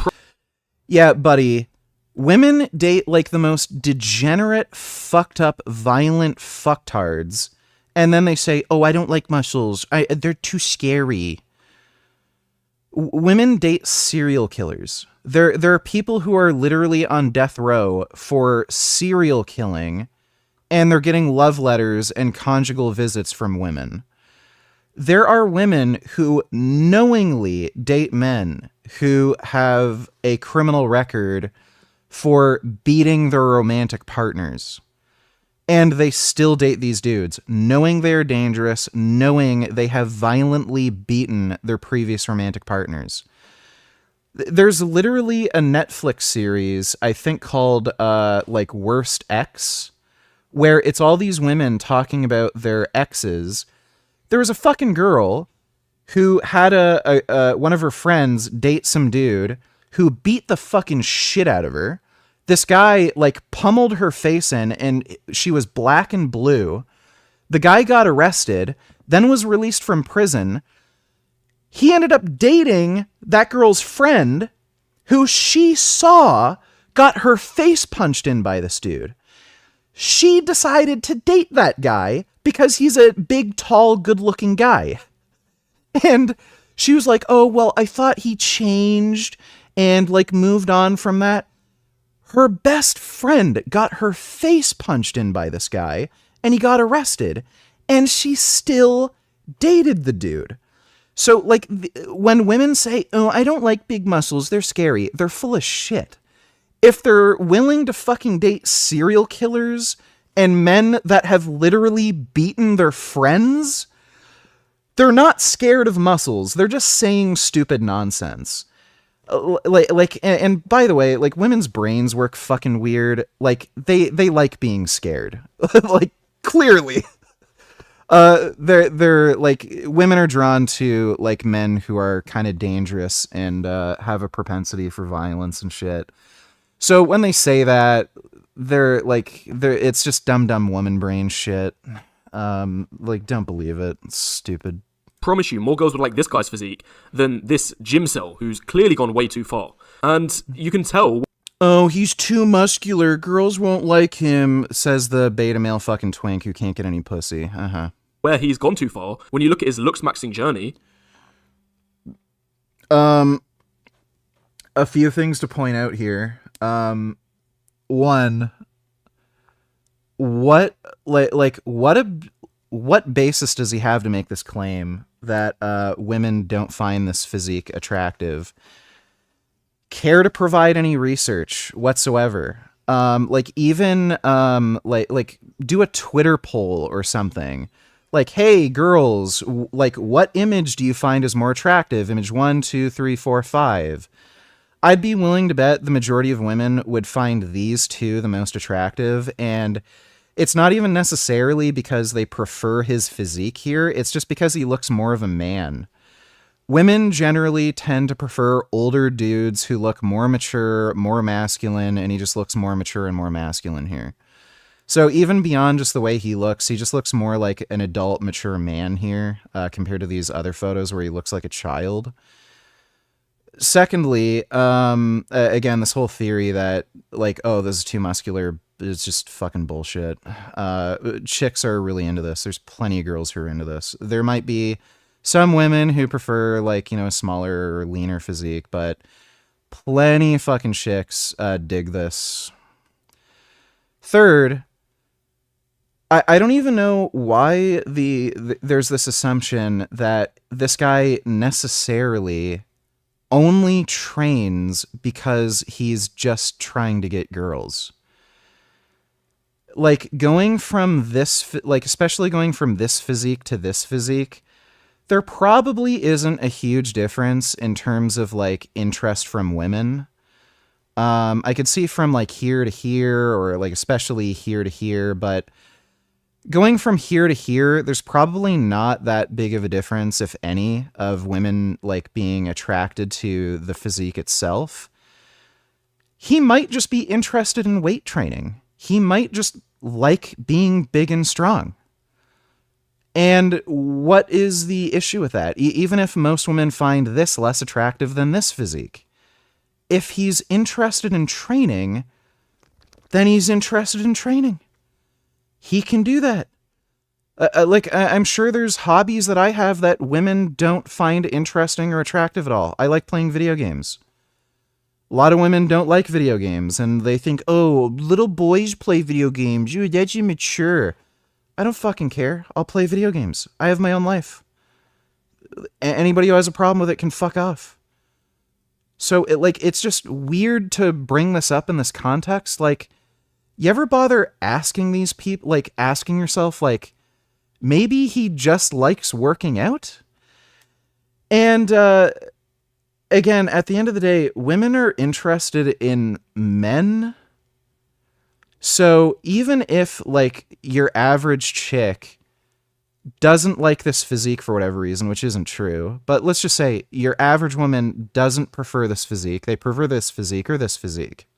Yeah, buddy. Women date like the most degenerate, fucked up, violent fucktards, and then they say, "Oh, I don't like muscles. They're too scary." Women date serial killers. There are people who are literally on death row for serial killing, and they're getting love letters and conjugal visits from women. There are women who knowingly date men who have a criminal record for beating their romantic partners. And they still date these dudes, knowing they are dangerous, knowing they have violently beaten their previous romantic partners. There's literally a Netflix series, I think called, like, Worst Ex, where it's all these women talking about their exes. There was a fucking girl who had one of her friends date some dude who beat the fucking shit out of her. This guy, like, pummeled her face in, and she was black and blue. The guy got arrested, then was released from prison. He ended up dating that girl's friend, who she saw got her face punched in by this dude. She decided to date that guy because he's a big, tall, good-looking guy. And she was like, "Oh, well, I thought he changed," and, like, moved on from that. Her best friend got her face punched in by this guy, and he got arrested, and she still dated the dude. So, like, when women say, "Oh, I don't like big muscles, they're scary," they're full of shit. If they're willing to fucking date serial killers and men that have literally beaten their friends, they're not scared of muscles, they're just saying stupid nonsense. And by the way, like, women's brains work fucking weird. Like, they like being scared. Like, clearly. They're like, women are drawn to, like, men who are kind of dangerous and have a propensity for violence and shit. So when they say that, it's just dumb woman brain shit. Like, don't believe it. It's stupid. Promise you, more girls would like this guy's physique than this gym cell who's clearly gone way too far. And you can tell... "Oh, he's too muscular. Girls won't like him," says the beta male fucking twink who can't get any pussy. Where he's gone too far when you look at his looks maxing journey. A few things to point out here. One, what what basis does he have to make this claim that women don't find this physique attractive? Care to provide any research whatsoever? Like even like do a Twitter poll or something. Like, hey girls, like what image do you find is more attractive? Image 1, 2, 3, 4, 5. I'd be willing to bet the majority of women would find these two the most attractive, and it's not even necessarily because they prefer his physique here, it's just because he looks more of a man. Women generally tend to prefer older dudes who look more mature, more masculine, and he just looks more mature and more masculine here. So even beyond just the way he just looks more like an adult, mature man here, compared to these other photos where he looks like a child. Secondly, again, this whole theory that, like, oh, this is too muscular, is just fucking bullshit. Chicks are really into this. There's plenty of girls who are into this. There might be some women who prefer, like, you know, a smaller or leaner physique, but plenty of fucking chicks dig this. Third, I don't even know why there's this assumption that this guy necessarily only trains because he's just trying to get girls. Like, going from this, like, especially going from this physique to this physique, there probably isn't a huge difference in terms of, like, interest from women. I could see from, like, here to here, or, like, especially here to here, but going from here to here, there's probably not that big of a difference, if any, of women, like, being attracted to the physique itself. He might just be interested in weight training. He might just like being big and strong. And what is the issue with that? Even if most women find this less attractive than this physique, if he's interested in training, then he's interested in training. He can do that. I'm sure there's hobbies that I have that women don't find interesting or attractive at all. I like playing video games. A lot of women don't like video games, and they think, oh, little boys play video games. That's immature. I don't fucking care. I'll play video games. I have my own life. Anybody who has a problem with it can fuck off. So, it's just weird to bring this up in this context. Like, you ever bother asking these people, like, asking yourself, like, maybe he just likes working out? And, again, at the end of the day, women are interested in men. So even if, like, your average chick doesn't like this physique for whatever reason, which isn't true, but let's just say your average woman doesn't prefer this physique. They prefer this physique or this physique.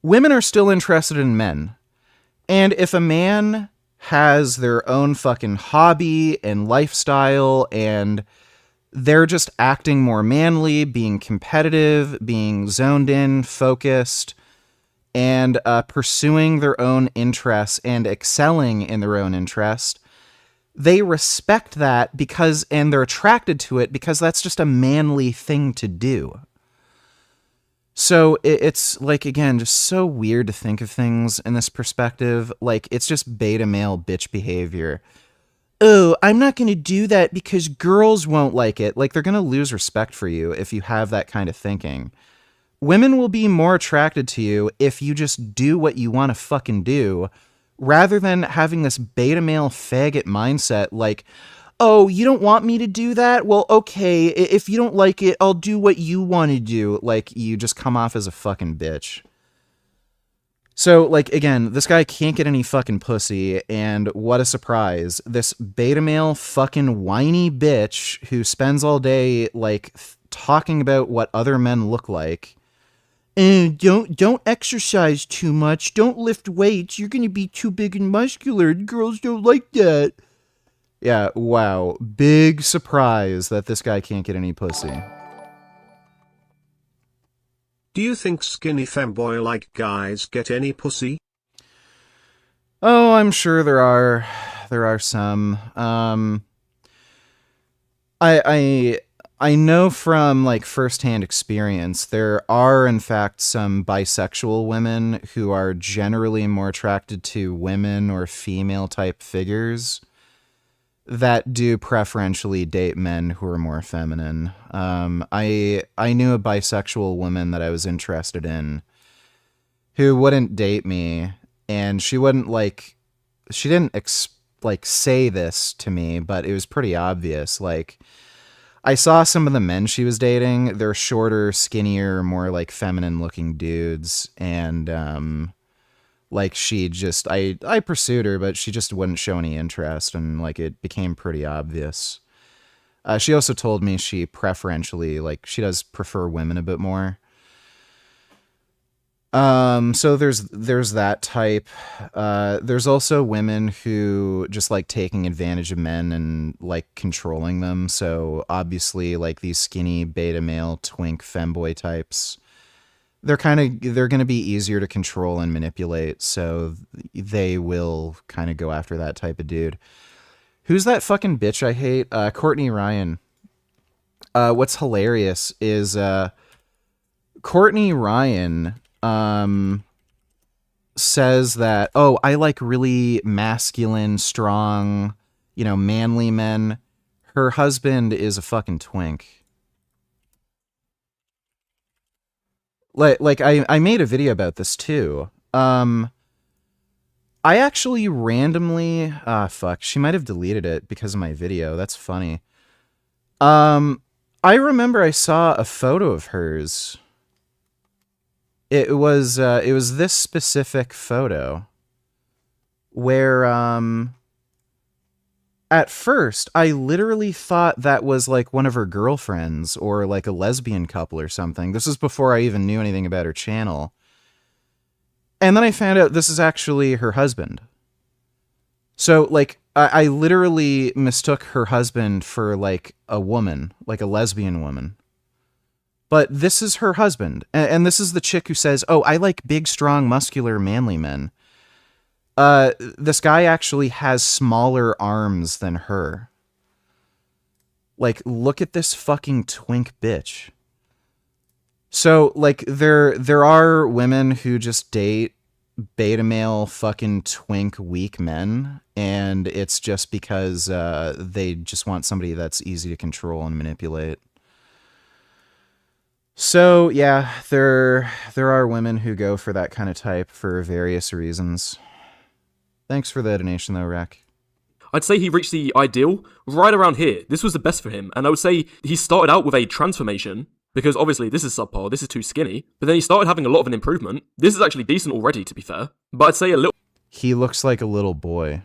Women are still interested in men. And if a man has their own fucking hobby and lifestyle, and they're just acting more manly, being competitive, being zoned in, focused, and pursuing their own interests and excelling in their own interest, they respect that and they're attracted to it because that's just a manly thing to do. So it's, like, again, just so weird to think of things in this perspective. Like, it's just beta male bitch behavior. Oh, I'm not going to do that because girls won't like it. Like, they're going to lose respect for you if you have that kind of thinking. Women will be more attracted to you if you just do what you want to fucking do, rather than having this beta male faggot mindset like, oh, you don't want me to do that? Well, okay, if you don't like it, I'll do what you want to do. Like, you just come off as a fucking bitch. So, like, again, this guy can't get any fucking pussy, and what a surprise. This beta male fucking whiny bitch who spends all day, like, talking about what other men look like. And don't exercise too much. Don't lift weights. You're going to be too big and muscular. Girls don't like that. Yeah, wow. Big surprise that this guy can't get any pussy. Do you think skinny femboy-like guys get any pussy? Oh, I'm sure there are some. I know from like firsthand experience, there are in fact some bisexual women who are generally more attracted to women or female type figures that do preferentially date men who are more feminine. I knew a bisexual woman that I was interested in who wouldn't date me, and she wouldn't she didn't say this to me, but it was pretty obvious. Like, I saw some of the men she was dating. They're shorter, skinnier, more like feminine looking dudes. And, like I pursued her, but she just wouldn't show any interest. And like, it became pretty obvious. She also told me she preferentially, like, she does prefer women a bit more. So there's that type. There's also women who just like taking advantage of men and like controlling them. So obviously like these skinny beta male twink femboy types, they're going to be easier to control and manipulate. So they will kind of go after that type of dude. Who's that fucking bitch I hate? Courtney Ryan. What's hilarious is, Courtney Ryan says that, oh, I like really masculine, strong, manly men. Her husband is a fucking twink. Like I made a video about this too. I actually randomly, fuck, she might have deleted it because of my video. That's funny. I remember I saw a photo of hers. It was this specific photo where, at first I literally thought that was like one of her girlfriends or like a lesbian couple or something. This is before I even knew anything about her channel. And then I found out this is actually her husband. So like, I literally mistook her husband for like a woman, like a lesbian woman. But this is her husband. And this is the chick who says, oh, I like big, strong, muscular, manly men. This guy actually has smaller arms than her. Like, look at this fucking twink bitch. So, like, there are women who just date beta male fucking twink weak men. And it's just because they just want somebody that's easy to control and manipulate. So, yeah, there are women who go for that kind of type for various reasons. Thanks for the donation, though, Rack. I'd say he reached the ideal right around here. This was the best for him. And I would say he started out with a transformation, because obviously this is subpar, this is too skinny. But then he started having a lot of an improvement. This is actually decent already, to be fair. But I'd say a little... He looks like a little boy.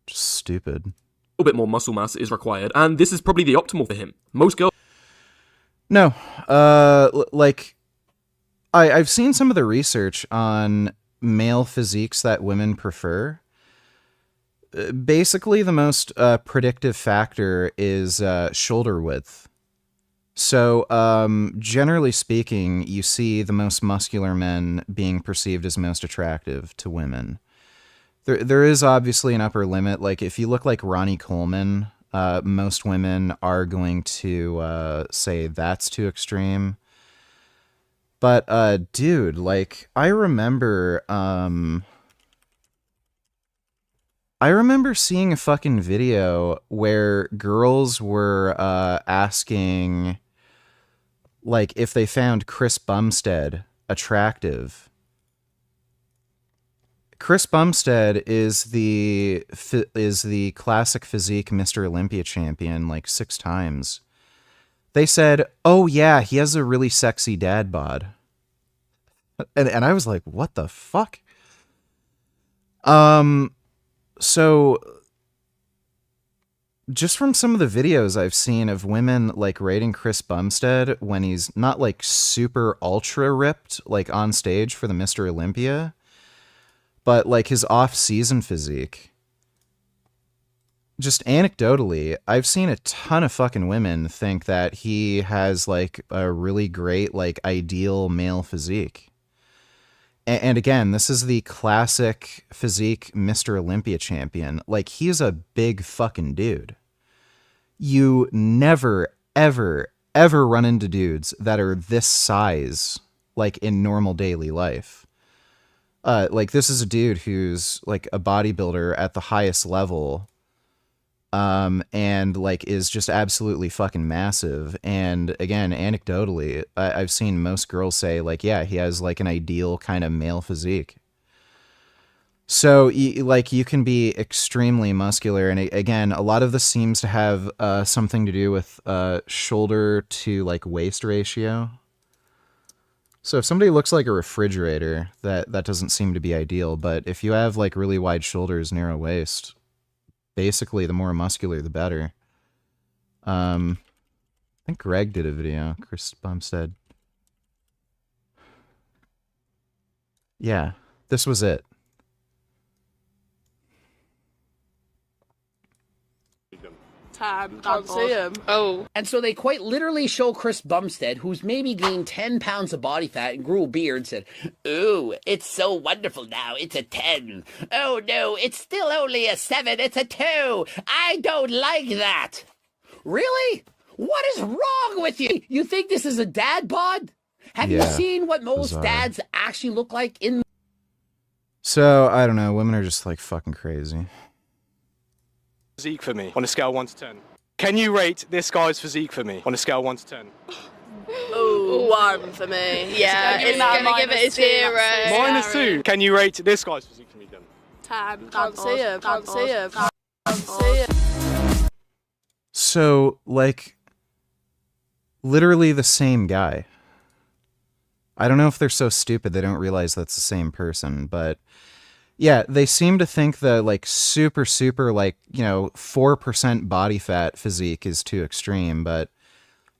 Just stupid. A little bit more muscle mass is required. And this is probably the optimal for him. Most girls... No, like, I've seen some of the research on male physiques that women prefer. Basically, the most predictive factor is shoulder width. So, generally speaking, you see the most muscular men being perceived as most attractive to women. There is obviously an upper limit. Like, if you look like Ronnie Coleman... most women are going to say that's too extreme. But, dude, like, I remember seeing a fucking video where girls were asking, like, if they found Chris Bumstead attractive. Chris Bumstead is the classic physique Mr. Olympia champion like 6 times. They said, oh yeah, he has a really sexy dad bod. And I was like, what the fuck? So just from some of the videos I've seen of women like rating Chris Bumstead when he's not like super ultra ripped like on stage for the Mr. Olympia, but like his off-season physique. Just anecdotally, I've seen a ton of fucking women think that he has like a really great, like ideal male physique. And again, this is the classic physique Mr. Olympia champion. Like, he's a big fucking dude. You never, ever run into dudes that are this size, like in normal daily life. Like this is a dude who's like a bodybuilder at the highest level, and like is just absolutely fucking massive. And again, anecdotally, I've seen most girls say like, yeah, he has like an ideal kind of male physique. So like you can be extremely muscular, and again, a lot of this seems to have something to do with shoulder to like waist ratio. So if somebody looks like a refrigerator, that doesn't seem to be ideal. But if you have like really wide shoulders, narrow waist, basically the more muscular, the better. I think Greg did a video, Chris Bumstead. Yeah, this was it. Can't see him. Oh. And so they quite literally show Chris Bumstead, who's maybe gained 10 pounds of body fat and grew a beard, said, "Ooh, it's so wonderful now, it's a 10. Oh no, it's still only a 7, it's a 2. I don't like that." Really? What is wrong with you? You think this is a dad bod? Have you seen what most dads actually look like in... So, I don't know, women are just like fucking crazy. Physique for me on a scale of 1 to 10. Can you rate this guy's physique for me on a scale of 1 to 10? Ooh, 1 for me. Yeah, it's gonna give it a 0. -2. Can you rate this guy's physique for me then? 10. Can't see him. Can't see him. Can't see him. So, like, literally the same guy. I don't know if they're so stupid they don't realize that's the same person, but yeah, they seem to think the like super, like, you know, 4% body fat physique is too extreme, but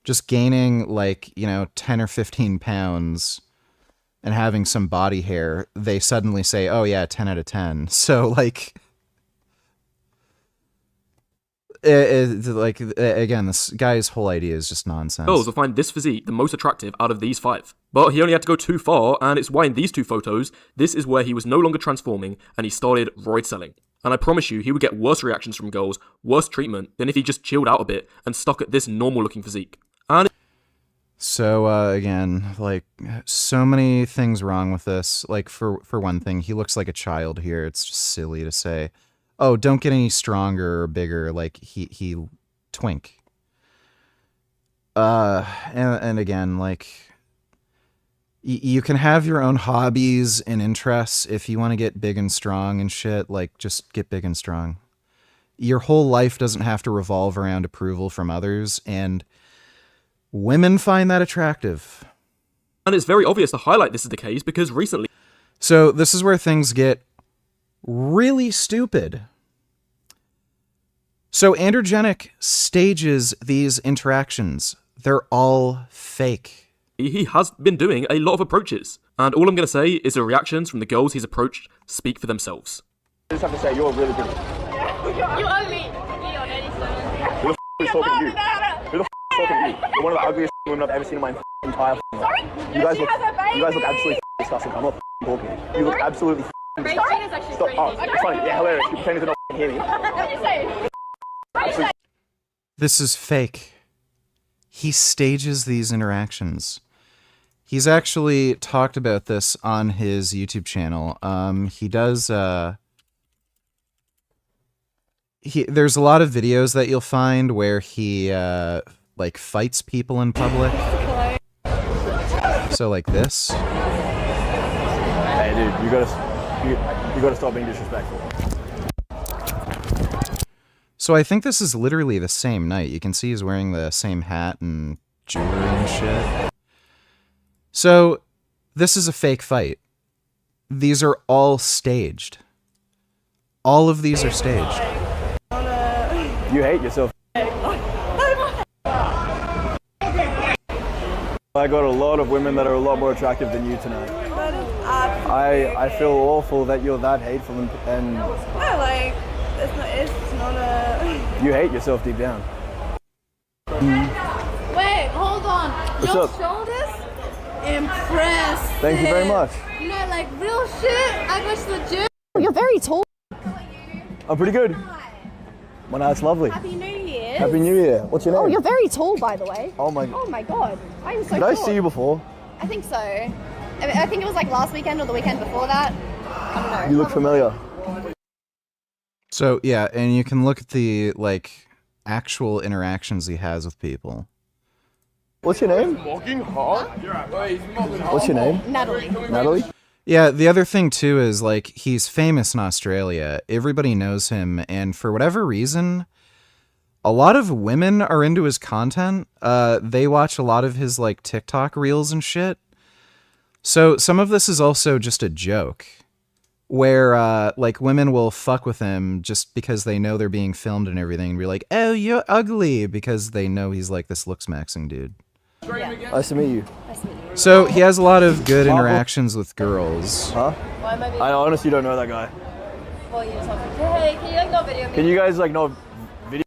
just gaining like, you know, 10 or 15 pounds and having some body hair, they suddenly say, oh yeah, 10 out of 10. So like, again, this guy's whole idea is just nonsense. Girls will find this physique the most attractive out of these 5. But he only had to go too far, and it's why in these 2 photos, this is where he was no longer transforming and he started roid selling. And I promise you, he would get worse reactions from girls, worse treatment, than if he just chilled out a bit and stuck at this normal looking physique. And so, again, like, so many things wrong with this. Like, for one thing, he looks like a child here. It's just silly to say, oh, don't get any stronger or bigger. Like, he twink. And again, like, you can have your own hobbies and interests. If you want to get big and strong and shit, like, just get big and strong. Your whole life doesn't have to revolve around approval from others, and women find that attractive. And it's very obvious to highlight this is the case because recently... So this is where things get really stupid. So Androgenic stages these interactions. They're all fake. He has been doing a lot of approaches. And all I'm going to say is the reactions from the girls he's approached speak for themselves. I just have to say, you're really good. You owe me. Who the f*** is talking to you? Who the f*** is talking to you? You're one of the ugliest women I've ever seen in my entire life. Sorry? You guys look absolutely disgusting. I'm not talking to you. You look absolutely Sorry? Is actually Stop. Oh, it's funny. Yeah, hilarious. You pretending to not hear me. What did you say? This is fake. He stages these interactions. He's actually talked about this on his YouTube channel. He does, there's a lot of videos that you'll find where he, like, fights people in public. So, like this. Hey, dude, you gotta stop being disrespectful. So I think this is literally the same night. You can see he's wearing the same hat and jewelry and shit. So, this is a fake fight. These are all staged. All of these are staged. You hate yourself. I got a lot of women that are a lot more attractive than you tonight. I feel awful that you're that hateful and No, like, it's not a... You hate yourself deep down. Wait, hold on. What's Your up? shoulders? Impressive. Thank you very much. You know, like, real shit. I go to the gym. You're very tall. I'm pretty good. My night's lovely. Happy New Year. Happy New Year. What's your name? Oh, you're very tall, by the way. Oh my. Oh my god. I'm so Did I short. see you before? I think so. I think it was like last weekend or the weekend before that. I don't know. You look familiar. So yeah, and you can look at the like actual interactions he has with people. What's your name? What's your name? Natalie. Natalie? Yeah, the other thing too is like he's famous in Australia. Everybody knows him, and for whatever reason, a lot of women are into his content. They watch a lot of his like TikTok reels and shit. So some of this is also just a joke, where like women will fuck with him just because they know they're being filmed and everything, and be like, "Oh, you're ugly," because they know he's like this looks maxing dude. Nice to meet you. So he has a lot of good interactions with girls. Huh? I honestly don't know that guy. Well, you just have to, hey, can you like not video me? Can you guys like know video?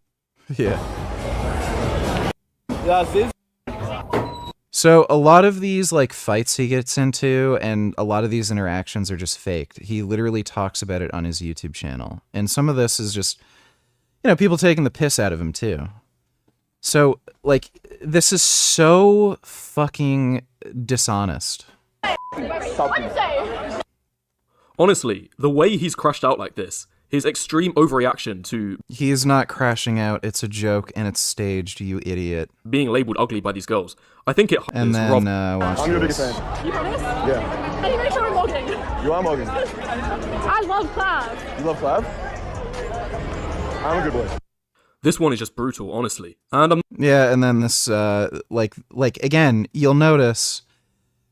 Yeah. Yeah, sis. So a lot of these like fights he gets into and a lot of these interactions are just faked. He literally talks about it on his YouTube channel. And some of this is just, you know, people taking the piss out of him too. So like this is so fucking dishonest. Honestly, the way he's crashed out like this, his extreme overreaction to He's not crashing out, it's a joke and it's staged, you idiot. being labelled ugly by these girls, I think it And is then watch I'm your biggest this. fan. You promise? Yeah. Can you make sure I'm logging? You are Morgan. I love Clav. You love Clav? I'm a good boy. This one is just brutal, honestly. And Yeah, and then this like again, you'll notice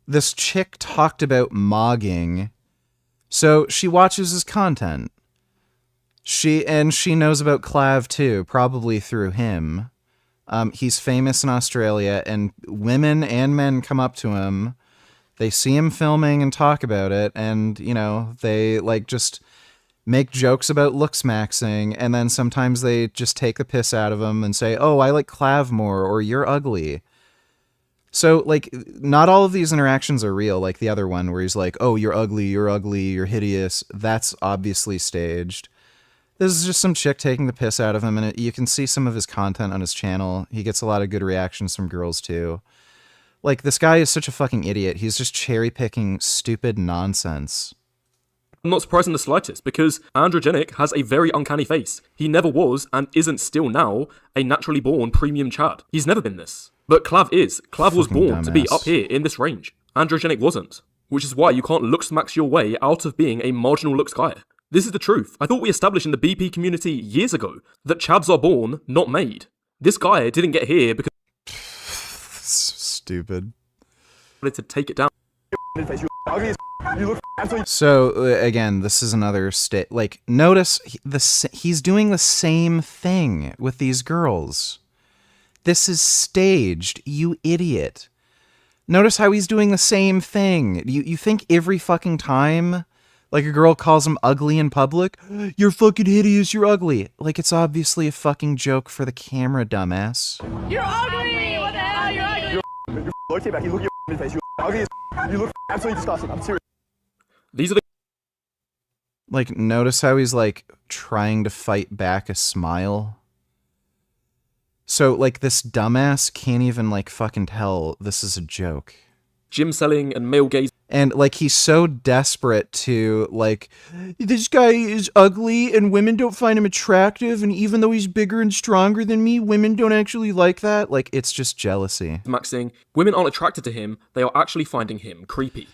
this chick talked about mogging. So she watches his content. She knows about Clav too, probably through him. He's famous in Australia, and women and men come up to him. They see him filming and talk about it, and you know they like just make jokes about looks maxing, and then sometimes they just take the piss out of him and say, "Oh, I like Clav more," or "You're ugly." So, like, not all of these interactions are real, like the other one where he's like, "Oh, you're ugly, you're hideous." That's obviously staged. This is just some chick taking the piss out of him, and you can see some of his content on his channel. He gets a lot of good reactions from girls, too. Like, this guy is such a fucking idiot. He's just cherry-picking stupid nonsense. I'm not surprised in the slightest, because Androgenic has a very uncanny face. He never was, and isn't still now, a naturally born premium Chad. He's never been this. But Clav is. Clav was Fucking born to be dumbass. up here in this range. Androgenic wasn't. Which is why you can't looks max your way out of being a marginal looks guy. This is the truth. I thought we established in the BP community years ago that Chads are born, not made. This guy didn't get here because Stupid. he wanted to take it down. So again, this is another like notice he's doing the same thing with these girls. This is staged, you idiot. Notice how he's doing the same thing. You think every fucking time like a girl calls him ugly in public, "You're fucking hideous, you're ugly." Like it's obviously a fucking joke for the camera, dumbass. You're ugly. What the hell? You're ugly. Look at back. You look at your face. You're ugly as You look absolutely disgusting. I'm serious. These are the Like, notice how he's, like, trying to fight back a smile? So, like, this dumbass can't even, like, fucking tell this is a joke. gym selling and male gaze. And, like, he's so desperate to, like, this guy is ugly and women don't find him attractive, and even though he's bigger and stronger than me, women don't actually like that. Like, it's just jealousy. Maxing. Women aren't attracted to him, they are actually finding him creepy.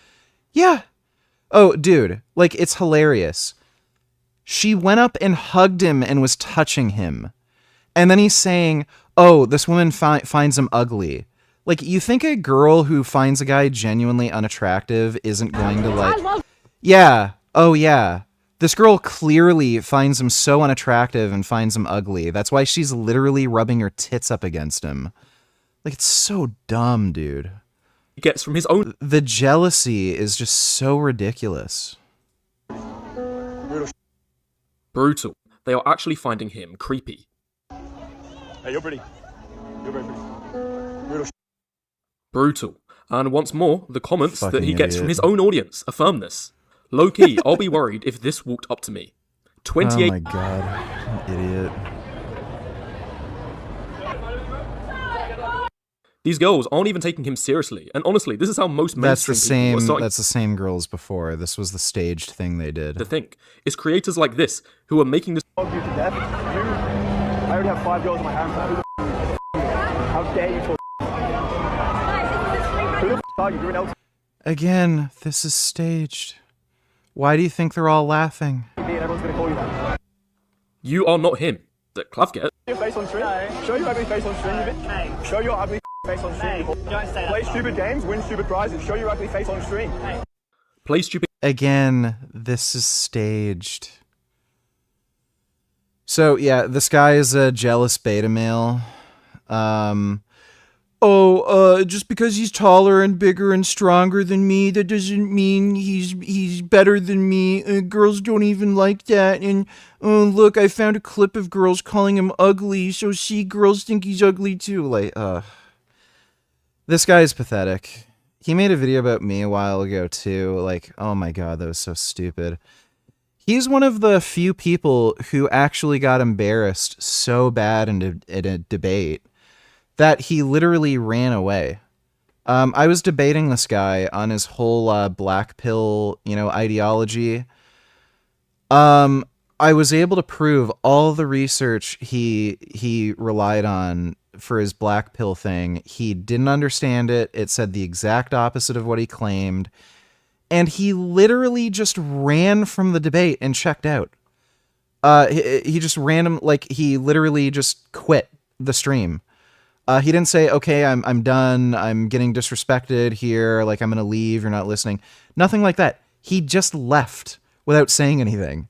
Yeah. Oh, dude, like, it's hilarious. She went up and hugged him and was touching him. And then he's saying, oh, this woman finds him ugly. Like, you think a girl who finds a guy genuinely unattractive isn't going to, like... Yeah. Oh, yeah. This girl clearly finds him so unattractive and finds him ugly. That's why she's literally rubbing her tits up against him. Like, it's so dumb, dude. He gets from his own... The jealousy is just so ridiculous. Brutal. They are actually finding him creepy. Hey, you're pretty. You're very pretty. Brutal. Brutal. And once more, the comments that he Fucking gets from idiot. his own audience affirm this. Low key, I'll be worried if this walked up to me. 28. Oh my god, idiot. These girls aren't even taking him seriously. And honestly, this is how most That's mainstream the people are same. starting That's the same girls before. This was the staged thing they did. to think. It's creators like this who are making this. You to death. I already have 5 girls in my hands. How dare you talk? Who the f are you? You're an LT. Again, this is staged. Why do you think they're all laughing? And everyone's gonna call you that. You are not him. That Clavget. Your face on stream. Show your ugly face on stream, you bitch. Show your ugly face on stream. Play stupid games, win stupid prizes. Show your ugly face on stream. Play stupid. Again, this is staged. So yeah, this guy is a jealous beta male. Just because he's taller and bigger and stronger than me, that doesn't mean he's better than me. Girls don't even like that. And look, I found a clip of girls calling him ugly. So see, girls think he's ugly too. Like, this guy is pathetic. He made a video about me a while ago too. Like, oh my god, that was so stupid. He's one of the few people who actually got embarrassed so bad in a debate that he literally ran away. I was debating this guy on his whole black pill, ideology. I was able to prove all the research he relied on for his black pill thing. He didn't understand it. It said the exact opposite of what he claimed. And he literally just ran from the debate and checked out. He just he literally just quit the stream. He didn't say, okay, I'm done. I'm getting disrespected here. Like, I'm going to leave. You're not listening. Nothing like that. He just left without saying anything.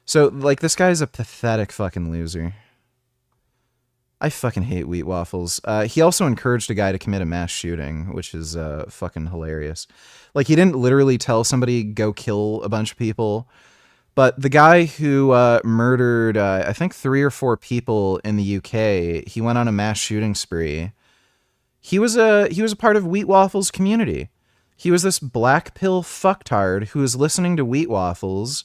So, like, this guy's a pathetic fucking loser. I fucking hate Wheat Waffles. He also encouraged a guy to commit a mass shooting, which is fucking hilarious. Like, he didn't literally tell somebody, go kill a bunch of people. But the guy who murdered, I think 3 or 4 people in the UK, he went on a mass shooting spree. He was a part of Wheat Waffles' community. He was this black pill fucktard who was listening to Wheat Waffles.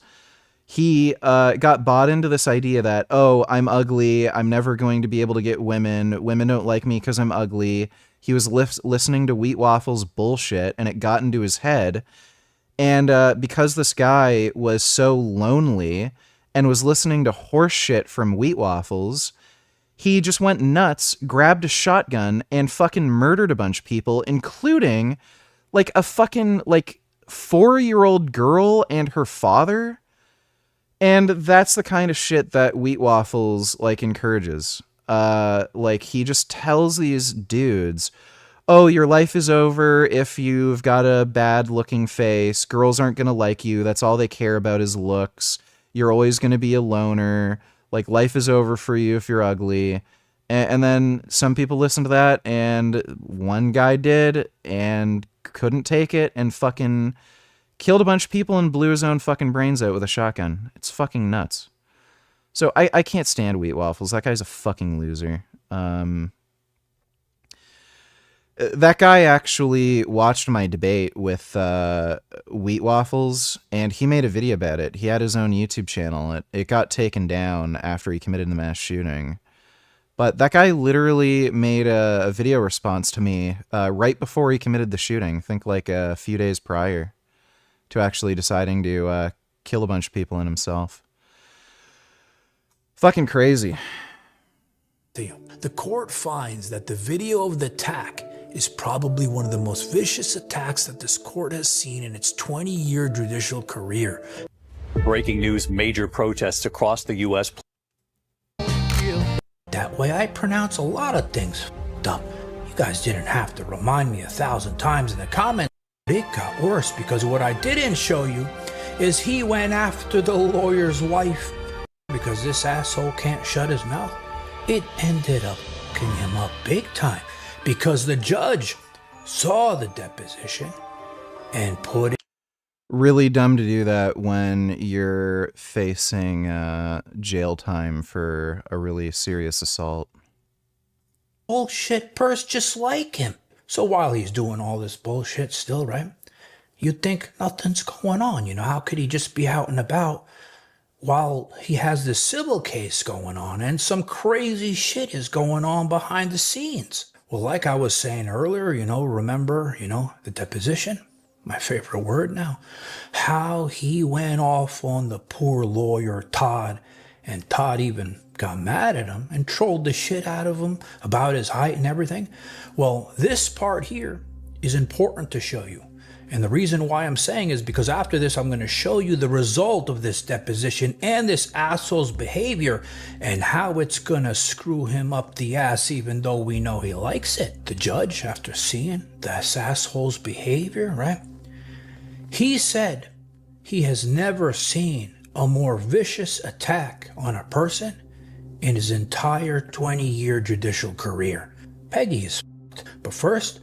He got bought into this idea that, oh, I'm ugly. I'm never going to be able to get women. Women don't like me because I'm ugly. He was listening to Wheat Waffles' bullshit, and it got into his head. And because this guy was so lonely and was listening to horse shit from Wheat Waffles, he just went nuts, grabbed a shotgun, and fucking murdered a bunch of people, including, like, a fucking, 4-year-old girl and her father. And that's the kind of shit that Wheat Waffles, encourages. He just tells these dudes, oh, your life is over if you've got a bad-looking face. Girls aren't going to like you. That's all they care about is looks. You're always going to be a loner. Like, life is over for you if you're ugly. And then some people listen to that, and one guy did and couldn't take it and fucking killed a bunch of people and blew his own fucking brains out with a shotgun. It's fucking nuts. So I can't stand Wheat Waffles. That guy's a fucking loser. That guy actually watched my debate with Wheat Waffles, and he made a video about it. He had his own YouTube channel. It got taken down after he committed the mass shooting. But that guy literally made a video response to me right before he committed the shooting. I think like a few days prior to actually deciding to kill a bunch of people and himself. Fucking crazy. The court finds that the video of the attack is probably one of the most vicious attacks that this court has seen in its 20-year judicial career. Breaking news, major protests across the U.S. That way I pronounce a lot of things dumb. You guys didn't have to remind me 1,000 times in the comments. It got worse because what I didn't show you is he went after the lawyer's wife because this asshole can't shut his mouth. It ended up fucking him up big time because the judge saw the deposition and put it. Really dumb to do that when you're facing jail time for a really serious assault. Bullshit purse just like him. So while he's doing all this bullshit still, right? You'd think nothing's going on. You know, how could he just be out and about while he has this civil case going on and some crazy shit is going on behind the scenes? Well, like I was saying earlier, remember, the deposition? My favorite word now. How he went off on the poor lawyer, Todd, and Todd even got mad at him and trolled the shit out of him about his height and everything. Well, this part here is important to show you. And the reason why I'm saying is because after this, I'm going to show you the result of this deposition and this asshole's behavior and how it's going to screw him up the ass, even though we know he likes it. The judge, after seeing this asshole's behavior, right? He said he has never seen a more vicious attack on a person in his entire 20-year judicial career. Peggy is f***ed. But first,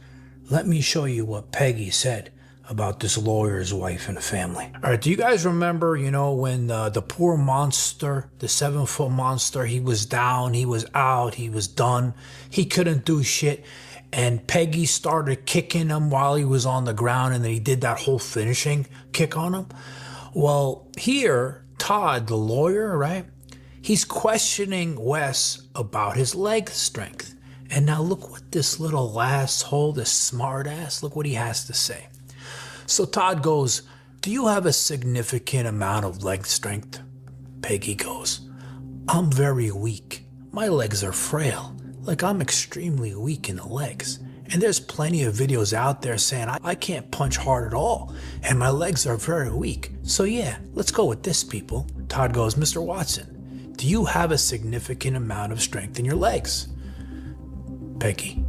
let me show you what Peggy said about this lawyer's wife and family. All right, do you guys remember, when the poor monster, the 7-foot monster, he was down, he was out, he was done, he couldn't do shit, and Peggy started kicking him while he was on the ground, and then he did that whole finishing kick on him? Well, here, Todd, the lawyer, right, he's questioning Wes about his leg strength. And now look what this little asshole, this smart ass, look what he has to say. So Todd goes, "Do you have a significant amount of leg strength?" Peggy goes, "I'm very weak. My legs are frail. Like I'm extremely weak in the legs. And there's plenty of videos out there saying I can't punch hard at all. And my legs are very weak. So yeah, let's go with this, people." Todd goes, "Mr. Watson, do you have a significant amount of strength in your legs?" Peggy,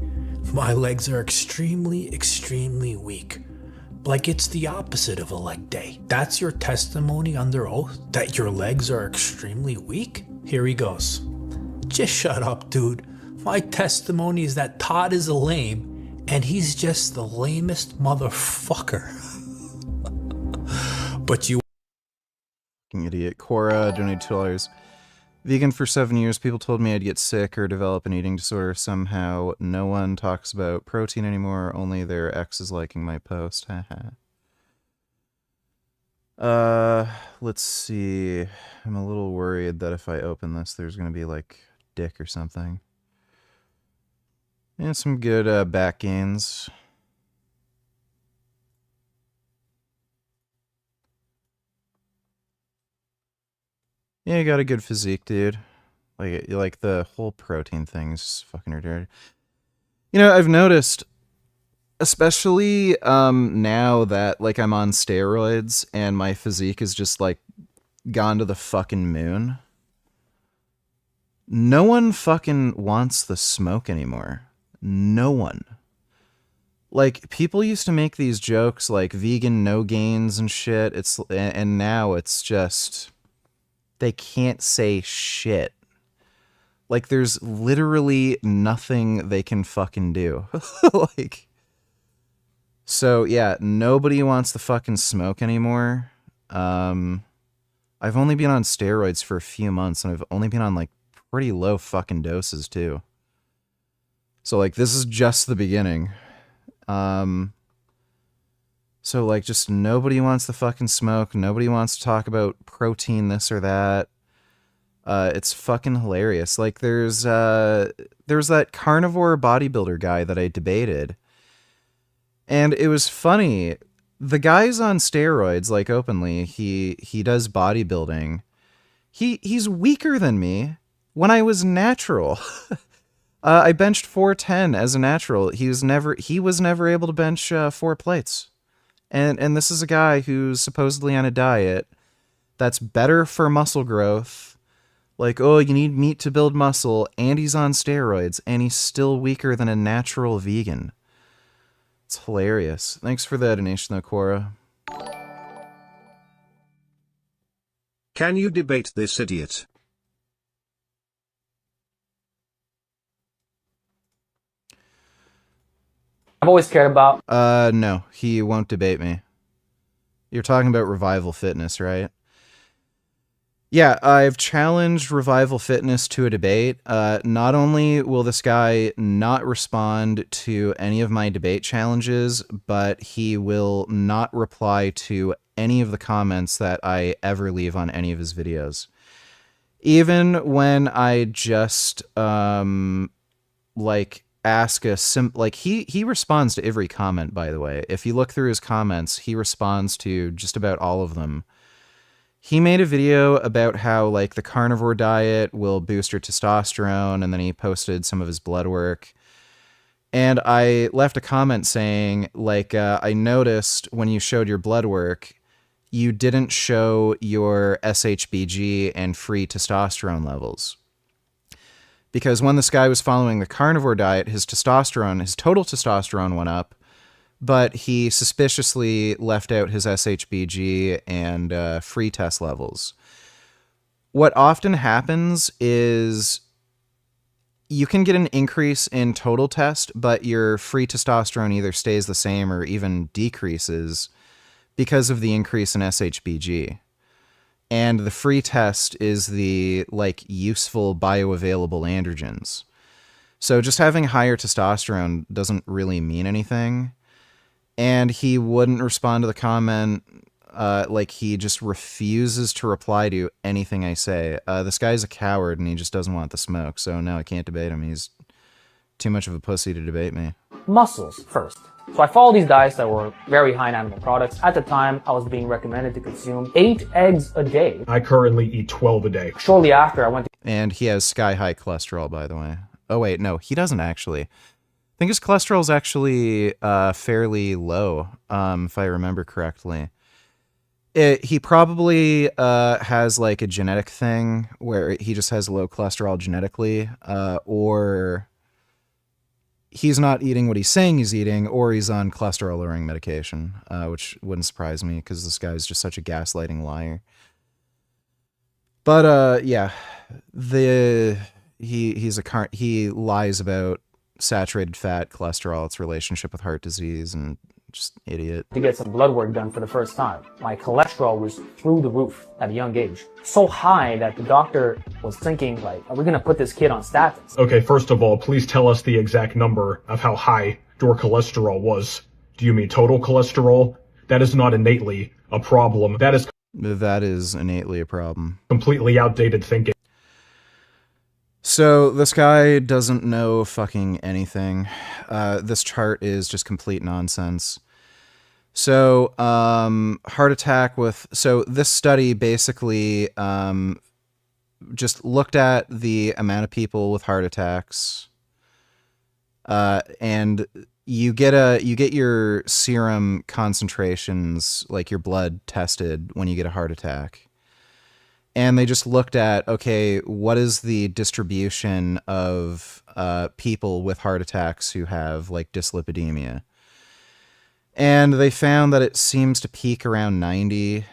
"My legs are extremely, extremely weak. Like it's the opposite of a leg day." That's your testimony under oath? That your legs are extremely weak? Here he goes. "Just shut up, dude. My testimony is that Todd is a lame, and he's just the lamest motherfucker." But you Fucking idiot. Cora donated $2. Vegan for 7 years. People told me I'd get sick or develop an eating disorder somehow. No one talks about protein anymore. Only their ex is liking my post. Let's see. I'm a little worried that if I open this, there's going to be like dick or something. And some good back gains. Yeah, you got a good physique, dude. Like the whole protein thing's fucking retarded. I've noticed, especially now that like I'm on steroids and my physique is just like gone to the fucking moon. No one fucking wants the smoke anymore. No one. Like people used to make these jokes like vegan no gains and shit. And now it's just they can't say shit. Like there's literally nothing they can fucking do. So yeah, nobody wants the fucking smoke anymore. I've only been on steroids for a few months, and I've only been on like pretty low fucking doses too. So like this is just the beginning. So like just nobody wants the fucking smoke. Nobody wants to talk about protein this or that. It's fucking hilarious. Like there's that carnivore bodybuilder guy that I debated. And it was funny. The guy's on steroids, like openly. He does bodybuilding. He's weaker than me when I was natural. I benched 410 as a natural. He was never able to bench 4 plates. And this is a guy who's supposedly on a diet that's better for muscle growth. Like, oh, you need meat to build muscle, and he's on steroids, and he's still weaker than a natural vegan. It's hilarious. Thanks for the donation, though, Cora. Can you debate this idiot? I've always cared about. No, he won't debate me. You're talking about Revival Fitness, right? Yeah, I've challenged Revival Fitness to a debate. Not only will this guy not respond to any of my debate challenges, but he will not reply to any of the comments that I ever leave on any of his videos. Even when I just, like, ask he responds to every comment, by the way. If you look through his comments, he responds to just about all of them. He made a video about how like the carnivore diet will boost your testosterone, and then he posted some of his blood work. And I left a comment saying, like, I noticed when you showed your blood work, you didn't show your SHBG and free testosterone levels. Because when this guy was following the carnivore diet, his total testosterone went up, but he suspiciously left out his SHBG and free test levels. What often happens is you can get an increase in total test, but your free testosterone either stays the same or even decreases because of the increase in SHBG. And the free test is the like useful bioavailable androgens. So just having higher testosterone doesn't really mean anything. And he wouldn't respond to the comment. He just refuses to reply to anything I say. This guy's a coward and he just doesn't want the smoke. So no, I can't debate him. He's too much of a pussy to debate me. Muscles first. So I followed these diets that were very high in animal products. At the time, I was being recommended to consume 8 eggs a day. I currently eat 12 a day. Shortly after, I went to... And he has sky-high cholesterol, by the way. Oh, wait, no, he doesn't actually. I think his cholesterol is actually fairly low, if I remember correctly. He probably has like a genetic thing where he just has low cholesterol genetically, or he's not eating what he's saying he's eating, or he's on cholesterol-lowering medication, which wouldn't surprise me because this guy's just such a gaslighting liar. But yeah, he lies about saturated fat, cholesterol, its relationship with heart disease, and just idiot. To get some blood work done for the first time. My cholesterol was through the roof at a young age. So high that the doctor was thinking, like, are we going to put this kid on statins? Okay, first of all, please tell us the exact number of how high your cholesterol was. Do you mean total cholesterol? That is not innately a problem. That is innately a problem. Completely outdated thinking. So this guy doesn't know fucking anything. This chart is just complete nonsense. So, heart attack so this study basically, just looked at the amount of people with heart attacks, and you get your serum concentrations, like your blood, tested when you get a heart attack. And they just looked at, okay, what is the distribution of people with heart attacks who have like dyslipidemia? And they found that it seems to peak around 90.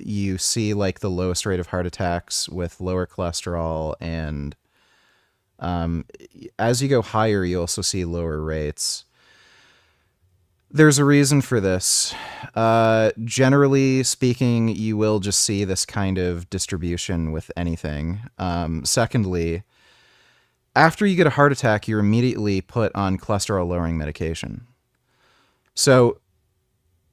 You see like the lowest rate of heart attacks with lower cholesterol, and as you go higher, you also see lower rates. There's a reason for this. Generally speaking, you will just see this kind of distribution with anything. Secondly, after you get a heart attack, you're immediately put on cholesterol-lowering medication. So,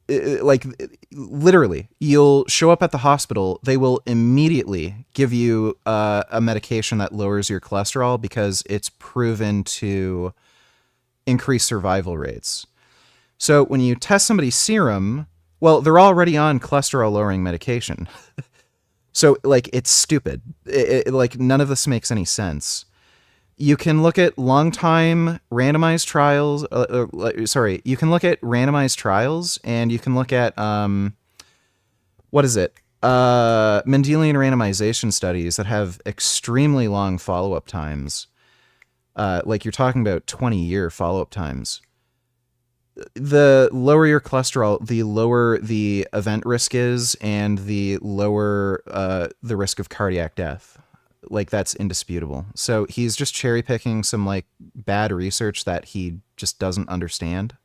literally, you'll show up at the hospital, they will immediately give you a medication that lowers your cholesterol because it's proven to increase survival rates. So when you test somebody's serum, well, they're already on cholesterol-lowering medication. So, like, it's stupid. Like, none of this makes any sense. You can look at long-time randomized trials. You can look at randomized trials, and you can look at, Mendelian randomization studies that have extremely long follow-up times. Like, you're talking about 20-year follow-up times. The lower your cholesterol, the lower the event risk is, and the lower the risk of cardiac death. Like, that's indisputable. So he's just cherry picking some like bad research that he just doesn't understand.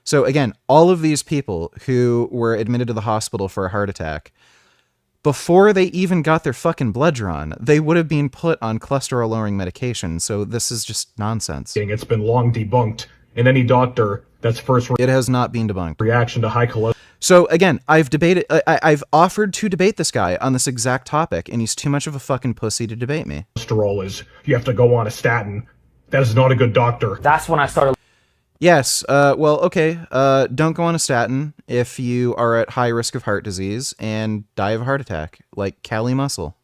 So again, all of these people who were admitted to the hospital for a heart attack, before they even got their fucking blood drawn, they would have been put on cholesterol-lowering medication. So this is just nonsense. It's been long debunked. And any doctor that's it has not been debunked. Reaction to high cholesterol. So again, I've offered to debate this guy on this exact topic, and he's too much of a fucking pussy to debate me. Cholesterol is, you have to go on a statin. That is not a good doctor. That's when I started. Yes, well, okay, don't go on a statin if you are at high risk of heart disease and die of a heart attack, like Cali Muscle.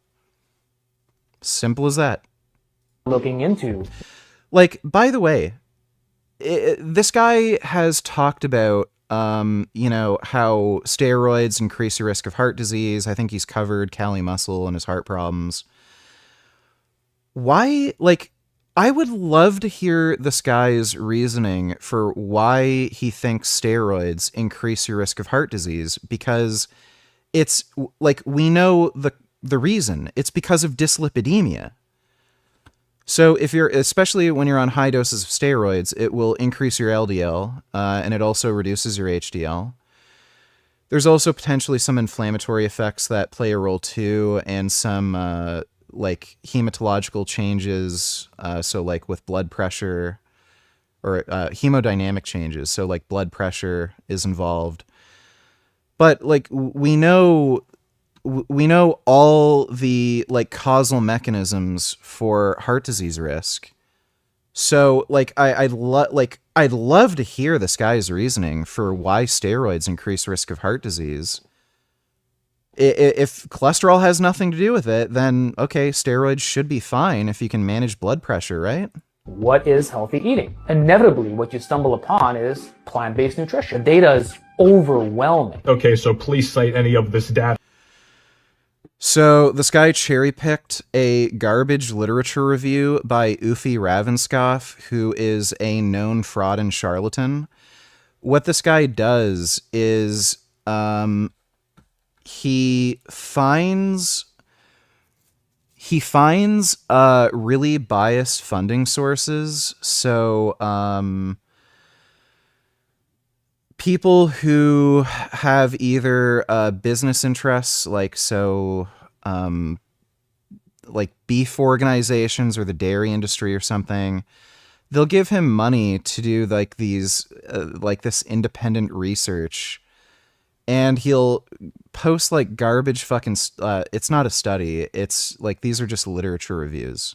Simple as that. Looking into. Like, by the way, this guy has talked about, you know, how steroids increase your risk of heart disease. I think he's covered Cali Muscle and his heart problems. Why, like, I would love to hear this guy's reasoning for why he thinks steroids increase your risk of heart disease, because it's like, we know the reason. It's because of dyslipidemia. So if you're, especially when you're on high doses of steroids, it will increase your LDL, and it also reduces your HDL. There's also potentially some inflammatory effects that play a role too, and some like hematological changes, so like with blood pressure, or hemodynamic changes, so like blood pressure is involved. But like we know all the like causal mechanisms for heart disease risk. So like I'd love to hear this guy's reasoning for why steroids increase risk of heart disease. If cholesterol has nothing to do with it, then okay, steroids should be fine if you can manage blood pressure, right? What is healthy eating? Inevitably, what you stumble upon is plant-based nutrition. The data is overwhelming. Okay, so please cite any of this data. So this guy cherry-picked a garbage literature review by Ufi Ravenskoff, who is a known fraud and charlatan. What this guy does is he finds really biased funding sources. So people who have either business interests, like like beef organizations or the dairy industry or something, they'll give him money to do like these like this independent research, and he'll post like garbage fucking it's not a study, it's like these are just literature reviews.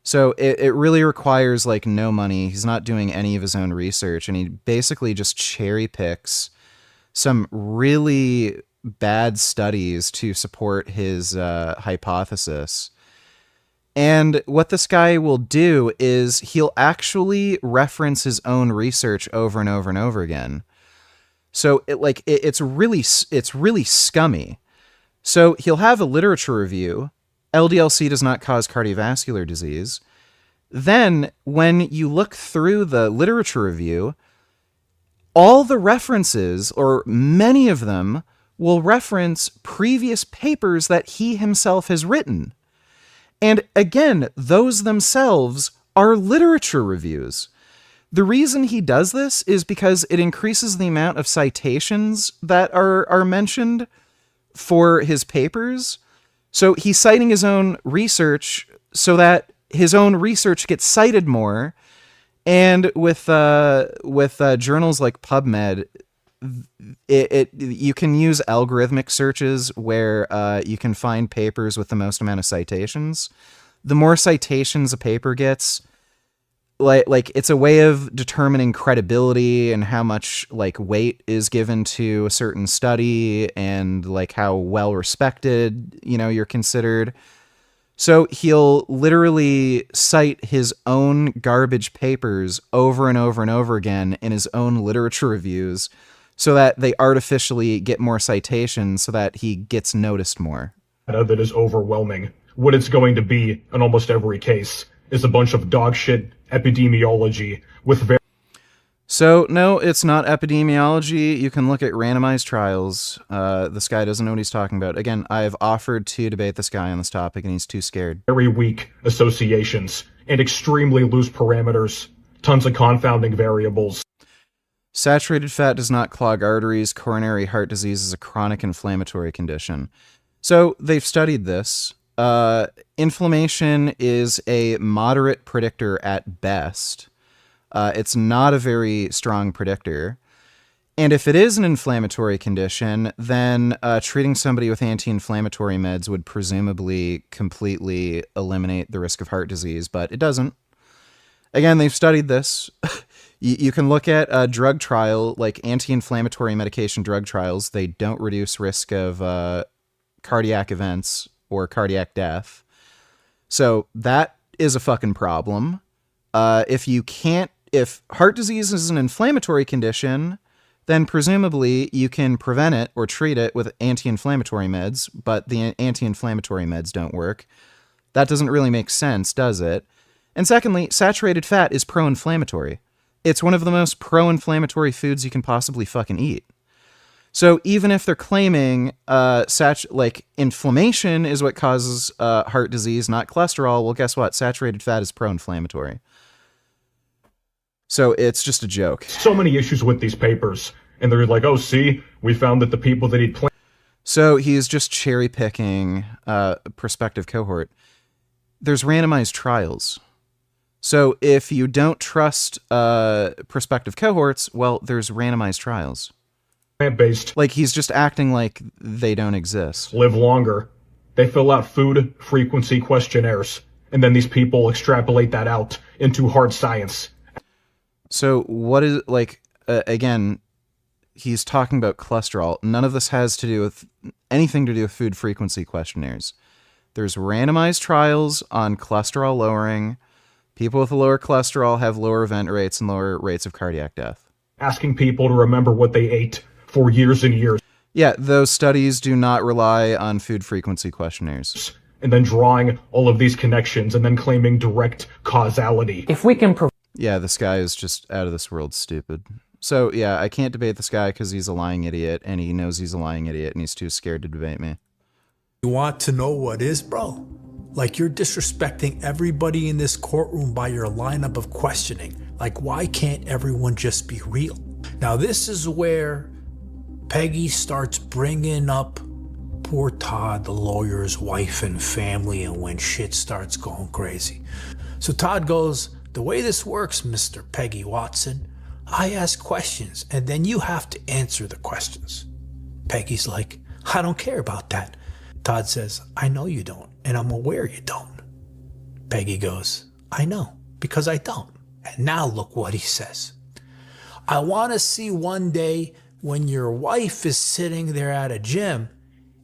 So it really requires like no money. He's not doing any of his own research, and he basically just cherry picks some really bad studies to support his hypothesis. And what this guy will do is he'll actually reference his own research over and over and over again. So it's really scummy. So he'll have a literature review. LDL-C does not cause cardiovascular disease. Then when you look through the literature review, all the references, or many of them, will reference previous papers that he himself has written. And again, those themselves are literature reviews. The reason he does this is because it increases the amount of citations that are mentioned for his papers. So he's citing his own research so that his own research gets cited more. And with journals like PubMed, you can use algorithmic searches where you can find papers with the most amount of citations. The more citations a paper gets, like it's a way of determining credibility and how much like weight is given to a certain study, and like how well respected, you know, you're considered. So he'll literally cite his own garbage papers over and over and over again in his own literature reviews, so that they artificially get more citations, so that he gets noticed more. That is overwhelming. What it's going to be in almost every case is a bunch of dog shit epidemiology with So no, it's not epidemiology. You can look at randomized trials. This guy doesn't know what he's talking about. Again, I've offered to debate this guy on this topic, and he's too scared. very weak associations and extremely loose parameters, tons of confounding variables. Saturated fat does not clog arteries. Coronary heart disease is a chronic inflammatory condition. So they've studied this. Inflammation is a moderate predictor at best. It's not a very strong predictor. And if it is an inflammatory condition, then treating somebody with anti-inflammatory meds would presumably completely eliminate the risk of heart disease, but it doesn't. Again, they've studied this. You can look at a drug trial, like anti-inflammatory medication drug trials. They don't reduce risk of cardiac events or cardiac death. So that is a fucking problem. If heart disease is an inflammatory condition, then presumably you can prevent it or treat it with anti-inflammatory meds, but the anti-inflammatory meds don't work. That doesn't really make sense, does it? And secondly, saturated fat is pro-inflammatory. It's one of the most pro-inflammatory foods you can possibly fucking eat. So even if they're claiming inflammation is what causes heart disease, not cholesterol, well, guess what? Saturated fat is pro-inflammatory. So it's just a joke. So many issues with these papers. And they're like, oh, see, we found that the people that eat plants. So he's just cherry-picking prospective cohort. There's randomized trials. So if you don't trust prospective cohorts, well, there's randomized trials. Plant-based. Like, he's just acting like they don't exist. Live longer. They fill out food frequency questionnaires. And then these people extrapolate that out into hard science. So what is, again, he's talking about cholesterol. None of this has to do with anything to do with food frequency questionnaires. There's randomized trials on cholesterol lowering. People with lower cholesterol have lower event rates and lower rates of cardiac death. Asking people to remember what they ate for years and years. Yeah, those studies do not rely on food frequency questionnaires. And then drawing all of these connections and then claiming direct causality. If we can yeah, this guy is just out of this world stupid. So, yeah, I can't debate this guy because he's a lying idiot, and he knows he's a lying idiot, and he's too scared to debate me. You want to know what is, bro? Like, you're disrespecting everybody in this courtroom by your lineup of questioning. Like, why can't everyone just be real? Now, this is where Peggy starts bringing up poor Todd, the lawyer's wife and family, and when shit starts going crazy. So Todd goes, the way this works, Mr. Peggy Watson, I ask questions, and then you have to answer the questions. Peggy's like, I don't care about that. Todd says, I know you don't, and I'm aware you don't. Peggy goes, I know, because I don't. And now look what he says. I want to see one day when your wife is sitting there at a gym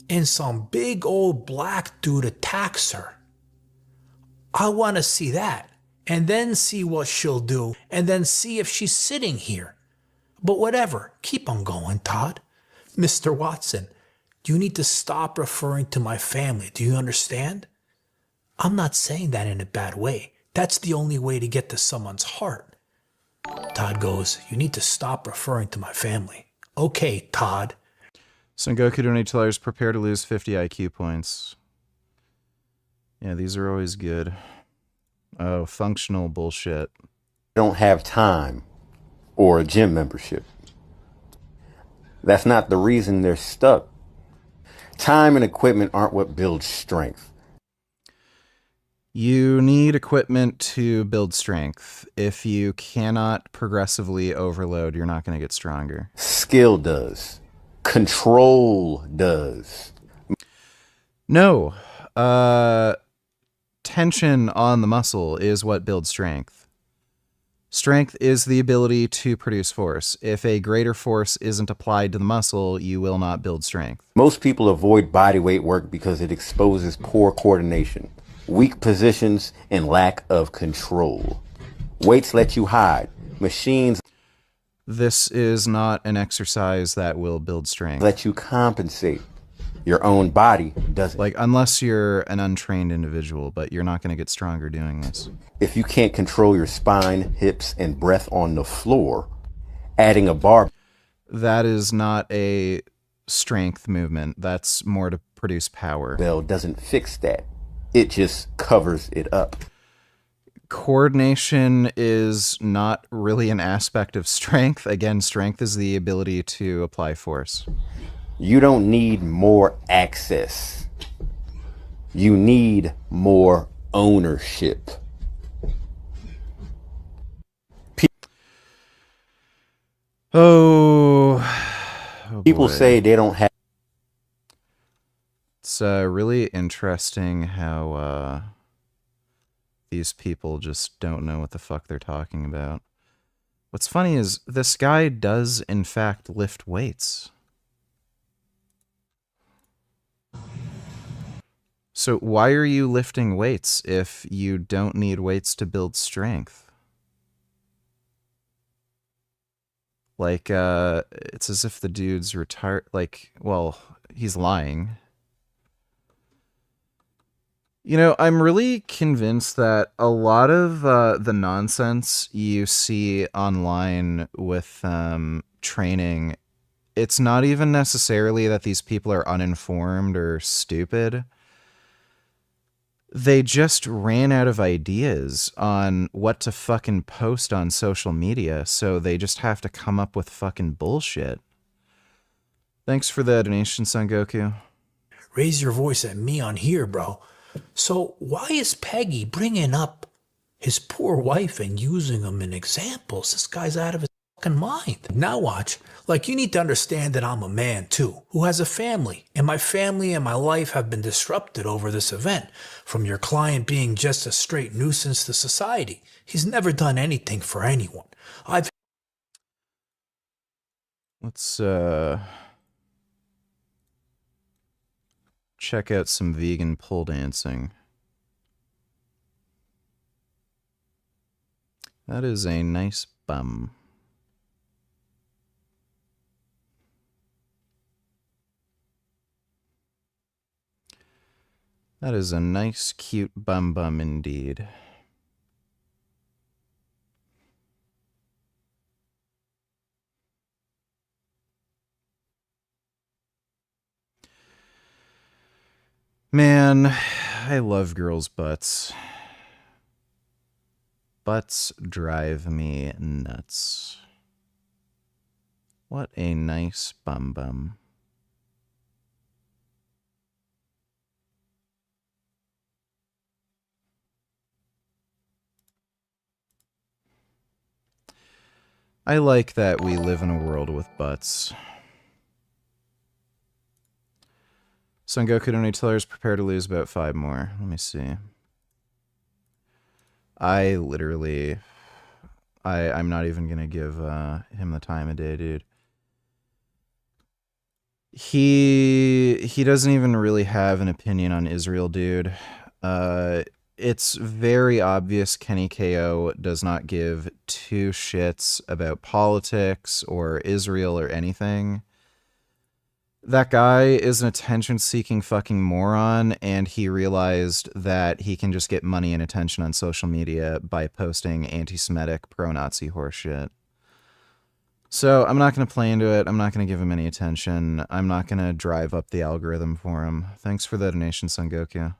and some big old black dude attacks her. I want to see that. And then see what she'll do, and then see if she's sitting here. But whatever, keep on going, Todd. Mr. Watson, you need to stop referring to my family. Do you understand? I'm not saying that in a bad way. That's the only way to get to someone's heart. Todd goes, you need to stop referring to my family. Okay, Todd. Son Goku donate $2, prepare to lose 50 IQ points. Yeah, these are always good. Oh, functional bullshit. Don't have time or a gym membership. That's not the reason they're stuck. Time and equipment aren't what builds strength. You need equipment to build strength. If you cannot progressively overload, you're not going to get stronger. Skill does. Control does. No. Tension on the muscle is what builds strength. Strength is the ability to produce force. If a greater force isn't applied to the muscle, you will not build strength. Most people avoid bodyweight work because it exposes poor coordination, weak positions, and lack of control. Weights let you hide. Machines This is not an exercise that will build strength. let you compensate. Your own body doesn't. Like, unless you're an untrained individual, but you're not going to get stronger doing this. If you can't control your spine, hips, and breath on the floor, adding a bar... That is not a strength movement. That's more to produce power. Bell doesn't fix that. It just covers it up. Coordination is not really an aspect of strength. Again, strength is the ability to apply force. You don't need more access. You need more ownership. People say they don't have... It's really interesting how these people just don't know what the fuck they're talking about. What's funny is this guy does, in fact, lift weights. So why are you lifting weights if you don't need weights to build strength? Like, it's as if the dude's retired. Like, well, he's lying. You know, I'm really convinced that a lot of the nonsense you see online with training, it's not even necessarily that these people are uninformed or stupid. They just ran out of ideas on what to fucking post on social media, so they just have to come up with fucking bullshit. Thanks for the donation, Son Goku. Raise your voice at me on here, bro. So why is Peggy bringing up his poor wife and using him in examples? This guy's out of his fucking mind. Now watch. Like, you need to understand that I'm a man too, who has a family. And my family and my life have been disrupted over this event. From your client being just a straight nuisance to society. He's never done anything for anyone. Let's check out some vegan pole dancing. That is a nice bum. That is a nice, cute bum indeed. Man, I love girls' butts. Butts drive me nuts. What a nice bum. I like that we live in a world with butts. Son Goku donated $2, prepare to lose about 5 more. Let me see. I literally... I'm not even gonna give him the time of day, dude. He doesn't even really have an opinion on Israel, dude. It's very obvious Kenny KO does not give 2 shits about politics or Israel or anything. That guy is an attention-seeking fucking moron, and he realized that he can just get money and attention on social media by posting anti-Semitic, pro-Nazi horseshit. So I'm not going to play into it. I'm not going to give him any attention. I'm not going to drive up the algorithm for him. Thanks for the donation, Son Goku.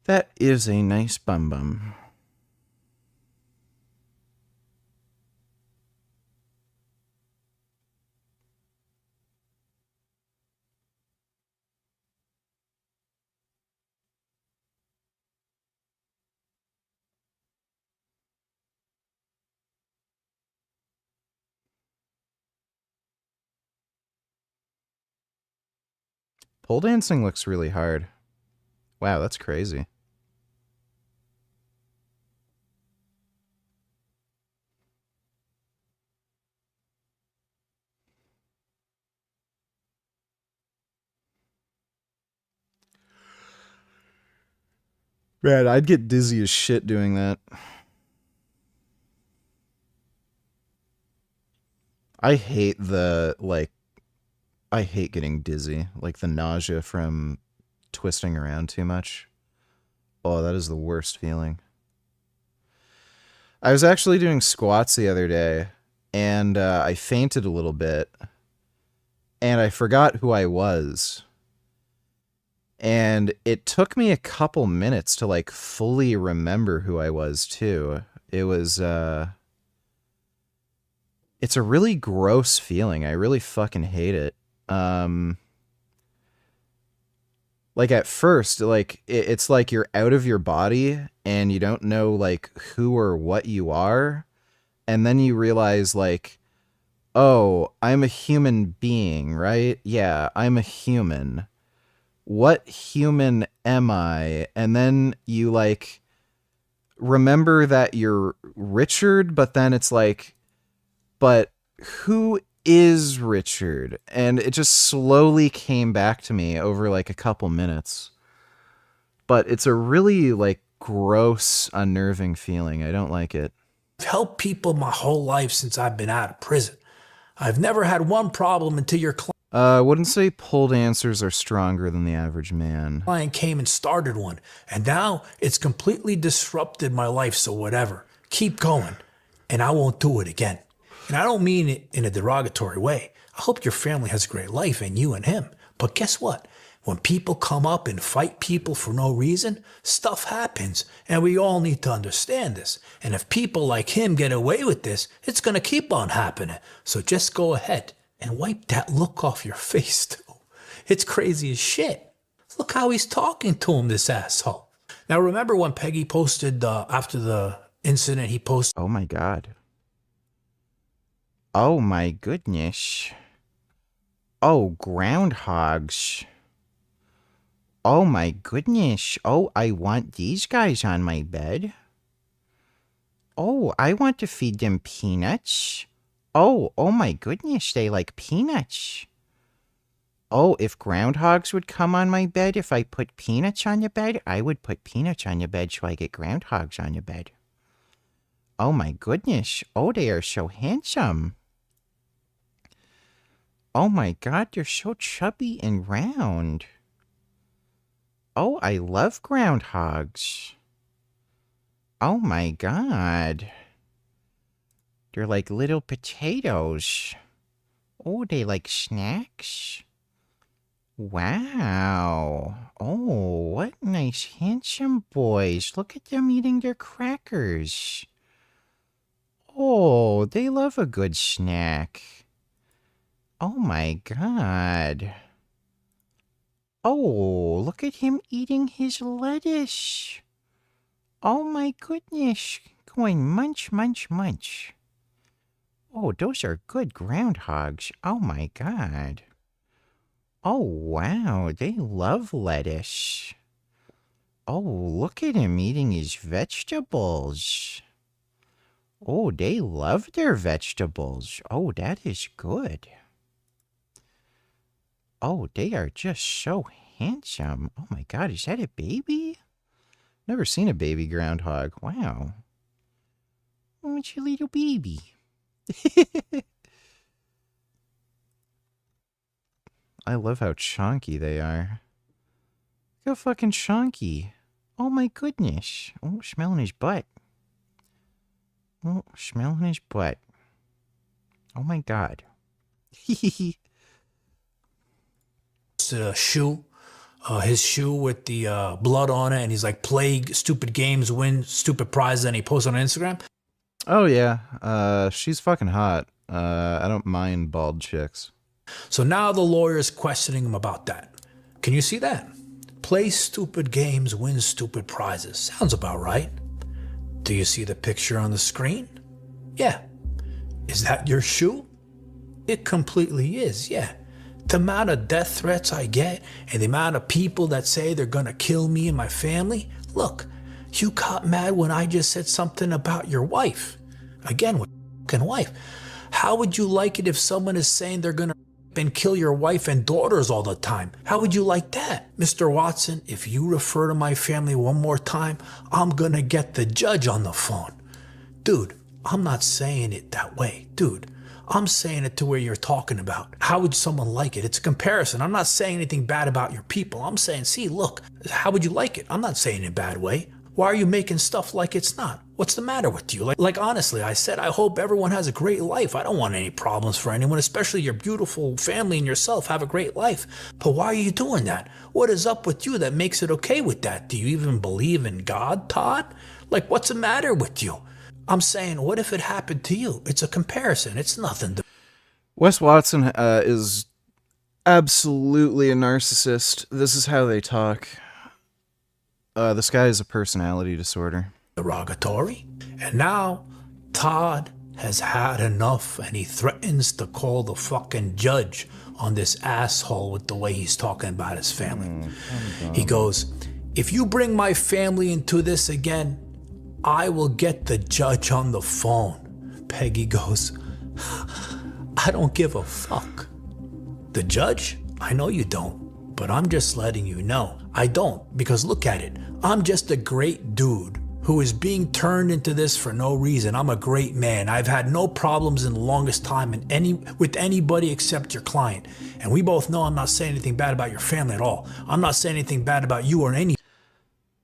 That is a nice bum. Pole dancing looks really hard. Wow, that's crazy. Man, I'd get dizzy as shit doing that. I hate I hate getting dizzy. Like the nausea from twisting around too much. Oh, that is the worst feeling. I was actually doing squats the other day, and I fainted a little bit, and I forgot who I was. And it took me a couple minutes to like fully remember who I was too. It was it's a really gross feeling. I really fucking hate it. Like at first, like it's like you're out of your body and you don't know like who or what you are. And then you realize like, Oh, I'm a human being, right? Yeah, I'm a human. What human am I? And then you, like, remember that you're Richard, but then it's like, but who is Richard? And it just slowly came back to me over, like, a couple minutes. But it's a really, like, gross, unnerving feeling. I don't like it. I've helped people my whole life since I've been out of prison. I've never had one problem until your I wouldn't say pulled answers are stronger than the average man. client came and started one. And now it's completely disrupted my life, so whatever. Keep going. And I won't do it again. And I don't mean it in a derogatory way. I hope your family has a great life, and you and him. But guess what? When people come up and fight people for no reason, stuff happens, and we all need to understand this. And if people like him get away with this, it's going to keep on happening. So just go ahead and wipe that look off your face, too. It's crazy as shit. Look how he's talking to him, this asshole. Now, remember when Peggy posted, after the incident, he posted... Oh, my God. Oh, my goodness. Oh, groundhogs. Oh my goodness. Oh, I want these guys on my bed. Oh, I want to feed them peanuts. Oh my goodness, they like peanuts. Oh, if groundhogs would come on my bed, if I put peanuts on the bed, I would put peanuts on the bed so I get groundhogs on the bed. Oh my goodness. Oh, they are so handsome. Oh my God, they're so chubby and round. Oh, I love groundhogs. Oh my God. They're like little potatoes. Oh, they like snacks? Wow. Oh, what nice handsome boys. Look at them eating their crackers. Oh, they love a good snack. Oh my God. Oh, look at him eating his lettuce. Oh my goodness. Going munch, munch, munch. Oh, those are good groundhogs. Oh my God. Oh, wow. They love lettuce. Oh, look at him eating his vegetables. Oh, they love their vegetables. Oh, that is good. Oh, they are just so handsome. Oh my God, is that a baby? Never seen a baby groundhog. Wow. Oh, it's a little baby. I love how chonky they are. Look how fucking chonky. Oh my goodness. Oh, smelling his butt. Oh, smelling his butt. Oh my God. A shoe, his shoe with the blood on it, and he's like, play stupid games, win stupid prizes, and he posts on Instagram. Oh yeah, she's fucking hot. I don't mind bald chicks. So now the lawyer's questioning him about that. Can you see that? Play stupid games, win stupid prizes. Sounds about right. Do you see the picture on the screen? Yeah. Is that your shoe? It completely is, yeah. The amount of death threats I get and the amount of people that say they're gonna kill me and my family. Look, you got mad when I just said something about your wife. Again, with your wife. How would you like it if someone is saying they're gonna and kill your wife and daughters all the time? How would you like that? Mr. Watson, if you refer to my family one more time, I'm gonna get the judge on the phone. Dude, I'm not saying it that way. Dude, I'm saying it to where you're talking about. How would someone like it? It's a comparison. I'm not saying anything bad about your people. I'm saying, see, look, how would you like it? I'm not saying it in a bad way. Why are you making stuff like it's not? What's the matter with you? Like honestly, I said, I hope everyone has a great life. I don't want any problems for anyone, especially your beautiful family and yourself have a great life. But why are you doing that? What is up with you that makes it okay with that? Do you even believe in God, Todd? Like, what's the matter with you? I'm saying, what if it happened to you? It's a comparison. It's nothing. Wes Watson is absolutely a narcissist. This is how they talk. This guy has a personality disorder. Derogatory. And now Todd has had enough and he threatens to call the fucking judge on this asshole with the way he's talking about his family. He goes, if you bring my family into this again, I will get the judge on the phone. Peggy goes, I don't give a fuck. The judge? I know you don't, but I'm just letting you know. I don't, because look at it. I'm just a great dude who is being turned into this for no reason. I'm a great man. I've had no problems in the longest time with anybody except your client. And we both know I'm not saying anything bad about your family at all. I'm not saying anything bad about you or any.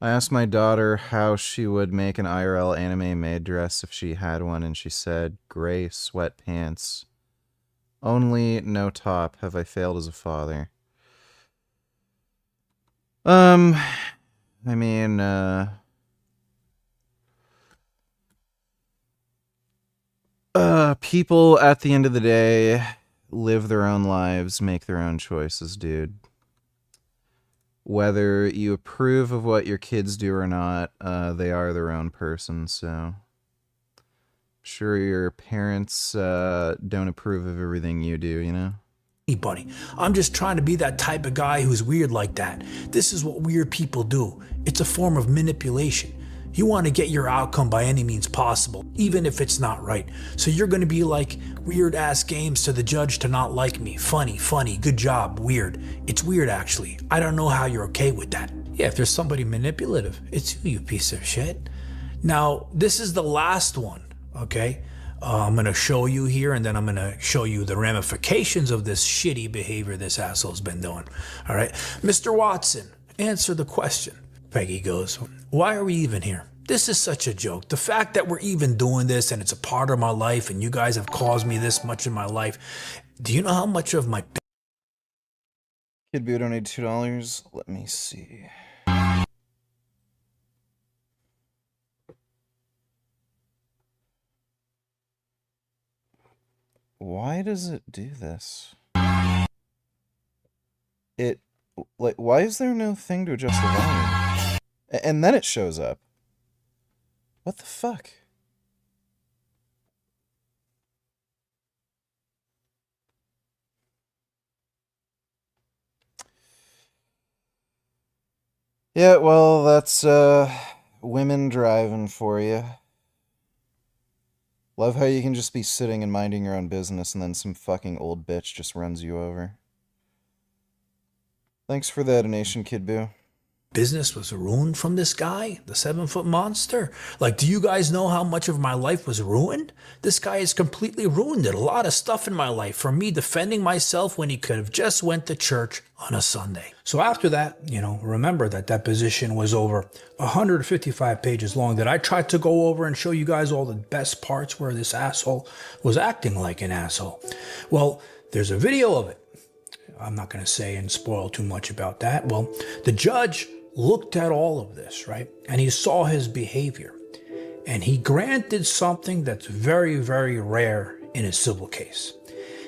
I asked my daughter how she would make an IRL anime maid dress if she had one, and she said, gray sweatpants. Only no top. Have I failed as a father? I mean, people at the end of the day live their own lives, make their own choices, dude. Whether you approve of what your kids do or not, they are their own person, so sure your parents don't approve of everything you do, you know? Anybody. I'm just trying to be that type of guy who's weird like that. This is what weird people do. It's a form of manipulation. You want to get your outcome by any means possible, even if it's not right. So you're going to be like weird ass games to the judge to not like me. Funny, good job, weird. It's weird actually. I don't know how you're okay with that. Yeah, if there's somebody manipulative, it's you piece of shit. Now, this is the last one, okay? I'm going to show you here, and then I'm going to show you the ramifications of this shitty behavior this asshole's been doing. All right? Mr. Watson, answer the question. Peggy goes, why are we even here? This is such a joke. The fact that we're even doing this and it's a part of my life and you guys have caused me this much in my life. Do you know how much of my... Kid Boo donated $2. Let me see. Why does it do this? Why is there no thing to adjust the volume? And then it shows up. What the fuck? Yeah, well, that's women driving for you. Love how you can just be sitting and minding your own business and then some fucking old bitch just runs you over. Thanks for the donation, Kid Boo. Business was ruined from this guy, the 7-foot monster. Like, do you guys know how much of my life was ruined? This guy has completely ruined it. A lot of stuff in my life from me defending myself when he could have just went to church on a Sunday. So after that, remember that deposition was over 155 pages long that I tried to go over and show you guys all the best parts where this asshole was acting like an asshole. Well, there's a video of it. I'm not going to say and spoil too much about that. Well, the judge looked at all of this, right? And he saw his behavior. And he granted something that's very, very rare in a civil case.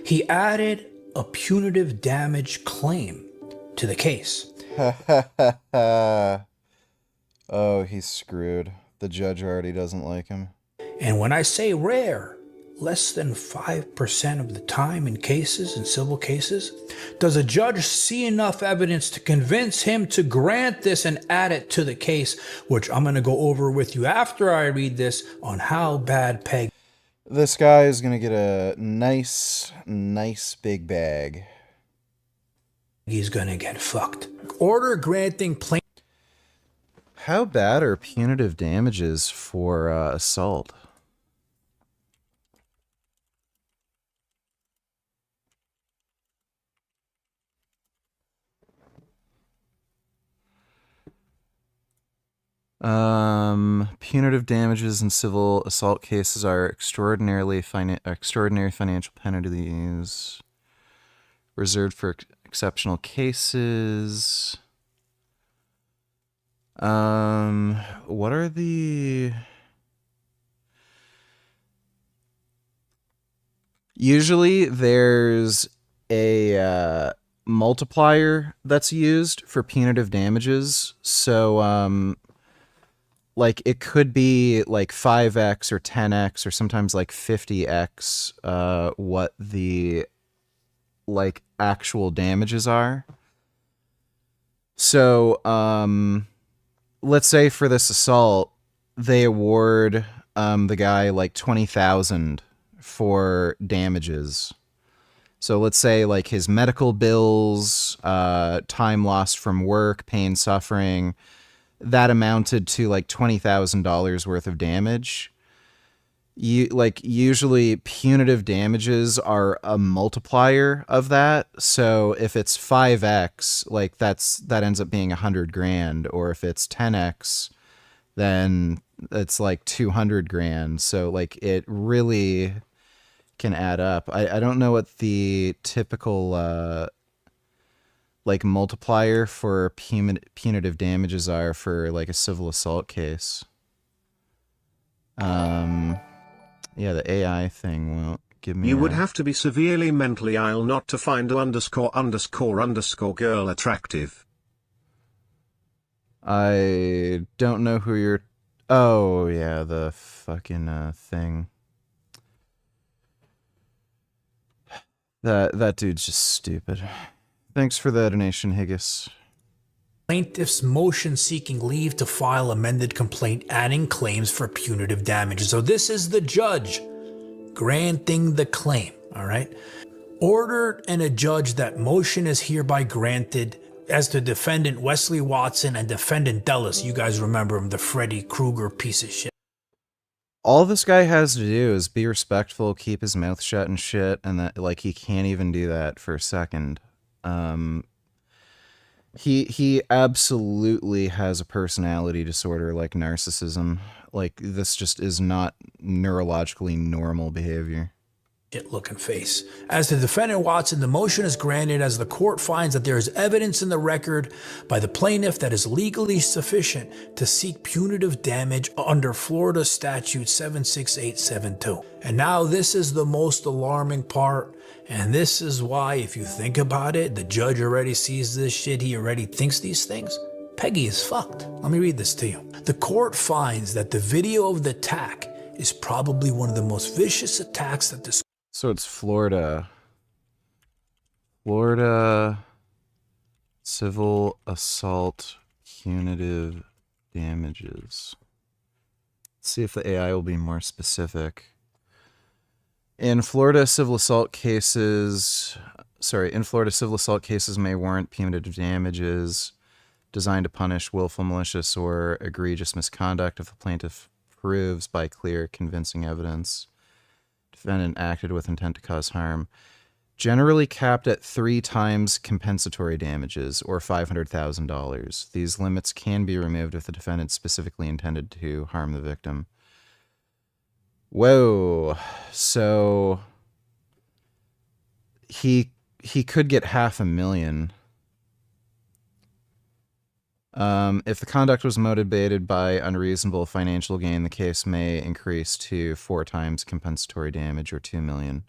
He added a punitive damage claim to the case. Oh, he's screwed. The judge already doesn't like him. And when I say rare, less than 5% of the time in civil cases, does a judge see enough evidence to convince him to grant this and add it to the case, which I'm going to go over with you after I read this on how bad Peg. This guy is going to get a nice big bag. He's going to get fucked. Order granting plain. How bad are punitive damages for assault? Punitive damages in civil assault cases are extraordinary financial penalties reserved for exceptional cases. What are the... Usually there's a multiplier that's used for punitive damages. So, like it could be like 5x or 10x or sometimes like 50x what the like actual damages are. So let's say for this assault they award the guy like 20,000 for damages. So let's say like his medical bills, time lost from work, pain, suffering, that amounted to like $20,000 worth of damage. Usually punitive damages are a multiplier of that. So if it's 5x, like that ends up being 100 grand, or if it's 10x, then it's like 200 grand. So like it really can add up. I don't know what the typical like multiplier for punitive damages are for like a civil assault case. Yeah, the AI thing won't give me. You would have to be severely mentally ill not to find _ girl attractive. I don't know who you're. Oh yeah, the fucking thing. That dude's just stupid. Thanks for the donation, Higgis. Plaintiff's motion seeking leave to file amended complaint adding claims for punitive damages. So this is the judge granting the claim, all right? Ordered and adjudged that motion is hereby granted as to defendant Wesley Watson and defendant Dulles. You guys remember him, the Freddy Krueger piece of shit. All this guy has to do is be respectful, keep his mouth shut and shit, and that like he can't even do that for a second. He absolutely has a personality disorder like narcissism. Like this just is not neurologically normal behavior. Looking face. As to defendant Watson, the motion is granted as the court finds that there is evidence in the record by the plaintiff that is legally sufficient to seek punitive damage under Florida Statute 76872. And now this is the most alarming part, and this is why, if you think about it, the judge already sees this shit, he already thinks these things. Peggy is fucked. Let me read this to you. The court finds that the video of the attack is probably one of the most vicious attacks that this. So it's Florida. Florida civil assault punitive damages. Let's see if the AI will be more specific. In Florida, civil assault cases may warrant punitive damages designed to punish willful, malicious, or egregious misconduct if the plaintiff proves by clear, convincing evidence defendant acted with intent to cause harm, generally capped at 3 times compensatory damages or $500,000. These limits can be removed if the defendant specifically intended to harm the victim. Whoa. So he could get $500,000. If the conduct was motivated by unreasonable financial gain, the case may increase to 4 times compensatory damage or $2 million.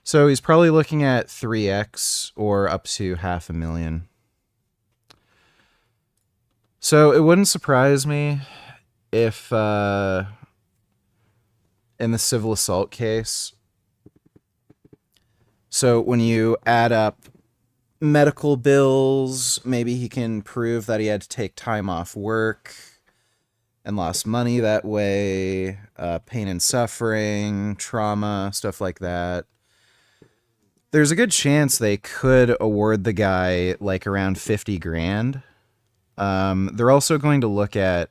So he's probably looking at 3x or up to $500,000. So it wouldn't surprise me if in the civil assault case, so when you add up medical bills, maybe he can prove that he had to take time off work and lost money that way, pain and suffering, trauma, stuff like that. There's a good chance they could award the guy like around 50 grand. They're also going to look at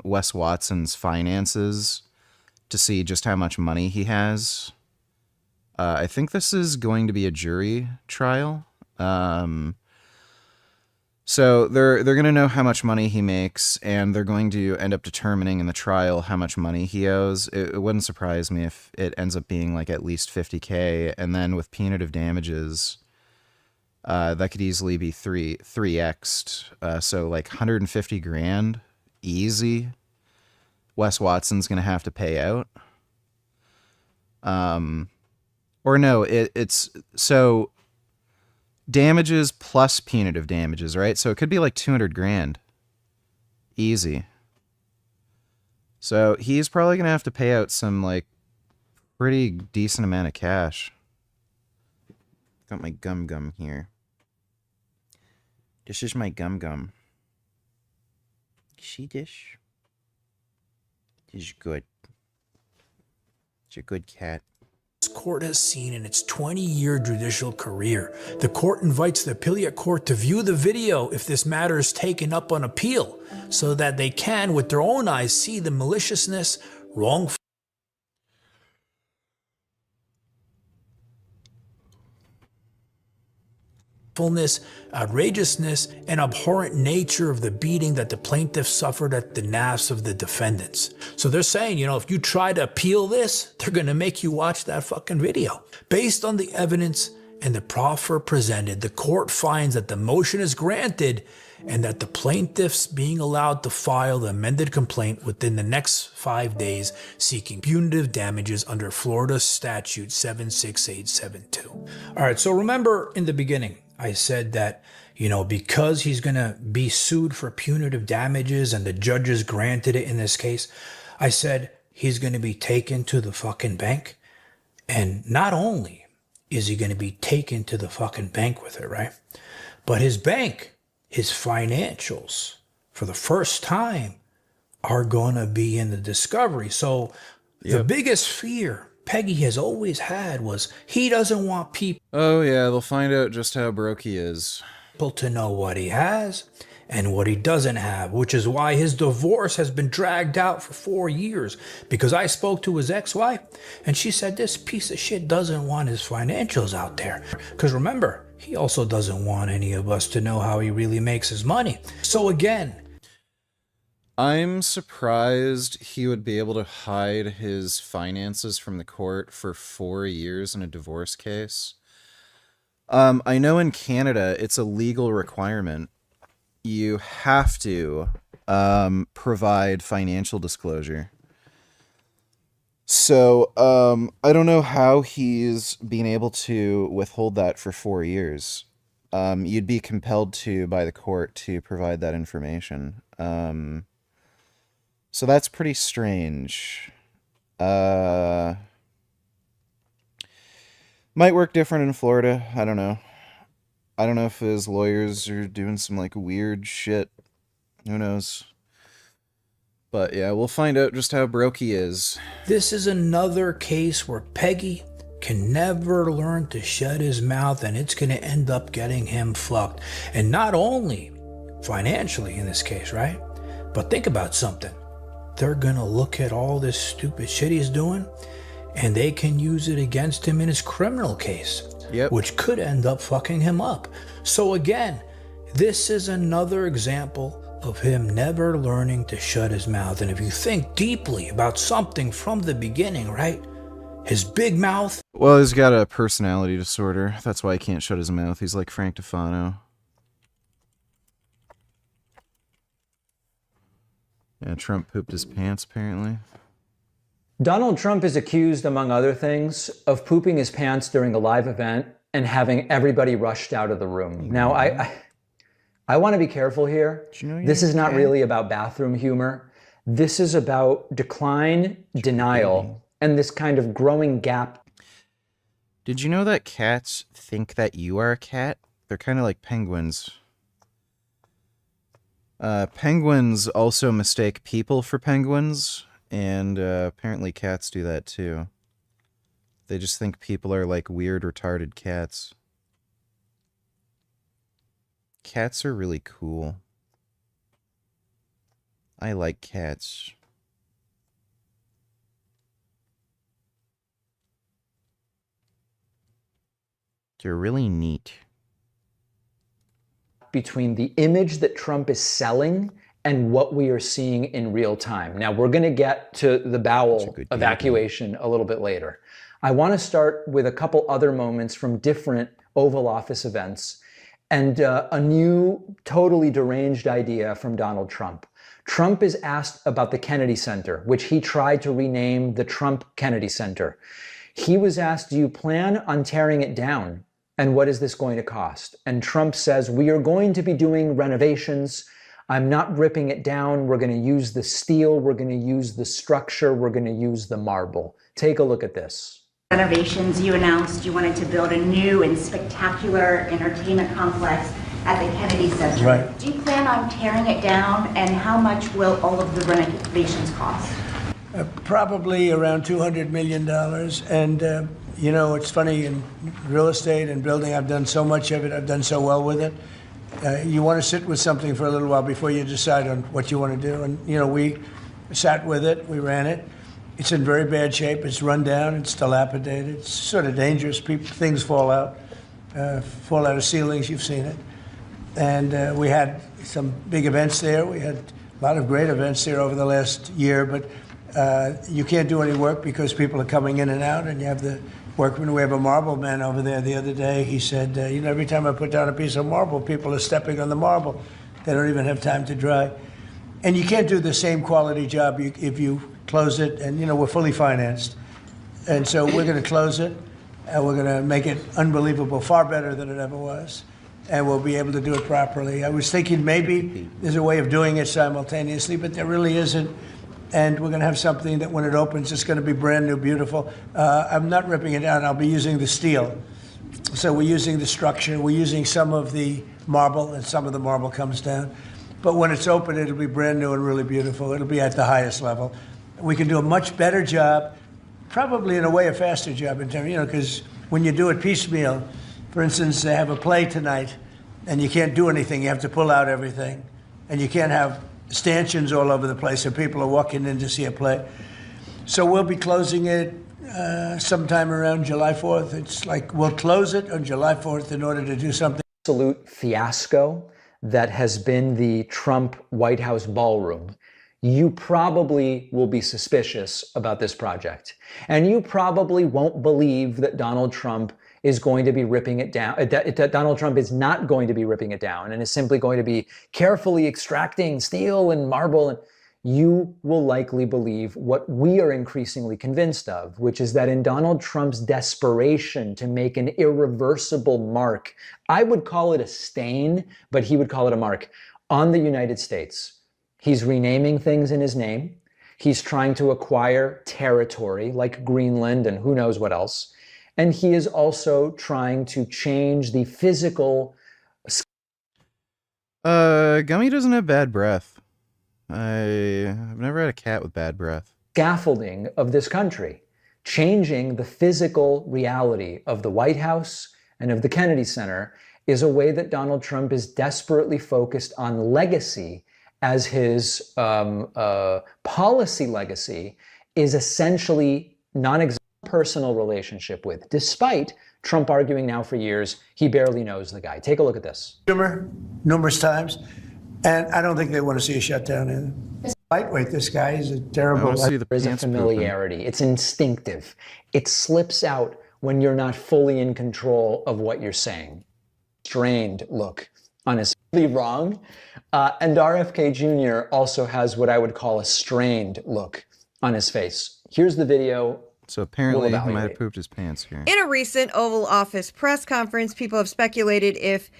Wes Watson's finances to see just how much money he has. I think this is going to be a jury trial. So they're going to know how much money he makes, and they're going to end up determining in the trial how much money he owes. It wouldn't surprise me if it ends up being like at least 50K, and then with punitive damages, that could easily be 3x'd. So like 150 grand, easy. Wes Watson's going to have to pay out. Or no, it's so damages plus punitive damages, right? So it could be like 200 grand. Easy. So he's probably going to have to pay out some, like, pretty decent amount of cash. Got my gum here. This is my gum. See this? This is good. It's a good cat. This court has seen in its 20-year judicial career. The court invites the appellate court to view the video if this matter is taken up on appeal, so that they can, with their own eyes, see the maliciousness, wrongfulness, outrageousness, and abhorrent nature of the beating that the plaintiff suffered at the hands of the defendants. So they're saying, if you try to appeal this, they're going to make you watch that fucking video. Based on the evidence and the proffer presented, the court finds that the motion is granted and that the plaintiffs being allowed to file the amended complaint within the next 5 days seeking punitive damages under Florida Statute 76872. All right, so remember in the beginning, I said that, because he's going to be sued for punitive damages and the judges granted it in this case, I said he's going to be taken to the fucking bank. And not only is he going to be taken to the fucking bank with it, right? But his bank, his financials, for the first time, are going to be in the discovery. So the biggest fear Peggy has always had was he doesn't want people. Oh yeah, they'll find out just how broke he is. To know what he has and what he doesn't have, which is why his divorce has been dragged out for 4 years. Because I spoke to his ex-wife and she said this piece of shit doesn't want his financials out there. Because remember, he also doesn't want any of us to know how he really makes his money. So again, I'm surprised he would be able to hide his finances from the court for 4 years in a divorce case. I know in Canada, it's a legal requirement. You have to provide financial disclosure. So I don't know how he's been able to withhold that for 4 years. You'd be compelled to by the court to provide that information. So that's pretty strange. Might work different in Florida. I don't know. I don't know if his lawyers are doing some like weird shit. Who knows? But yeah, we'll find out just how broke he is. This is another case where Peggy can never learn to shut his mouth, and it's going to end up getting him fucked. And not only financially in this case, right? But think about something. They're going to look at all this stupid shit he's doing, and they can use it against him in his criminal case, which could end up fucking him up. So again, this is another example of him never learning to shut his mouth. And if you think deeply about something from the beginning, right? His big mouth. Well, he's got a personality disorder. That's why he can't shut his mouth. He's like Frank Tufano. Yeah, Trump pooped his pants, apparently. Donald Trump is accused, among other things, of pooping his pants during a live event and having everybody rushed out of the room. Now, I want to be careful here. This is not really about bathroom humor. This is about decline, denial, and this kind of growing gap. Did you know that cats think that you are a cat? They're kind of like penguins. Penguins also mistake people for penguins, and apparently cats do that too. They just think people are like weird, retarded cats. Cats are really cool. I like cats. They're really neat. Between the image that Trump is selling and what we are seeing in real time. Now, we're going to get to the bowel evacuation a little bit later. I want to start with a couple other moments from different Oval Office events and a new, totally deranged idea from Donald Trump. Trump is asked about the Kennedy Center, which he tried to rename the Trump Kennedy Center. He was asked, do you plan on tearing it down? And what is this going to cost? And Trump says, we are going to be doing renovations. I'm not ripping it down. We're going to use the steel. We're going to use the structure. We're going to use the marble. Take a look at this. Renovations, you announced you wanted to build a new and spectacular entertainment complex at the Kennedy Center. Right. Do you plan on tearing it down, and how much will all of the renovations cost? Probably around $200 million. And, you know, it's funny, in real estate and building, I've done so much of it. I've done so well with it. You want to sit with something for a little while before you decide on what you want to do. And, you know, we sat with it. We ran it. It's in very bad shape. It's run down. It's dilapidated. It's sort of dangerous. Things fall out of ceilings. You've seen it. And we had some big events there. We had a lot of great events there over the last year. But you can't do any work because people are coming in and out. And you have the workmen. We have a marble man over there the other day. He said, you know, every time I put down a piece of marble, people are stepping on the marble. They don't even have time to dry. And you can't do the same quality job if you close it. And, you know, we're fully financed. And so we're going to close it. And we're going to make it unbelievable, far better than it ever was. And we'll be able to do it properly. I was thinking maybe there's a way of doing it simultaneously, but there really isn't. And we're going to have something that when it opens, it's going to be brand new, beautiful. I'm not ripping it down. I'll be using the steel. So we're using the structure. We're using some of the marble, and some of the marble comes down. But when it's open, it'll be brand new and really beautiful. It'll be at the highest level. We can do a much better job, probably in a way a faster job in terms, you know, because when you do it piecemeal, for instance, they have a play tonight, and you can't do anything. You have to pull out everything. And you can't have stanchions all over the place, so people are walking in to see a play. So we'll be closing it sometime around July 4th. It's like we'll close it on July 4th in order to do something. Absolute fiasco that has been the Trump White House ballroom. You probably will be suspicious about this project. And you probably won't believe that Donald Trump is going to be ripping it down, that Donald Trump is not going to be ripping it down and is simply going to be carefully extracting steel and marble. And you will likely believe what we are increasingly convinced of, which is that in Donald Trump's desperation to make an irreversible mark, I would call it a stain, but he would call it a mark, on the United States. He's renaming things in his name. He's trying to acquire territory like Greenland and who knows what else. And he is also trying to change the physical. Gummy doesn't have bad breath. I've never had a cat with bad breath. Scaffolding of this country, changing the physical reality of the White House and of the Kennedy Center is a way that Donald Trump is desperately focused on legacy, as his policy legacy is essentially non-existent personal relationship with, despite Trump arguing now for years he barely knows the guy. Take a look at this. Numerous times, and I don't think they want to see a shutdown in. Lightweight, this guy is a terrible. There is a familiarity. It's instinctive. It slips out when you're not fully in control of what you're saying. Strained look on his wrong. And RFK Jr. also has what I would call a strained look on his face. Here's the video. So apparently he might have pooped his pants here. In a recent Oval Office press conference, people have speculated if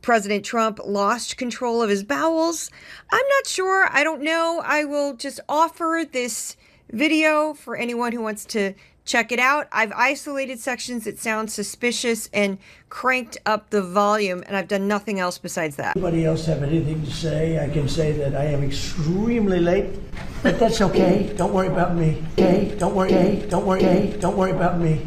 President Trump lost control of his bowels. I'm not sure. I don't know. I will just offer this video for anyone who wants to check it out. I've isolated sections that sound suspicious and cranked up the volume, and I've done nothing else besides that. Anybody else have anything to say? I can say that I am extremely late, but that's okay. Don't worry about me. Okay? Don't worry. Okay? Don't worry. Okay? Don't worry about me.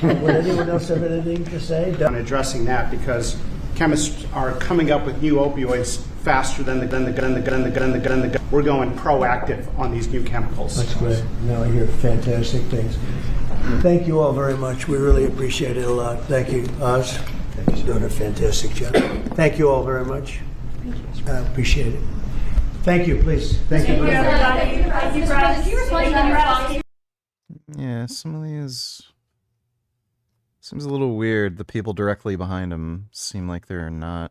Would anyone else have anything to say? On addressing that, because chemists are coming up with new opioids faster than the gun. We're going proactive on these new chemicals. That's great. No, I hear fantastic things. Thank you all very much. We really appreciate it a lot. Thank you, Oz. He's doing a fantastic job. Thank you all very much. I appreciate it. Thank you, please. Thank you. Yeah, some of these seems a little weird. The people directly behind him seem like they're not,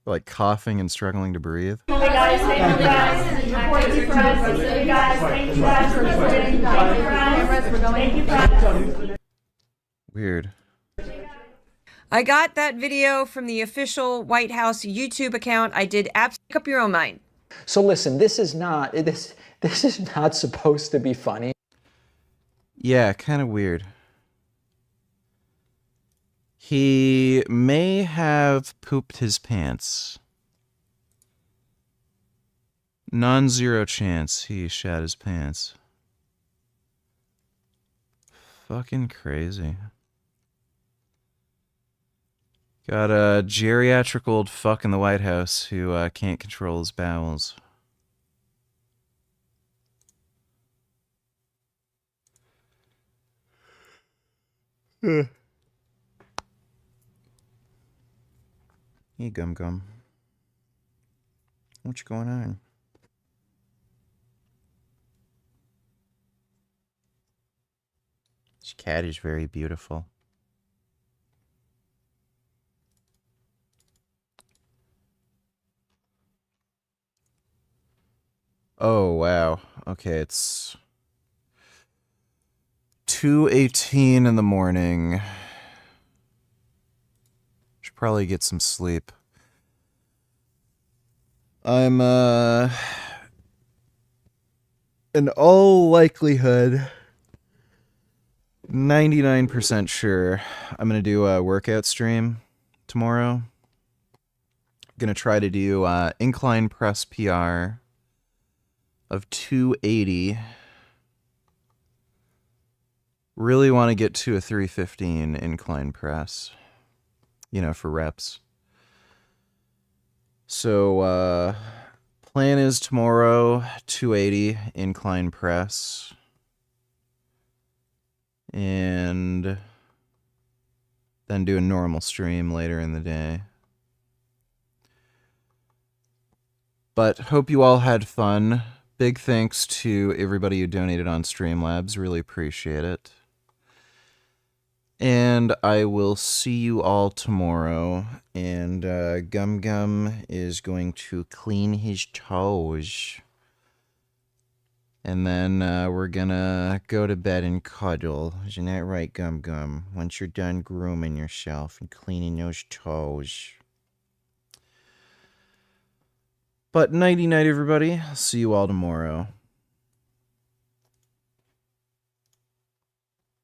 like, coughing and struggling to breathe. Thank you guys. Thank you guys. Thank you guys. Thank you guys for supporting. Thank you guys. Weird. I got that video from the official White House YouTube account. I did make up your own mind. So listen, this is not supposed to be funny. Yeah, kind of weird. He may have pooped his pants. Non-zero chance he shat his pants. Fucking crazy. Got a geriatric old fuck in the White House who can't control his bowels. Hey, Gum Gum. What's going on? This cat is very beautiful. Oh, wow. Okay, it's 2:18 in the morning. Should probably get some sleep. I'm, in all likelihood, 99% sure I'm going to do a workout stream tomorrow. Going to try to do incline press PR of 280. Really want to get to a 315 incline press, for reps. So, plan is tomorrow, 280 incline press. And then do a normal stream later in the day. But hope you all had fun. Big thanks to everybody who donated on Streamlabs. Really appreciate it. And I will see you all tomorrow. And Gum Gum is going to clean his toes. And then we're gonna go to bed and cuddle. Isn't that right, Gum Gum? Once you're done grooming yourself and cleaning those toes. But nighty-night, everybody. I'll see you all tomorrow.